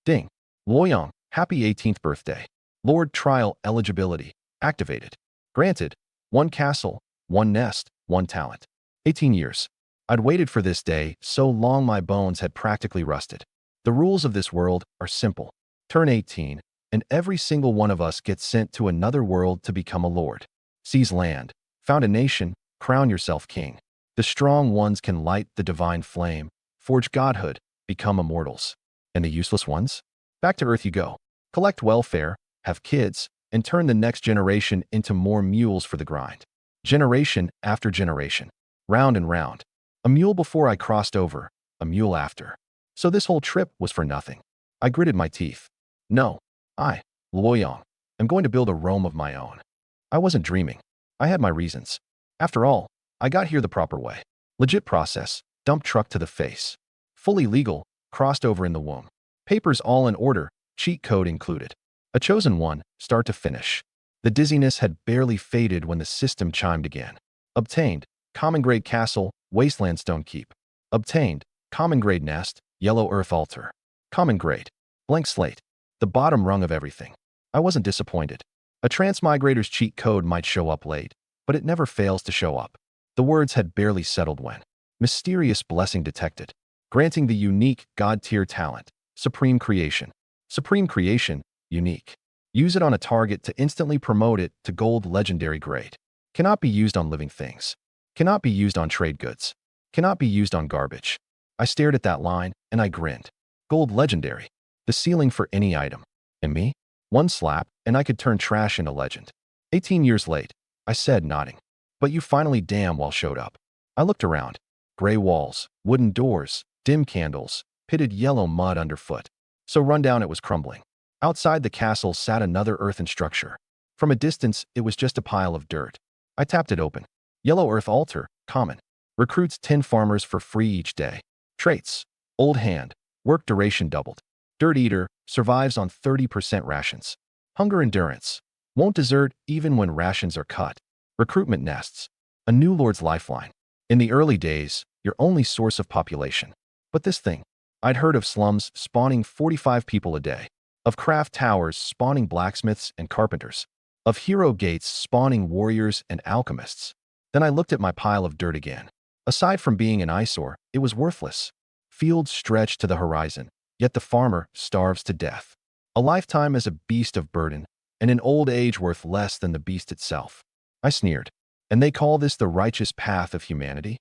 Ding. Luoyang, happy 18th birthday. Lord Trial eligibility activated. Granted. 1 castle, 1 nest, 1 talent. 18 years. I'd waited for this day so long my bones had practically rusted. The rules of this world are simple. Turn 18, and every single one of us gets sent to another world to become a lord. Seize land, found a nation, crown yourself king. The strong ones can light the divine flame, forge godhood, become immortals. And the useless ones? Back to earth you go. Collect welfare, have kids, and turn the next generation into more mules for the grind. Generation after generation. Round and round. A mule before I crossed over, a mule after. So this whole trip was for nothing. I gritted my teeth. No, Luoyang, am going to build a Rome of my own. I wasn't dreaming. I had my reasons. After all, I got here the proper way. Legit process, dump truck to the face. Fully legal, crossed over in the womb. Papers all in order, cheat code included. A chosen one, start to finish. The dizziness had barely faded when the system chimed again. Obtained, common grade castle, wasteland stone keep. Obtained, common grade nest, yellow earth altar. Common grade, blank slate. The bottom rung of everything. I wasn't disappointed. A transmigrator's cheat code might show up late, but it never fails to show up. The words had barely settled when. Mysterious blessing detected. Granting the unique God-tier talent. Supreme creation. Supreme creation, unique. Use it on a target to instantly promote it to gold legendary grade. Cannot be used on living things. Cannot be used on trade goods. Cannot be used on garbage. I stared at that line, and I grinned. Gold legendary. The ceiling for any item. And me? One slap, and I could turn trash into legend. 18 years late, I said, nodding. But you finally damn well showed up. I looked around. Gray walls, wooden doors, dim candles, pitted yellow mud underfoot. So rundown it was crumbling. Outside the castle sat another earthen structure. From a distance, it was just a pile of dirt. I tapped it open. Yellow earth altar, common. Recruits 10 farmers for free each day. Traits. Old hand. Work duration doubled. Dirt eater, survives on 30% rations. Hunger endurance. Won't desert even when rations are cut. Recruitment nests. A new lord's lifeline. In the early days, your only source of population. But this thing. I'd heard of slums spawning 45 people a day. Of craft towers spawning blacksmiths and carpenters. Of hero gates spawning warriors and alchemists. Then I looked at my pile of dirt again. Aside from being an eyesore, it was worthless. Fields stretched to the horizon, yet the farmer starves to death. A lifetime as a beast of burden, and an old age worth less than the beast itself. I sneered. And they call this the righteous path of humanity?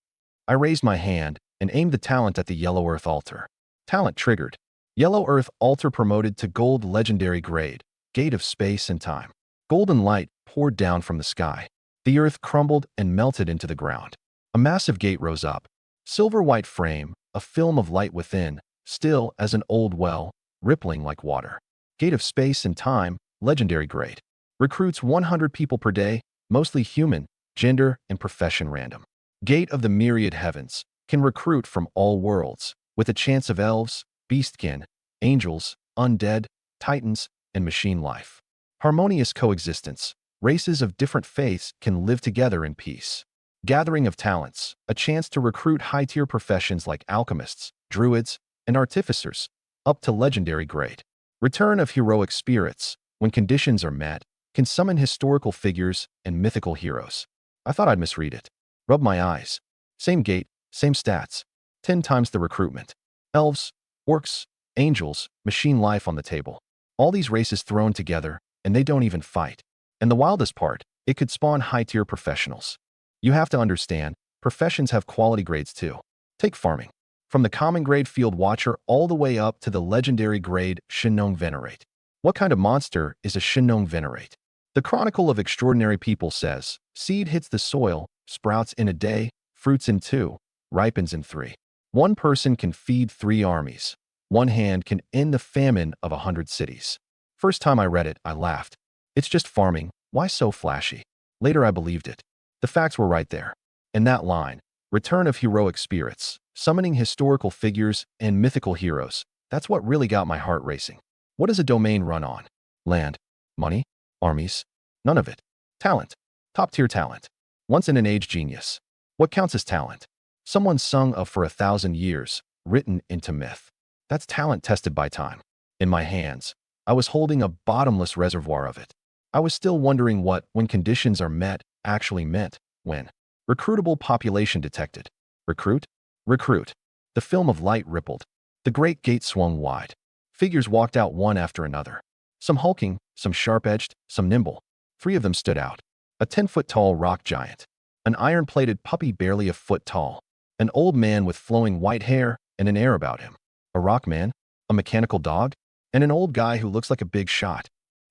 I raised my hand and aimed the talent at the yellow earth altar. Talent triggered. Yellow earth altar promoted to gold legendary grade, gate of space and time. Golden light poured down from the sky. The earth crumbled and melted into the ground. A massive gate rose up. Silver white frame, a film of light within, still as an old well, rippling like water. Gate of space and time, legendary grade. Recruits 100 people per day, mostly human, gender and profession random. Gate of the myriad heavens, can recruit from all worlds, with a chance of elves, beastkin, angels, undead, titans, and machine life. Harmonious coexistence. Races of different faiths can live together in peace. Gathering of talents, a chance to recruit high-tier professions like alchemists, druids, and artificers, up to legendary grade. Return of heroic spirits, when conditions are met, can summon historical figures and mythical heroes. I thought I'd misread it. Rubbed my eyes. Same gate, same stats. 10 times the recruitment. Elves, orcs, angels, machine life on the table. All these races thrown together, and they don't even fight. And the wildest part, it could spawn high-tier professionals. You have to understand, professions have quality grades too. Take farming. From the common grade field watcher all the way up to the legendary grade Shinong Venerate. What kind of monster is a Shinong Venerate? The Chronicle of Extraordinary People says, seed hits the soil, sprouts in a day, fruits in 2, ripens in 3. One person can feed 3 armies. One hand can end the famine of 100 cities. First time I read it, I laughed. It's just farming, why so flashy? Later I believed it. The facts were right there. In that line, return of heroic spirits, summoning historical figures and mythical heroes, that's what really got my heart racing. What does a domain run on? Land? Money? Armies? None of it. Talent. Top-tier talent. Once-in-an-age genius. What counts as talent? Someone sung of for 1,000 years, written into myth. That's talent tested by time. In my hands, I was holding a bottomless reservoir of it. I was still wondering what, when conditions are met, actually meant, when. Recruitable population detected. Recruit? Recruit. The film of light rippled. The great gate swung wide. Figures walked out one after another. Some hulking, some sharp-edged, some nimble. 3 of them stood out. A 10-foot-tall rock giant. An iron-plated puppy barely a foot tall. An old man with flowing white hair and an air about him. A rock man? A mechanical dog? And an old guy who looks like a big shot.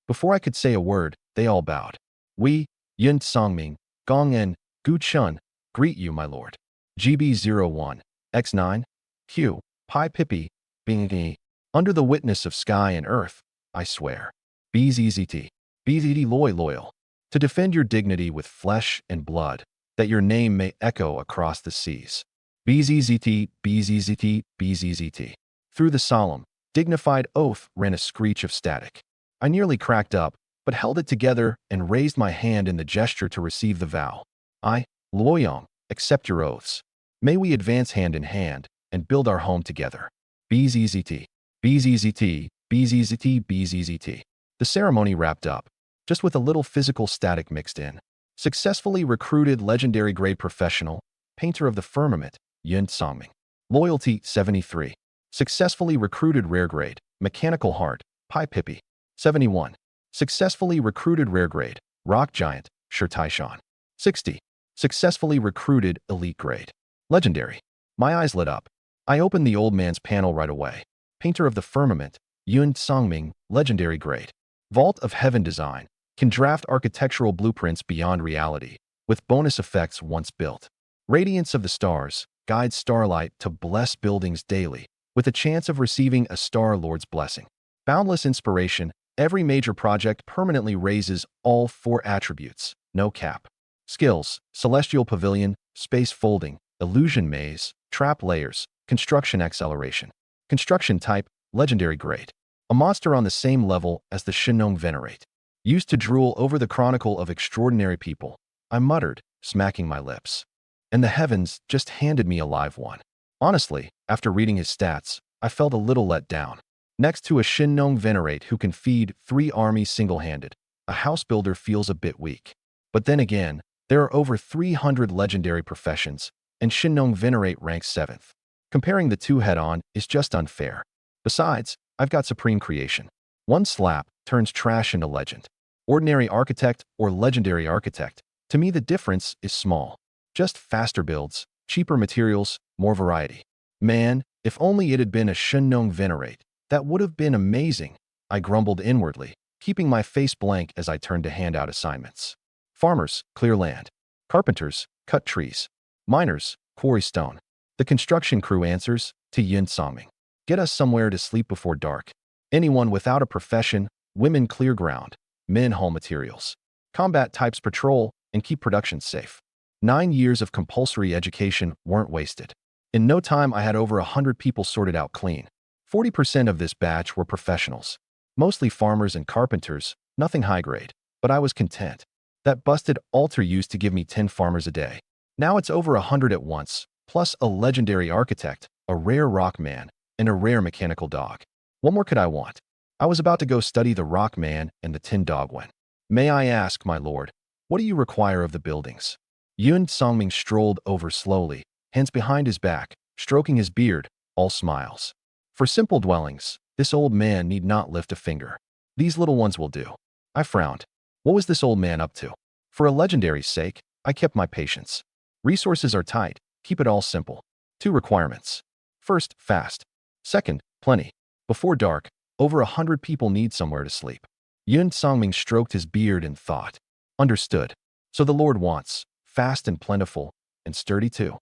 Before I could say a word, they all bowed. We, Yun Songming, Gong En, Gu Chun, greet you, my lord. GB01, X9, Q, Pi Pippi, Bing. Under the witness of sky and earth, I swear. BZZT, BZD loyal. To defend your dignity with flesh and blood, that your name may echo across the seas. BZZT, BZZT, BZZT. Through the solemn, dignified oath ran a screech of static. I nearly cracked up, but held it together and raised my hand in the gesture to receive the vow. I, Luoyang, accept your oaths. May we advance hand in hand and build our home together. BZZT, BZZT, BZZT, BZZT. The ceremony wrapped up, just with a little physical static mixed in. Successfully recruited legendary grade professional, painter of the firmament, Yun Songming. Loyalty 73. Successfully recruited rare grade, mechanical heart, Pi Pippi. 71. Successfully recruited rare grade, rock giant, Shi Taishan. 60. Successfully recruited elite grade. Legendary. My eyes lit up. I opened the old man's panel right away. Painter of the firmament, Yun Songming, legendary grade. Vault of Heaven design, can draft architectural blueprints beyond reality, with bonus effects once built. Radiance of the stars, guides starlight to bless buildings daily, with a chance of receiving a Star Lord's blessing. Boundless inspiration, every major project permanently raises all 4 attributes, no cap. Skills, Celestial Pavilion, Space Folding, Illusion Maze, Trap Layers, Construction Acceleration. Construction type, Legendary grade. A monster on the same level as the Shinong Venerate. Used to drool over the chronicle of extraordinary people, I muttered, smacking my lips. And the heavens just handed me a live one. Honestly, after reading his stats, I felt a little let down. Next to a Shinong Venerate who can feed 3 armies single-handed, a house builder feels a bit weak. But then again, there are over 300 legendary professions, and Shinong Venerate ranks 7th. Comparing the two head-on is just unfair. Besides, I've got Supreme Creation. One slap turns trash into legend. Ordinary Architect or Legendary Architect, to me the difference is small. Just faster builds, cheaper materials, more variety. Man, if only it had been a Shinong Venerate, that would have been amazing, I grumbled inwardly, keeping my face blank as I turned to hand out assignments. Farmers, clear land. Carpenters, cut trees. Miners, quarry stone. The construction crew answers to Yun Songming. Get us somewhere to sleep before dark. Anyone without a profession, women clear ground, men haul materials. Combat types patrol and keep production safe. 9 years of compulsory education weren't wasted. In no time I had over 100 people sorted out clean. 40% of this batch were professionals. Mostly farmers and carpenters, nothing high grade, but I was content. That busted altar used to give me 10 farmers a day. Now it's over 100 at once, plus a legendary architect, a rare rock man, and a rare mechanical dog. What more could I want? I was about to go study the rock man and the tin dog when. May I ask, my lord, what do you require of the buildings? Yun Songming strolled over slowly, hands behind his back, stroking his beard, all smiles. For simple dwellings, this old man need not lift a finger. These little ones will do. I frowned. What was this old man up to? For a legendary's sake, I kept my patience. Resources are tight, keep it all simple. 2 requirements. First, fast. Second, plenty. Before dark, over 100 people need somewhere to sleep. Yun Songming stroked his beard and thought. Understood. So the Lord wants, fast and plentiful, and sturdy too.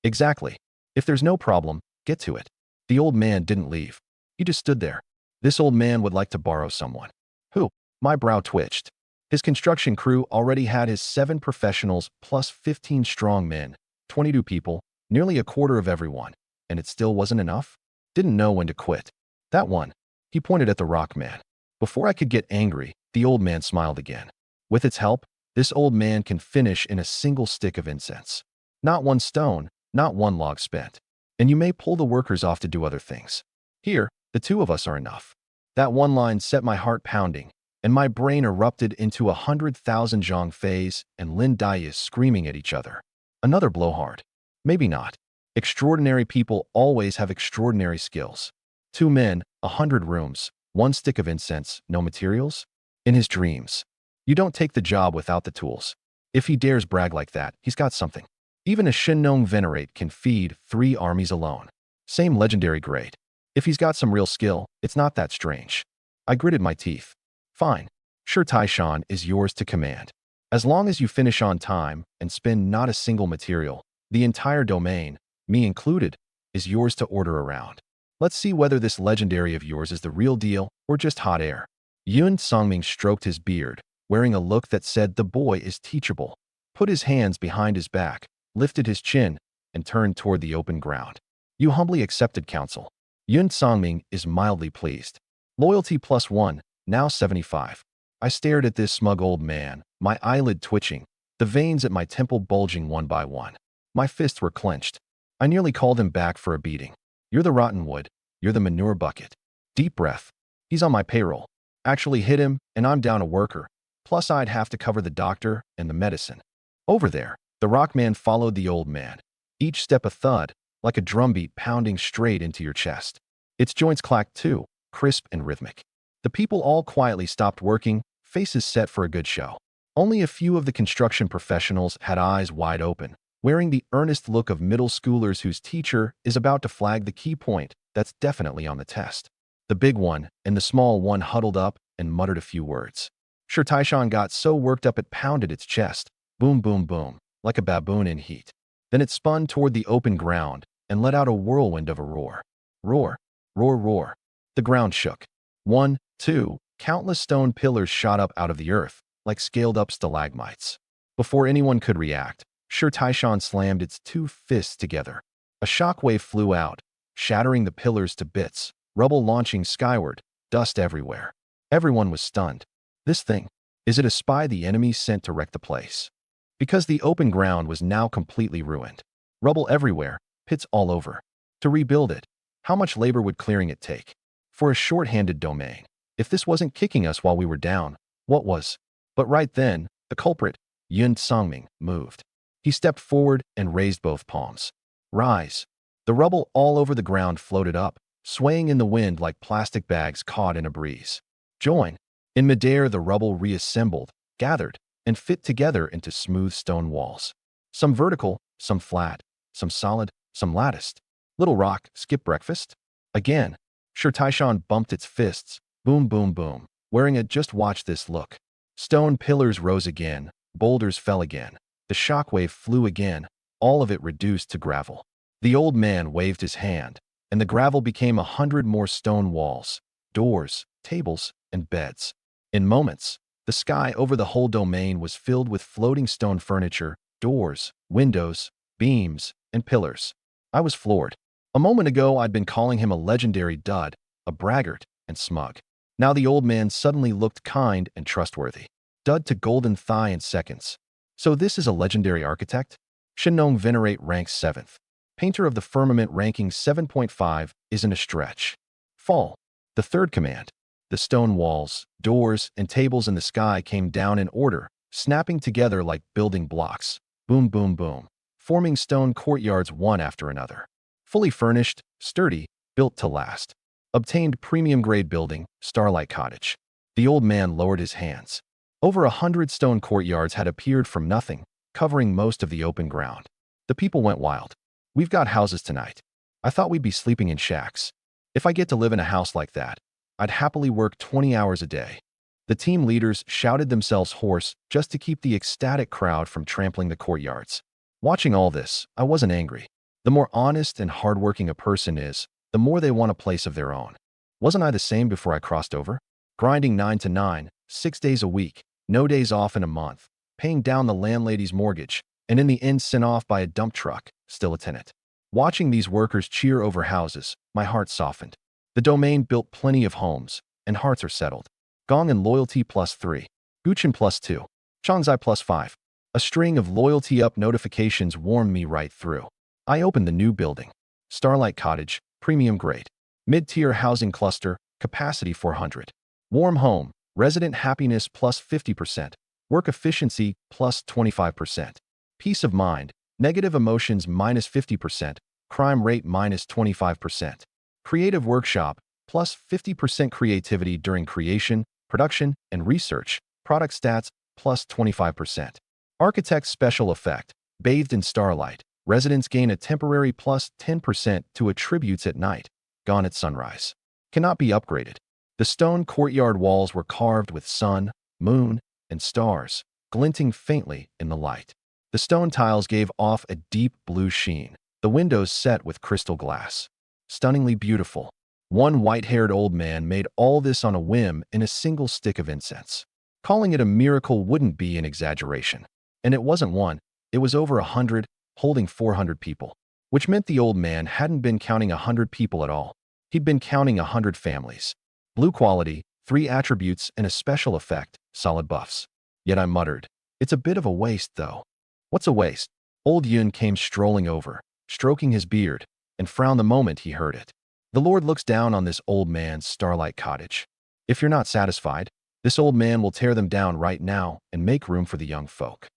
Exactly. If there's no problem, get to it. The old man didn't leave. He just stood there. This old man would like to borrow someone. Who? My brow twitched. His construction crew already had his 7 professionals plus 15 strong men, 22 people, nearly a quarter of everyone, and it still wasn't enough? Didn't know when to quit. That one. He pointed at the rock man. Before I could get angry, the old man smiled again. With its help, this old man can finish in a single stick of incense. Not 1 stone, not 1 log spent. And you may pull the workers off to do other things. Here, the 2 of us are enough. That one line set my heart pounding, and my brain erupted into 100,000 Zhang Feis and Lin Dais screaming at each other. Another blowhard. Maybe not. Extraordinary people always have extraordinary skills. 2 men, 100 rooms, 1 stick of incense, no materials? In his dreams. You don't take the job without the tools. If he dares brag like that, he's got something. Even a Shinong Venerate can feed 3 armies alone. Same legendary grade. If he's got some real skill, it's not that strange. I gritted my teeth. Fine. Sure, Taishan is yours to command. As long as you finish on time and spend not a single material, the entire domain, me included, is yours to order around. Let's see whether this legendary of yours is the real deal or just hot air. Yun Songming stroked his beard, wearing a look that said the boy is teachable, put his hands behind his back, lifted his chin, and turned toward the open ground. You humbly accepted counsel. Yun Songming is mildly pleased. Loyalty +1, now 75. I stared at this smug old man, my eyelid twitching, the veins at my temple bulging one by one. My fists were clenched. I nearly called him back for a beating. You're the rotten wood. You're the manure bucket. Deep breath. He's on my payroll. Actually hit him, and I'm down a worker. Plus I'd have to cover the doctor and the medicine. Over there, the rock man followed the old man. Each step a thud, like a drumbeat pounding straight into your chest. Its joints clacked too, crisp and rhythmic. The people all quietly stopped working, faces set for a good show. Only a few of the construction professionals had eyes wide open, wearing the earnest look of middle schoolers whose teacher is about to flag the key point that's definitely on the test. The big one and the small one huddled up and muttered a few words. Sure, Taishan got so worked up it pounded its chest. Boom, boom, boom, like a baboon in heat. Then it spun toward the open ground and let out a whirlwind of a roar. Roar, roar, roar. The ground shook. 1, 2, countless stone pillars shot up out of the earth, like scaled-up stalagmites. Before anyone could react, Sure Taishan slammed its 2 fists together. A shockwave flew out, shattering the pillars to bits, rubble launching skyward, dust everywhere. Everyone was stunned. This thing, is it a spy the enemy sent to wreck the place? Because the open ground was now completely ruined. Rubble everywhere, pits all over. To rebuild it, how much labor would clearing it take? For a short-handed domain. If this wasn't kicking us while we were down, what was? But right then, the culprit, Yun Songming, moved. He stepped forward and raised both palms. Rise. The rubble all over the ground floated up, swaying in the wind like plastic bags caught in a breeze. Join. In midair, the rubble reassembled, gathered, and fit together into smooth stone walls. Some vertical, some flat, some solid, some latticed. Little rock, skip breakfast? Again. Sure Taishan bumped its fists. Boom, boom, boom. Wearing a just watch this look. Stone pillars rose again, boulders fell again. The shockwave flew again, all of it reduced to gravel. The old man waved his hand, and the gravel became 100 more stone walls, doors, tables, and beds. In moments, the sky over the whole domain was filled with floating stone furniture, doors, windows, beams, and pillars. I was floored. A moment ago, I'd been calling him a legendary dud, a braggart, and smug. Now the old man suddenly looked kind and trustworthy. Dud to golden thigh in seconds. So this is a legendary architect? Shinong Venerate ranks 7th. Painter of the Firmament ranking 7.5 isn't a stretch. Fall. The third command. The stone walls, doors, and tables in the sky came down in order, snapping together like building blocks. Boom, boom, boom. Forming stone courtyards one after another. Fully furnished, sturdy, built to last. Obtained premium-grade building, Starlight Cottage. The old man lowered his hands. Over 100 stone courtyards had appeared from nothing, covering most of the open ground. The people went wild. We've got houses tonight. I thought we'd be sleeping in shacks. If I get to live in a house like that, I'd happily work 20 hours a day. The team leaders shouted themselves hoarse just to keep the ecstatic crowd from trampling the courtyards. Watching all this, I wasn't angry. The more honest and hardworking a person is, the more they want a place of their own. Wasn't I the same before I crossed over? Grinding 9 to 9, 6 days a week, no days off in a month, paying down the landlady's mortgage, and in the end sent off by a dump truck, still a tenant. Watching these workers cheer over houses, my heart softened. The domain built plenty of homes, and hearts are settled. Gong and loyalty +3. Guchin +2. Changzai +5. A string of loyalty up notifications warmed me right through. I opened the new building. Starlight Cottage, premium grade. Mid-tier housing cluster, Capacity 400. Warm home. Resident happiness plus 50%. Work efficiency plus 25%. Peace of mind. Negative emotions minus 50%. Crime rate minus 25%. Creative workshop plus 50% creativity during creation, production, and research. Product stats plus 25%. Architect special effect. Bathed in starlight. Residents gain a temporary plus 10% to attributes at night. Gone at sunrise. Cannot be upgraded. The stone courtyard walls were carved with sun, moon, and stars, glinting faintly in the light. The stone tiles gave off a deep blue sheen. The windows set with crystal glass. Stunningly beautiful. One white-haired old man made all this on a whim in a single stick of incense. Calling it a miracle wouldn't be an exaggeration. And it wasn't one, it was over 100, holding 400 people. Which meant the old man hadn't been counting 100 people at all. He'd been counting 100 families. Blue quality, 3 attributes, and a special effect, solid buffs. Yet I muttered, it's a bit of a waste, though. What's a waste? Old Yun came strolling over, stroking his beard, and frowned the moment he heard it. The Lord looks down on this old man's starlight cottage. If you're not satisfied, this old man will tear them down right now and make room for the young folk.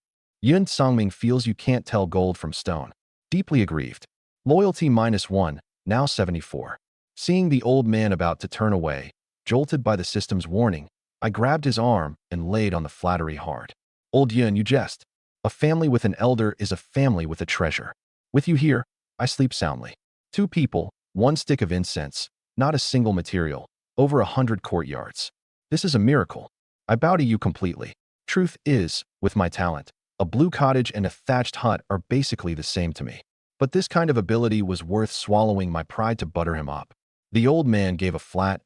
Yun Songming feels you can't tell gold from stone. Deeply aggrieved. Loyalty -1, now 74. Seeing the old man about to turn away, jolted by the system's warning, I grabbed his arm and laid on the flattery hard. Old Yun, you jest. A family with an elder is a family with a treasure. With you here, I sleep soundly. 2 people, 1 stick of incense, not a single material, over 100 courtyards. This is a miracle. I bow to you completely. Truth is, with my talent, a blue cottage and a thatched hut are basically the same to me. But this kind of ability was worth swallowing my pride to butter him up. The old man gave a flat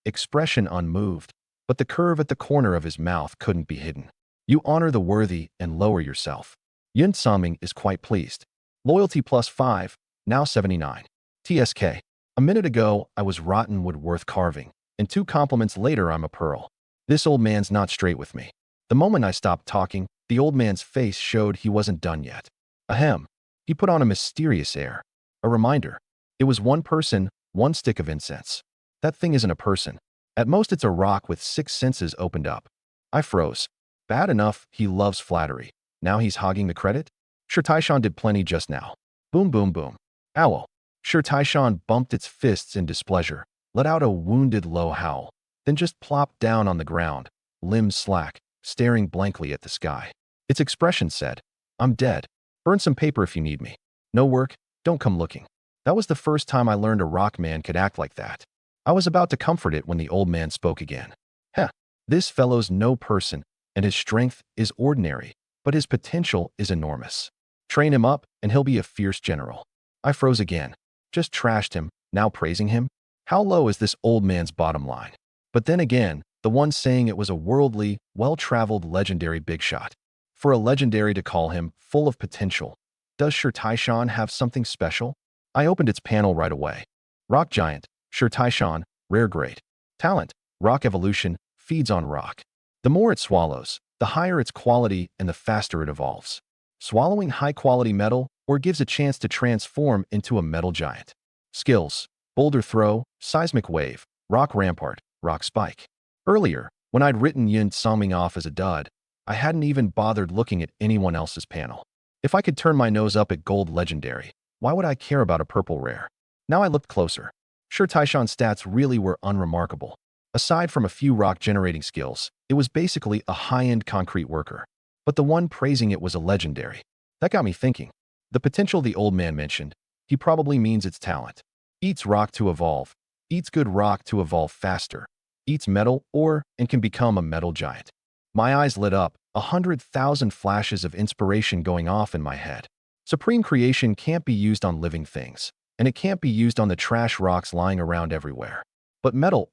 expression unmoved, but the curve at the corner of his mouth couldn't be hidden. You honor the worthy and lower yourself. Yun Saming is quite pleased. Loyalty +5, now 79. TSK. A minute ago, I was rotten wood worth carving, and 2 compliments later I'm a pearl. This old man's not straight with me. The moment I stopped talking, the old man's face showed he wasn't done yet. Ahem. He put on a mysterious air. A reminder. It was 1 person, 1 stick of incense. That thing isn't a person. At most it's a rock with 6 senses opened up. I froze. Bad enough, he loves flattery. Now he's hogging the credit? Sure, Taishan did plenty just now. Boom, boom, boom. Owl. Sure, Taishan bumped its fists in displeasure, let out a wounded low howl, then just plopped down on the ground, limbs slack, staring blankly at the sky. Its expression said, I'm dead. Burn some paper if you need me. No work, don't come looking. That was the first time I learned a rock man could act like that. I was about to comfort it when the old man spoke again. Heh, this fellow's no person, and his strength is ordinary, but his potential is enormous. Train him up, and he'll be a fierce general. I froze again. Just trashed him, now praising him? How low is this old man's bottom line? But then again, the one saying it was a worldly, well-traveled legendary big shot. For a legendary to call him full of potential, does Sure Taishan have something special? I opened its panel right away. Rock Giant, Sure Taishan, rare grade. Talent, rock evolution, feeds on rock. The more it swallows, the higher its quality and the faster it evolves. Swallowing high-quality metal or gives a chance to transform into a metal giant. Skills, boulder throw, seismic wave, rock rampart, rock spike. Earlier, when I'd written Yun Songming off as a dud, I hadn't even bothered looking at anyone else's panel. If I could turn my nose up at gold legendary, why would I care about a purple rare? Now I looked closer. Sure, Taishan's stats really were unremarkable. Aside from a few rock-generating skills, it was basically a high-end concrete worker. But the one praising it was a legendary. That got me thinking. The potential the old man mentioned, he probably means its talent. Eats rock to evolve. Eats good rock to evolve faster. Eats metal and can become a metal giant. My eyes lit up, 100,000 flashes of inspiration going off in my head. Supreme creation can't be used on living things, and it can't be used on the trash rocks lying around everywhere. But metal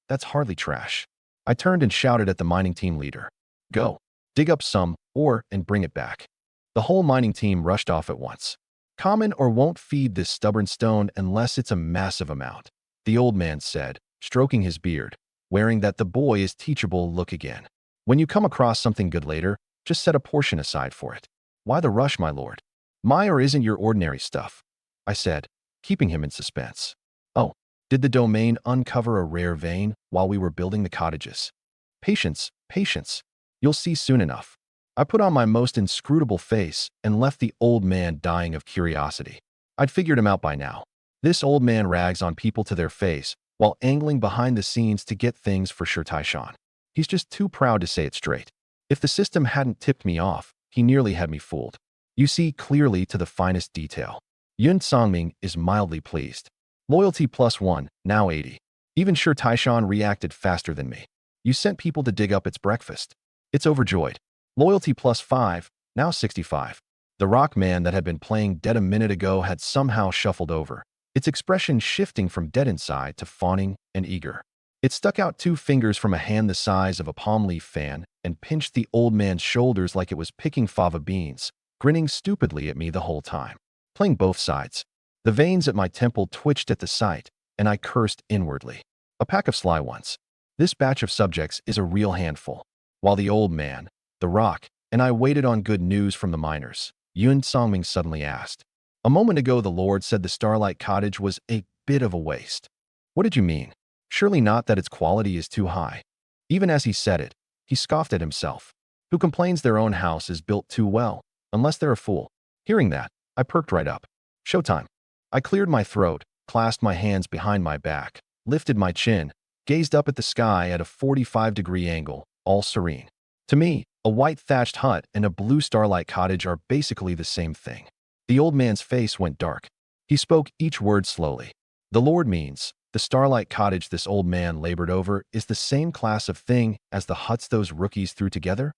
that's hardly trash. I turned and shouted at the mining team leader. Go. Dig up some and bring it back. The whole mining team rushed off at once. Common ore won't feed this stubborn stone unless it's a massive amount, the old man said, stroking his beard, wearing that the boy is teachable look again. When you come across something good later, just set a portion aside for it. Why the rush, my lord? My ore isn't your ordinary stuff, I said, keeping him in suspense. Oh, Did the domain uncover a rare vein while we were building the cottages? Patience, patience. You'll see soon enough. I put on my most inscrutable face and left the old man dying of curiosity. I'd figured him out by now. This old man rags on people to their face while angling behind the scenes to get things for Sure Taishan. He's just too proud to say it straight. If the system hadn't tipped me off, he nearly had me fooled. You see clearly to the finest detail. Yun Songming is mildly pleased. Loyalty +1, now 80. Even Sure Taishan reacted faster than me. You sent people to dig up its breakfast. It's overjoyed. Loyalty +5, now 65. The rock man that had been playing dead a minute ago had somehow shuffled over, its expression shifting from dead inside to fawning and eager. It stuck out 2 fingers from a hand the size of a palm leaf fan and pinched the old man's shoulders like it was picking fava beans, grinning stupidly at me the whole time, playing both sides. The veins at my temple twitched at the sight, and I cursed inwardly. A pack of sly ones. This batch of subjects is a real handful. While the old man, the rock, and I waited on good news from the miners, Yun Songming suddenly asked. A moment ago the Lord said the Starlight Cottage was a bit of a waste. What did you mean? Surely not that its quality is too high. Even as he said it, he scoffed at himself. Who complains their own house is built too well, unless they're a fool? Hearing that, I perked right up. Showtime. I cleared my throat, clasped my hands behind my back, lifted my chin, gazed up at the sky at a 45-degree angle, all serene. To me, a white thatched hut and a blue starlight cottage are basically the same thing. The old man's face went dark. He spoke each word slowly. The Lord means, the starlight cottage this old man labored over is the same class of thing as the huts those rookies threw together?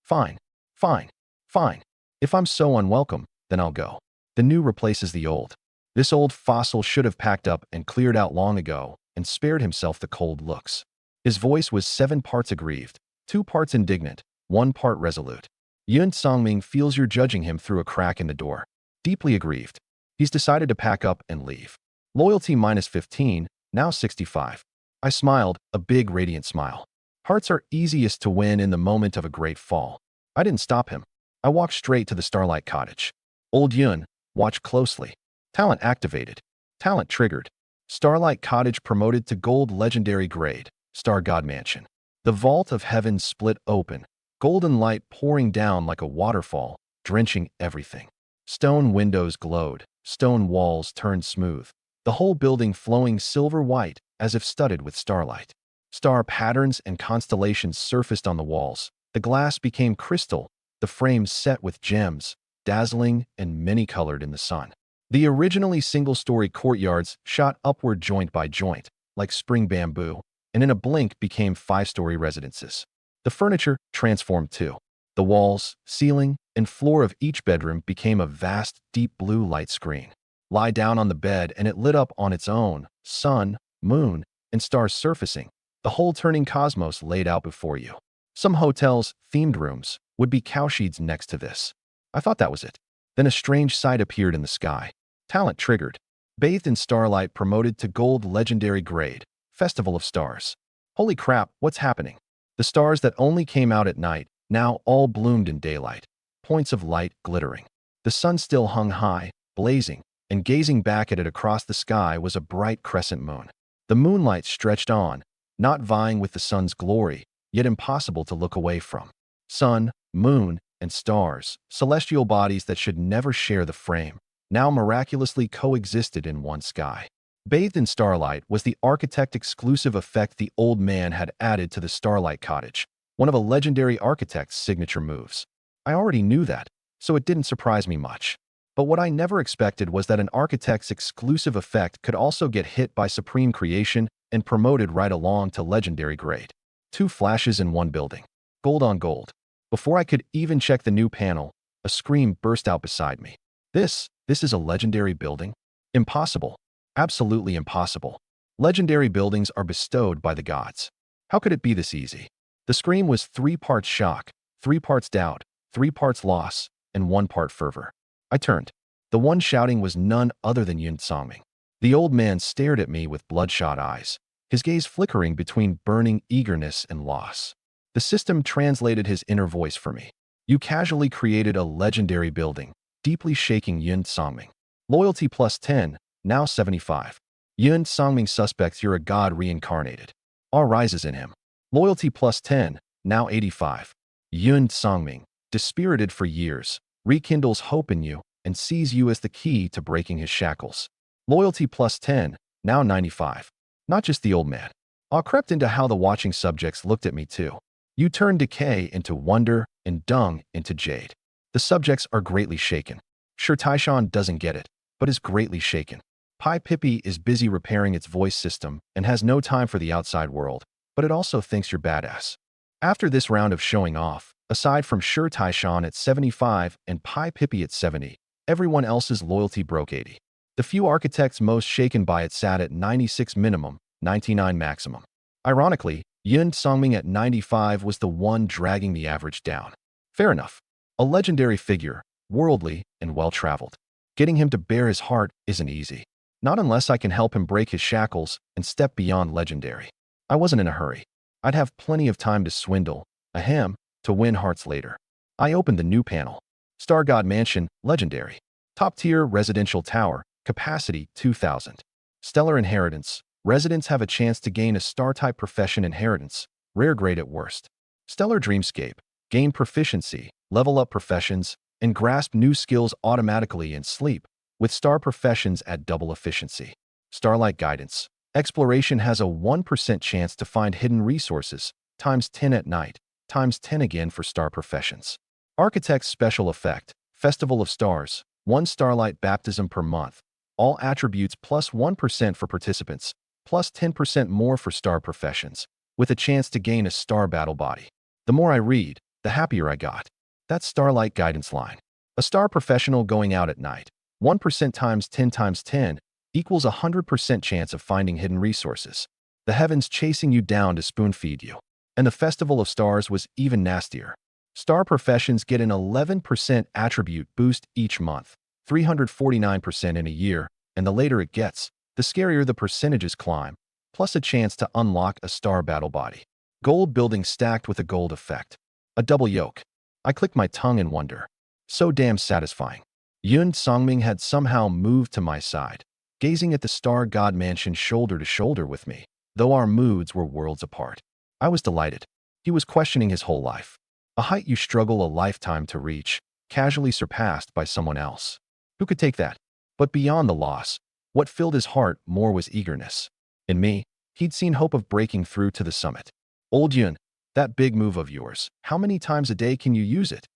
Fine, fine, fine. If I'm so unwelcome, then I'll go. The new replaces the old. This old fossil should have packed up and cleared out long ago and spared himself the cold looks. His voice was 7 parts aggrieved, 2 parts indignant, 1 part resolute. Yun Songming feels you're judging him through a crack in the door. Deeply aggrieved. He's decided to pack up and leave. Loyalty -15, now 65. I smiled, a big radiant smile. Hearts are easiest to win in the moment of a great fall. I didn't stop him. I walked straight to the Starlight Cottage. Old Yun, watch closely. Talent activated. Talent triggered. Starlight Cottage promoted to Gold Legendary Grade. Star God Mansion. The vault of heaven split open, golden light pouring down like a waterfall, drenching everything. Stone windows glowed, stone walls turned smooth, the whole building flowing silver white as if studded with starlight. Star patterns and constellations surfaced on the walls. The glass became crystal, the frames set with gems, dazzling and many-colored in the sun. The originally single-story courtyards shot upward joint by joint, like spring bamboo, and in a blink became 5-story residences. The furniture transformed too. The walls, ceiling, and floor of each bedroom became a vast, deep blue light screen. Lie down on the bed and it lit up on its own, sun, moon, and stars surfacing, the whole turning cosmos laid out before you. Some hotels' themed rooms would be cowsheds next to this. I thought that was it. Then a strange sight appeared in the sky. Talent triggered. Bathed in starlight promoted to Gold Legendary Grade. Festival of Stars. Holy crap, what's happening? The stars that only came out at night now all bloomed in daylight. Points of light glittering. The sun still hung high, blazing, and gazing back at it across the sky was a bright crescent moon. The moonlight stretched on, not vying with the sun's glory, yet impossible to look away from. Sun, moon, and stars, celestial bodies that should never share the frame, now miraculously coexisted in one sky. Bathed in starlight was the architect-exclusive effect the old man had added to the Starlight Cottage, one of a legendary architect's signature moves. I already knew that, so it didn't surprise me much. But what I never expected was that an architect's exclusive effect could also get hit by supreme creation and promoted right along to legendary grade. 2 flashes in one building. Gold on gold. Before I could even check the new panel, a scream burst out beside me. This is a legendary building? Impossible. Absolutely impossible. Legendary buildings are bestowed by the gods. How could it be this easy? The scream was 3 parts shock, 3 parts doubt, 3 parts loss, and 1 part fervor. I turned. The one shouting was none other than Yun Songming. The old man stared at me with bloodshot eyes, his gaze flickering between burning eagerness and loss. The system translated his inner voice for me. You casually created a legendary building, deeply shaking Yun Songming. Loyalty +10, now 75. Yun Songming suspects you're a god reincarnated. Awe rises in him. Loyalty plus 10, now 85. Yun Songming, dispirited for years, rekindles hope in you and sees you as the key to breaking his shackles. Loyalty plus 10, now 95. Not just the old man. Awe crept into how the watching subjects looked at me too. You turned decay into wonder and dung into jade. The subjects are greatly shaken. Sure, Taishan doesn't get it, but is greatly shaken. Pai Pippi is busy repairing its voice system and has no time for the outside world, but it also thinks you're badass. After this round of showing off, aside from Sure Taishan at 75 and Pai Pippi at 70, everyone else's loyalty broke 80. The few architects most shaken by it sat at 96 minimum, 99 maximum. Ironically, Yun Songming at 95 was the one dragging the average down. Fair enough. A legendary figure, worldly and well-traveled. Getting him to bare his heart isn't easy. Not unless I can help him break his shackles and step beyond legendary. I wasn't in a hurry. I'd have plenty of time to swindle, to win hearts later. I opened the new panel. Star God Mansion, legendary. Top-tier residential tower, capacity 2,000. Stellar inheritance. Residents have a chance to gain a star-type profession inheritance, rare grade at worst. Stellar dreamscape. Gain proficiency, level up professions, and grasp new skills automatically in sleep, with star professions at double efficiency. Starlight guidance. Exploration has a 1% chance to find hidden resources, times 10 at night, times 10 again for star professions. Architect's special effect. Festival of Stars. 1 starlight baptism per month. All attributes plus 1% for participants, plus 10% more for star professions, with a chance to gain a star battle body. The more I read, the happier I got. That's Starlight guidance line. A star professional going out at night. 1% times 10 times 10 equals 100% chance of finding hidden resources. The heavens chasing you down to spoon-feed you. And the Festival of Stars was even nastier. Star professions get an 11% attribute boost each month, 349% in a year, and the later it gets, the scarier the percentages climb, plus a chance to unlock a star battle body. Gold building stacked with a gold effect. A double yoke. I clicked my tongue in wonder. So damn satisfying. Yun Songming had somehow moved to my side, gazing at the star god mansion shoulder to shoulder with me, though our moods were worlds apart. I was delighted. He was questioning his whole life. A height you struggle a lifetime to reach, casually surpassed by someone else. Who could take that? But beyond the loss, what filled his heart more was eagerness. In me, he'd seen hope of breaking through to the summit. Old Yun, that big move of yours, how many times a day can you use it?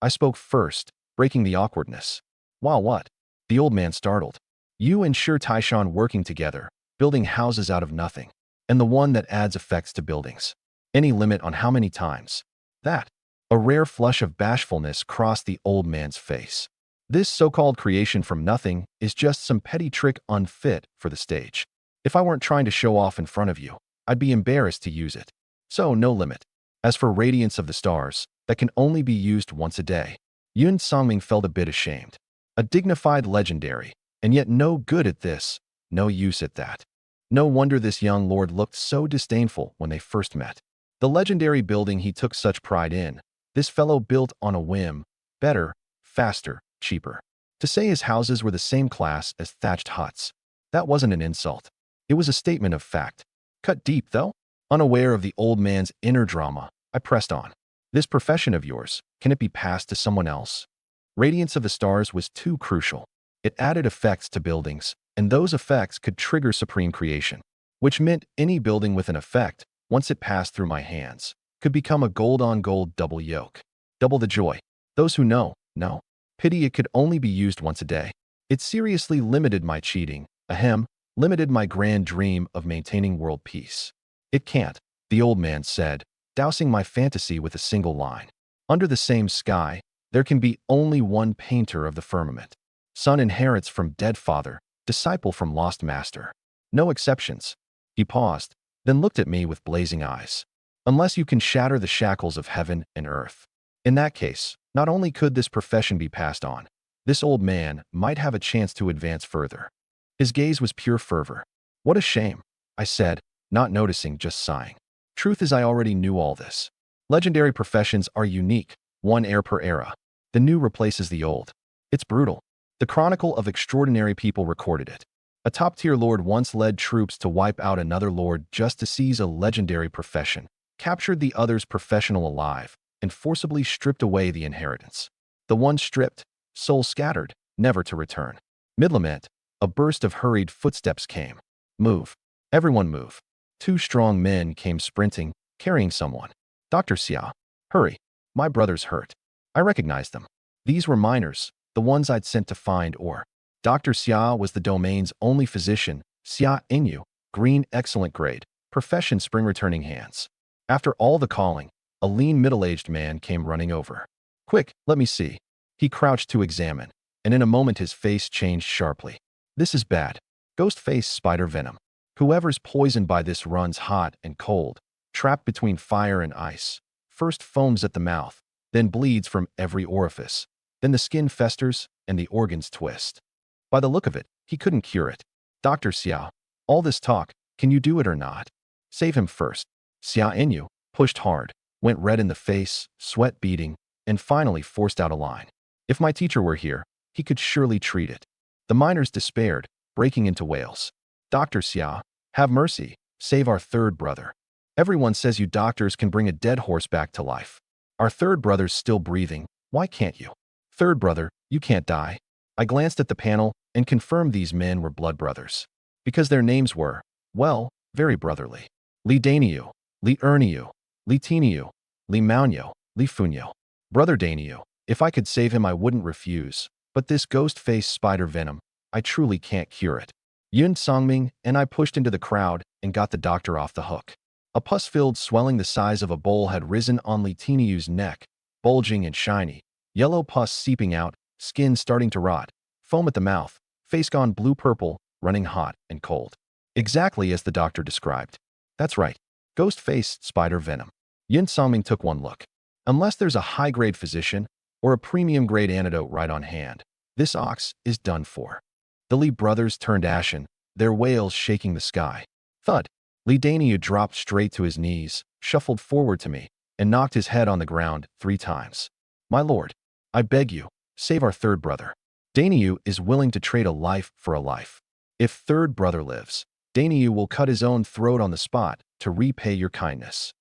I spoke first, breaking the awkwardness. Wow, what? The old man startled. You and Sure Taishan working together, building houses out of nothing, and the one that adds effects to buildings. Any limit on how many times? That. A rare flush of bashfulness crossed the old man's face. This so-called creation from nothing is just some petty trick unfit for the stage. If I weren't trying to show off in front of you, I'd be embarrassed to use it. So, no limit. As for Radiance of the Stars, that can only be used once a day. Yun Songming felt a bit ashamed. A dignified legendary, and yet no good at this, no use at that. No wonder this young lord looked so disdainful when they first met. The legendary building he took such pride in, this fellow built on a whim, better, faster, cheaper. To say his houses were the same class as thatched huts, that wasn't an insult. It was a statement of fact. Cut deep, though. Unaware of the old man's inner drama, I pressed on. This profession of yours, can it be passed to someone else? Radiance of the Stars was too crucial. It added effects to buildings, and those effects could trigger supreme creation, which meant any building with an effect, once it passed through my hands, could become a gold-on-gold double yoke. Double the joy. Those who know. Pity it could only be used once a day. It seriously limited my cheating, limited my grand dream of maintaining world peace. It can't, the old man said, dousing my fantasy with a single line. Under the same sky, there can be only one painter of the firmament. Son inherits from dead father, disciple from lost master. No exceptions. He paused, then looked at me with blazing eyes. Unless you can shatter the shackles of heaven and earth. In that case, not only could this profession be passed on, this old man might have a chance to advance further. His gaze was pure fervor. What a shame, I said, not noticing, just sighing. Truth is, I already knew all this. Legendary professions are unique, one heir per era. The new replaces the old. It's brutal. The Chronicle of Extraordinary People recorded it. A top-tier lord once led troops to wipe out another lord just to seize a legendary profession, captured the other's professional alive, and forcibly stripped away the inheritance. The one stripped, soul scattered, never to return. Mid-lament, a burst of hurried footsteps came. Move. Everyone move. Two strong men came sprinting, carrying someone. Dr. Xia. Hurry. My brother's hurt. I recognized them. These were miners, the ones I'd sent to find ore. Dr. Xia was the domain's only physician. Xia Enyu, green excellent grade, profession spring returning hands. After all the calling, a lean middle-aged man came running over. Quick, let me see. He crouched to examine, and in a moment his face changed sharply. This is bad. Ghost face spider venom. Whoever's poisoned by this runs hot and cold, trapped between fire and ice. First foams at the mouth, then bleeds from every orifice. Then the skin festers and the organs twist. By the look of it, he couldn't cure it. Dr. Xia, all this talk, can you do it or not? Save him first. Xia Enyu pushed hard, went red in the face, sweat beading, and finally forced out a line. If my teacher were here, he could surely treat it. The miners despaired, breaking into wails. Dr. Xia, have mercy, save our third brother. Everyone says you doctors can bring a dead horse back to life. Our third brother's still breathing, why can't you? Third brother, you can't die. I glanced at the panel and confirmed these men were blood brothers. Because their names were, well, very brotherly. Li Daniu, Li Erniu, Li Tiniu, Li Maunyo, Li Funyo. Brother Daniu, if I could save him I wouldn't refuse, but this ghost-faced spider venom, I truly can't cure it. Yun Songming and I pushed into the crowd and got the doctor off the hook. A pus-filled swelling the size of a bowl had risen on Li Tiniu's neck, bulging and shiny, yellow pus seeping out, skin starting to rot, foam at the mouth, face gone blue-purple, running hot and cold. Exactly as the doctor described. That's right, ghost-faced spider venom. Yun Songming took one look. Unless there's a high-grade physician or a premium-grade antidote right on hand, this ox is done for. The Li brothers turned ashen, their wails shaking the sky. Thud. Li Daniu dropped straight to his knees, shuffled forward to me, and knocked his head on the ground 3 times. My lord, I beg you, save our third brother. Daniu is willing to trade a life for a life. If third brother lives, Daniu will cut his own throat on the spot to repay your kindness.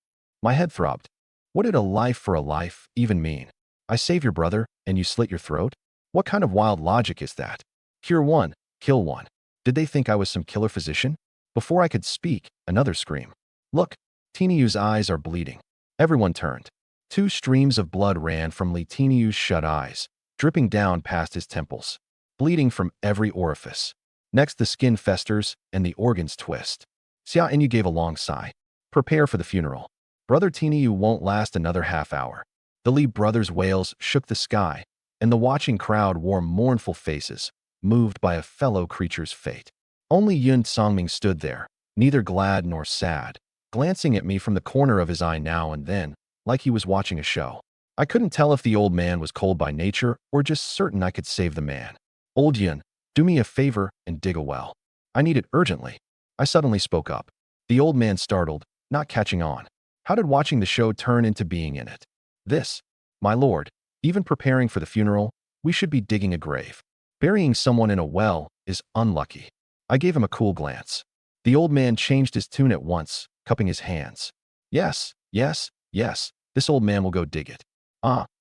My head throbbed. What did a life for a life even mean? I save your brother and you slit your throat? What kind of wild logic is that? Cure one, kill one. Did they think I was some killer physician? Before I could speak, another scream. Look, Tiniu's eyes are bleeding. Everyone turned. 2 streams of blood ran from Li Tiniu's shut eyes, dripping down past his temples, bleeding from every orifice. Next the skin festers and the organs twist. Xia Enyu gave a long sigh. Prepare for the funeral. Brother Tiniu won't last another half hour. The Li brothers' wails shook the sky, and the watching crowd wore mournful faces, moved by a fellow creature's fate. Only Yun Songming stood there, neither glad nor sad, glancing at me from the corner of his eye now and then, like he was watching a show. I couldn't tell if the old man was cold by nature or just certain I could save the man. Old Yun, do me a favor and dig a well. I need it urgently. I suddenly spoke up. The old man startled, not catching on. How did watching the show turn into being in it? This, my lord, even preparing for the funeral, we should be digging a grave. Burying someone in a well is unlucky. I gave him a cool glance. The old man changed his tune at once, cupping his hands. Yes, yes, yes, this old man will go dig it.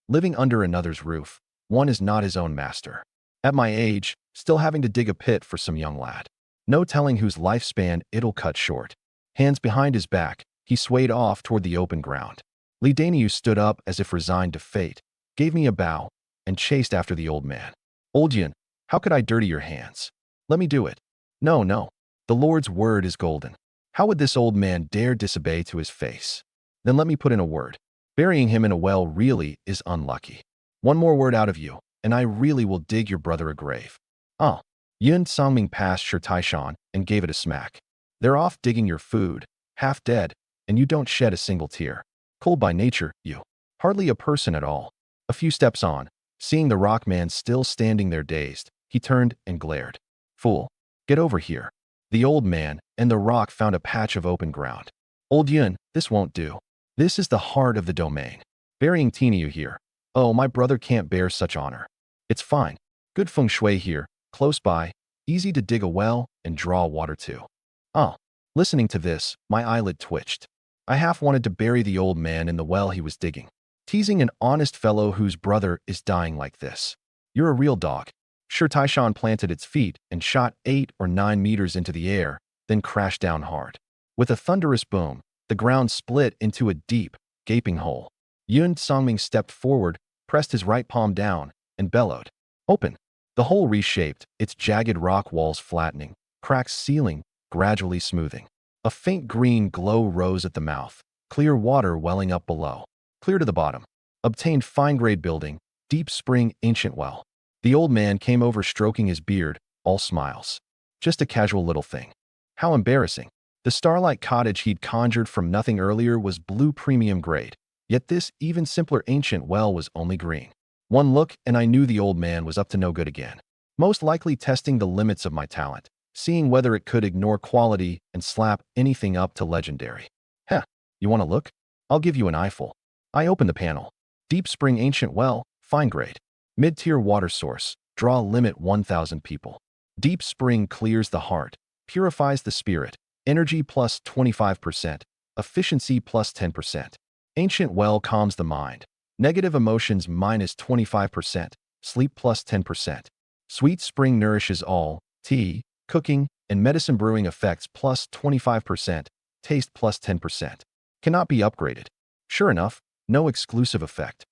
Living under another's roof, one is not his own master. At my age, still having to dig a pit for some young lad. No telling whose lifespan it'll cut short. Hands behind his back, he swayed off toward the open ground. Li Daniu stood up as if resigned to fate, gave me a bow, and chased after the old man. Old Yun, how could I dirty your hands? Let me do it. No, no. The Lord's word is golden. How would this old man dare disobey to his face? Then let me put in a word. Burying him in a well really is unlucky. One more word out of you, and I really will dig your brother a grave. Yun Songming passed Shi Taishan and gave it a smack. They're off digging your food, half dead, and you don't shed a single tear. Cold by nature, you. Hardly a person at all. A few steps on, seeing the rock man still standing there dazed, he turned and glared. Fool. Get over here. The old man and the rock found a patch of open ground. Old Yun, this won't do. This is the heart of the domain. Burying Tiniu here. Oh, my brother can't bear such honor. It's fine. Good feng shui here, close by, easy to dig a well and draw water to. Oh, listening to this, my eyelid twitched. I half wanted to bury the old man in the well he was digging. Teasing an honest fellow whose brother is dying like this. You're a real dog. Sure, Taishan planted its feet and shot 8 or 9 meters into the air, then crashed down hard. With a thunderous boom, the ground split into a deep, gaping hole. Yun Songming stepped forward, pressed his right palm down, and bellowed. Open. The hole reshaped, its jagged rock walls flattening, cracks sealing, gradually smoothing. A faint green glow rose at the mouth, clear water welling up below. Clear to the bottom. Obtained fine-grade building, deep spring ancient well. The old man came over stroking his beard, all smiles. Just a casual little thing. How embarrassing. The starlight cottage he'd conjured from nothing earlier was blue premium grade, yet this even simpler ancient well was only green. One look and I knew the old man was up to no good again. Most likely testing the limits of my talent, seeing whether it could ignore quality and slap anything up to legendary. Heh, you want to look? I'll give you an eyeful. I opened the panel. Deep spring ancient well, fine grade. Mid-tier water source, draw limit 1,000 people. Deep spring clears the heart, purifies the spirit, energy plus 25%, efficiency plus 10%. Ancient well calms the mind, negative emotions minus 25%, sleep plus 10%. Sweet spring nourishes all, tea, cooking, and medicine brewing effects plus 25%, taste plus 10%. Cannot be upgraded. Sure enough, no exclusive effect.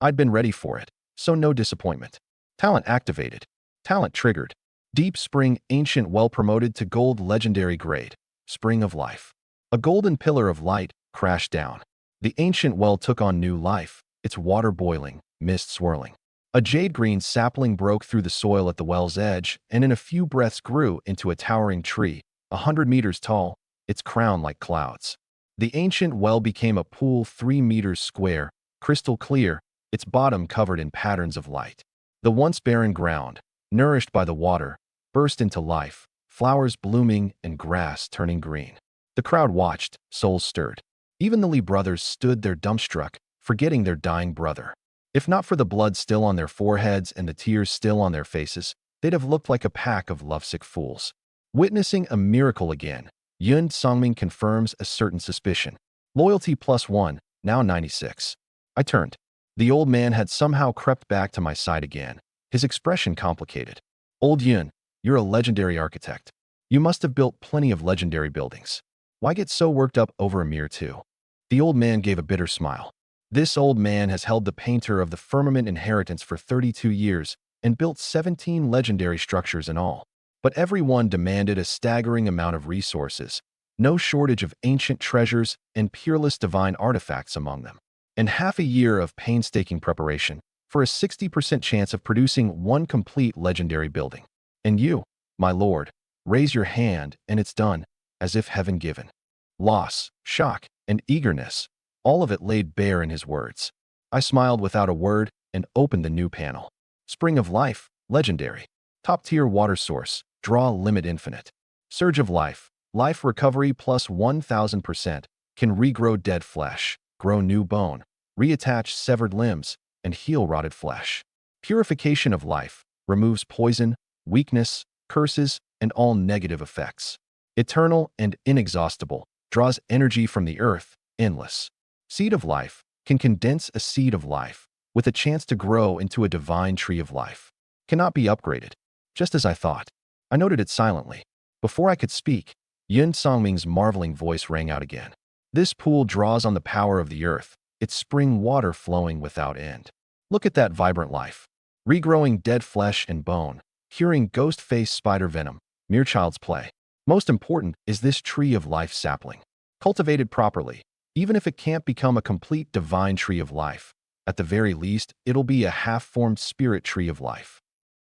I'd been ready for it, so no disappointment. Talent activated. Talent triggered. Deep spring ancient well promoted to gold legendary grade. Spring of life. A golden pillar of light crashed down. The ancient well took on new life, its water boiling, mist swirling. A jade-green sapling broke through the soil at the well's edge and in a few breaths grew into a towering tree, 100 meters tall, its crown like clouds. The ancient well became a pool 3 meters square, crystal clear, its bottom covered in patterns of light. The once barren ground, nourished by the water, burst into life, flowers blooming and grass turning green. The crowd watched, souls stirred. Even the Lee brothers stood there dumbstruck, forgetting their dying brother. If not for the blood still on their foreheads and the tears still on their faces, they'd have looked like a pack of lovesick fools. Witnessing a miracle again, Yun Songming confirms a certain suspicion. Loyalty +1, now 96. I turned. The old man had somehow crept back to my side again, his expression complicated. Old Yun, you're a legendary architect. You must have built plenty of legendary buildings. Why get so worked up over a mere 2? The old man gave a bitter smile. This old man has held the painter of the firmament inheritance for 32 years and built 17 legendary structures in all. But every one demanded a staggering amount of resources, no shortage of ancient treasures and peerless divine artifacts among them. And half a year of painstaking preparation for a 60% chance of producing one complete legendary building. And you, my lord, raise your hand and it's done, as if heaven given. Loss, shock, and eagerness, all of it laid bare in his words. I smiled without a word and opened the new panel. Spring of life, legendary. Top-tier water source, draw limit infinite. Surge of life, life recovery plus 1,000%, can regrow dead flesh, grow new bone, reattach severed limbs, and heal rotted flesh. Purification of life, removes poison, weakness, curses, and all negative effects. Eternal and inexhaustible, draws energy from the earth, endless. Seed of life, can condense a seed of life, with a chance to grow into a divine tree of life. Cannot be upgraded. Just as I thought. I noted it silently. Before I could speak, Yun Songming's marveling voice rang out again. This pool draws on the power of the earth, its spring water flowing without end. Look at that vibrant life. Regrowing dead flesh and bone, curing ghost-face spider venom, mere child's play. Most important is this tree of life sapling. Cultivated properly, even if it can't become a complete divine tree of life, at the very least, it'll be a half-formed spirit tree of life.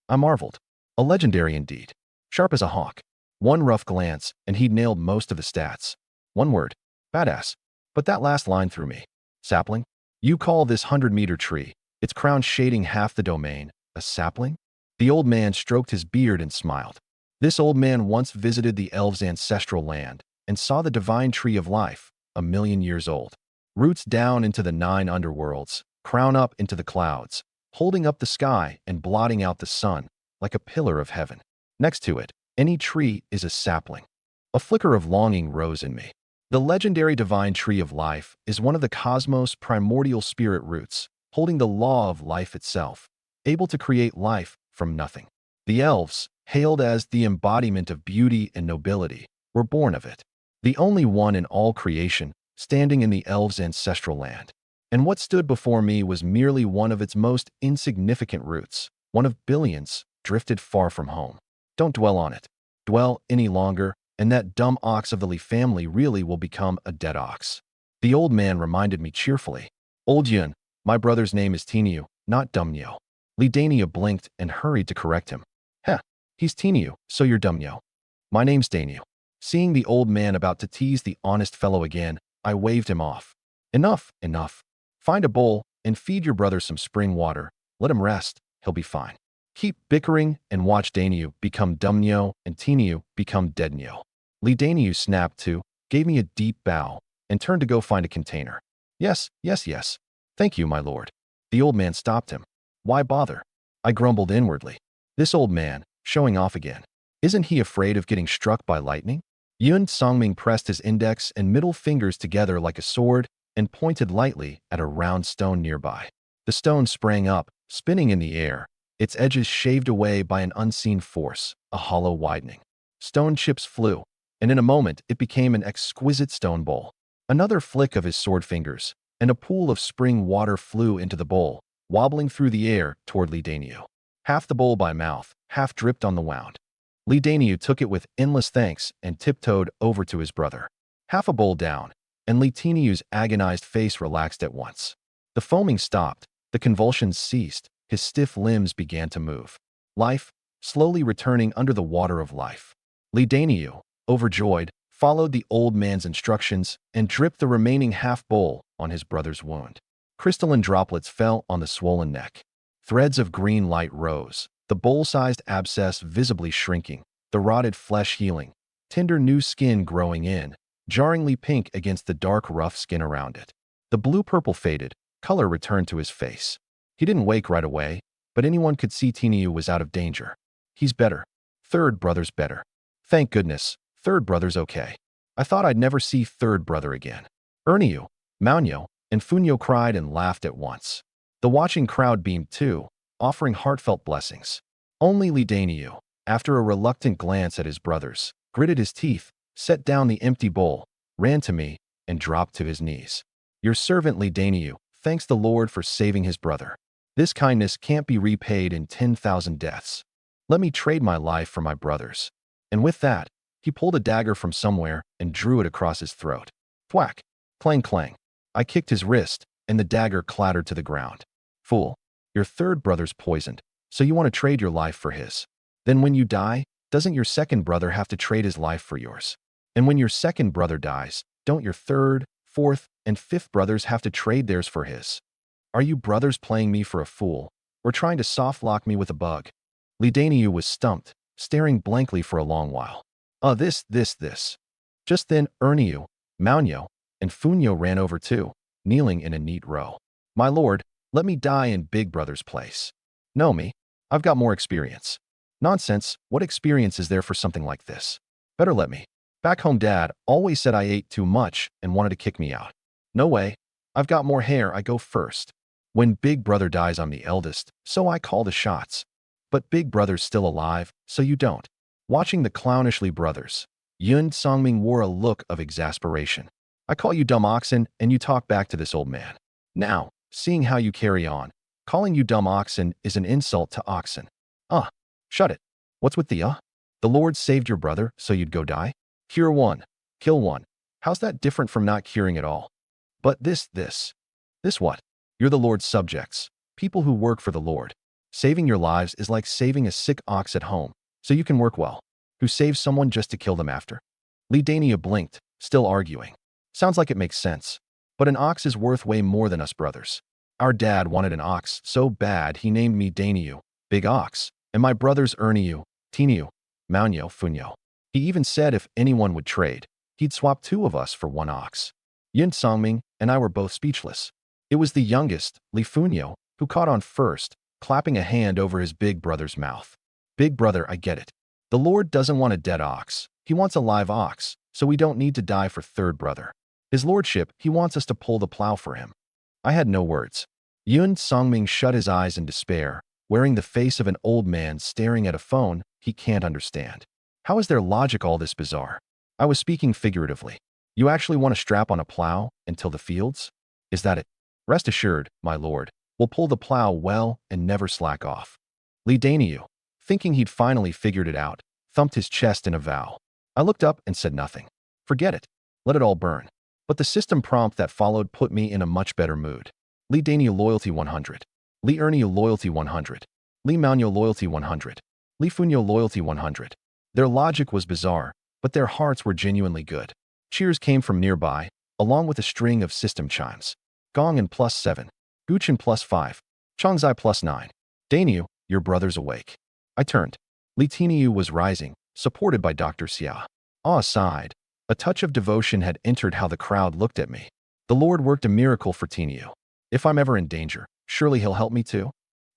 I marveled. A legendary indeed. Sharp as a hawk. One rough glance, and he'd nailed most of the stats. One word. Badass. But that last line threw me. Sapling? You call this 100-meter tree, its crown shading half the domain, a sapling? The old man stroked his beard and smiled. This old man once visited the elves' ancestral land and saw the divine tree of life, 1,000,000 years old. Roots down into the 9 underworlds, crown up into the clouds, holding up the sky and blotting out the sun, like a pillar of heaven. Next to it, Any tree is a sapling. A flicker of longing rose in me. The legendary divine tree of life is one of the cosmos' primordial spirit roots, holding the law of life itself, able to create life from nothing. The elves, hailed as the embodiment of beauty and nobility, were born of it. The only one in all creation, standing in the elves' ancestral land. And what stood before me was merely one of its most insignificant roots, one of billions, drifted far from home. Don't dwell on it. Dwell any longer, and that dumb ox of the Lee family really will become a dead ox. The old man reminded me cheerfully. Old Yun, my brother's name is Tiniu, not Dumnyo. Lee Dania blinked and hurried to correct him. Heh, he's Tiniu, so you're Dumnyo. My name's Daniu. Seeing the old man about to tease the honest fellow again, I waved him off. Enough, enough. Find a bowl and feed your brother some spring water. Let him rest, he'll be fine. Keep bickering and watch Daniu become Dumnyo and Tiniu become Deadnyo. Lee Daniu snapped to, gave me a deep bow, and turned to go find a container. Yes, yes, yes. Thank you, my lord. The old man stopped him. Why bother? I grumbled inwardly. This old man, showing off again. Isn't he afraid of getting struck by lightning? Yun Songming pressed his index and middle fingers together like a sword and pointed lightly at a round stone nearby. The stone sprang up, spinning in the air, its edges shaved away by an unseen force, a hollow widening. Stone chips flew, and in a moment it became an exquisite stone bowl. Another flick of his sword fingers, and a pool of spring water flew into the bowl, wobbling through the air toward Lee Daniu. Half the bowl by mouth, half dripped on the wound. Lee Daniu took it with endless thanks and tiptoed over to his brother. Half a bowl down, and Lee Daniu's agonized face relaxed at once. The foaming stopped, the convulsions ceased, his stiff limbs began to move. Life, slowly returning under the water of life. Lee Daniu, overjoyed, followed the old man's instructions and dripped the remaining half bowl on his brother's wound. Crystalline droplets fell on the swollen neck. Threads of green light rose, the bowl-sized abscess visibly shrinking, the rotted flesh healing, tender new skin growing in, jarringly pink against the dark rough skin around it. The blue-purple faded, color returned to his face. He didn't wake right away, but anyone could see Tiniu was out of danger. He's better. Third brother's better. Thank goodness, third brother's okay. I thought I'd never see third brother again. Erniu, Maunyo, and Funyo cried and laughed at once. The watching crowd beamed too, offering heartfelt blessings. Only Lee Daniu, after a reluctant glance at his brothers, gritted his teeth, set down the empty bowl, ran to me, and dropped to his knees. Your servant Lee Daniu thanks the Lord for saving his brother. This kindness can't be repaid in 10,000 deaths. Let me trade my life for my brother's. And with that, he pulled a dagger from somewhere and drew it across his throat. Thwack! Clang clang. I kicked his wrist, and the dagger clattered to the ground. Fool, your third brother's poisoned, so you want to trade your life for his. Then when you die, doesn't your second brother have to trade his life for yours? And when your second brother dies, don't your third, fourth, and fifth brothers have to trade theirs for his? Are you brothers playing me for a fool, or trying to soft-lock me with a bug? Lee Daniu was stumped, staring blankly for a long while. This. Just then Erniu, Maunyo, and Funyo ran over too, kneeling in a neat row. My lord, let me die in Big Brother's place. Know me, I've got more experience. Nonsense, what experience is there for something like this? Better let me. Back home Dad always said I ate too much and wanted to kick me out. No way, I've got more hair, I go first. When Big Brother dies I'm the eldest, so I call the shots. But Big Brother's still alive, so you don't. Watching the clownishly brothers, Yun Songming wore a look of exasperation. I call you dumb oxen, and you talk back to this old man. Now, seeing how you carry on, calling you dumb oxen is an insult to oxen. Shut it. What's with the The Lord saved your brother, so you'd go die? Cure one, kill one. How's that different from not curing at all? But this what? You're the Lord's subjects, people who work for the Lord. Saving your lives is like saving a sick ox at home, so you can work well. Who saves someone just to kill them after? Lee Dania blinked, still arguing. Sounds like it makes sense. But an ox is worth way more than us brothers. Our dad wanted an ox so bad he named me Daniu, Big Ox, and my brothers Erniu, Tiniu, Maunyo, Funyo. He even said if anyone would trade, he'd swap 2 of us for 1 ox. Yun Songming and I were both speechless. It was the youngest, Lee Funyo, who caught on first, clapping a hand over his big brother's mouth. Big brother, I get it. The Lord doesn't want a dead ox. He wants a live ox, so we don't need to die for third brother. His lordship, he wants us to pull the plow for him. I had no words. Yun Songming shut his eyes in despair, wearing the face of an old man staring at a phone he can't understand. How is their logic all this bizarre? I was speaking figuratively. You actually want to strap on a plow and till the fields? Is that it? Rest assured, my lord, we'll pull the plow well and never slack off. Li Daniu, thinking he'd finally figured it out, thumped his chest in a vow. I looked up and said nothing. Forget it. Let it all burn. But the system prompt that followed put me in a much better mood. Li Daniu loyalty 100. Li Erniu loyalty 100. Li Maunyo loyalty 100. Li Funyo loyalty 100. Their logic was bizarre, but their hearts were genuinely good. Cheers came from nearby, along with a string of system chimes. Gong and +7. Guchen +5. Chongzai +9. Daniu, your brother's awake. I turned. Li Tiniu was rising, supported by Dr. Xia. Awe sighed. A touch of devotion had entered how the crowd looked at me. The Lord worked a miracle for Tiniu. If I'm ever in danger, surely he'll help me too.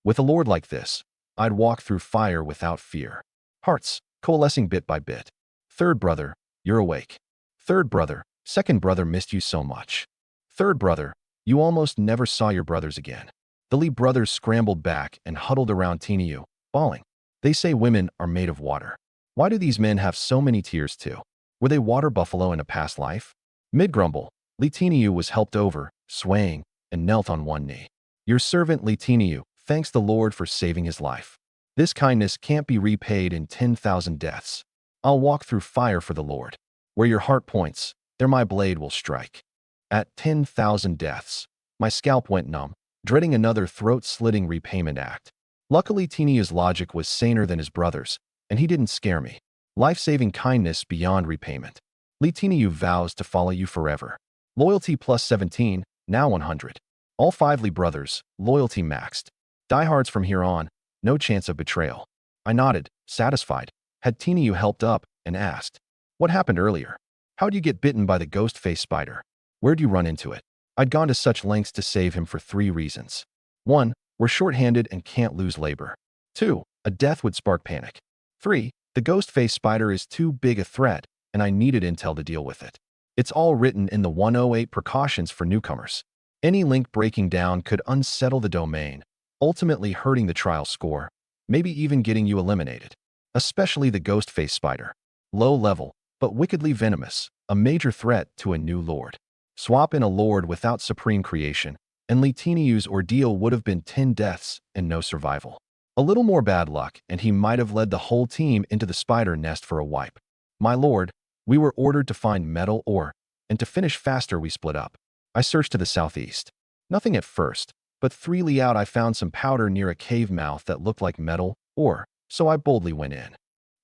With a Lord like this, I'd walk through fire without fear. Hearts, coalescing bit by bit. Third brother, you're awake. Third brother, second brother missed you so much. Third brother, you almost never saw your brothers again. The Li brothers scrambled back and huddled around Tiniu, bawling. They say women are made of water. Why do these men have so many tears too? Were they water buffalo in a past life? Mid-grumble, Li Tiniu was helped over, swaying, and knelt on one knee. Your servant Li Tiniu thanks the Lord for saving his life. This kindness can't be repaid in 10,000 deaths. I'll walk through fire for the Lord. Where your heart points, there my blade will strike. At 10,000 deaths, my scalp went numb, dreading another throat-slitting repayment act. Luckily, Tiniu's logic was saner than his brother's, and he didn't scare me. Life-saving kindness beyond repayment. Li Tiniu vows to follow you forever. Loyalty +17, now 100. All 5 Li brothers, loyalty maxed. Diehards from here on, no chance of betrayal. I nodded, satisfied. Had Tiniu helped up, and asked, what happened earlier? How'd you get bitten by the ghost-faced spider? Where'd you run into it? I'd gone to such lengths to save him for 3 reasons. 1, we're short-handed and can't lose labor. 2, a death would spark panic. 3, the ghost-faced spider is too big a threat, and I needed intel to deal with it. It's all written in the 108 precautions for newcomers. Any link breaking down could unsettle the domain, ultimately hurting the trial score, maybe even getting you eliminated. Especially the ghost-faced spider. Low level, but wickedly venomous, a major threat to a new lord. Swap in a lord without supreme creation, and Li Tiniu's ordeal would have been 10 deaths and no survival. A little more bad luck, and he might have led the whole team into the spider nest for a wipe. My lord, we were ordered to find metal ore, and to finish faster we split up. I searched to the southeast. Nothing at first, but 3 li out I found some powder near a cave mouth that looked like metal ore, so I boldly went in.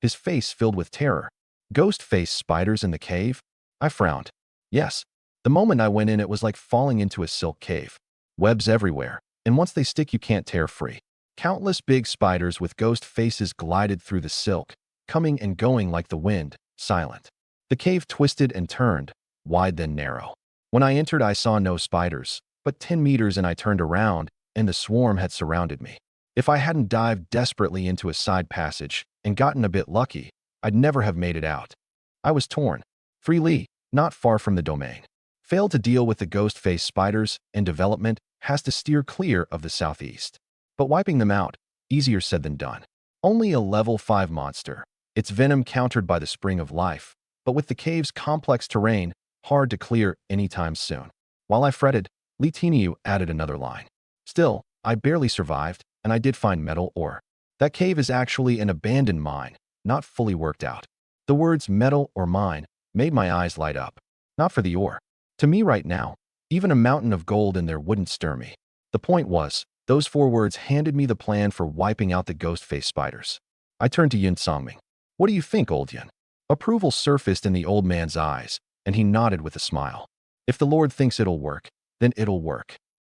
His face filled with terror. Ghost-faced spiders in the cave? I frowned. Yes. The moment I went in it was like falling into a silk cave. Webs everywhere, and once they stick you can't tear free. Countless big spiders with ghost faces glided through the silk, coming and going like the wind, silent. The cave twisted and turned, wide then narrow. When I entered I saw no spiders, but 10 meters and I turned around, and the swarm had surrounded me. If I hadn't dived desperately into a side passage and gotten a bit lucky, I'd never have made it out. I was torn. 3 li, not far from the domain. Failed to deal with the ghost-faced spiders, and development has to steer clear of the southeast. But wiping them out, easier said than done. Only a level 5 monster, its venom countered by the spring of life, but with the cave's complex terrain, hard to clear anytime soon. While I fretted, Li Tiniu added another line. Still, I barely survived, and I did find metal ore. That cave is actually an abandoned mine, not fully worked out. The words metal or mine made my eyes light up. Not for the ore. To me right now, even a mountain of gold in there wouldn't stir me. The point was, those 4 words handed me the plan for wiping out the ghost-faced spiders. I turned to Yun Songming. What do you think, old Yun? Approval surfaced in the old man's eyes, and he nodded with a smile. If the Lord thinks it'll work, then it'll work.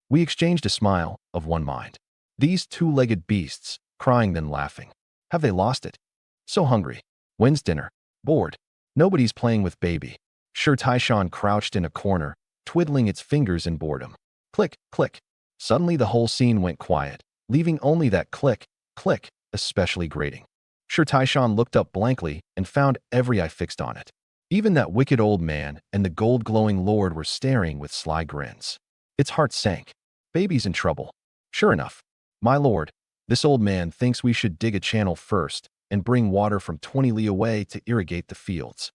We exchanged a smile, of one mind. These 2-legged beasts, crying then laughing. Have they lost it? So hungry. When's dinner? Bored. Nobody's playing with baby. Sure Taishan crouched in a corner, twiddling its fingers in boredom. Click, click. Suddenly the whole scene went quiet, leaving only that click, click, especially grating. Sure, Taishan looked up blankly and found every eye fixed on it. Even that wicked old man and the gold-glowing lord were staring with sly grins. Its heart sank. Baby's in trouble. Sure enough, my lord, this old man thinks we should dig a channel first and bring water from 20 li away to irrigate the fields.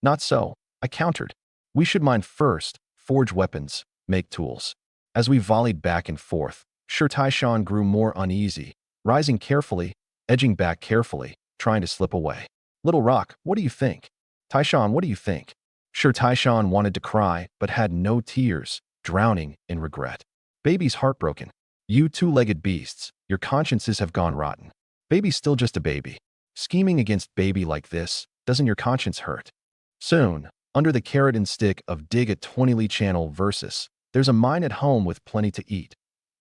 Not so, I countered. We should mine first, forge weapons, make tools. As we volleyed back and forth, Sure Taishan grew more uneasy, rising carefully, edging back carefully, trying to slip away. Little Rock, what do you think? Taishan, what do you think? Sure Taishan wanted to cry, but had no tears, drowning in regret. Baby's heartbroken. You two-legged beasts, your consciences have gone rotten. Baby's still just a baby. Scheming against baby like this, doesn't your conscience hurt? Soon, under the carrot and stick of dig a 20 li channel versus, there's a mine at home with plenty to eat.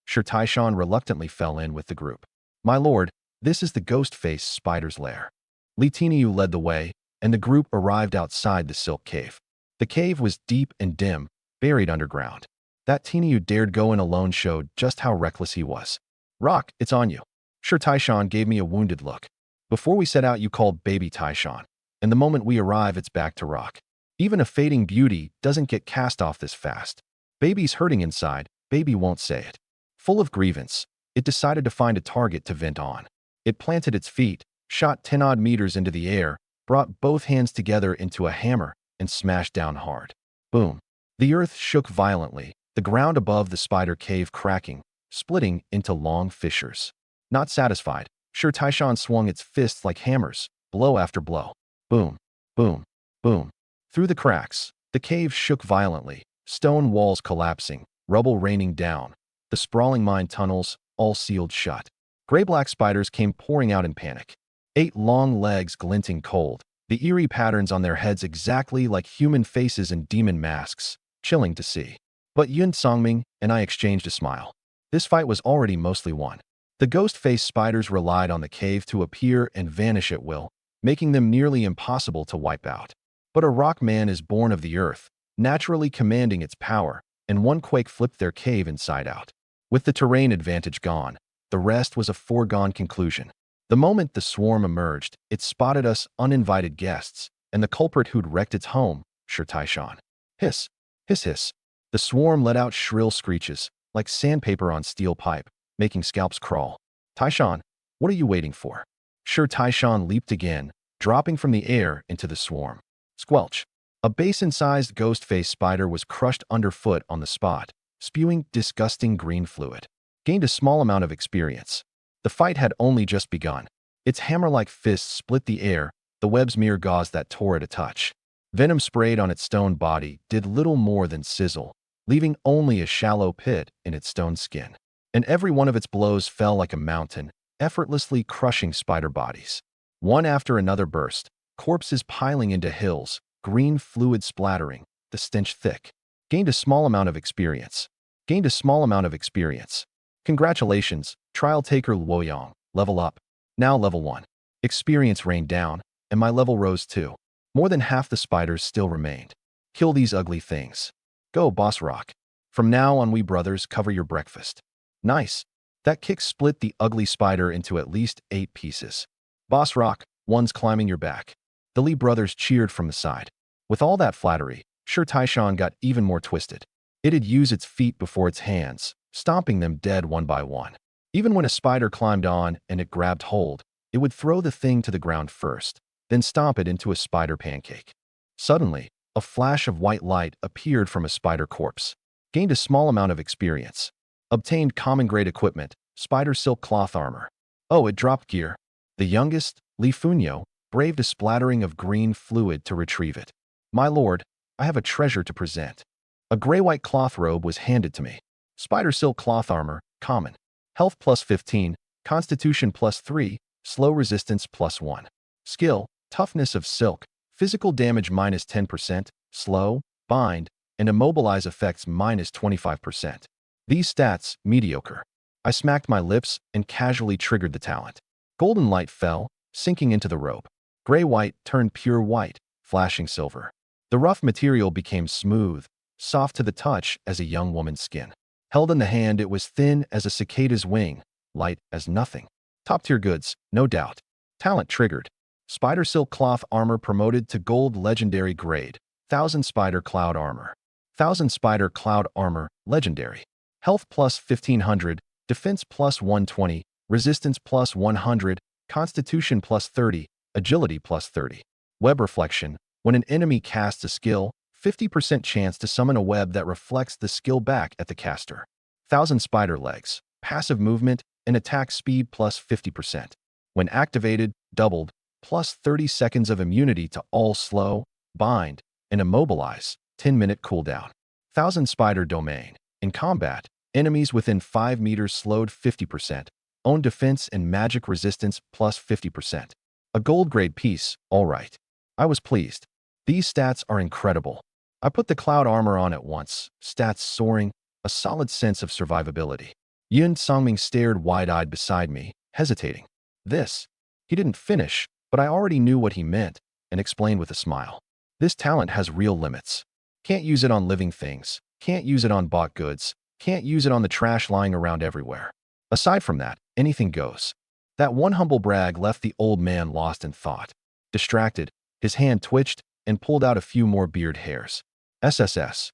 Sure Taishan reluctantly fell in with the group. My lord, this is the ghost-faced spider's lair. Li Tiniu led the way, and the group arrived outside the silk cave. The cave was deep and dim, buried underground. That Tiniu dared go in alone showed just how reckless he was. Rock, it's on you. Sure Taishan gave me a wounded look. Before we set out you called baby Taishan, and the moment we arrive it's back to Rock. Even a fading beauty doesn't get cast off this fast. Baby's hurting inside, baby won't say it. Full of grievance, it decided to find a target to vent on. It planted its feet, shot 10-odd meters into the air, brought both hands together into a hammer, and smashed down hard. Boom. The earth shook violently, the ground above the spider cave cracking, splitting into long fissures. Not satisfied, Sure Taishan swung its fists like hammers, blow after blow. Boom, boom, boom. Through the cracks, the cave shook violently, stone walls collapsing, rubble raining down. The sprawling mine tunnels, all sealed shut. Gray-black spiders came pouring out in panic. 8 long legs glinting cold, the eerie patterns on their heads exactly like human faces and demon masks, chilling to see. But Yun Songming and I exchanged a smile. This fight was already mostly won. The ghost-faced spiders relied on the cave to appear and vanish at will, making them nearly impossible to wipe out. But a rock man is born of the earth, naturally commanding its power, and one quake flipped their cave inside out. With the terrain advantage gone, the rest was a foregone conclusion. The moment the swarm emerged, it spotted us uninvited guests, and the culprit who'd wrecked its home, Sure Taishan. Hiss, hiss, hiss. The swarm let out shrill screeches, like sandpaper on steel pipe, making scalps crawl. Taishan, what are you waiting for? Sure Taishan leaped again, dropping from the air into the swarm. Squelch. A basin-sized ghost-faced spider was crushed underfoot on the spot, spewing disgusting green fluid. Gained a small amount of experience. The fight had only just begun. Its hammer-like fists split the air, the web's mere gauze that tore at a touch. Venom sprayed on its stone body did little more than sizzle, leaving only a shallow pit in its stone skin. And every one of its blows fell like a mountain, effortlessly crushing spider bodies. One after another burst, corpses piling into hills, green fluid splattering, the stench thick. Gained a small amount of experience. Gained a small amount of experience. Congratulations, trial taker Luoyang, level up. Now level 1. Experience rained down, and my level rose too. More than half the spiders still remained. Kill these ugly things. Go, Boss Rock. From now on we brothers cover your breakfast. Nice. That kick split the ugly spider into at least 8 pieces. Boss Rock, one's climbing your back. The Li brothers cheered from the side. With all that flattery, Sure Taishan got even more twisted. It'd use its feet before its hands, stomping them dead one by one. Even when a spider climbed on and it grabbed hold, it would throw the thing to the ground first, then stomp it into a spider pancake. Suddenly, a flash of white light appeared from a spider corpse. Gained a small amount of experience. Obtained common-grade equipment, spider silk cloth armor. Oh, it dropped gear. The youngest, Li Funyo, braved a splattering of green fluid to retrieve it. My lord, I have a treasure to present. A gray-white cloth robe was handed to me. Spider silk cloth armor, common. Health plus 15, Constitution plus 3, slow resistance plus 1. Skill, toughness of silk, physical damage minus 10%, slow, bind, and immobilize effects minus 25%. These stats, mediocre. I smacked my lips and casually triggered the talent. Golden light fell, sinking into the robe. Gray-white turned pure white, flashing silver. The rough material became smooth, soft to the touch as a young woman's skin. Held in the hand, it was thin as a cicada's wing, light as nothing. Top-tier goods, no doubt. Talent triggered. Spider silk cloth armor promoted to gold legendary grade. 1000 spider cloud armor. 1000 spider cloud armor legendary. Health plus 1500, defense plus 120, resistance plus 100, constitution plus 30, agility plus 30. Web reflection. When an enemy casts a skill, 50% chance to summon a web that reflects the skill back at the caster. 1000 spider legs. Passive movement and attack speed plus 50%. When activated, doubled, plus 30 seconds of immunity to all slow, bind, and immobilize, 10-minute cooldown. 1000 spider domain. In combat, enemies within 5 meters slowed 50%. Own defense and magic resistance plus 50%. A gold grade piece, alright. I was pleased. These stats are incredible. I put the cloud armor on at once, stats soaring, a solid sense of survivability. Yun Songming stared wide-eyed beside me, hesitating. This. He didn't finish, but I already knew what he meant, and explained with a smile. This talent has real limits. Can't use it on living things, can't use it on bought goods, can't use it on the trash lying around everywhere. Aside from that, anything goes. That one humble brag left the old man lost in thought. Distracted, his hand twitched and pulled out a few more beard hairs. SSS.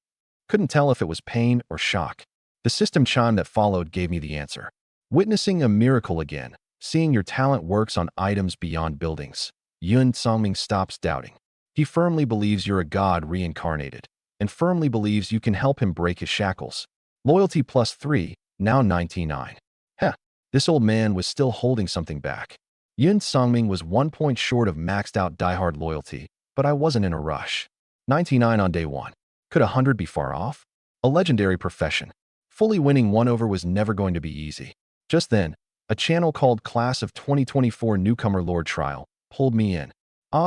Couldn't tell if it was pain or shock. The system chime that followed gave me the answer. Witnessing a miracle again, seeing your talent works on items beyond buildings. Yun Songming stops doubting. He firmly believes you're a god reincarnated, and firmly believes you can help him break his shackles. Loyalty plus 3, now 99. Heh, this old man was still holding something back. Yun Songming was 1 point short of maxed out diehard loyalty, but I wasn't in a rush. 99 on day 1. Could 100 be far off? A legendary profession. Fully winning 1 over was never going to be easy. Just then, a channel called Class of 2024 Newcomer Lord Trial pulled me in.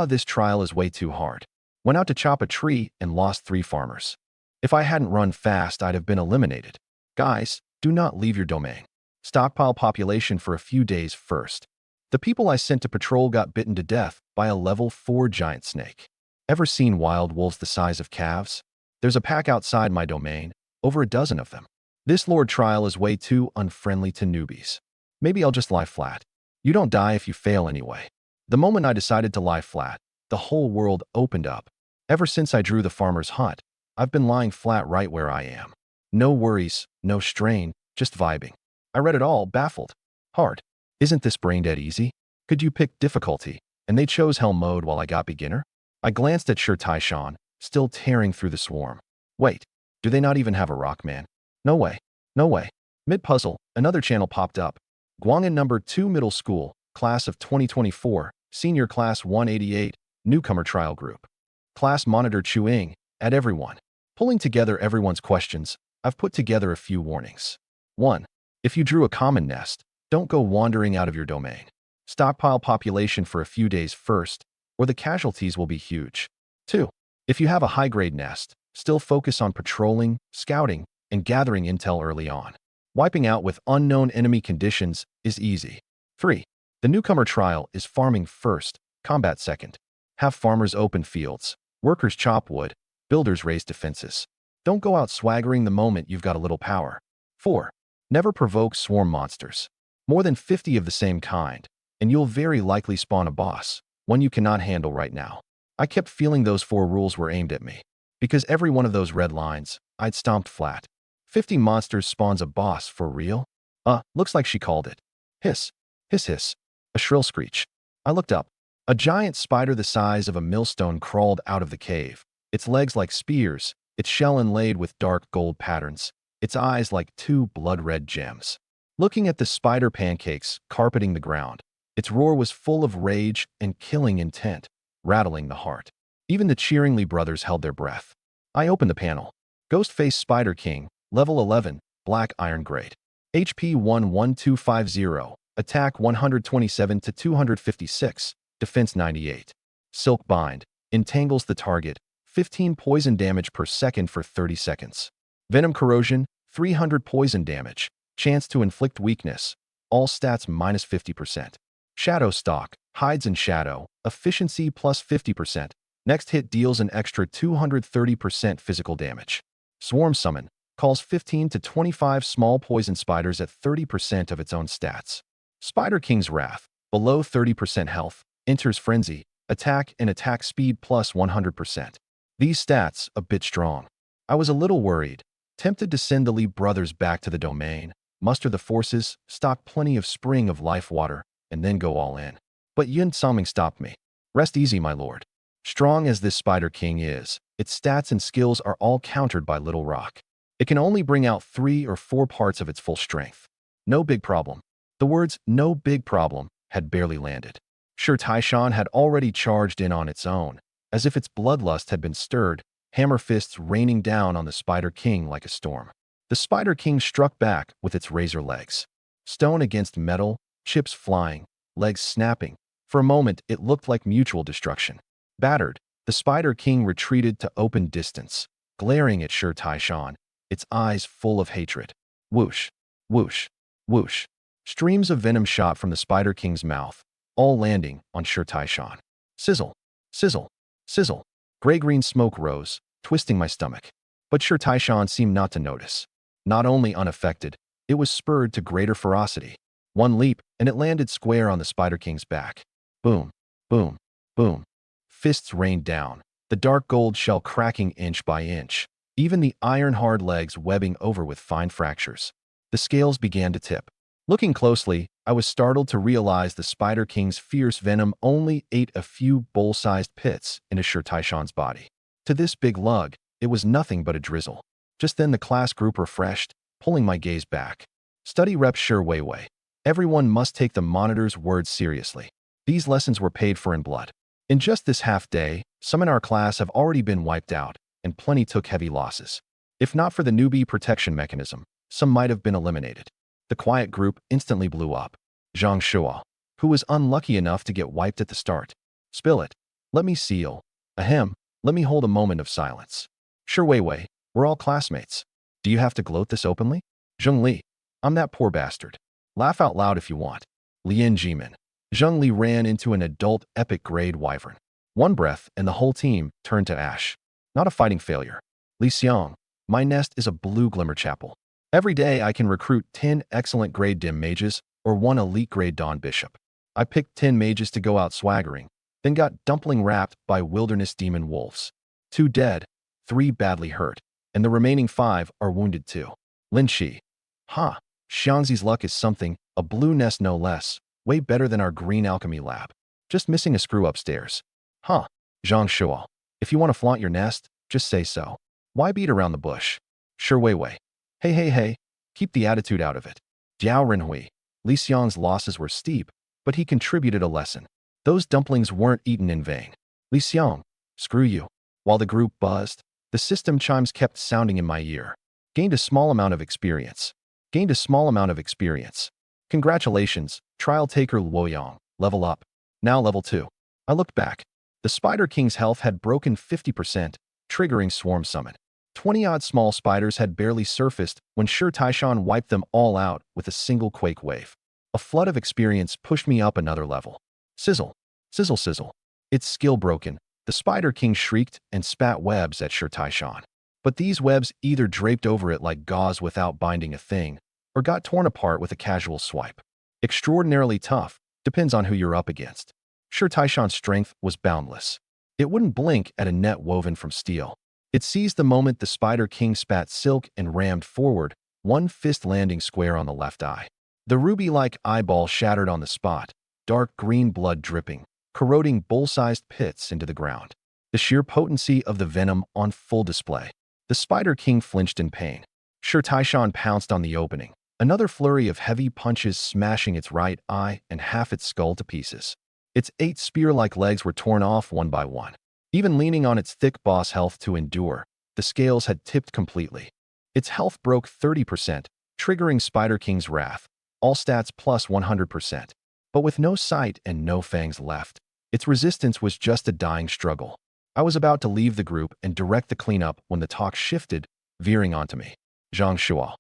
This trial is way too hard. Went out to chop a tree and lost 3 farmers. If I hadn't run fast, I'd have been eliminated. Guys, do not leave your domain. Stockpile population for a few days first. The people I sent to patrol got bitten to death by a level 4 giant snake. Ever seen wild wolves the size of calves? There's a pack outside my domain, over a dozen of them. This Lord Trial is way too unfriendly to newbies. Maybe I'll just lie flat. You don't die if you fail anyway. The moment I decided to lie flat, the whole world opened up. Ever since I drew the farmer's hut, I've been lying flat right where I am. No worries, no strain, just vibing. I read it all, baffled. Hard. Isn't this brain-dead easy? Could you pick difficulty? And they chose hell mode while I got beginner? I glanced at Sher Taishan, still tearing through the swarm. Wait, do they not even have a rock man? No way. No way. Mid-puzzle, another channel popped up. Guangin number 2 middle school, class of 2024, senior class 188, newcomer trial group. Class monitor Chuing, at everyone. Pulling together everyone's questions, I've put together a few warnings. 1. If you drew a common nest, don't go wandering out of your domain. Stockpile population for a few days first, or the casualties will be huge. 2. If you have a high-grade nest, still focus on patrolling, scouting, and gathering intel early on. Wiping out with unknown enemy conditions is easy. 3. The newcomer trial is farming first, combat second. Have farmers open fields, workers chop wood, builders raise defenses. Don't go out swaggering the moment you've got a little power. 4. Never provoke swarm monsters. More than 50 of the same kind, and you'll very likely spawn a boss, one you cannot handle right now. I kept feeling those 4 rules were aimed at me, because every one of those red lines, I'd stomped flat. 50 monsters spawns a boss for real? Looks like she called it. Hiss, hiss, hiss. A shrill screech. I looked up. A giant spider the size of a millstone crawled out of the cave, its legs like spears, its shell inlaid with dark gold patterns, its eyes like 2 blood-red gems. Looking at the spider pancakes carpeting the ground, its roar was full of rage and killing intent, rattling the heart. Even the Cheeringly brothers held their breath. I opened the panel. Ghostface Spider King, level 11, black iron grade. HP 11250, attack 127 to 256, defense 98. Silk Bind, entangles the target, 15 poison damage per second for 30 seconds. Venom Corrosion, 300 poison damage, chance to inflict weakness, all stats minus 50%. Shadow Stalk, hides in shadow, efficiency plus 50%. Next hit deals an extra 230% physical damage. Swarm Summon, calls 15 to 25 small poison spiders at 30% of its own stats. Spider King's Wrath, Below 30% health, enters frenzy, attack and attack speed plus 100%. These stats a bit strong. I was a little worried, tempted to send the Lee brothers back to the domain, muster the forces, stock plenty of spring of life water, and then go all in. But Yun Saming stopped me. Rest easy, my lord. Strong as this Spider King is, its stats and skills are all countered by Little Rock. It can only bring out 3 or 4 parts of its full strength. No big problem. The words "no big problem" had barely landed. Sure, Taishan had already charged in on its own, as if its bloodlust had been stirred, hammer fists raining down on the Spider King like a storm. The Spider King struck back with its razor legs. Stone against metal, chips flying, legs snapping. For a moment, it looked like mutual destruction. Battered, the Spider King retreated to open distance, glaring at Sure Taishan, its eyes full of hatred. Whoosh, whoosh, whoosh. Streams of venom shot from the Spider King's mouth, all landing on Sure Taishan. Sizzle, sizzle, sizzle. Gray-green smoke rose, twisting my stomach. But Sure Taishan seemed not to notice. Not only unaffected, it was spurred to greater ferocity. One leap, and it landed square on the Spider King's back. Boom, boom, boom. Fists rained down, the dark gold shell cracking inch by inch, even the iron-hard legs webbing over with fine fractures. The scales began to tip. Looking closely, I was startled to realize the Spider King's fierce venom only ate a few bowl-sized pits into Sure Taishan's body. To this big lug, it was nothing but a drizzle. Just then the class group refreshed, pulling my gaze back. Study rep Sure Weiwei. Everyone must take the monitor's words seriously. These lessons were paid for in blood. In just this half day, some in our class have already been wiped out, and plenty took heavy losses. If not for the newbie protection mechanism, some might have been eliminated. The quiet group instantly blew up. Zhang Shuo, who was unlucky enough to get wiped at the start. Spill it. Let me seal. Ahem, let me hold a moment of silence. Sure Weiwei, we're all classmates. Do you have to gloat this openly? Zheng Li, I'm that poor bastard. Laugh out loud if you want. Lien Jimin. Zheng Li ran into an adult epic grade wyvern. One breath and the whole team turned to ash. Not a fighting failure. Li Xiang, my nest is a blue glimmer chapel. Every day I can recruit 10 excellent grade dim mages or 1 elite grade dawn bishop. I picked 10 mages to go out swaggering, then got dumpling wrapped by wilderness demon wolves. 2 dead, 3 badly hurt, and the remaining 5 are wounded too. Lin Shi. Ha, Xiangzi's luck is something, a blue nest no less. Way better than our green alchemy lab. Just missing a screw upstairs. Huh. Zhang Shuo. If you want to flaunt your nest, just say so. Why beat around the bush? Sure Weiwei. Hey. Keep the attitude out of it. Jiao Renhui. Li Xiang's losses were steep, but he contributed a lesson. Those dumplings weren't eaten in vain. Li Xiang. Screw you. While the group buzzed, the system chimes kept sounding in my ear. Gained a small amount of experience. Congratulations, trial taker Luoyang, level up. Now level 2. I looked back. The Spider King's health had broken 50%, triggering swarm summon. 20-odd small spiders had barely surfaced when Sure Taishan wiped them all out with a single quake wave. A flood of experience pushed me up another level. Sizzle, sizzle, sizzle. Its skill broken, the Spider King shrieked and spat webs at Sure Taishan. But these webs either draped over it like gauze without binding a thing, or got torn apart with a casual swipe. Extraordinarily tough, depends on who you're up against. Sure Taishan's strength was boundless. It wouldn't blink at a net woven from steel. It seized the moment the Spider King spat silk and rammed forward, one fist landing square on the left eye. The ruby-like eyeball shattered on the spot, dark green blood dripping, corroding bowl-sized pits into the ground. The sheer potency of the venom on full display. The Spider King flinched in pain. Sure Taishan pounced on the opening. Another flurry of heavy punches smashing its right eye and half its skull to pieces. Its 8 spear-like legs were torn off one by one. Even leaning on its thick boss health to endure, the scales had tipped completely. Its health broke 30%, triggering Spider King's wrath, all stats plus 100%. But with no sight and no fangs left, its resistance was just a dying struggle. I was about to leave the group and direct the cleanup when the talk shifted, veering onto me. Zhang Shuo.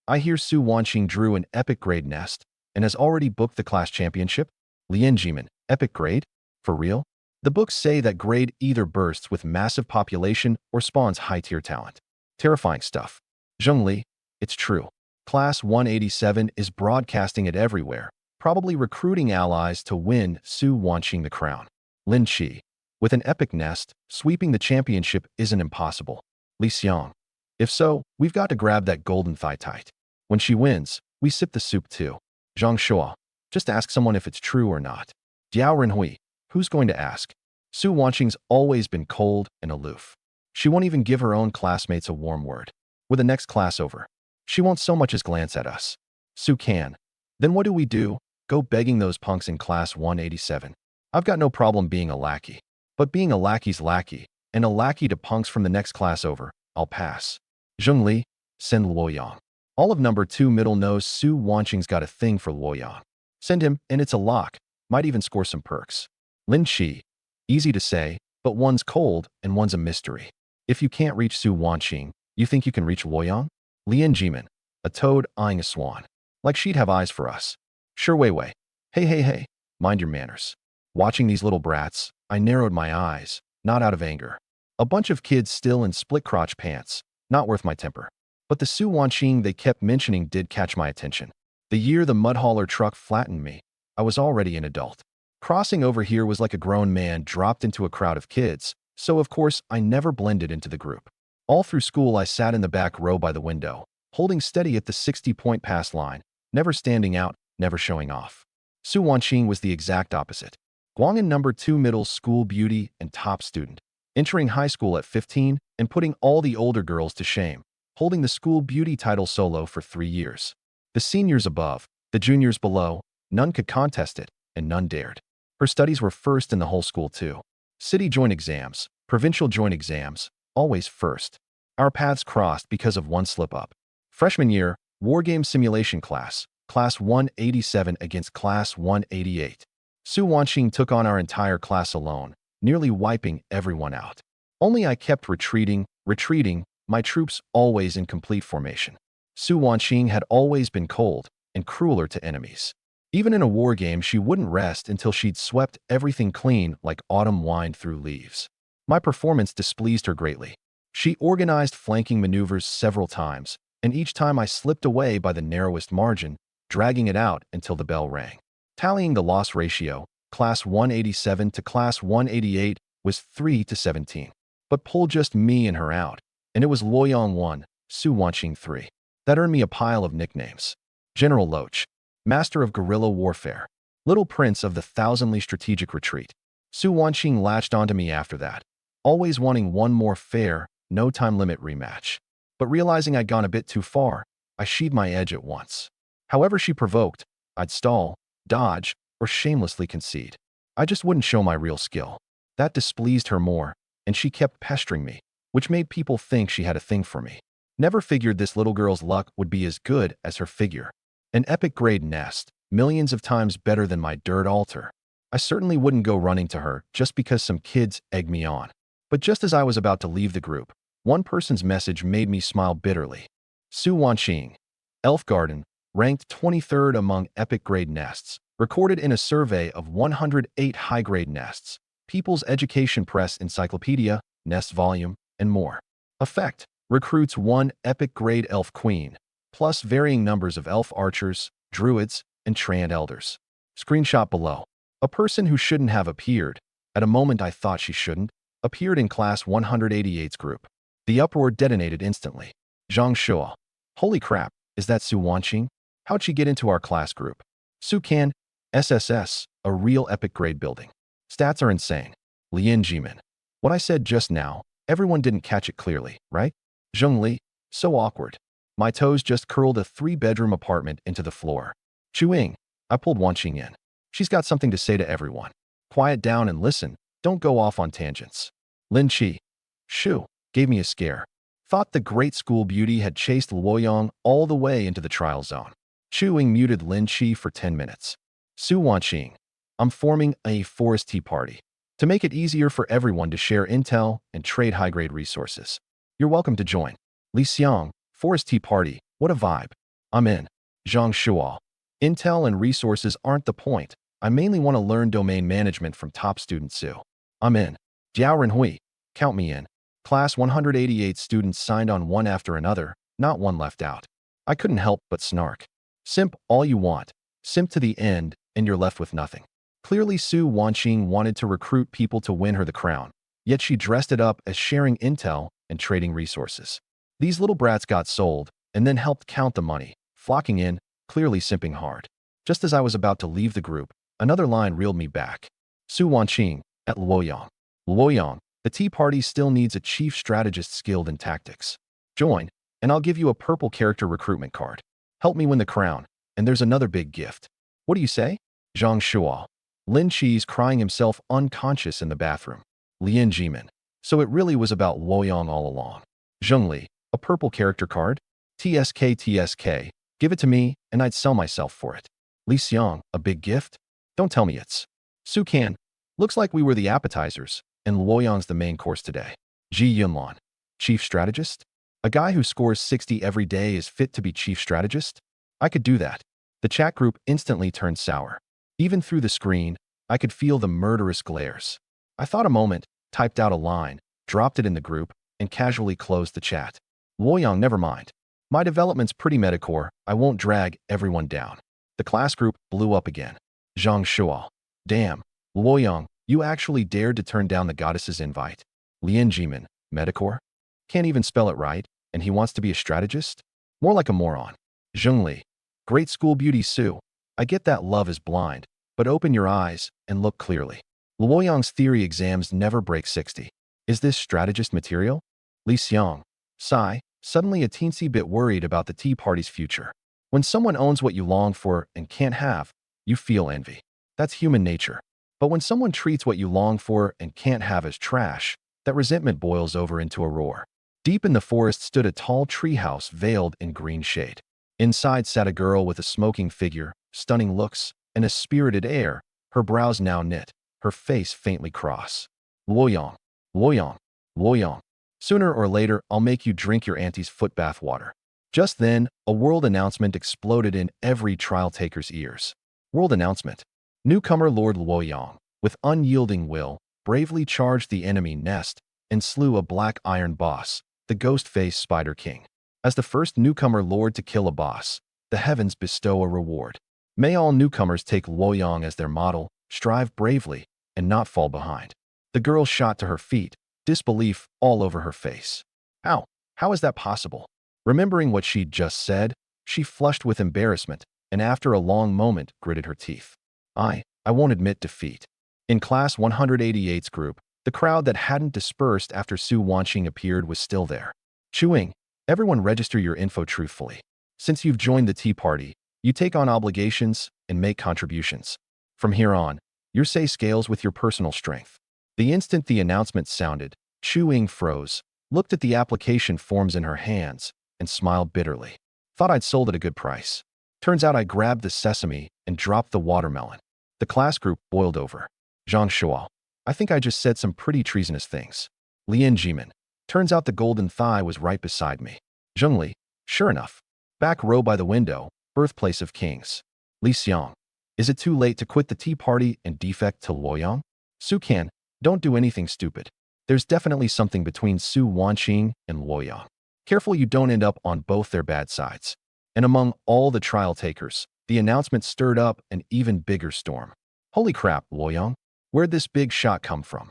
I hear Su Wanqing drew an epic grade nest and has already booked the class championship. Lien Jimin, epic grade? For real? The books say that grade either bursts with massive population or spawns high-tier talent. Terrifying stuff. Zheng Li, it's true. Class 187 is broadcasting it everywhere, probably recruiting allies to win Su Wanqing the crown. Lin Qi. With an epic nest, sweeping the championship isn't impossible. Li Xiang. If so, we've got to grab that golden thigh tight. When she wins, we sip the soup too. Zhang Shua. Just ask someone if it's true or not. Diao Renhui. Who's going to ask? Su Wanqing's always been cold and aloof. She won't even give her own classmates a warm word. With the next class over, she won't so much as glance at us. Su can. Then what do? Go begging those punks in class 187. I've got no problem being a lackey. But being a lackey's lackey, and a lackey to punks from the next class over, I'll pass. Zhengli, send Luoyang. All of number 2 middle knows Su Wanqing's got a thing for Luoyang. Send him, and it's a lock. Might even score some perks. Lin Qi. Easy to say, but one's cold and one's a mystery. If you can't reach Su Wanqing, you think you can reach Luoyang? Lian Jimin. A toad eyeing a swan. Like she'd have eyes for us. Sure Wei. Hey. Mind your manners. Watching these little brats, I narrowed my eyes, not out of anger. A bunch of kids still in split-crotch pants. Not worth my temper. But the Su Wanqing they kept mentioning did catch my attention. The year the mud hauler truck flattened me, I was already an adult. Crossing over here was like a grown man dropped into a crowd of kids, so of course I never blended into the group. All through school I sat in the back row by the window, holding steady at the 60-point pass line, never standing out, never showing off. Su Wanqing was the exact opposite. Guangin number 2 middle school beauty and top student, entering high school at 15 and putting all the older girls to shame, holding the school beauty title solo for 3 years. The seniors above, the juniors below, none could contest it, and none dared. Her studies were first in the whole school too. City joint exams, provincial joint exams, always first. Our paths crossed because of one slip-up. Freshman year, wargame simulation class, class 187 against class 188. Su Wanqing took on our entire class alone, nearly wiping everyone out. Only I kept retreating, my troops always in complete formation. Su Wanqing had always been cold and crueler to enemies. Even in a war game, she wouldn't rest until she'd swept everything clean like autumn wind through leaves. My performance displeased her greatly. She organized flanking maneuvers several times, and each time I slipped away by the narrowest margin, dragging it out until the bell rang. Tallying the loss ratio, class 187 to class 188 was 3-17. But pull just me and her out, and it was Luoyang 1, Su Wanqing 3. That earned me a pile of nicknames. General Loach, Master of Guerrilla Warfare, Little Prince of the Thousandly Strategic Retreat. Su Wanqing latched onto me after that, always wanting one more fair, no time limit rematch. But realizing I'd gone a bit too far, I sheathed my edge at once. However she provoked, I'd stall, dodge, or shamelessly concede. I just wouldn't show my real skill. That displeased her more, and she kept pestering me, which made people think she had a thing for me. Never figured this little girl's luck would be as good as her figure. An epic grade nest, millions of times better than my dirt altar. I certainly wouldn't go running to her just because some kids egged me on. But just as I was about to leave the group, one person's message made me smile bitterly. Su Wanqing, Elf Garden, ranked 23rd among epic grade nests, recorded in a survey of 108 high-grade nests, People's Education Press Encyclopedia, Nest Volume, and more. Effect: recruits 1 epic grade elf queen, plus varying numbers of elf archers, druids, and treant elders. Screenshot below. A person who shouldn't have appeared, at a moment I thought she shouldn't, appeared in class 188's group. The uproar detonated instantly. Zhang Shua. Holy crap, is that Su Wanqing? How'd she get into our class group? Su Can, SSSS, a real epic grade building. Stats are insane. Lian Jimin. What I said just now, everyone didn't catch it clearly, right? Zhengli. So awkward. My toes just curled a 3-bedroom apartment into the floor. Chuing. I pulled Wanqing in. She's got something to say to everyone. Quiet down and listen. Don't go off on tangents. Lin Qi. Shu. Gave me a scare. Thought the great school beauty had chased Luoyang all the way into the trial zone. Chuing muted Lin Qi for 10 minutes. Su Wanqing. I'm forming a forest tea party to make it easier for everyone to share intel and trade high-grade resources. You're welcome to join. Li Xiang, forest tea party, what a vibe. I'm in. Zhang Shua. Intel and resources aren't the point. I mainly want to learn domain management from top student Su. I'm in. Diao Renhui. Count me in. Class 188 students signed on one after another, not one left out. I couldn't help but snark. Simp all you want. simp to the end, and you're left with nothing. Clearly, Su Wanqing wanted to recruit people to win her the crown, yet she dressed it up as sharing intel and trading resources. These little brats got sold, and then helped count the money, flocking in, clearly simping hard. Just as I was about to leave the group, another line reeled me back. Su Wanqing, at Luoyang. Luoyang, the tea party still needs a chief strategist skilled in tactics. Join, and I'll give you a purple character recruitment card. Help me win the crown, and there's another big gift. What do you say? Zhang Shuo. Lin Qi's crying himself unconscious in the bathroom. Lian Jimin. So it really was about Luoyang all along. Zhengli, a purple character card? TSK. Give it to me, and I'd sell myself for it. Li Xiang, a big gift? Don't tell me it's. Su Kan. Looks like we were the appetizers, and Luoyang's the main course today. Ji Yunlan. Chief strategist? A guy who scores 60 every day is fit to be chief strategist? I could do that. The chat group instantly turned sour. Even through the screen, I could feel the murderous glares. I thought a moment, typed out a line, dropped it in the group, and casually closed the chat. Luoyang, never mind. My development's pretty medicore, I won't drag everyone down. The class group blew up again. Zhang Shuo. Damn, Luoyang, you actually dared to turn down the goddess's invite. Lian Jimin, medicore? Can't even spell it right, and he wants to be a strategist? More like a moron. Zhengli. Great school beauty Su. I get that love is blind, but open your eyes and look clearly. Luoyang's theory exams never break 60. Is this strategist material? Li Xiang. Sigh, suddenly a teensy bit worried about the tea party's future. When someone owns what you long for and can't have, you feel envy. That's human nature. But when someone treats what you long for and can't have as trash, that resentment boils over into a roar. Deep in the forest stood a tall treehouse veiled in green shade. Inside sat a girl with a smoking figure, stunning looks, and a spirited air, her brows now knit, her face faintly cross. Luoyang, Luoyang, Luoyang. Sooner or later, I'll make you drink your auntie's foot bath water. Just then, a world announcement exploded in every trial taker's ears. World announcement. Newcomer Lord Luoyang, with unyielding will, bravely charged the enemy nest and slew a black iron boss, the ghost-faced Spider King. As the first newcomer lord to kill a boss, the heavens bestow a reward. May all newcomers take Luoyang as their model, strive bravely, and not fall behind. The girl shot to her feet, disbelief all over her face. How is that possible? Remembering what she'd just said, she flushed with embarrassment, and after a long moment, gritted her teeth. I won't admit defeat. In class 188's group, the crowd that hadn't dispersed after Su Wanqing appeared was still there. Chewing, everyone register your info truthfully. Since you've joined the tea party, you take on obligations and make contributions. From here on, your say scales with your personal strength. The instant the announcement sounded, Chewing froze, looked at the application forms in her hands, and smiled bitterly. Thought I'd sold at a good price. Turns out I grabbed the sesame and dropped the watermelon. The class group boiled over. Zhang Shuo. I think I just said some pretty treasonous things. Lian Jimin. Turns out the golden thigh was right beside me. Zhengli. Sure enough. Back row by the window, birthplace of kings. Li Xiang. Is it too late to quit the tea party and defect to Luoyang? Su Kan. Don't do anything stupid. There's definitely something between Su Wanqing and Luoyang. Careful you don't end up on both their bad sides. And among all the trial takers, the announcement stirred up an even bigger storm. Holy crap, Luoyang. Where'd this big shot come from?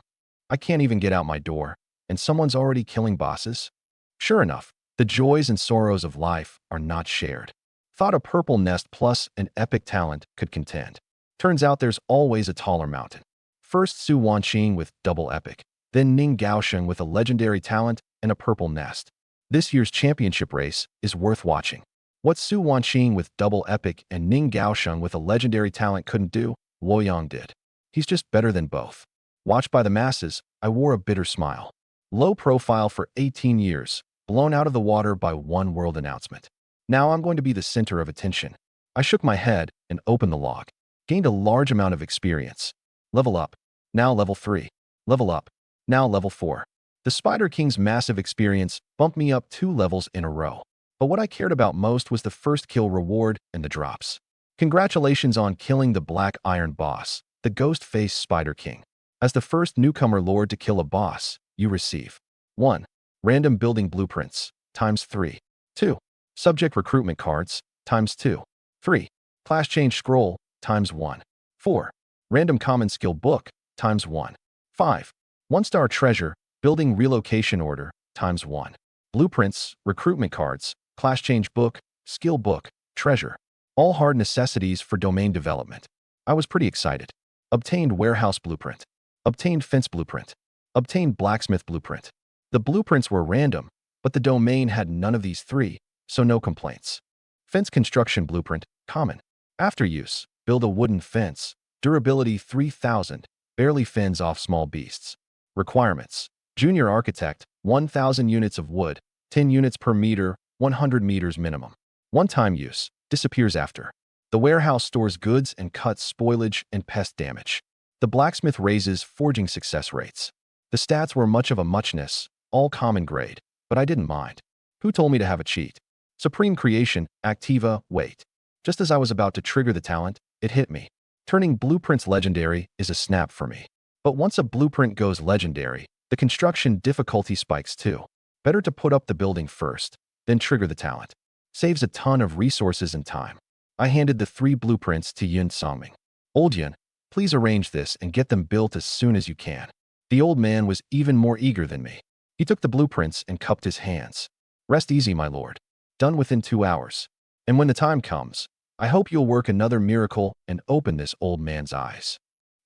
I can't even get out my door, and someone's already killing bosses? Sure enough, the joys and sorrows of life are not shared. Thought a purple nest plus an epic talent could contend. Turns out there's always a taller mountain. First Su Wanqing with double epic, then Ning Gaosheng with a legendary talent and a purple nest. This year's championship race is worth watching. What Su Wanqing with double epic and Ning Gaosheng with a legendary talent couldn't do, Luoyang did. He's just better than both. Watched by the masses, I wore a bitter smile. Low profile for 18 years, blown out of the water by one world announcement. Now I'm going to be the center of attention. I shook my head and opened the log. Gained a large amount of experience. Level up. Now level 3. Level up. Now level 4. The Spider King's massive experience bumped me up 2 levels in a row. But what I cared about most was the first kill reward and the drops. Congratulations on killing the Black Iron boss, the ghost-faced Spider King. As the first newcomer lord to kill a boss, you receive 1. Random building blueprints, ×3. 2. Subject recruitment cards, ×2. 3. Class change scroll, ×1. 4. Random common skill book, ×1. 5. 1-star treasure, building relocation order, ×1. Blueprints, recruitment cards, class change book, skill book, treasure. All hard necessities for domain development. I was pretty excited. Obtained warehouse blueprint. Obtained fence blueprint. Obtained blacksmith blueprint. The blueprints were random, but the domain had none of these three, so no complaints. Fence construction blueprint, common. After use, build a wooden fence. Durability 3000, barely fends off small beasts. Requirements. Junior architect, 1000 units of wood, 10 units per meter, 100 meters minimum. One-time use, disappears after. The warehouse stores goods and cuts spoilage and pest damage. The blacksmith raises forging success rates. The stats were much of a muchness, all common grade, but I didn't mind. Who told me to have a cheat? Supreme Creation, Activa, wait. Just as I was about to trigger the talent, it hit me. Turning blueprints legendary is a snap for me. But once a blueprint goes legendary, the construction difficulty spikes too. Better to put up the building first, then trigger the talent. Saves a ton of resources and time. I handed the 3 blueprints to Yun Songming. Old Yun, please arrange this and get them built as soon as you can. The old man was even more eager than me. He took the blueprints and cupped his hands. Rest easy, my lord. Done within 2 hours. And when the time comes, I hope you'll work another miracle and open this old man's eyes.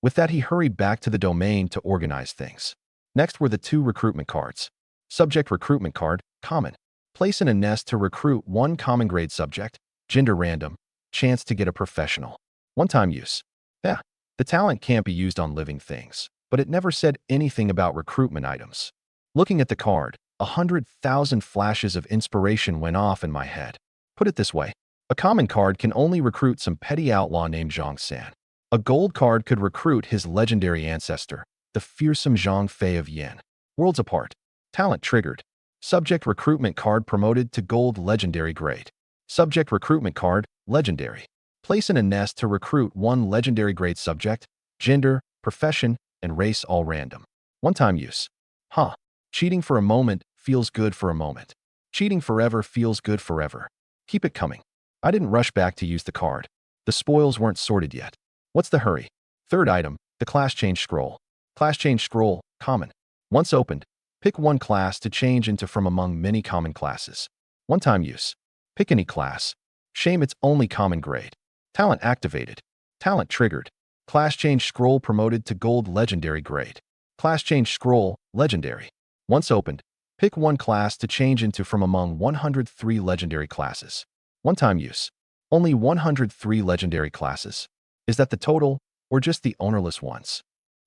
With that, he hurried back to the domain to organize things. Next were the 2 recruitment cards. Subject recruitment card, common. Place in a nest to recruit 1 common grade subject, gender random, chance to get a professional. One-time use. Yeah, the talent can't be used on living things, but it never said anything about recruitment items. Looking at the card, 100,000 flashes of inspiration went off in my head. Put it this way, a common card can only recruit some petty outlaw named Zhang San. A gold card could recruit his legendary ancestor, the fearsome Zhang Fei of Yin. Worlds apart. Talent triggered. Subject recruitment card promoted to gold legendary grade. Subject recruitment card, legendary. Place in a nest to recruit 1 legendary grade subject, gender, profession, and race all random. One-time use. Huh. Cheating for a moment feels good for a moment. Cheating forever feels good forever. Keep it coming. I didn't rush back to use the card. The spoils weren't sorted yet. What's the hurry? Third item, the class change scroll. Class change scroll, common. Once opened, pick 1 class to change into from among many common classes. One-time use. Pick any class. Shame it's only common grade. Talent activated. Talent triggered. Class change scroll promoted to gold legendary grade. Class change scroll, legendary. Once opened, pick 1 class to change into from among 103 legendary classes. One-time use. Only 103 legendary classes. Is that the total, or just the ownerless ones?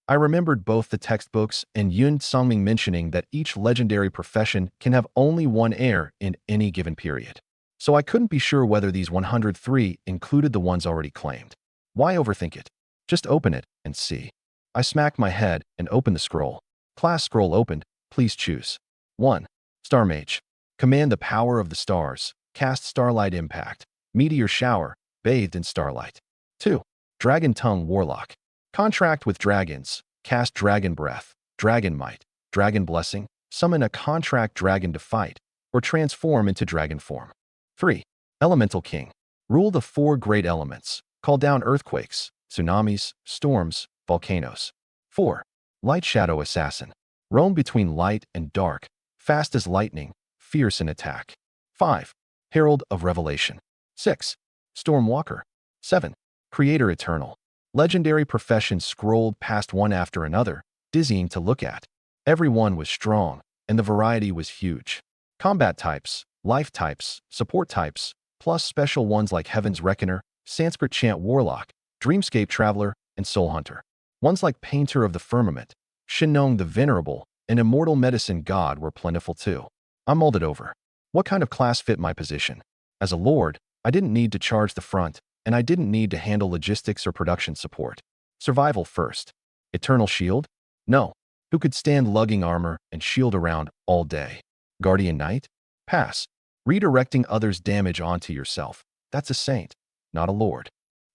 I remembered both the textbooks and Yun Songming mentioning that each legendary profession can have only 1 heir in any given period. So I couldn't be sure whether these 103 included the ones already claimed. Why overthink it? Just open it and see. I smacked my head and opened the scroll. Class scroll opened. Please choose. 1. Star Mage. Command the power of the stars. Cast Starlight Impact. Meteor Shower. Bathed in starlight. 2. Dragon Tongue Warlock. Contract with dragons. Cast Dragon Breath. Dragon Might. Dragon Blessing. Summon a contract dragon to fight, or transform into dragon form. 3. Elemental King. Rule the 4 great elements. Call down earthquakes, tsunamis, storms, volcanoes. 4. Light Shadow Assassin. Roam between light and dark, fast as lightning, fierce in attack. 5. Herald of Revelation. 6. Stormwalker. 7. Creator Eternal. Legendary professions scrolled past one after another, dizzying to look at. Every one was strong, and the variety was huge. Combat types, life types, support types, plus special ones like Heaven's Reckoner, Sanskrit Chant Warlock, Dreamscape Traveler, and Soul Hunter. Ones like Painter of the Firmament, Shinnong the Venerable, and Immortal Medicine God were plentiful too. I mulled it over. What kind of class fit my position? As a lord, I didn't need to charge the front, and I didn't need to handle logistics or production support. Survival first. Eternal Shield? No. Who could stand lugging armor and shield around all day? Guardian Knight? Pass. Redirecting others' damage onto yourself. That's a saint, not a lord.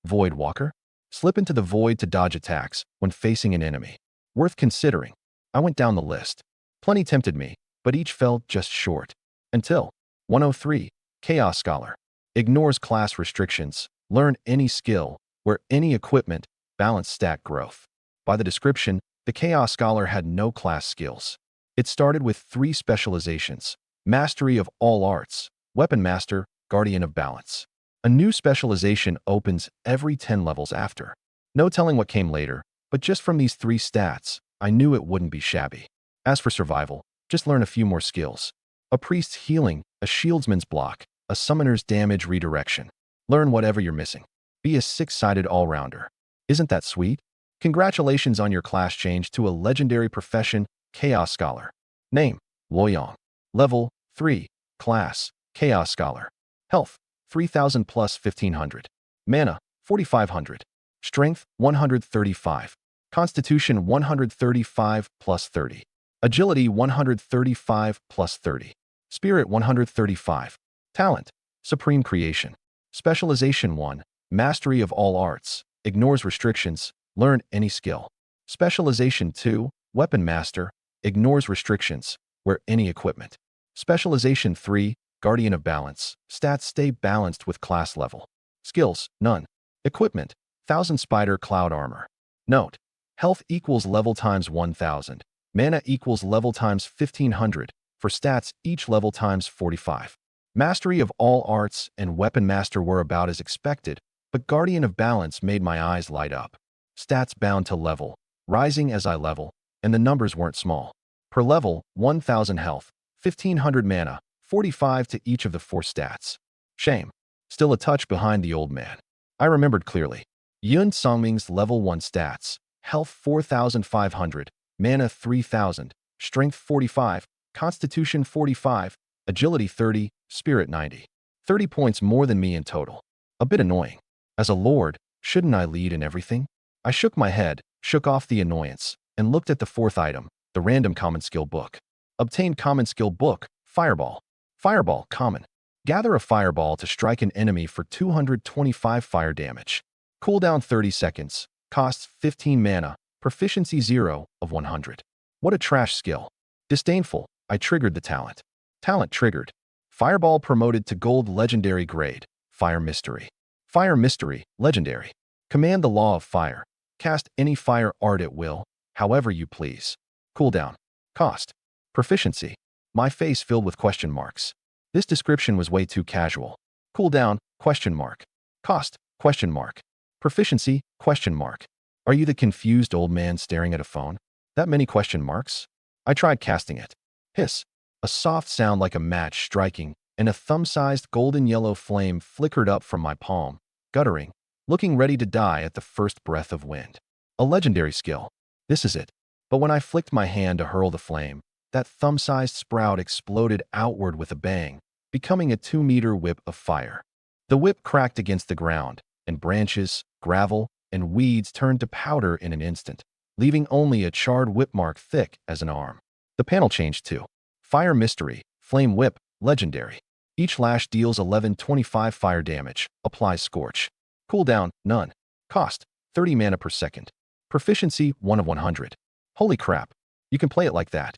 Void Walker? Slip into the void to dodge attacks when facing an enemy. Worth considering. I went down the list. Plenty tempted me, but each fell just short. Until 103, Chaos Scholar. Ignores class restrictions, Learn any skill, where any equipment, balance stat growth. By the description, the Chaos Scholar had no class skills. It started with 3 specializations: Mastery of all arts, Weapon Master, Guardian of balance. A new specialization opens every 10 levels after. No telling what came later, but just from these 3 stats, I knew it wouldn't be shabby. As for survival, just learn a few more skills. A priest's healing, a shieldsman's block, a summoner's damage redirection. Learn whatever you're missing. Be a 6-sided all-rounder. Isn't that sweet? Congratulations on your class change to a legendary profession, Chaos Scholar. Name: Luoyang. Level: 3. Class: Chaos Scholar. Health: 3000 plus 1500. Mana: 4500. Strength: 135. Constitution: 135 plus 30. Agility: 135 plus 30. Spirit: 135. Talent: Supreme Creation. Specialization 1. Mastery of all arts. Ignores restrictions. Learn any skill. Specialization 2. Weapon Master. Ignores restrictions. Wear any equipment. Specialization 3. Guardian of balance. Stats stay balanced with class level. Skills: none. Equipment: 1000 spider cloud armor. Note: health equals level times 1000. Mana equals level times 1500. For stats, each level times 45. Mastery of all arts and Weapon Master were about as expected, but Guardian of balance made my eyes light up. Stats bound to level, rising as I level, and the numbers weren't small. Per level, 1000 health, 1500 mana, 45 to each of the 4 stats. Shame. Still a touch behind the old man. I remembered clearly. Yun Songming's level 1 stats: health 4500, mana 3000, strength 45, constitution 45, agility 30, spirit 90. 30 points more than me in total. A bit annoying. As a lord, shouldn't I lead in everything? I shook my head, shook off the annoyance, and looked at the 4th item, the random common skill book. Obtain common skill book: Fireball. Fireball, common. Gather a fireball to strike an enemy for 225 fire damage. Cooldown 30 seconds. Costs 15 mana. Proficiency 0 of 100. What a trash skill. Disdainful, I triggered the talent. Talent triggered. Fireball promoted to gold legendary grade. Fire Mystery. Fire Mystery, legendary. Command the law of fire. Cast any fire art at will, however you please. Cooldown. Cost. Proficiency. My face filled with question marks. This description was way too casual. Cooldown, question mark. Cost, question mark. Proficiency, question mark. Are you the confused old man staring at a phone? That many question marks? I tried casting it. Hiss. A soft sound like a match striking, and a thumb-sized golden-yellow flame flickered up from my palm, guttering, looking ready to die at the first breath of wind. A legendary skill. This is it. But when I flicked my hand to hurl the flame, that thumb-sized sprout exploded outward with a bang, becoming a 2-meter whip of fire. The whip cracked against the ground, and branches, gravel, and weeds turned to powder in an instant, leaving only a charred whip mark thick as an arm. The panel changed to Fire Mystery, Flame Whip, Legendary. Each lash deals 1125 fire damage. Applies Scorch. Cooldown, none. Cost, 30 mana per second. Proficiency, 1 of 100. Holy crap. You can play it like that.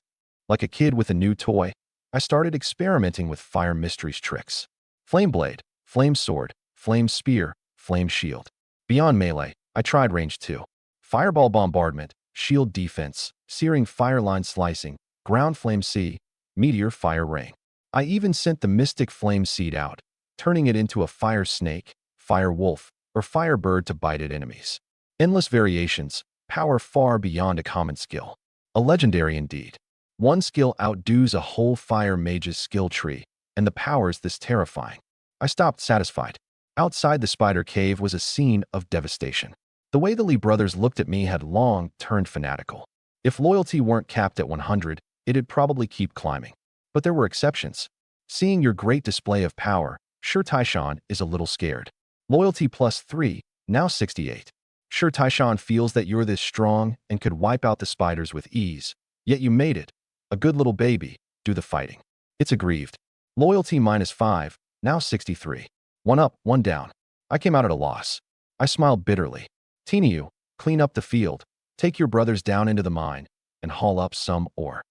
Like a kid with a new toy, I started experimenting with Fire Mystery's tricks. Flame Blade, Flame Sword, Flame Spear, Flame Shield. Beyond melee, I tried range 2. Fireball Bombardment, Shield Defense, Searing Fire Line Slicing, Ground Flame Sea, Meteor Fire Rain. I even sent the Mystic Flame Seed out, turning it into a Fire Snake, Fire Wolf, or Fire Bird to bite at enemies. Endless variations, power far beyond a common skill. A legendary indeed. One skill outdoes a whole fire mage's skill tree, and the power's this terrifying. I stopped satisfied. Outside the spider cave was a scene of devastation. The way the Lee brothers looked at me had long turned fanatical. If loyalty weren't capped at 100, it'd probably keep climbing. But there were exceptions. Seeing your great display of power, Sure Taishan is a little scared. Loyalty plus 3, now 68. Sure Taishan feels that you're this strong and could wipe out the spiders with ease. Yet you made it. A good little baby, do the fighting. It's aggrieved. Loyalty minus 5, now 63. 1 up, 1 down. I came out at a loss. I smiled bitterly. Tiniu, clean up the field, take your brothers down into the mine, and haul up some ore.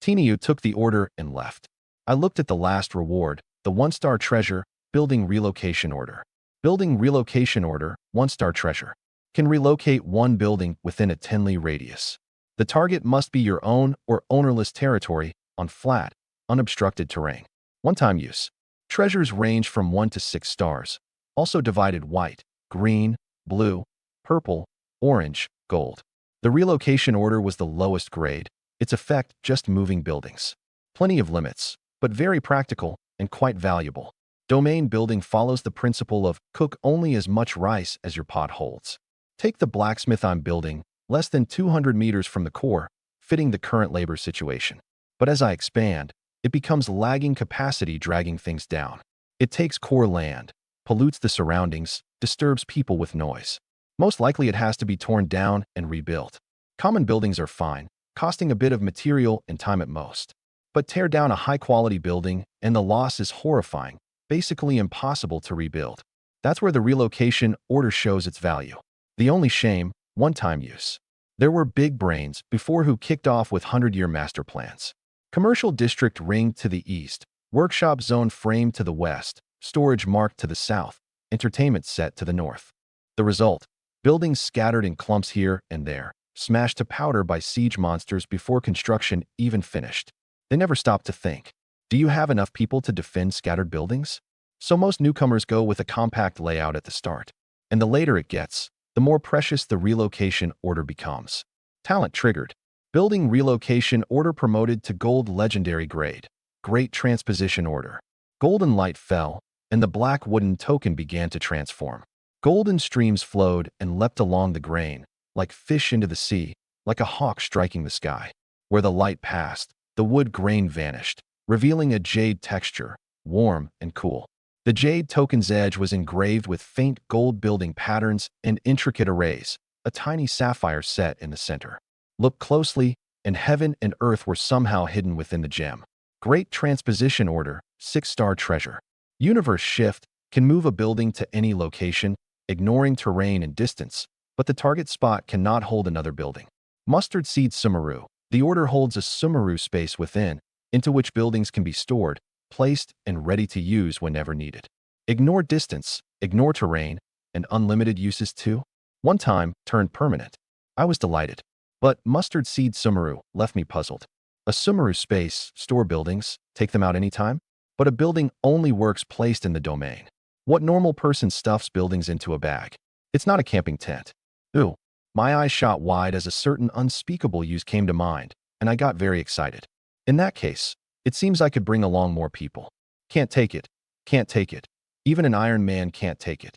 Tiniu took the order and left. I looked at the last reward, the 1-star treasure, building relocation order. Building relocation order, 1-star treasure. Can relocate one building within a 10-li radius. The target must be your own or ownerless territory on flat, unobstructed terrain. One-time use. Treasures range from 1 to 6 stars, also divided white, green, blue, purple, orange, gold. The relocation order was the lowest grade, its effect just moving buildings. Plenty of limits, but very practical and quite valuable. Domain building follows the principle of cook only as much rice as your pot holds. Take the blacksmith I'm building, less than 200 meters from the core, fitting the current labor situation. But as I expand, it becomes lagging capacity dragging things down. It takes core land, pollutes the surroundings, disturbs people with noise. Most likely it has to be torn down and rebuilt. Common buildings are fine, costing a bit of material and time at most. But tear down a high-quality building and the loss is horrifying, basically impossible to rebuild. That's where the relocation order shows its value. The only shame, one-time use. There were big brains before who kicked off with 100-year master plans. Commercial district ring to the east, workshop zone frame to the west, storage mark to the south, entertainment set to the north. The result, buildings scattered in clumps here and there, smashed to powder by siege monsters before construction even finished. They never stopped to think. Do you have enough people to defend scattered buildings? So most newcomers go with a compact layout at the start. And the later it gets, the more precious the relocation order becomes. Talent triggered. Building relocation order promoted to gold legendary grade. Great transposition order. Golden light fell, and the black wooden token began to transform. Golden streams flowed and leapt along the grain, like fish into the sea, like a hawk striking the sky. Where the light passed, the wood grain vanished, revealing a jade texture, warm and cool. The jade token's edge was engraved with faint gold building patterns and intricate arrays, a tiny sapphire set in the center. Look closely, and heaven and earth were somehow hidden within the gem. Great transposition order, 6-star treasure. Universe shift can move a building to any location, ignoring terrain and distance, but the target spot cannot hold another building. Mustard seed sumaru. The order holds a sumaru space within, into which buildings can be stored, placed, and ready to use whenever needed. Ignore distance, ignore terrain, and unlimited uses too. One time, turned permanent. I was delighted. But mustard seed sumaru left me puzzled. A sumaru space, store buildings, take them out anytime? But a building only works placed in the domain. What normal person stuffs buildings into a bag? It's not a camping tent. Ooh. My eyes shot wide as a certain unspeakable use came to mind, and I got very excited. In that case, it seems I could bring along more people. Can't take it. Can't take it. Even an Iron Man can't take it.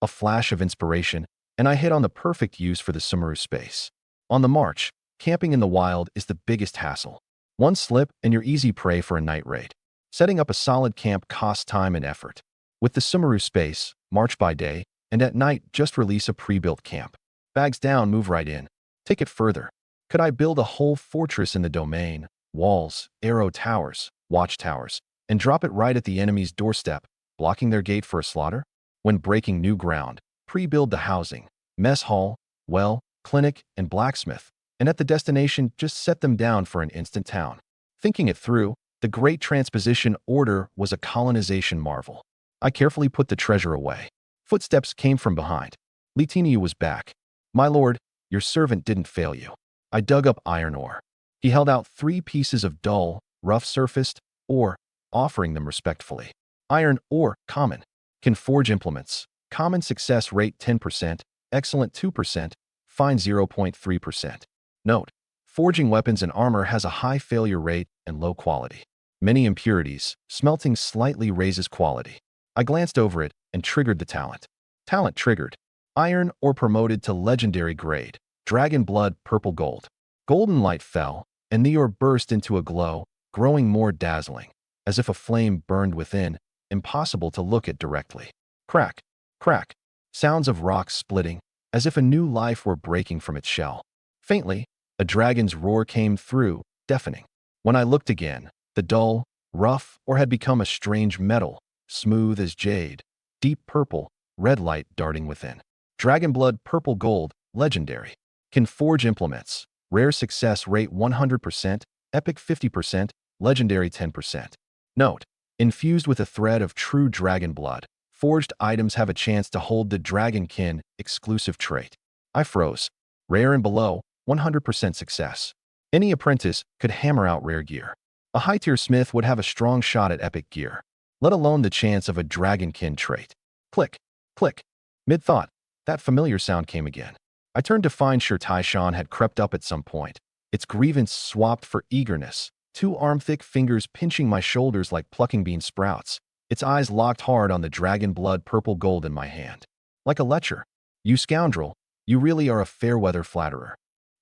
A flash of inspiration, and I hit on the perfect use for the sumaru space. On the march, camping in the wild is the biggest hassle. One slip and you're easy prey for a night raid. Setting up a solid camp costs time and effort. With the sumaru space, march by day, and at night just release a pre-built camp. Bags down, move right in. Take it further. Could I build a whole fortress in the domain, walls, arrow towers, watchtowers, and drop it right at the enemy's doorstep, blocking their gate for a slaughter? When breaking new ground, pre-build the housing, mess hall, well, clinic, and blacksmith, and at the destination just set them down for an instant town. Thinking it through, the great transposition order was a colonization marvel. I carefully put the treasure away. Footsteps came from behind. Litiniu was back. My lord, your servant didn't fail you. I dug up iron ore. He held out 3 pieces of dull, rough-surfaced ore, offering them respectfully. Iron ore, common. Can forge implements. Common success rate 10%, excellent 2%, fine 0.3%. Note: forging weapons and armor has a high failure rate and low quality. Many impurities, smelting slightly raises quality. I glanced over it and triggered the talent. Talent triggered. Iron ore promoted to legendary grade. Dragon blood purple gold. Golden light fell, and the ore burst into a glow, growing more dazzling, as if a flame burned within, impossible to look at directly. Crack, crack. Sounds of rocks splitting, as if a new life were breaking from its shell. Faintly, a dragon's roar came through, deafening. When I looked again, the dull, rough ore had become a strange metal, smooth as jade, deep purple, red light darting within. Dragon blood purple gold, legendary. Can forge implements. Rare success rate 100%, epic 50%, legendary 10%. Note: infused with a thread of true dragon blood, forged items have a chance to hold the Dragonkin exclusive trait. I froze. Rare and below, 100% success. Any apprentice could hammer out rare gear. A high-tier smith would have a strong shot at epic gear, let alone the chance of a Dragonkin trait. Click, click. Mid-thought, that familiar sound came again. I turned to find sure Taishan had crept up at some point. Its grievance swapped for eagerness, two arm-thick fingers pinching my shoulders like plucking bean sprouts. Its eyes locked hard on the dragon blood purple gold in my hand. Like a lecher. You scoundrel, you really are a fair-weather flatterer.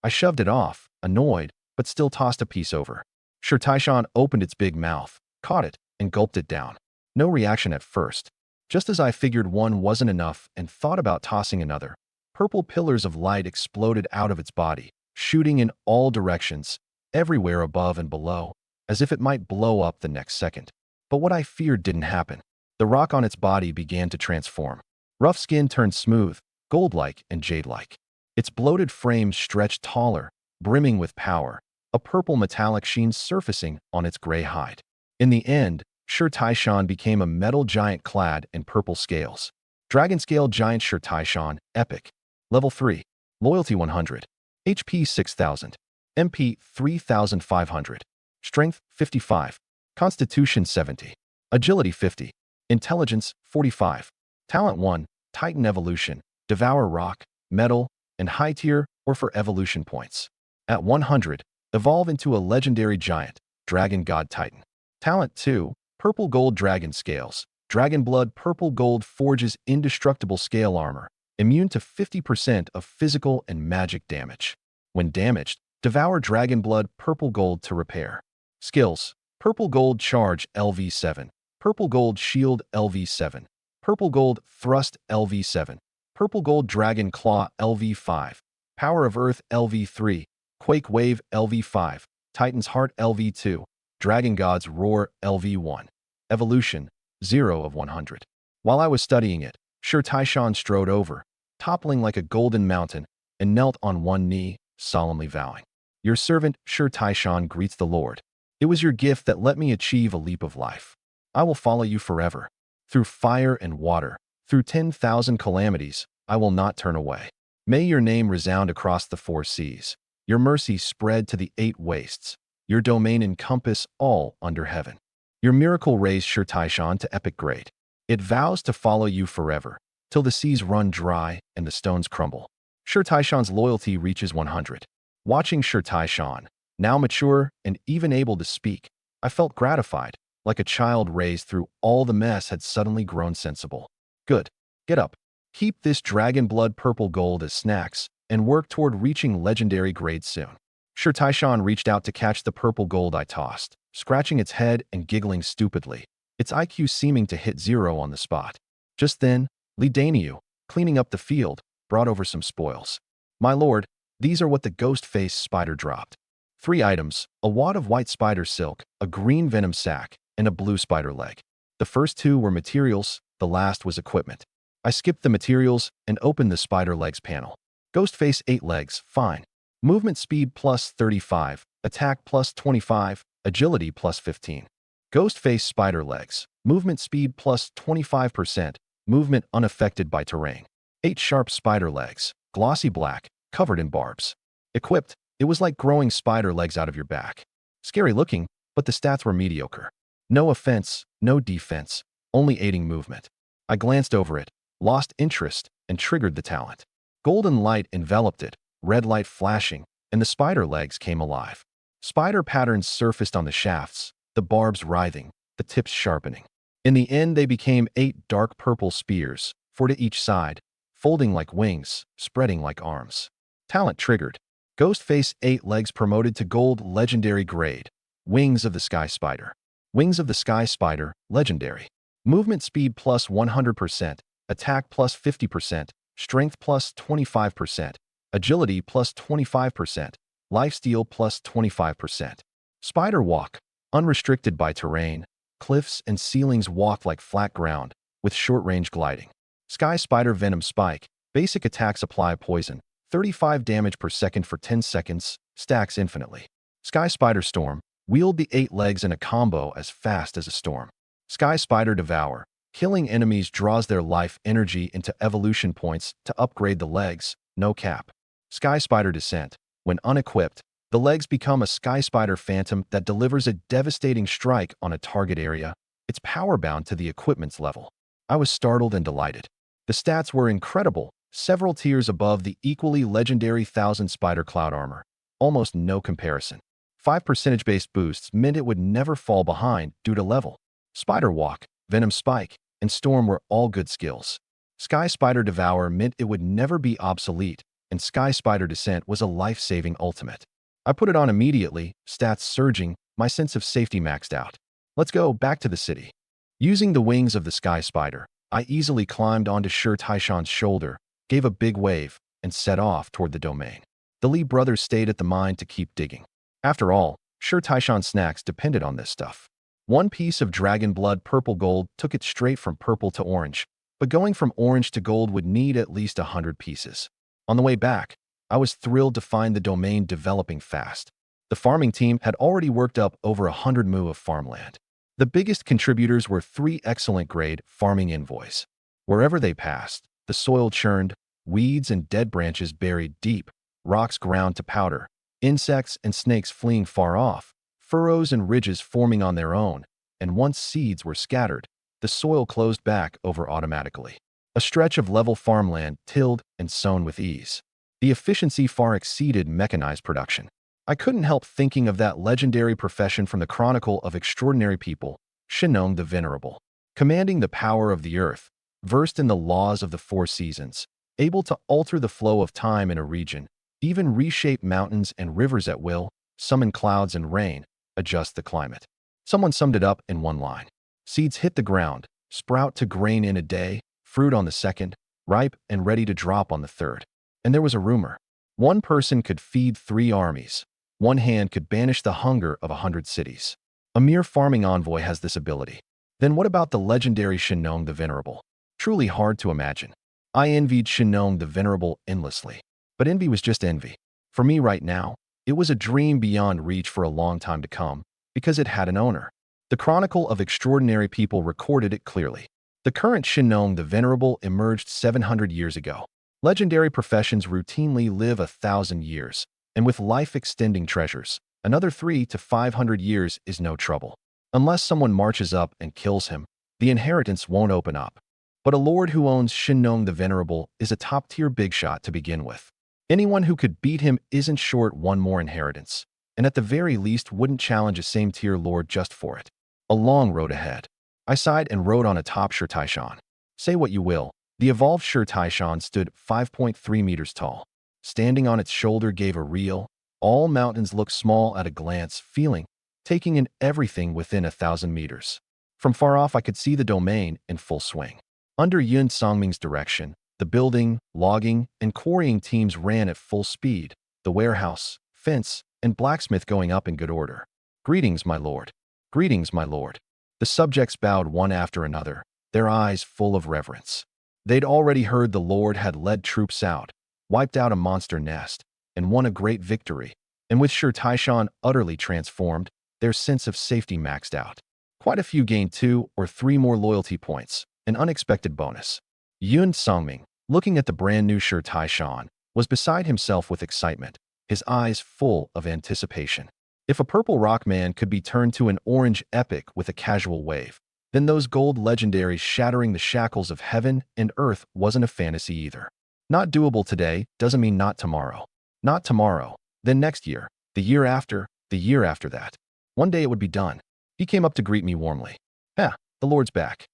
I shoved it off, annoyed, but still tossed a piece over. Sure Taishan opened its big mouth, caught it, and gulped it down. No reaction at first. Just as I figured one wasn't enough and thought about tossing another, purple pillars of light exploded out of its body, shooting in all directions, everywhere above and below, as if it might blow up the next second. But what I feared didn't happen. The rock on its body began to transform. Rough skin turned smooth, gold-like and jade-like. Its bloated frame stretched taller, brimming with power, a purple metallic sheen surfacing on its gray hide. In the end, Sure Taishan became a metal giant clad in purple scales. Dragon Scale Giant Sure Taishan, Epic. Level 3. Loyalty 100. HP 6000. MP 3500. Strength 55. Constitution 70. Agility 50. Intelligence 45. Talent 1. Titan Evolution. Devour rock, metal, and high tier or for evolution points. At 100, evolve into a legendary giant, Dragon God Titan. Talent 2. Purple Gold Dragon Scales. Dragon Blood Purple Gold forges indestructible scale armor, immune to 50% of physical and magic damage. When damaged, devour Dragon Blood Purple Gold to repair. Skills: Purple Gold Charge LV7, Purple Gold Shield LV7, Purple Gold Thrust LV7, Purple Gold Dragon Claw LV5, Power of Earth LV3, Quake Wave LV5, Titan's Heart LV2, Dragon God's Roar LV1. Evolution 0 of 100. While I was studying it, Sure Taishan strode over, toppling like a golden mountain, and knelt on one knee, solemnly vowing. Your servant, Sure Taishan, greets the Lord. It was your gift that let me achieve a leap of life. I will follow you forever. Through fire and water, through 10,000 calamities, I will not turn away. May your name resound across the 4 seas. Your mercy spread to the 8 wastes. Your domain encompass all under heaven. Your miracle raised Sure Taishan to epic grade. It vows to follow you forever, till the seas run dry and the stones crumble. Sure Taishan's loyalty reaches 100. Watching Sure Taishan, now mature and even able to speak, I felt gratified, like a child raised through all the mess had suddenly grown sensible. Good. Get up. Keep this dragon blood purple gold as snacks, and work toward reaching legendary grade soon. Sure Taishan reached out to catch the purple gold I tossed, scratching its head and giggling stupidly, its IQ seeming to hit 0 on the spot. Just then, Li Daniu, cleaning up the field, brought over some spoils. My lord, these are what the ghost-faced spider dropped. 3 items, a wad of white spider silk, a green venom sac, and a blue spider leg. The first 2 were materials, the last was equipment. I skipped the materials and opened the spider legs panel. Ghostface 8 legs, fine. Movement speed plus 35, attack plus 25, agility plus 15. Ghostface spider legs, movement speed plus 25%, movement unaffected by terrain. 8 sharp spider legs, glossy black, covered in barbs. Equipped, it was like growing spider legs out of your back. Scary looking, but the stats were mediocre. No offense, no defense, only aiding movement. I glanced over it, lost interest, and triggered the talent. Golden light enveloped it, red light flashing, and the spider legs came alive. Spider patterns surfaced on the shafts, the barbs writhing, the tips sharpening. In the end, they became 8 dark purple spears, 4 to each side, folding like wings, spreading like arms. Talent triggered. Ghostface 8 legs promoted to gold legendary grade. Wings of the Sky Spider. Wings of the Sky Spider, legendary. Movement speed plus 100%, attack plus 50%, strength plus 25%, agility plus 25%, lifesteal plus 25%. Spider walk, unrestricted by terrain, cliffs and ceilings walked like flat ground, with short-range gliding. Sky Spider Venom Spike, basic attacks apply poison, 35 damage per second for 10 seconds, stacks infinitely. Sky Spider Storm, wield the 8 legs in a combo as fast as a storm. Sky Spider Devour, Killing enemies draws their life energy into evolution points to upgrade the legs, no cap. Sky Spider Descent. When unequipped, the legs become a Sky Spider Phantom that delivers a devastating strike on a target area. It's power-bound to the equipment's level. I was startled and delighted. The stats were incredible, several tiers above the equally legendary 1000 Spider Cloud Armor. Almost no comparison. 5% based boosts meant it would never fall behind due to level. Spider Walk, Venom Spike, and Storm were all good skills. Sky Spider Devour meant it would never be obsolete, and Sky Spider Descent was a life-saving ultimate. I put it on immediately, stats surging, my sense of safety maxed out. Let's go back to the city. Using the wings of the Sky Spider, I easily climbed onto Sher Taishan's shoulder, gave a big wave, and set off toward the domain. The Lee brothers stayed at the mine to keep digging. After all, Sher Taishan snacks depended on this stuff. One piece of dragon blood purple gold took it straight from purple to orange, but going from orange to gold would need at least 100 pieces. On the way back, I was thrilled to find the domain developing fast. The farming team had already worked up over 100 mu of farmland. The biggest contributors were 3 excellent grade farming envoys. Wherever they passed, the soil churned, weeds and dead branches buried deep, rocks ground to powder, insects and snakes fleeing far off, furrows and ridges forming on their own, and once seeds were scattered, the soil closed back over automatically. A stretch of level farmland tilled and sown with ease. The efficiency far exceeded mechanized production. I couldn't help thinking of that legendary profession from the Chronicle of Extraordinary People, Shinnong the Venerable, commanding the power of the earth, versed in the laws of the 4 seasons, able to alter the flow of time in a region, even reshape mountains and rivers at will, summon clouds and rain, adjust the climate. Someone summed it up in one line. Seeds hit the ground, sprout to grain in a day, fruit on the second, ripe and ready to drop on the third. And there was a rumor. One person could feed 3 armies. One hand could banish the hunger of 100 cities. A mere farming envoy has this ability. Then what about the legendary Shinnong the Venerable? Truly hard to imagine. I envied Shinnong the Venerable endlessly. But envy was just envy. For me right now, it was a dream beyond reach for a long time to come, because it had an owner. The Chronicle of Extraordinary People recorded it clearly. The current Shinnong the Venerable emerged 700 years ago. Legendary professions routinely live 1,000 years, and with life-extending treasures, another 300 to 500 years is no trouble. Unless someone marches up and kills him, the inheritance won't open up. But a lord who owns Shinnong the Venerable is a top-tier big shot to begin with. Anyone who could beat him isn't short one more inheritance, and at the very least wouldn't challenge a same-tier lord just for it. A long road ahead. I sighed and rode on atop Sher Taishan. Say what you will, the evolved Sher Taishan stood 5.3 meters tall. Standing on its shoulder gave a real, all mountains look small at a glance feeling, taking in everything within 1,000 meters. From far off I could see the domain in full swing. Under Yun Songming's direction, the building, logging, and quarrying teams ran at full speed, the warehouse, fence, and blacksmith going up in good order. Greetings, my lord. Greetings, my lord. The subjects bowed one after another, their eyes full of reverence. They'd already heard the lord had led troops out, wiped out a monster nest, and won a great victory, and with Sher Taishan utterly transformed, their sense of safety maxed out. Quite a few gained 2 or 3 more loyalty points, an unexpected bonus. Yun Songming, looking at the brand new Sher Taishan, was beside himself with excitement, his eyes full of anticipation. If a purple rock man could be turned to an orange epic with a casual wave, then those gold legendaries shattering the shackles of heaven and earth wasn't a fantasy either. Not doable today doesn't mean not tomorrow. Not tomorrow, then next year, the year after that. One day it would be done. He came up to greet me warmly. The Lord's back.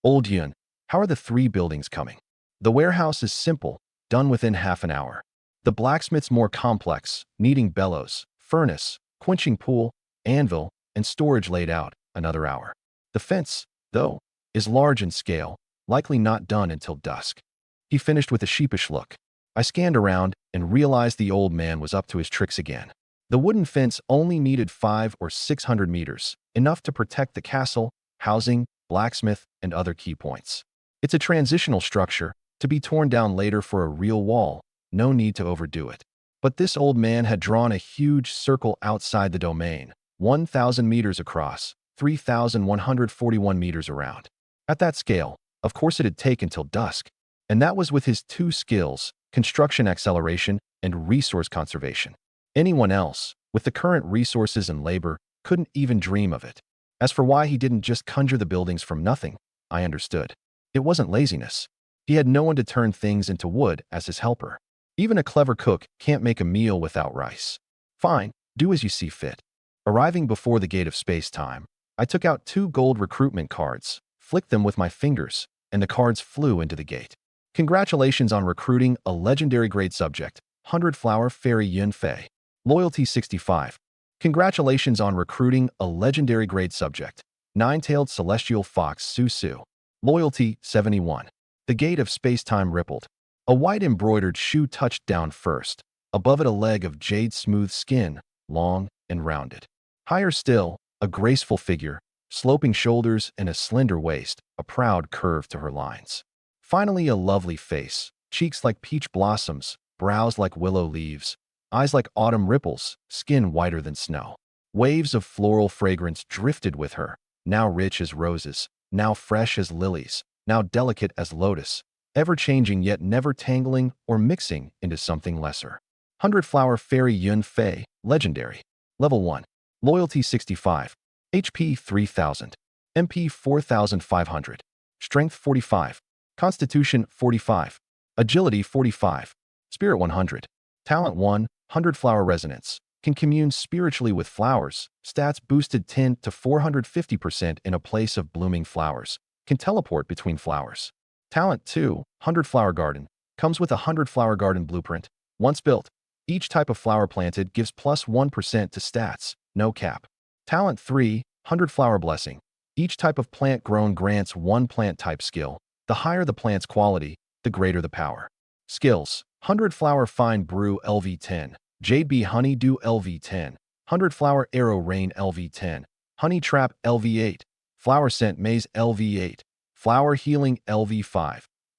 Old Yun, how are the 3 buildings coming? The warehouse is simple, done within half an hour. The blacksmith's more complex, needing bellows, furnace, quenching pool, anvil, and storage laid out, another hour. The fence, though, is large in scale, likely not done until dusk. He finished with a sheepish look. I scanned around and realized the old man was up to his tricks again. The wooden fence only needed 500 or 600 meters, enough to protect the castle, housing, blacksmith, and other key points. It's a transitional structure, to be torn down later for a real wall, no need to overdo it. But this old man had drawn a huge circle outside the domain, 1,000 meters across, 3,141 meters around. At that scale, of course it'd take until dusk. And that was with his two skills, construction acceleration and resource conservation. Anyone else, with the current resources and labor, couldn't even dream of it. As for why he didn't just conjure the buildings from nothing, I understood. It wasn't laziness. He had no one to turn things into wood as his helper. Even a clever cook can't make a meal without rice. Fine, do as you see fit. Arriving before the gate of space-time, I took out 2 gold recruitment cards, flicked them with my fingers, and the cards flew into the gate. Congratulations on recruiting a legendary grade subject, 100 Flower Fairy Yun Fei. Loyalty 65. Congratulations on recruiting a legendary grade subject, 9-tailed Celestial Fox Su Su. Loyalty 71. The gate of space-time rippled. A white embroidered shoe touched down first. Above it a leg of jade smooth skin, long and rounded. Higher still, a graceful figure, sloping shoulders and a slender waist, a proud curve to her lines. Finally a lovely face, cheeks like peach blossoms, brows like willow leaves, eyes like autumn ripples, skin whiter than snow. Waves of floral fragrance drifted with her, now rich as roses, now fresh as lilies, now delicate as lotus, ever-changing yet never tangling or mixing into something lesser. 100 Flower Fairy Yun Fei, Legendary. Level 1. Loyalty 65. HP 3000. MP 4500. Strength 45. Constitution 45. Agility 45. Spirit 100. Talent 1, 100 Flower Resonance. Can commune spiritually with flowers. Stats boosted 10 to 450% in a place of blooming flowers. Can teleport between flowers. Talent 2, 100 Flower Garden. Comes with a 100 Flower Garden blueprint. Once built, each type of flower planted gives plus 1% to stats, no cap. Talent 3, 100 Flower Blessing. Each type of plant grown grants 1 plant type skill. The higher the plant's quality, the greater the power. Skills: 100 Flower Fine Brew LV10, Jade Bee Honeydew LV10, 100 Flower Arrow Rain LV10, Honey Trap LV8, Flower Scent Maze LV8, Flower Healing LV5,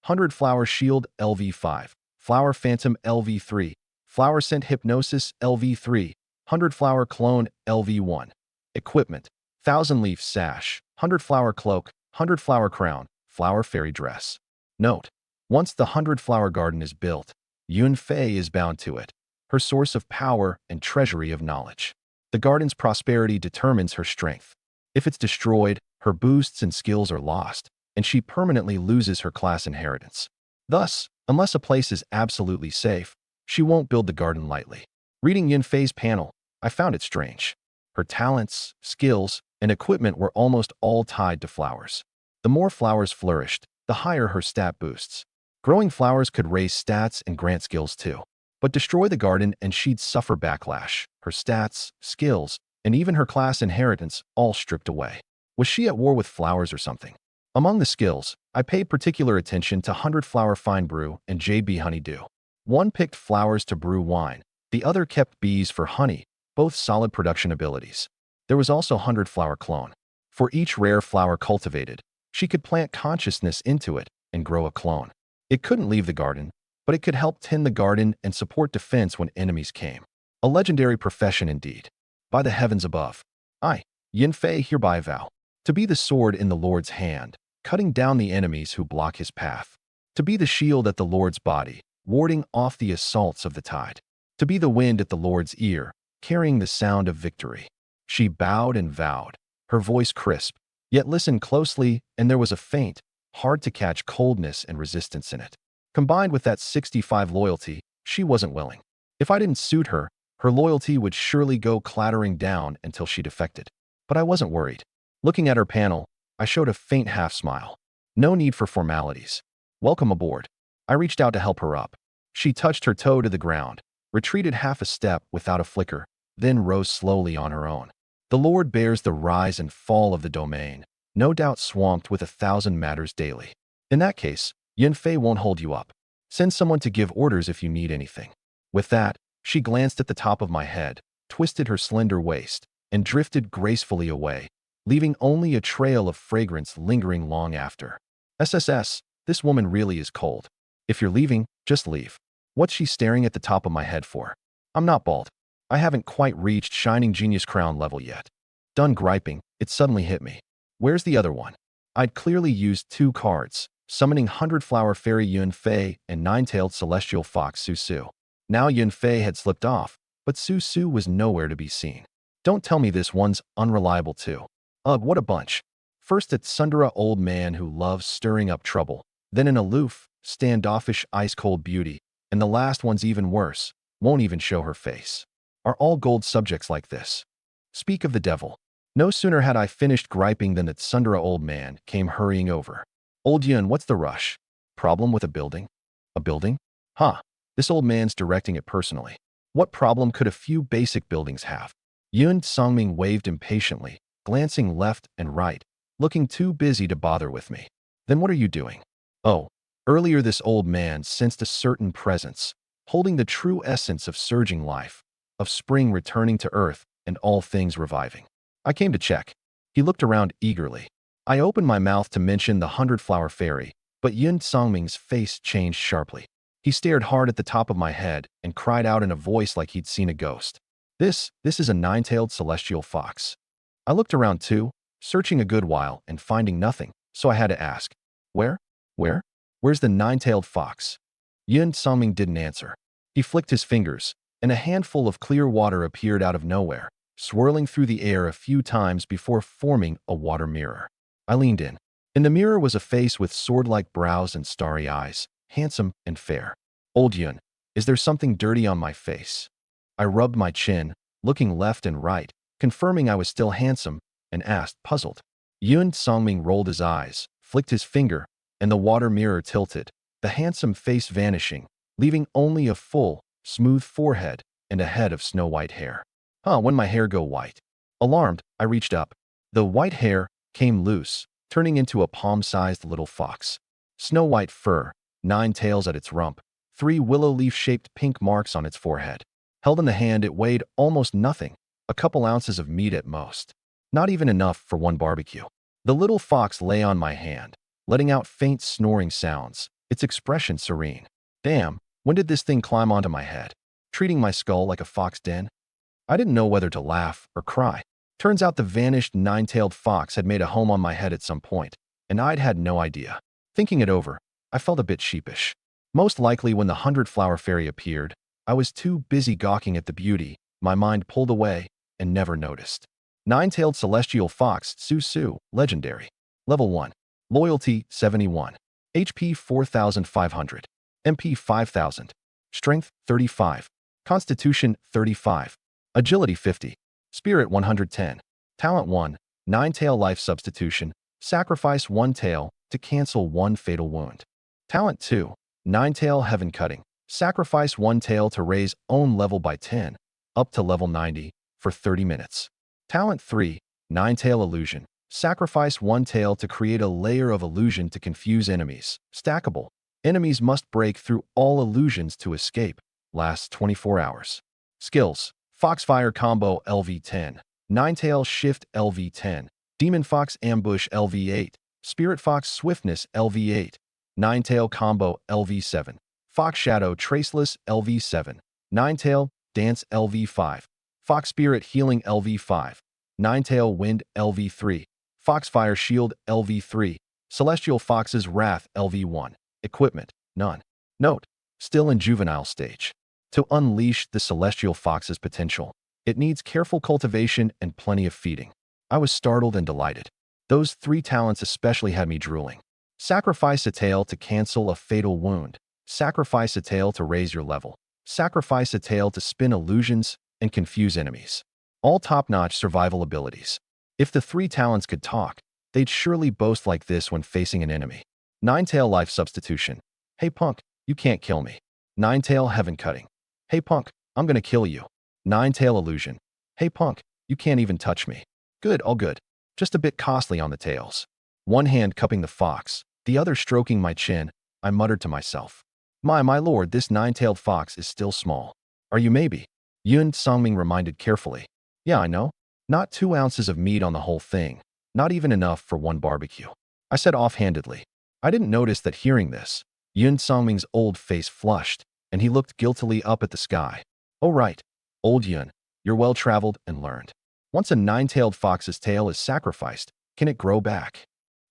100 Flower Shield LV5, Flower Phantom LV3, Flower Scent Hypnosis LV3, 100 Flower Clone LV1. Equipment: 1000 Leaf Sash, 100 Flower Cloak, 100 Flower Crown, Flower Fairy Dress. Note: once the 100 Flower Garden is built, Yun Fei is bound to it, her source of power and treasury of knowledge. The garden's prosperity determines her strength. If it's destroyed, her boosts and skills are lost, and she permanently loses her class inheritance. Thus, unless a place is absolutely safe, she won't build the garden lightly. Reading Yun Fei's panel, I found it strange. Her talents, skills, and equipment were almost all tied to flowers. The more flowers flourished, the higher her stat boosts. Growing flowers could raise stats and grant skills too. But destroy the garden and she'd suffer backlash, her stats, skills, and even her class inheritance all stripped away. Was she at war with flowers or something? Among the skills, I paid particular attention to 100 Flower Fine Brew and Jade Bee Honeydew. One picked flowers to brew wine, the other kept bees for honey, both solid production abilities. There was also 100 Flower Clone. For each rare flower cultivated, she could plant consciousness into it and grow a clone. It couldn't leave the garden, but it could help tend the garden and support defense when enemies came. A legendary profession indeed. By the heavens above, I, Yun Fei, hereby vow to be the sword in the Lord's hand, cutting down the enemies who block his path. To be the shield at the Lord's body, warding off the assaults of the tide. To be the wind at the Lord's ear, carrying the sound of victory. She bowed and vowed, her voice crisp, yet listened closely, and there was a faint, hard-to-catch coldness and resistance in it. Combined with that 65 loyalty, she wasn't willing. If I didn't suit her, her loyalty would surely go clattering down until she defected. But I wasn't worried. Looking at her panel, I showed a faint half-smile. No need for formalities. Welcome aboard. I reached out to help her up. She touched her toe to the ground, retreated half a step without a flicker, then rose slowly on her own. The Lord bears the rise and fall of the domain, no doubt swamped with 1,000 matters daily. In that case, Yun Fei won't hold you up. Send someone to give orders if you need anything. With that, she glanced at the top of my head, twisted her slender waist, and drifted gracefully away, leaving only a trail of fragrance lingering long after. SSS, this woman really is cold. If you're leaving, just leave. What's she staring at the top of my head for? I'm not bald. I haven't quite reached Shining Genius Crown level yet. Done griping, it suddenly hit me. Where's the other one? I'd clearly used 2 cards, summoning 100-flower fairy Yun Fei and 9-tailed celestial fox Su Su. Now Yun Fei had slipped off, but Su Su was nowhere to be seen. Don't tell me this one's unreliable too. Ugh, what a bunch. First a tsundere old man who loves stirring up trouble, then an aloof, standoffish ice-cold beauty, and the last one's even worse, won't even show her face. Are all gold subjects like this? Speak of the devil. No sooner had I finished griping than that tsundere old man came hurrying over. Old Yun, what's the rush? Problem with a building? A building? Huh. This old man's directing it personally. What problem could a few basic buildings have? Yun Songming waved impatiently, glancing left and right, looking too busy to bother with me. Then what are you doing? Oh, earlier this old man sensed a certain presence, holding the true essence of surging life, of spring returning to earth and all things reviving. I came to check. He looked around eagerly. I opened my mouth to mention the 100-flower fairy, but Yun Songming's face changed sharply. He stared hard at the top of my head and cried out in a voice like he'd seen a ghost. This is a 9-tailed celestial fox. I looked around too, searching a good while and finding nothing, so I had to ask, Where? Where's the 9-tailed fox? Yun Songming didn't answer. He flicked his fingers, and a handful of clear water appeared out of nowhere, swirling through the air a few times before forming a water mirror. I leaned in. In the mirror was a face with sword-like brows and starry eyes, handsome and fair. Old Yun, is there something dirty on my face? I rubbed my chin, looking left and right, confirming I was still handsome, and asked, puzzled. Yun Songming rolled his eyes, flicked his finger, and the water mirror tilted, the handsome face vanishing, leaving only a full, smooth forehead and a head of snow-white hair. When my hair go white? Alarmed, I reached up. The white hair came loose, turning into a palm-sized little fox. Snow-white fur, 9 tails at its rump, 3 willow leaf-shaped pink marks on its forehead. Held in the hand, it weighed almost nothing, a couple ounces of meat at most. Not even enough for one barbecue. The little fox lay on my hand, letting out faint snoring sounds, its expression serene. Damn, when did this thing climb onto my head? Treating my skull like a fox den? I didn't know whether to laugh or cry. Turns out the vanished 9-tailed fox had made a home on my head at some point, and I'd had no idea. Thinking it over, I felt a bit sheepish. Most likely when the 100-flower fairy appeared, I was too busy gawking at the beauty, my mind pulled away, and never noticed. 9-tailed celestial fox Su Su, legendary. Level 1. Loyalty 71. HP 4500. MP 5000. Strength 35. Constitution 35. Agility 50. Spirit 110. Talent 1. 9-tail life substitution. Sacrifice 1 tail to cancel 1 fatal wound. Talent 2. 9-tail heaven cutting. Sacrifice 1 tail to raise own level by 10, up to level 90, for 30 minutes. Talent 3. 9-tail illusion. Sacrifice 1 tail to create a layer of illusion to confuse enemies. Stackable. Enemies must break through all illusions to escape. Lasts 24 hours. Skills. Foxfire Combo LV10. 9-tail Shift LV10. Demon Fox Ambush LV8. Spirit Fox Swiftness LV8. 9-tail Combo LV7. Fox Shadow Traceless LV7. 9-tail Dance LV5. Fox Spirit Healing LV5. 9-tail Wind LV3. Foxfire Shield LV3. Celestial Fox's Wrath LV1. Equipment, none. Note, still in juvenile stage. To unleash the Celestial Fox's potential, it needs careful cultivation and plenty of feeding. I was startled and delighted. Those 3 talents especially had me drooling. Sacrifice a tail to cancel a fatal wound. Sacrifice a tail to raise your level. Sacrifice a tail to spin illusions and confuse enemies. All top-notch survival abilities. If the 3 talents could talk, they'd surely boast like this when facing an enemy. 9-tail life substitution. Hey punk, you can't kill me. 9-tail heaven cutting. Hey punk, I'm gonna kill you. 9-tail illusion. Hey punk, you can't even touch me. Good, all good. Just a bit costly on the tails. One hand cupping the fox, the other stroking my chin, I muttered to myself. My lord, this 9-tailed fox is still small. Are you maybe? Yun Songming reminded carefully. Yeah, I know. Not 2 ounces of meat on the whole thing. Not even enough for 1 barbecue. I said offhandedly. I didn't notice that hearing this. Yun Songming's old face flushed, and he looked guiltily up at the sky. Oh right, old Yun, you're well-traveled and learned. Once a 9-tailed fox's tail is sacrificed, can it grow back?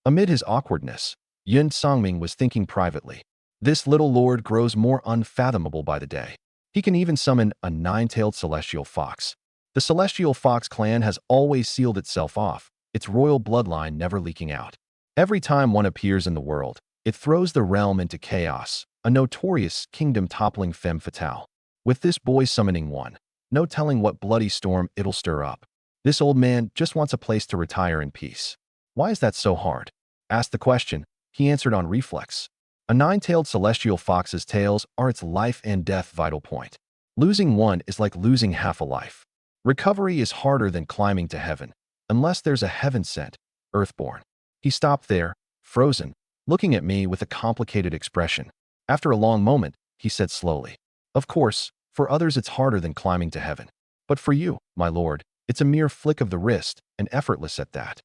Amid his awkwardness, Yun Songming was thinking privately. This little lord grows more unfathomable by the day. He can even summon a nine-tailed celestial fox. The celestial fox clan has always sealed itself off, its royal bloodline never leaking out. Every time one appears in the world, it throws the realm into chaos, a notorious kingdom-toppling femme fatale. With this boy summoning one, no telling what bloody storm it'll stir up. This old man just wants a place to retire in peace. Why is that so hard? Asked the question, he answered on reflex. A nine-tailed celestial fox's tails are its life and death vital point. Losing one is like losing half a life. Recovery is harder than climbing to heaven, unless there's a heaven-sent, earthborn. He stopped there, frozen, looking at me with a complicated expression. After a long moment, he said slowly, "Of course, for others it's harder than climbing to heaven. But for you, my lord, it's a mere flick of the wrist, and effortless at that."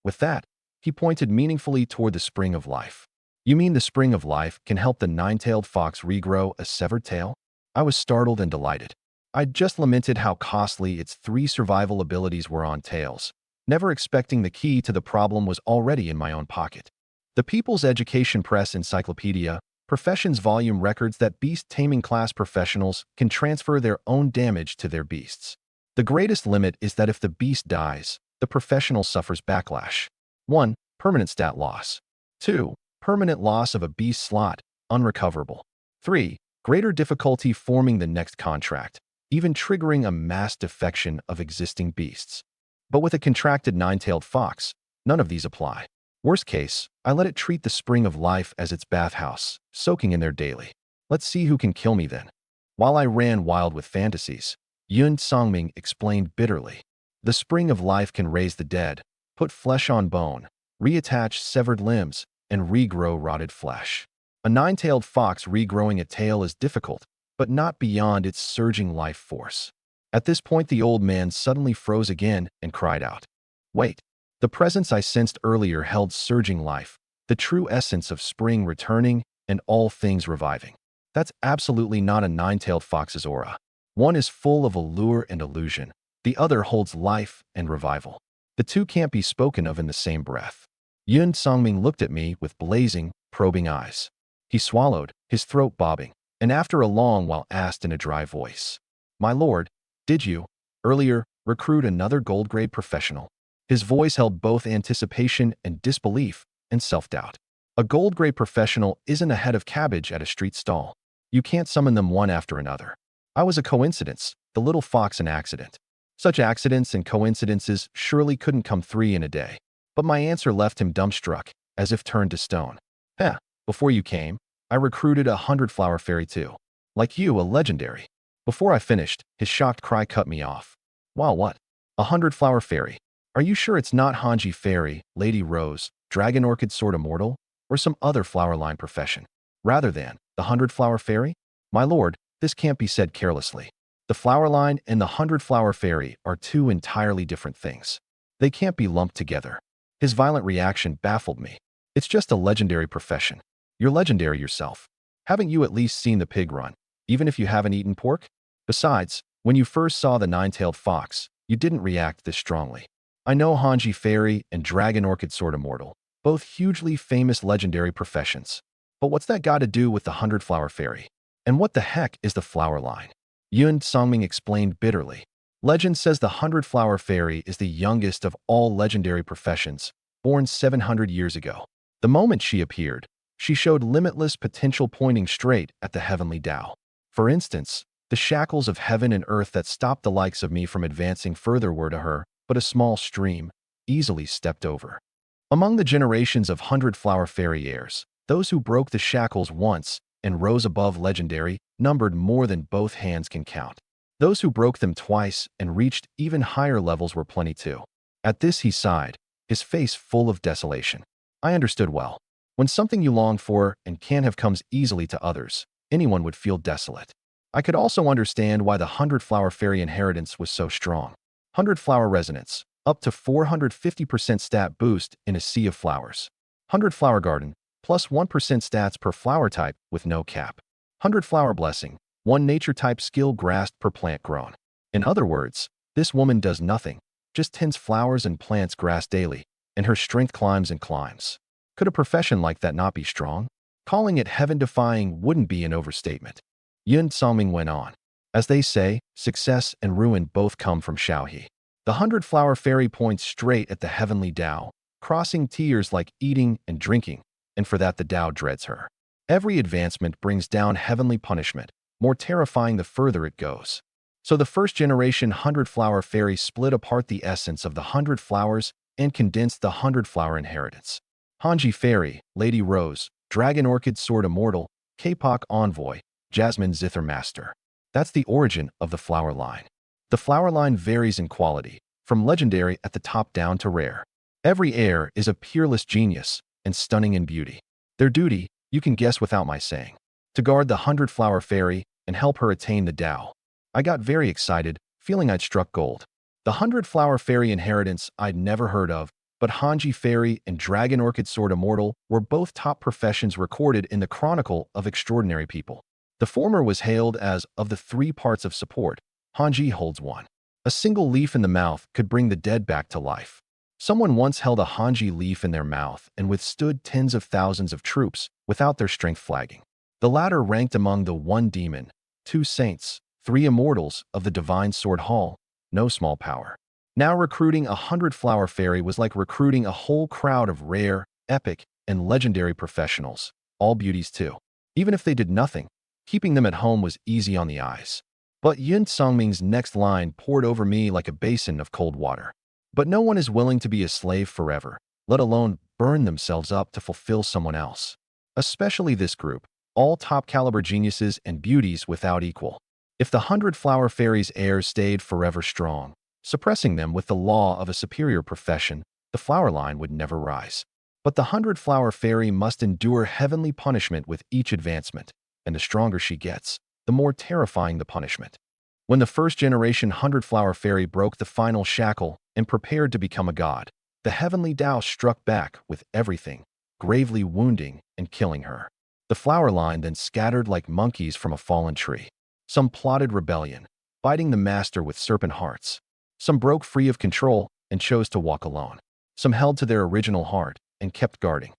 With that, he pointed meaningfully toward the spring of life. "You mean the spring of life can help the nine-tailed fox regrow a severed tail?" I was startled and delighted. I'd just lamented how costly its 3 survival abilities were on tails, never expecting the key to the problem was already in my own pocket. The People's Education Press Encyclopedia, Professions Volume records that beast-taming class professionals can transfer their own damage to their beasts. The greatest limit is that if the beast dies, the professional suffers backlash. 1. Permanent stat loss. 2. Permanent loss of a beast slot, unrecoverable. 3. Greater difficulty forming the next contract, even triggering a mass defection of existing beasts. But with a contracted nine-tailed fox, none of these apply. Worst case, I let it treat the spring of life as its bathhouse, soaking in there daily. Let's see who can kill me then. While I ran wild with fantasies, Yun Songming explained bitterly. The spring of life can raise the dead, put flesh on bone, reattach severed limbs, and regrow rotted flesh. A nine-tailed fox regrowing a tail is difficult, but not beyond its surging life force. At this point, the old man suddenly froze again and cried out, "Wait!" The presence I sensed earlier held surging life, the true essence of spring returning and all things reviving. That's absolutely not a nine-tailed fox's aura. One is full of allure and illusion. The other holds life and revival. The two can't be spoken of in the same breath. Yun Songming looked at me with blazing, probing eyes. He swallowed, his throat bobbing, and after a long while asked in a dry voice, "My lord, did you, earlier, recruit another gold-grade professional?" His voice held both anticipation and disbelief and self-doubt. A gold-grade professional isn't a head of cabbage at a street stall. You can't summon them one after another. I was a coincidence, the little fox an accident. Such accidents and coincidences surely couldn't come 3 in a day. But my answer left him dumbstruck, as if turned to stone. Before you came, I recruited a 100-flower fairy too. Like you, a legendary." Before I finished, his shocked cry cut me off. "Wow, what? A 100-flower fairy? Are you sure it's not Hanji Fairy, Lady Rose, Dragon Orchid Sword Immortal, or some other flower line profession? Rather than the 100-flower fairy? My lord, this can't be said carelessly. The flower line and the 100-flower fairy are 2 entirely different things. They can't be lumped together." His violent reaction baffled me. "It's just a legendary profession. You're legendary yourself. Haven't you at least seen the pig run, even if you haven't eaten pork? Besides, when you first saw the nine-tailed fox, you didn't react this strongly. I know Hanji Fairy and Dragon Orchid Sword Immortal, both hugely famous legendary professions. But what's that got to do with the 100-flower fairy? And what the heck is the flower line?" Yun Songming explained bitterly. "Legend says the 100-flower fairy is the youngest of all legendary professions, born 700 years ago. The moment she appeared, she showed limitless potential pointing straight at the heavenly Tao. For instance, the shackles of heaven and earth that stopped the likes of me from advancing further were to her but a small stream, easily stepped over. Among the generations of 100-flower fairy heirs, those who broke the shackles once and rose above legendary numbered more than both hands can count. Those who broke them twice and reached even higher levels were plenty too." At this he sighed, his face full of desolation. I understood well. When something you long for and can't have comes easily to others, anyone would feel desolate. I could also understand why the 100-flower fairy inheritance was so strong. 100-flower resonance, up to 450% stat boost in a sea of flowers. 100-flower garden, plus 1% stats per flower type with no cap. 100-flower blessing, 1 nature type skill grasped per plant grown. In other words, this woman does nothing, just tends flowers and plants grass daily, and her strength climbs and climbs. Could a profession like that not be strong? Calling it heaven-defying wouldn't be an overstatement. Yun Songming went on. As they say, success and ruin both come from Xiaohe. The 100-flower fairy points straight at the heavenly Tao, crossing tiers like eating and drinking, and for that the Tao dreads her. Every advancement brings down heavenly punishment, more terrifying the further it goes. So the first-generation 100-flower fairy split apart the essence of the 100 flowers and condensed the 100-flower inheritance. Hanji Fairy, Lady Rose, Dragon Orchid Sword Immortal, K-pop Envoy, Jasmine Zither Master. That's the origin of the flower line. The flower line varies in quality, from legendary at the top down to rare. Every heir is a peerless genius and stunning in beauty. Their duty, you can guess without my saying, to guard the 100-flower fairy and help her attain the Tao. I got very excited, feeling I'd struck gold. The 100-flower fairy inheritance I'd never heard of, but Hanji Fairy and Dragon Orchid Sword Immortal were both top professions recorded in the Chronicle of Extraordinary People. The former was hailed as, of the 3 parts of support, Hanji holds one. A single leaf in the mouth could bring the dead back to life. Someone once held a Hanji leaf in their mouth and withstood tens of thousands of troops without their strength flagging. The latter ranked among the 1 demon, 2 saints, 3 immortals of the Divine Sword Hall, no small power. Now recruiting a 100-flower fairy was like recruiting a whole crowd of rare, epic, and legendary professionals, all beauties too. Even if they did nothing, keeping them at home was easy on the eyes. But Yun Songming's next line poured over me like a basin of cold water. But no one is willing to be a slave forever, let alone burn themselves up to fulfill someone else. Especially this group, all top-caliber geniuses and beauties without equal. If the 100-flower fairy's heirs stayed forever strong, suppressing them with the law of a superior profession, the flower line would never rise. But the 100-flower fairy must endure heavenly punishment with each advancement, and the stronger she gets, the more terrifying the punishment. When the first-generation 100-flower fairy broke the final shackle and prepared to become a god, the heavenly Tao struck back with everything, gravely wounding and killing her. The flower line then scattered like monkeys from a fallen tree. Some plotted rebellion, biting the master with serpent hearts. Some broke free of control and chose to walk alone. Some held to their original heart and kept guarding.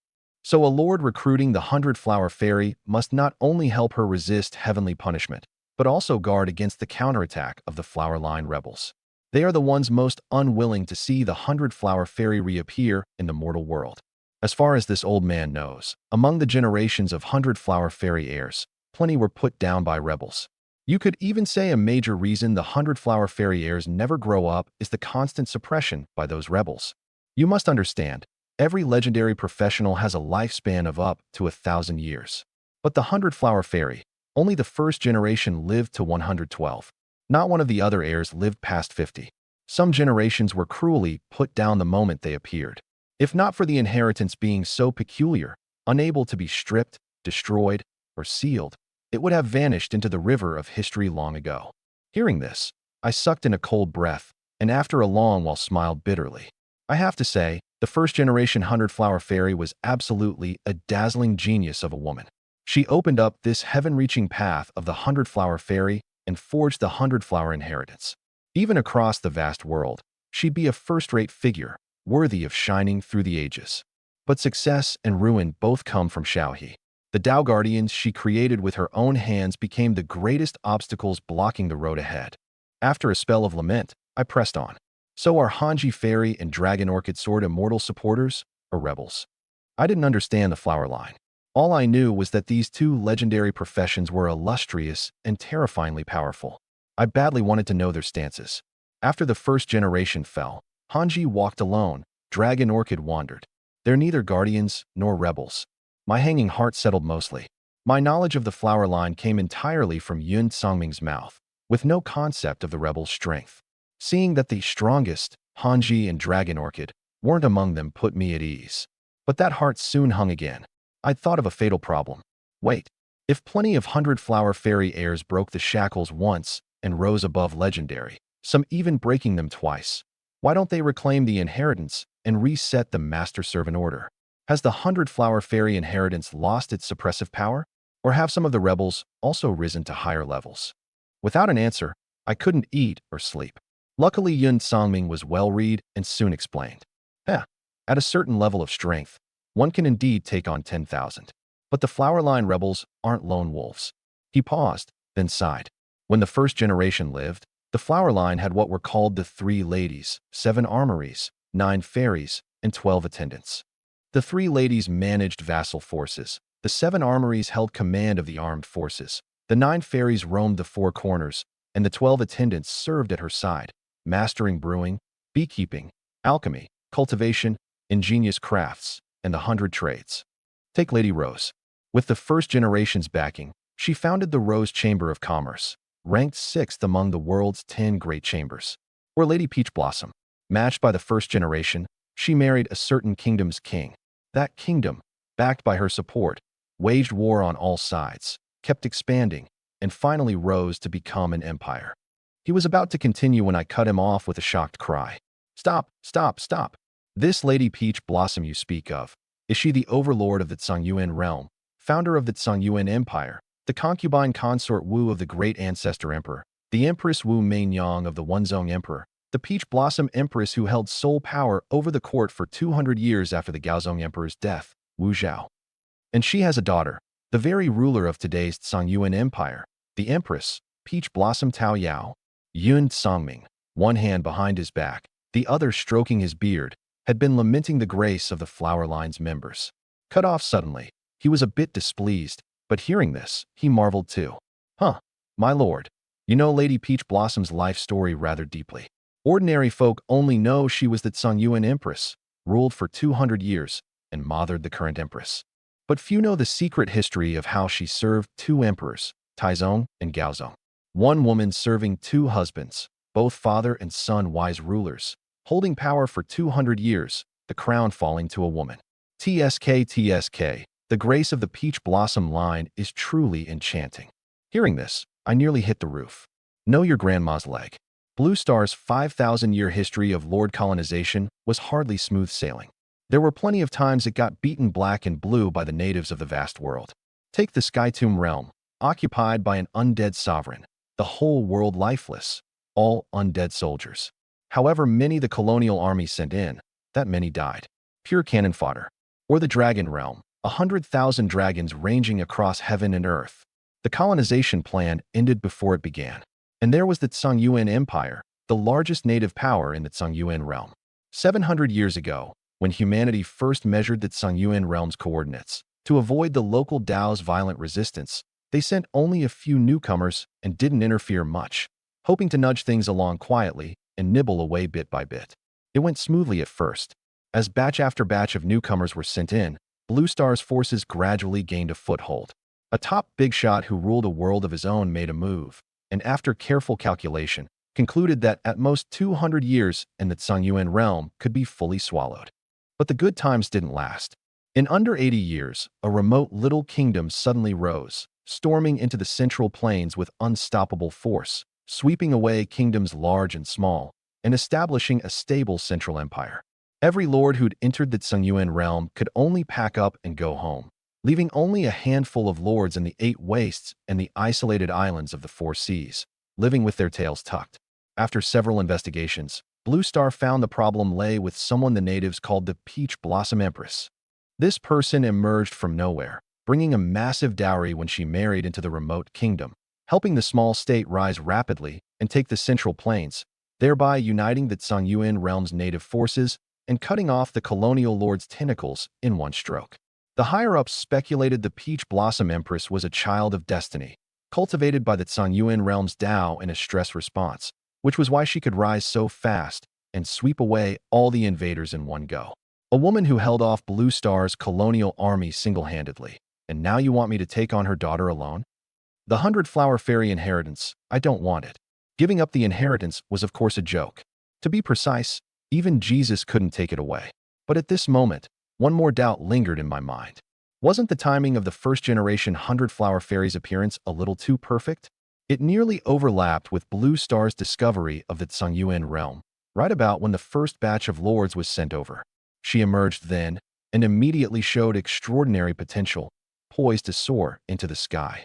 So a lord recruiting the 100-flower fairy must not only help her resist heavenly punishment, but also guard against the counterattack of the flower line rebels. They are the ones most unwilling to see the 100-flower fairy reappear in the mortal world. As far as this old man knows, among the generations of 100-flower fairy heirs, plenty were put down by rebels. You could even say a major reason the 100-flower fairy heirs never grow up is the constant suppression by those rebels. You must understand, every legendary professional has a lifespan of up to 1,000 years. But the 100-flower fairy, only the first generation lived to 112. Not one of the other heirs lived past 50. Some generations were cruelly put down the moment they appeared. If not for the inheritance being so peculiar, unable to be stripped, destroyed, or sealed, it would have vanished into the river of history long ago. Hearing this, I sucked in a cold breath, and after a long while smiled bitterly. I have to say, the first-generation 100-flower fairy was absolutely a dazzling genius of a woman. She opened up this heaven-reaching path of the 100-flower fairy and forged the 100-flower inheritance. Even across the vast world, she'd be a first-rate figure, worthy of shining through the ages. But success and ruin both come from Xiaohe. The Tao Guardians she created with her own hands became the greatest obstacles blocking the road ahead. After a spell of lament, I pressed on. So are Hanji Fairy and Dragon Orchid Sword Immortal supporters, or rebels? I didn't understand the flower line. All I knew was that these 2 legendary professions were illustrious and terrifyingly powerful. I badly wanted to know their stances. After the first generation fell, Hanji walked alone, Dragon Orchid wandered. They're neither guardians nor rebels. My hanging heart settled mostly. My knowledge of the flower line came entirely from Yun Songming's mouth, with no concept of the rebels' strength. Seeing that the strongest, Hanji and Dragon Orchid, weren't among them put me at ease. But that heart soon hung again. I'd thought of a fatal problem. Wait, if plenty of 100-flower fairy heirs broke the shackles once and rose above legendary, some even breaking them twice, why don't they reclaim the inheritance and reset the master-servant order? Has the 100-flower fairy inheritance lost its suppressive power? Or have some of the rebels also risen to higher levels? Without an answer, I couldn't eat or sleep. Luckily, Yun Songming was well-read and soon explained. At a certain level of strength, one can indeed take on 10,000. But the flower line rebels aren't lone wolves. He paused, then sighed. When the first generation lived, the flower line had what were called the 3 ladies, 7 armories, 9 fairies, and 12 attendants. The 3 ladies managed vassal forces. The 7 armories held command of the armed forces. The 9 fairies roamed the 4 corners, and the 12 attendants served at her side, mastering brewing, beekeeping, alchemy, cultivation, ingenious crafts, and the 100 trades. Take Lady Rose. With the first generation's backing, she founded the Rose Chamber of Commerce, ranked 6th among the world's 10 great chambers. Or Lady Peach Blossom. Matched by the first generation, she married a certain kingdom's king. That kingdom, backed by her support, waged war on all sides, kept expanding, and finally rose to become an empire. He was about to continue when I cut him off with a shocked cry. Stop, stop, stop. This Lady Peach Blossom you speak of, is she the overlord of the Tsungyuan realm, founder of the Tsungyuan Empire, the concubine consort Wu of the great ancestor emperor, the Empress Wu Mainyang of the Wenzong Emperor, the Peach Blossom Empress who held sole power over the court for 200 years after the Gaozong Emperor's death, Wu Zhao. And she has a daughter, the very ruler of today's Tsungyuan Empire, the Empress, Peach Blossom Tao Yao. Yun Songming, one hand behind his back, the other stroking his beard, had been lamenting the grace of the flower line's members. Cut off suddenly, he was a bit displeased, but hearing this, he marveled too. Huh, my lord, you know Lady Peach Blossom's life story rather deeply. Ordinary folk only know she was the Tsungyuan Empress, ruled for 200 years, and mothered the current empress. But few know the secret history of how she served 2 emperors, Taizong and Gaozong. One woman serving 2 husbands, both father and son wise rulers, holding power for 200 years, the crown falling to a woman. TSK, the grace of the Peach Blossom line is truly enchanting. Hearing this, I nearly hit the roof. Know your grandma's leg. Blue Star's 5,000-year history of Lord colonization was hardly smooth sailing. There were plenty of times it got beaten black and blue by the natives of the vast world. Take the Skytomb realm, occupied by an undead sovereign, the whole world lifeless, all undead soldiers. However many the colonial army sent in, that many died. Pure cannon fodder. Or the Dragon realm, 100,000 dragons ranging across heaven and earth. The colonization plan ended before it began. And there was the Tsungyuan Empire, the largest native power in the Tsungyuan realm. 700 years ago, when humanity first measured the Tsungyuan realm's coordinates, to avoid the local Dao's violent resistance, they sent only a few newcomers and didn't interfere much, hoping to nudge things along quietly and nibble away bit by bit. It went smoothly at first. As batch after batch of newcomers were sent in, Blue Star's forces gradually gained a foothold. A top big shot who ruled a world of his own made a move, and after careful calculation, concluded that at most 200 years and the Tsungyuan realm could be fully swallowed. But the good times didn't last. In under 80 years, a remote little kingdom suddenly rose, storming into the central plains with unstoppable force, sweeping away kingdoms large and small, and establishing a stable central empire. Every lord who'd entered the Tsungyuan realm could only pack up and go home, leaving only a handful of lords in the 8 wastes and the isolated islands of the 4 seas, living with their tails tucked. After several investigations, Blue Star found the problem lay with someone the natives called the Peach Blossom Empress. This person emerged from nowhere, bringing a massive dowry when she married into the remote kingdom, helping the small state rise rapidly and take the central plains, thereby uniting the Tsungyuan realm's native forces and cutting off the colonial lord's tentacles in one stroke. The higher-ups speculated the Peach Blossom Empress was a child of destiny, cultivated by the Tsungyuan realm's Tao in a stress response, which was why she could rise so fast and sweep away all the invaders in one go. A woman who held off Blue Star's colonial army single-handedly, and now you want me to take on her daughter alone? The 100-flower fairy inheritance, I don't want it. Giving up the inheritance was of course a joke. To be precise, even Jesus couldn't take it away. But at this moment, one more doubt lingered in my mind. Wasn't the timing of the first-generation 100-flower fairy's appearance a little too perfect? It nearly overlapped with Blue Star's discovery of the Tsungyuan realm, right about when the first batch of lords was sent over. She emerged then and immediately showed extraordinary potential, poised to soar into the sky.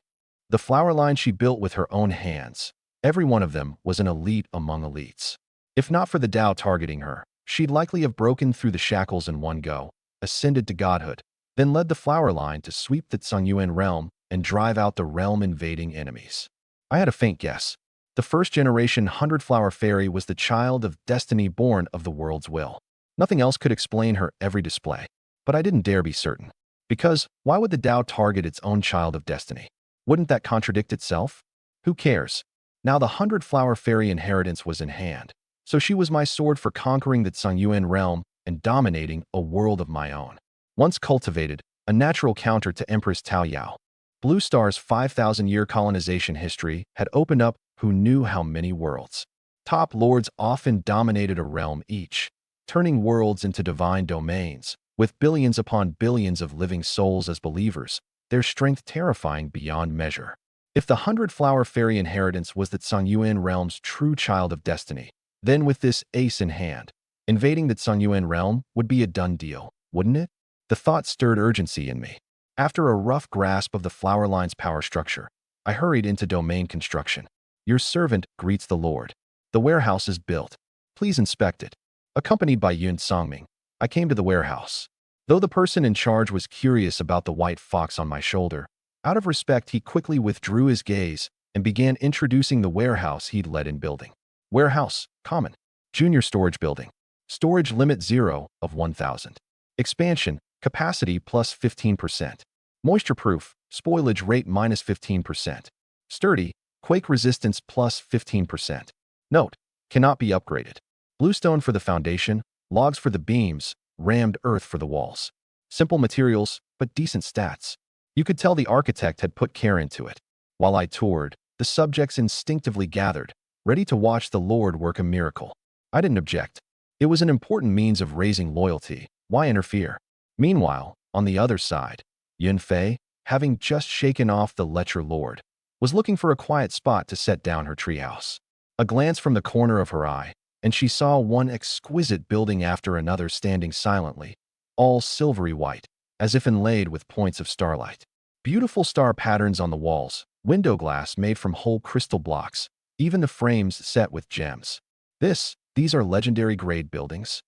The flower line she built with her own hands, every one of them was an elite among elites. If not for the Tao targeting her, she'd likely have broken through the shackles in one go, ascended to godhood, then led the flower line to sweep the Tsungyuan realm and drive out the realm-invading enemies. I had a faint guess. The first-generation 100-flower fairy was the child of destiny born of the world's will. Nothing else could explain her every display, but I didn't dare be certain. Because why would the Tao target its own child of destiny? Wouldn't that contradict itself? Who cares? Now the 100-flower fairy inheritance was in hand, so she was my sword for conquering the Tsungyuan realm and dominating a world of my own. Once cultivated, a natural counter to Empress Tao Yao. Blue Star's 5,000-year colonization history had opened up who knew how many worlds. Top lords often dominated a realm each, turning worlds into divine domains, with billions upon billions of living souls as believers, their strength terrifying beyond measure. If the 100-flower fairy inheritance was the Tsungyuan realm's true child of destiny, then with this ace in hand, invading the Tsungyuan realm would be a done deal, wouldn't it? The thought stirred urgency in me. After a rough grasp of the flower line's power structure, I hurried into domain construction. Your servant greets the Lord. The warehouse is built. Please inspect it. Accompanied by Yun Songming, I came to the warehouse. Though the person in charge was curious about the white fox on my shoulder, out of respect he quickly withdrew his gaze and began introducing the warehouse he'd led in building. Warehouse, common. Junior storage building. Storage limit 0 of 1,000. Expansion, capacity plus 15%. Moisture-proof, spoilage rate minus 15%. Sturdy, quake resistance plus 15%. Note, cannot be upgraded. Bluestone for the foundation, logs for the beams, rammed earth for the walls. Simple materials, but decent stats. You could tell the architect had put care into it. While I toured, the subjects instinctively gathered, ready to watch the Lord work a miracle. I didn't object. It was an important means of raising loyalty. Why interfere? Meanwhile, on the other side, Yun Fei, having just shaken off the Lecher Lord, was looking for a quiet spot to set down her treehouse. A glance from the corner of her eye, and she saw one exquisite building after another standing silently, all silvery white, as if inlaid with points of starlight. Beautiful star patterns on the walls, window glass made from whole crystal blocks, even the frames set with gems. These are legendary grade buildings?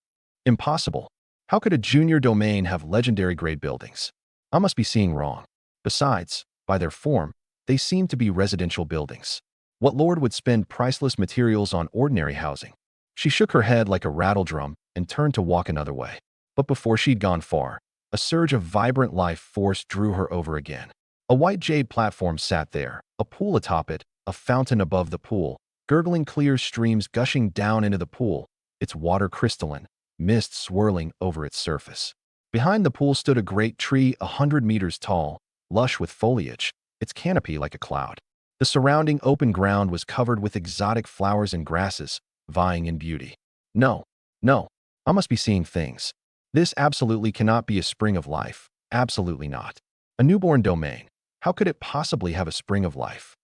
Impossible. How could a junior domain have legendary grade buildings? I must be seeing wrong. Besides, by their form, they seem to be residential buildings. What lord would spend priceless materials on ordinary housing? She shook her head like a rattle drum and turned to walk another way. But before she'd gone far, a surge of vibrant life force drew her over again. A white jade platform sat there, a pool atop it, a fountain above the pool, gurgling clear streams gushing down into the pool, its water crystalline, mist swirling over its surface. Behind the pool stood a great tree 100 meters tall, lush with foliage, its canopy like a cloud. The surrounding open ground was covered with exotic flowers and grasses, vying in beauty. No, I must be seeing things. This absolutely cannot be a spring of life. Absolutely not. A newborn domain. How could it possibly have a spring of life?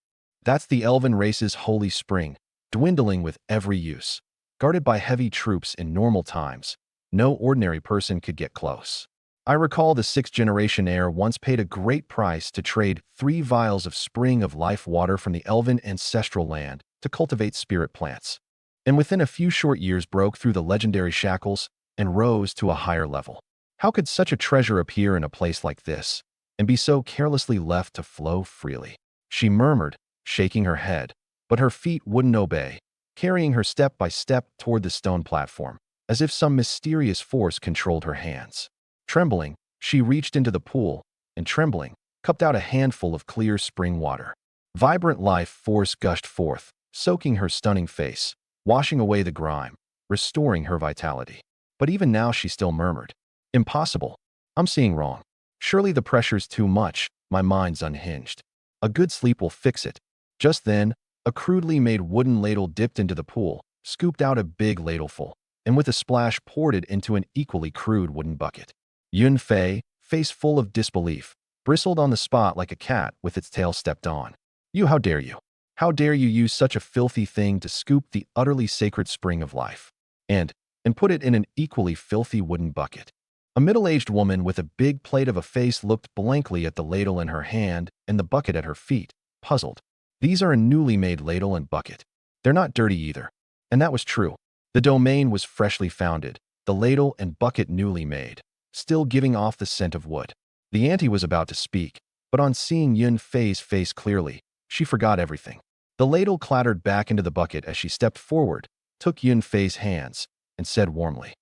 That's the elven race's holy spring, dwindling with every use. Guarded by heavy troops in normal times, no ordinary person could get close. I recall the 6th-generation heir once paid a great price to trade 3 vials of spring of life water from the elven ancestral land to cultivate spirit plants, and within a few short years broke through the legendary shackles and rose to a higher level. How could such a treasure appear in a place like this and be so carelessly left to flow freely? She murmured, shaking her head, but her feet wouldn't obey, carrying her step by step toward the stone platform, as if some mysterious force controlled her hands. Trembling, she reached into the pool, and trembling, cupped out a handful of clear spring water. Vibrant life force gushed forth, soaking her stunning face, washing away the grime, restoring her vitality. But even now she still murmured, "Impossible. I'm seeing wrong. Surely the pressure's too much, my mind's unhinged. A good sleep will fix it." Just then, a crudely made wooden ladle dipped into the pool, scooped out a big ladleful, and with a splash poured it into an equally crude wooden bucket. Yun Fei, face full of disbelief, bristled on the spot like a cat with its tail stepped on. How dare you? How dare you use such a filthy thing to scoop the utterly sacred spring of life? And put it in an equally filthy wooden bucket. A middle-aged woman with a big plate of a face looked blankly at the ladle in her hand and the bucket at her feet, puzzled. These are a newly made ladle and bucket. They're not dirty either. And that was true. The domain was freshly founded, the ladle and bucket newly made. still giving off the scent of wood. The auntie was about to speak, but on seeing Yun Fei's face clearly, she forgot everything. The ladle clattered back into the bucket as she stepped forward, took Yun Fei's hands, and said warmly,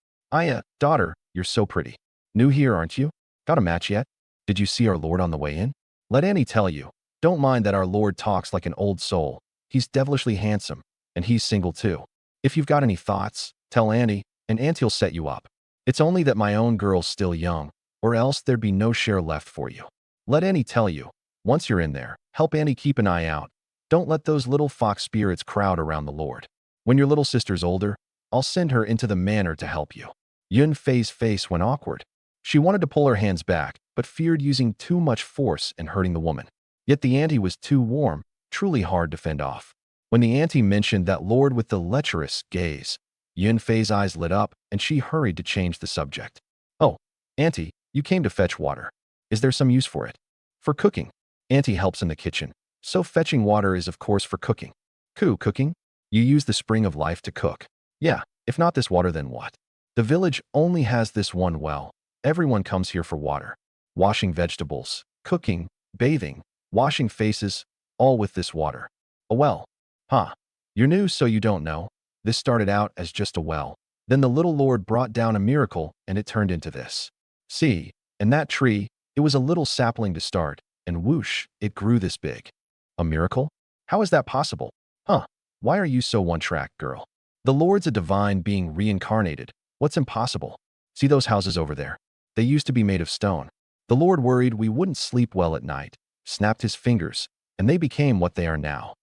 Daughter, you're so pretty. New here, aren't you? Got a match yet? Did you see our Lord on the way in? Let Annie tell you. Don't mind that our Lord talks like an old soul. He's devilishly handsome, and he's single too. If you've got any thoughts, tell Annie, and Auntie'll set you up. It's only that my own girl's still young, or else there'd be no share left for you. Let Annie tell you. Once you're in there, help Annie keep an eye out. Don't let those little fox spirits crowd around the Lord. When your little sister's older, I'll send her into the manor to help you. Yun Fei's face went awkward. She wanted to pull her hands back, but feared using too much force and hurting the woman. Yet the auntie was too warm, truly hard to fend off. When the auntie mentioned that Lord with the lecherous gaze, Yun Fei's eyes lit up, and she hurried to change the subject. Oh, Auntie, you came to fetch water. Is there some use for it? For cooking. Auntie helps in the kitchen, so fetching water is of course for cooking. Cooking? You use the spring of life to cook. Yeah, if not this water then what? The village only has this one well. Everyone comes here for water. Washing vegetables, cooking, bathing, washing faces, all with this water. A well. Huh. You're new so you don't know. This started out as just a well. Then the little Lord brought down a miracle and it turned into this. See, in that tree, it was a little sapling to start, and whoosh, it grew this big. A miracle? How is that possible? Huh. Why are you so one-track, girl? The Lord's a divine being reincarnated. What's impossible? See those houses over there? They used to be made of stone. The Lord worried we wouldn't sleep well at night, snapped his fingers, and they became what they are now.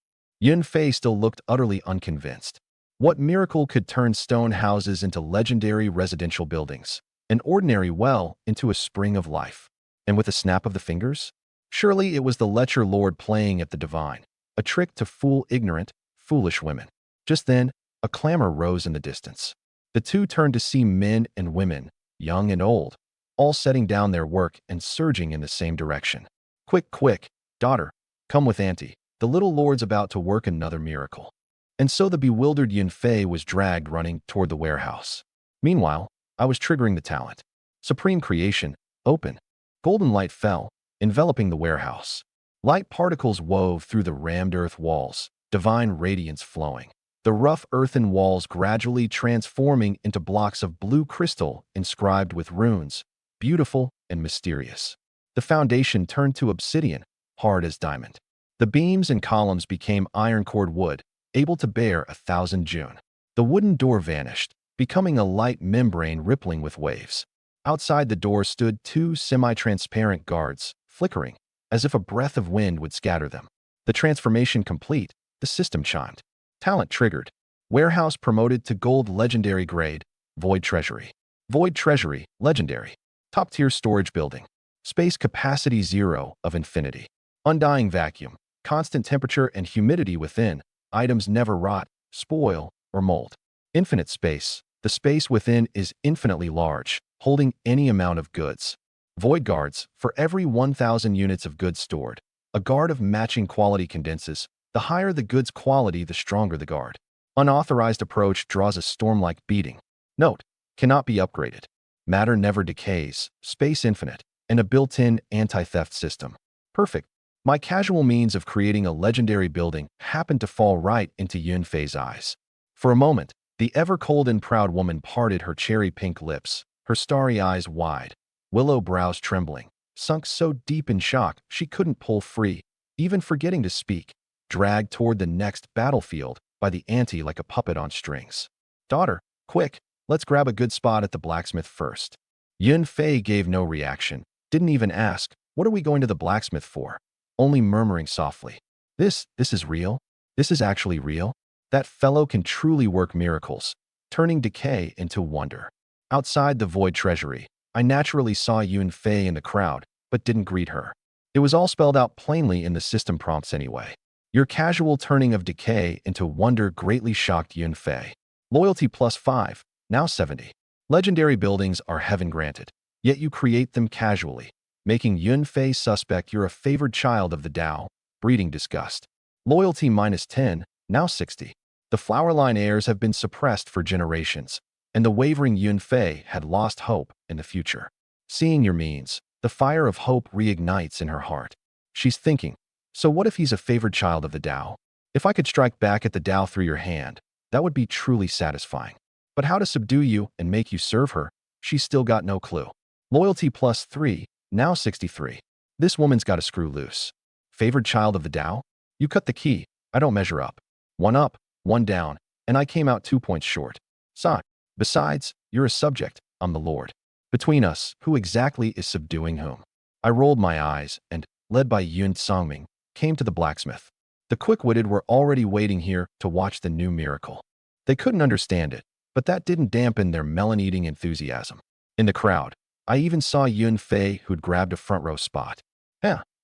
Yun Fei still looked utterly unconvinced. What miracle could turn stone houses into legendary residential buildings, an ordinary well into a spring of life? And with a snap of the fingers? Surely it was the Lecher Lord playing at the divine, a trick to fool ignorant, foolish women. Just then, a clamor rose in the distance. The two turned to see men and women, young and old, all setting down their work and surging in the same direction. Quick, daughter, come with Auntie. The little Lord's about to work another miracle. And so the bewildered Yun Fei was dragged running toward the warehouse. Meanwhile, I was triggering the talent. Supreme creation, open. Golden light fell, enveloping the warehouse. Light particles wove through the rammed earth walls, divine radiance flowing. The rough earthen walls gradually transforming into blocks of blue crystal inscribed with runes, beautiful and mysterious. The foundation turned to obsidian, hard as diamond. The beams and columns became iron-cored wood, able to bear 1,000 June. The wooden door vanished, becoming a light membrane rippling with waves. Outside the door stood two semi-transparent guards, flickering, as if a breath of wind would scatter them. The transformation complete, the system chimed. Talent triggered. Warehouse promoted to gold legendary grade, void treasury. Void treasury, legendary. Top-tier storage building. Space capacity 0 of infinity. Undying vacuum, constant temperature and humidity within. Items never rot, spoil, or mold. Infinite space. The space within is infinitely large, holding any amount of goods. Void guards, for every 1,000 units of goods stored. A guard of matching quality condenses. The higher the goods quality, the stronger the guard. Unauthorized approach draws a storm-like beating. Note, cannot be upgraded. Matter never decays, space infinite, and a built-in anti-theft system. Perfect. My casual means of creating a legendary building happened to fall right into Yun Fei's eyes. For a moment, the ever-cold and proud woman parted her cherry-pink lips, her starry eyes wide, willow brows trembling, sunk so deep in shock she couldn't pull free, even forgetting to speak, dragged toward the next battlefield by the auntie like a puppet on strings. Daughter, quick, let's grab a good spot at the blacksmith first. Yun Fei gave no reaction, didn't even ask, what are we going to the blacksmith for? Only murmuring softly, This is real? This is actually real? That fellow can truly work miracles, turning decay into wonder. Outside the void treasury, I naturally saw Yun Fei in the crowd, but didn't greet her. It was all spelled out plainly in the system prompts anyway. Your casual turning of decay into wonder greatly shocked Yun Fei. Loyalty +5, now 70. Legendary buildings are heaven granted, yet you create them casually, making Yun Fei suspect you're a favored child of the Tao, breeding disgust. Loyalty -10, now 60. The Flowerline heirs have been suppressed for generations, and the wavering Yun Fei had lost hope in the future. Seeing your means, the fire of hope reignites in her heart. She's thinking, so what if he's a favored child of the Tao? If I could strike back at the Tao through your hand, that would be truly satisfying. But how to subdue you and make you serve her, she's still got no clue. Loyalty plus 3, now 63. This woman's got a screw loose. Favored child of the Tao? You cut the key. I don't measure up. One up, one down, and I came out 2 points short. Sigh. Besides, you're a subject, I'm the lord. Between us, who exactly is subduing whom? I rolled my eyes and, led by Yun Songming, came to the blacksmith. The quick-witted were already waiting here to watch the new miracle. They couldn't understand it, but that didn't dampen their melon-eating enthusiasm. In the crowd, I even saw Yun Fei, who'd grabbed a front-row spot.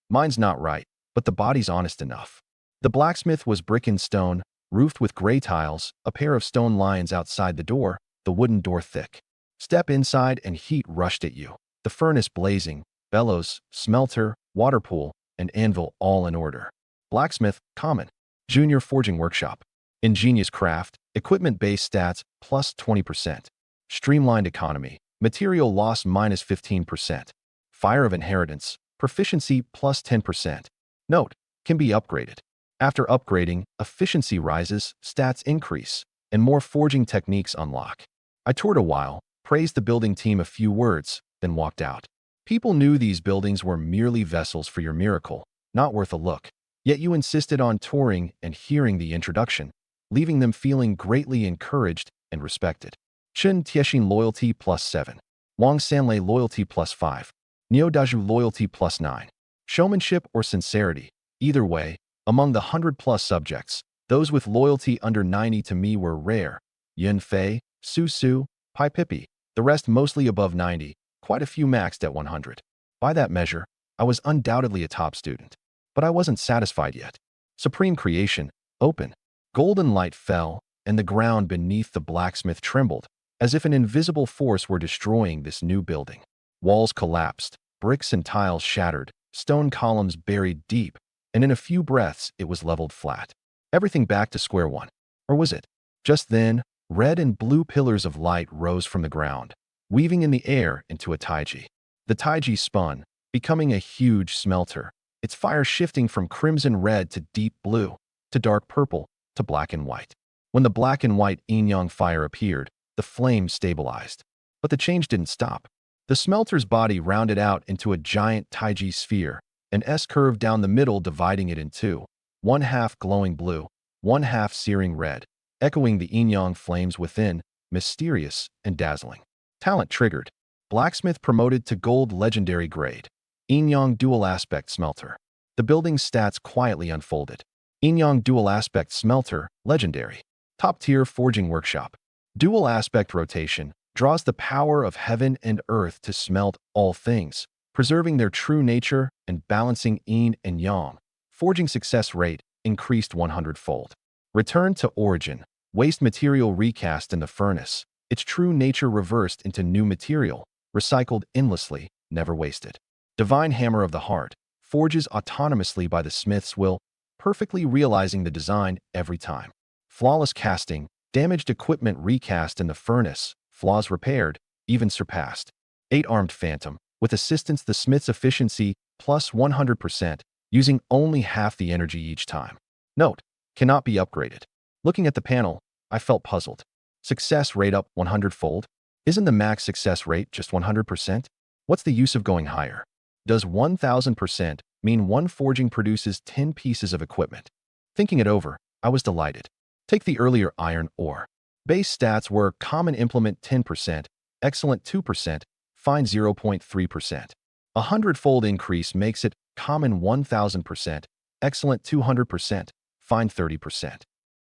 Mine's not right, but the body's honest enough. The blacksmith was brick and stone, roofed with gray tiles, a pair of stone lions outside the door, the wooden door thick. Step inside and heat rushed at you. The furnace blazing, bellows, smelter, water pool, and anvil all in order. Blacksmith, common. Junior forging workshop. Ingenious craft, equipment-based stats, plus 20%. Streamlined economy, material loss minus 15%. Fire of inheritance, proficiency plus 10%. Note, can be upgraded. After upgrading, efficiency rises, stats increase, and more forging techniques unlock. I toured a while, praised the building team a few words, then walked out. People knew these buildings were merely vessels for your miracle, not worth a look. Yet you insisted on touring and hearing the introduction, leaving them feeling greatly encouraged and respected. Chen Tiexin loyalty plus 7. Wang Sanlei loyalty plus 5. Niu Daju loyalty plus 9. Showmanship or sincerity. Either way, among the 100-plus subjects, those with loyalty under 90 to me were rare. Yun Fei, Su Su, Pai Pippi, the rest mostly above 90, quite a few maxed at 100. By that measure, I was undoubtedly a top student. But I wasn't satisfied yet. Supreme creation, open. Golden light fell, and the ground beneath the blacksmith trembled, as if an invisible force were destroying this new building. Walls collapsed, bricks and tiles shattered, stone columns buried deep, and in a few breaths it was leveled flat. Everything back to square one. Or was it? Just then, red and blue pillars of light rose from the ground, weaving in the air into a taiji. The taiji spun, becoming a huge smelter, its fire shifting from crimson red to deep blue, to dark purple, to black and white. When the black and white yin-yang fire appeared, the flame stabilized. But the change didn't stop. The smelter's body rounded out into a giant taiji sphere, an S-curve down the middle dividing it in two, one half glowing blue, one half searing red, echoing the yin-yang flames within, mysterious and dazzling. Talent triggered. Blacksmith promoted to gold legendary grade. Yin-yang dual aspect smelter. The building's stats quietly unfolded. Yin-yang dual aspect smelter, legendary. Top-tier forging workshop. Dual aspect rotation draws the power of heaven and earth to smelt all things, preserving their true nature and balancing yin and yang. Forging success rate increased 100-fold. Return to origin. Waste material recast in the furnace. Its true nature reversed into new material, recycled endlessly, never wasted. Divine hammer of the heart. Forges autonomously by the smith's will, perfectly realizing the design every time. Flawless casting. Damaged equipment recast in the furnace, flaws repaired, even surpassed. 8-armed phantom. With assistance the smith's efficiency plus 100%, using only half the energy each time. Note, cannot be upgraded. Looking at the panel, I felt puzzled. Success rate up 100-fold? Isn't the max success rate just 100%? What's the use of going higher? Does 1000% mean one forging produces 10 pieces of equipment? Thinking it over, I was delighted. Take the earlier iron ore. Base stats were common implement 10%, excellent 2%, fine 0.3%. A 100-fold increase makes it common 1000%, excellent 200%, fine 30%.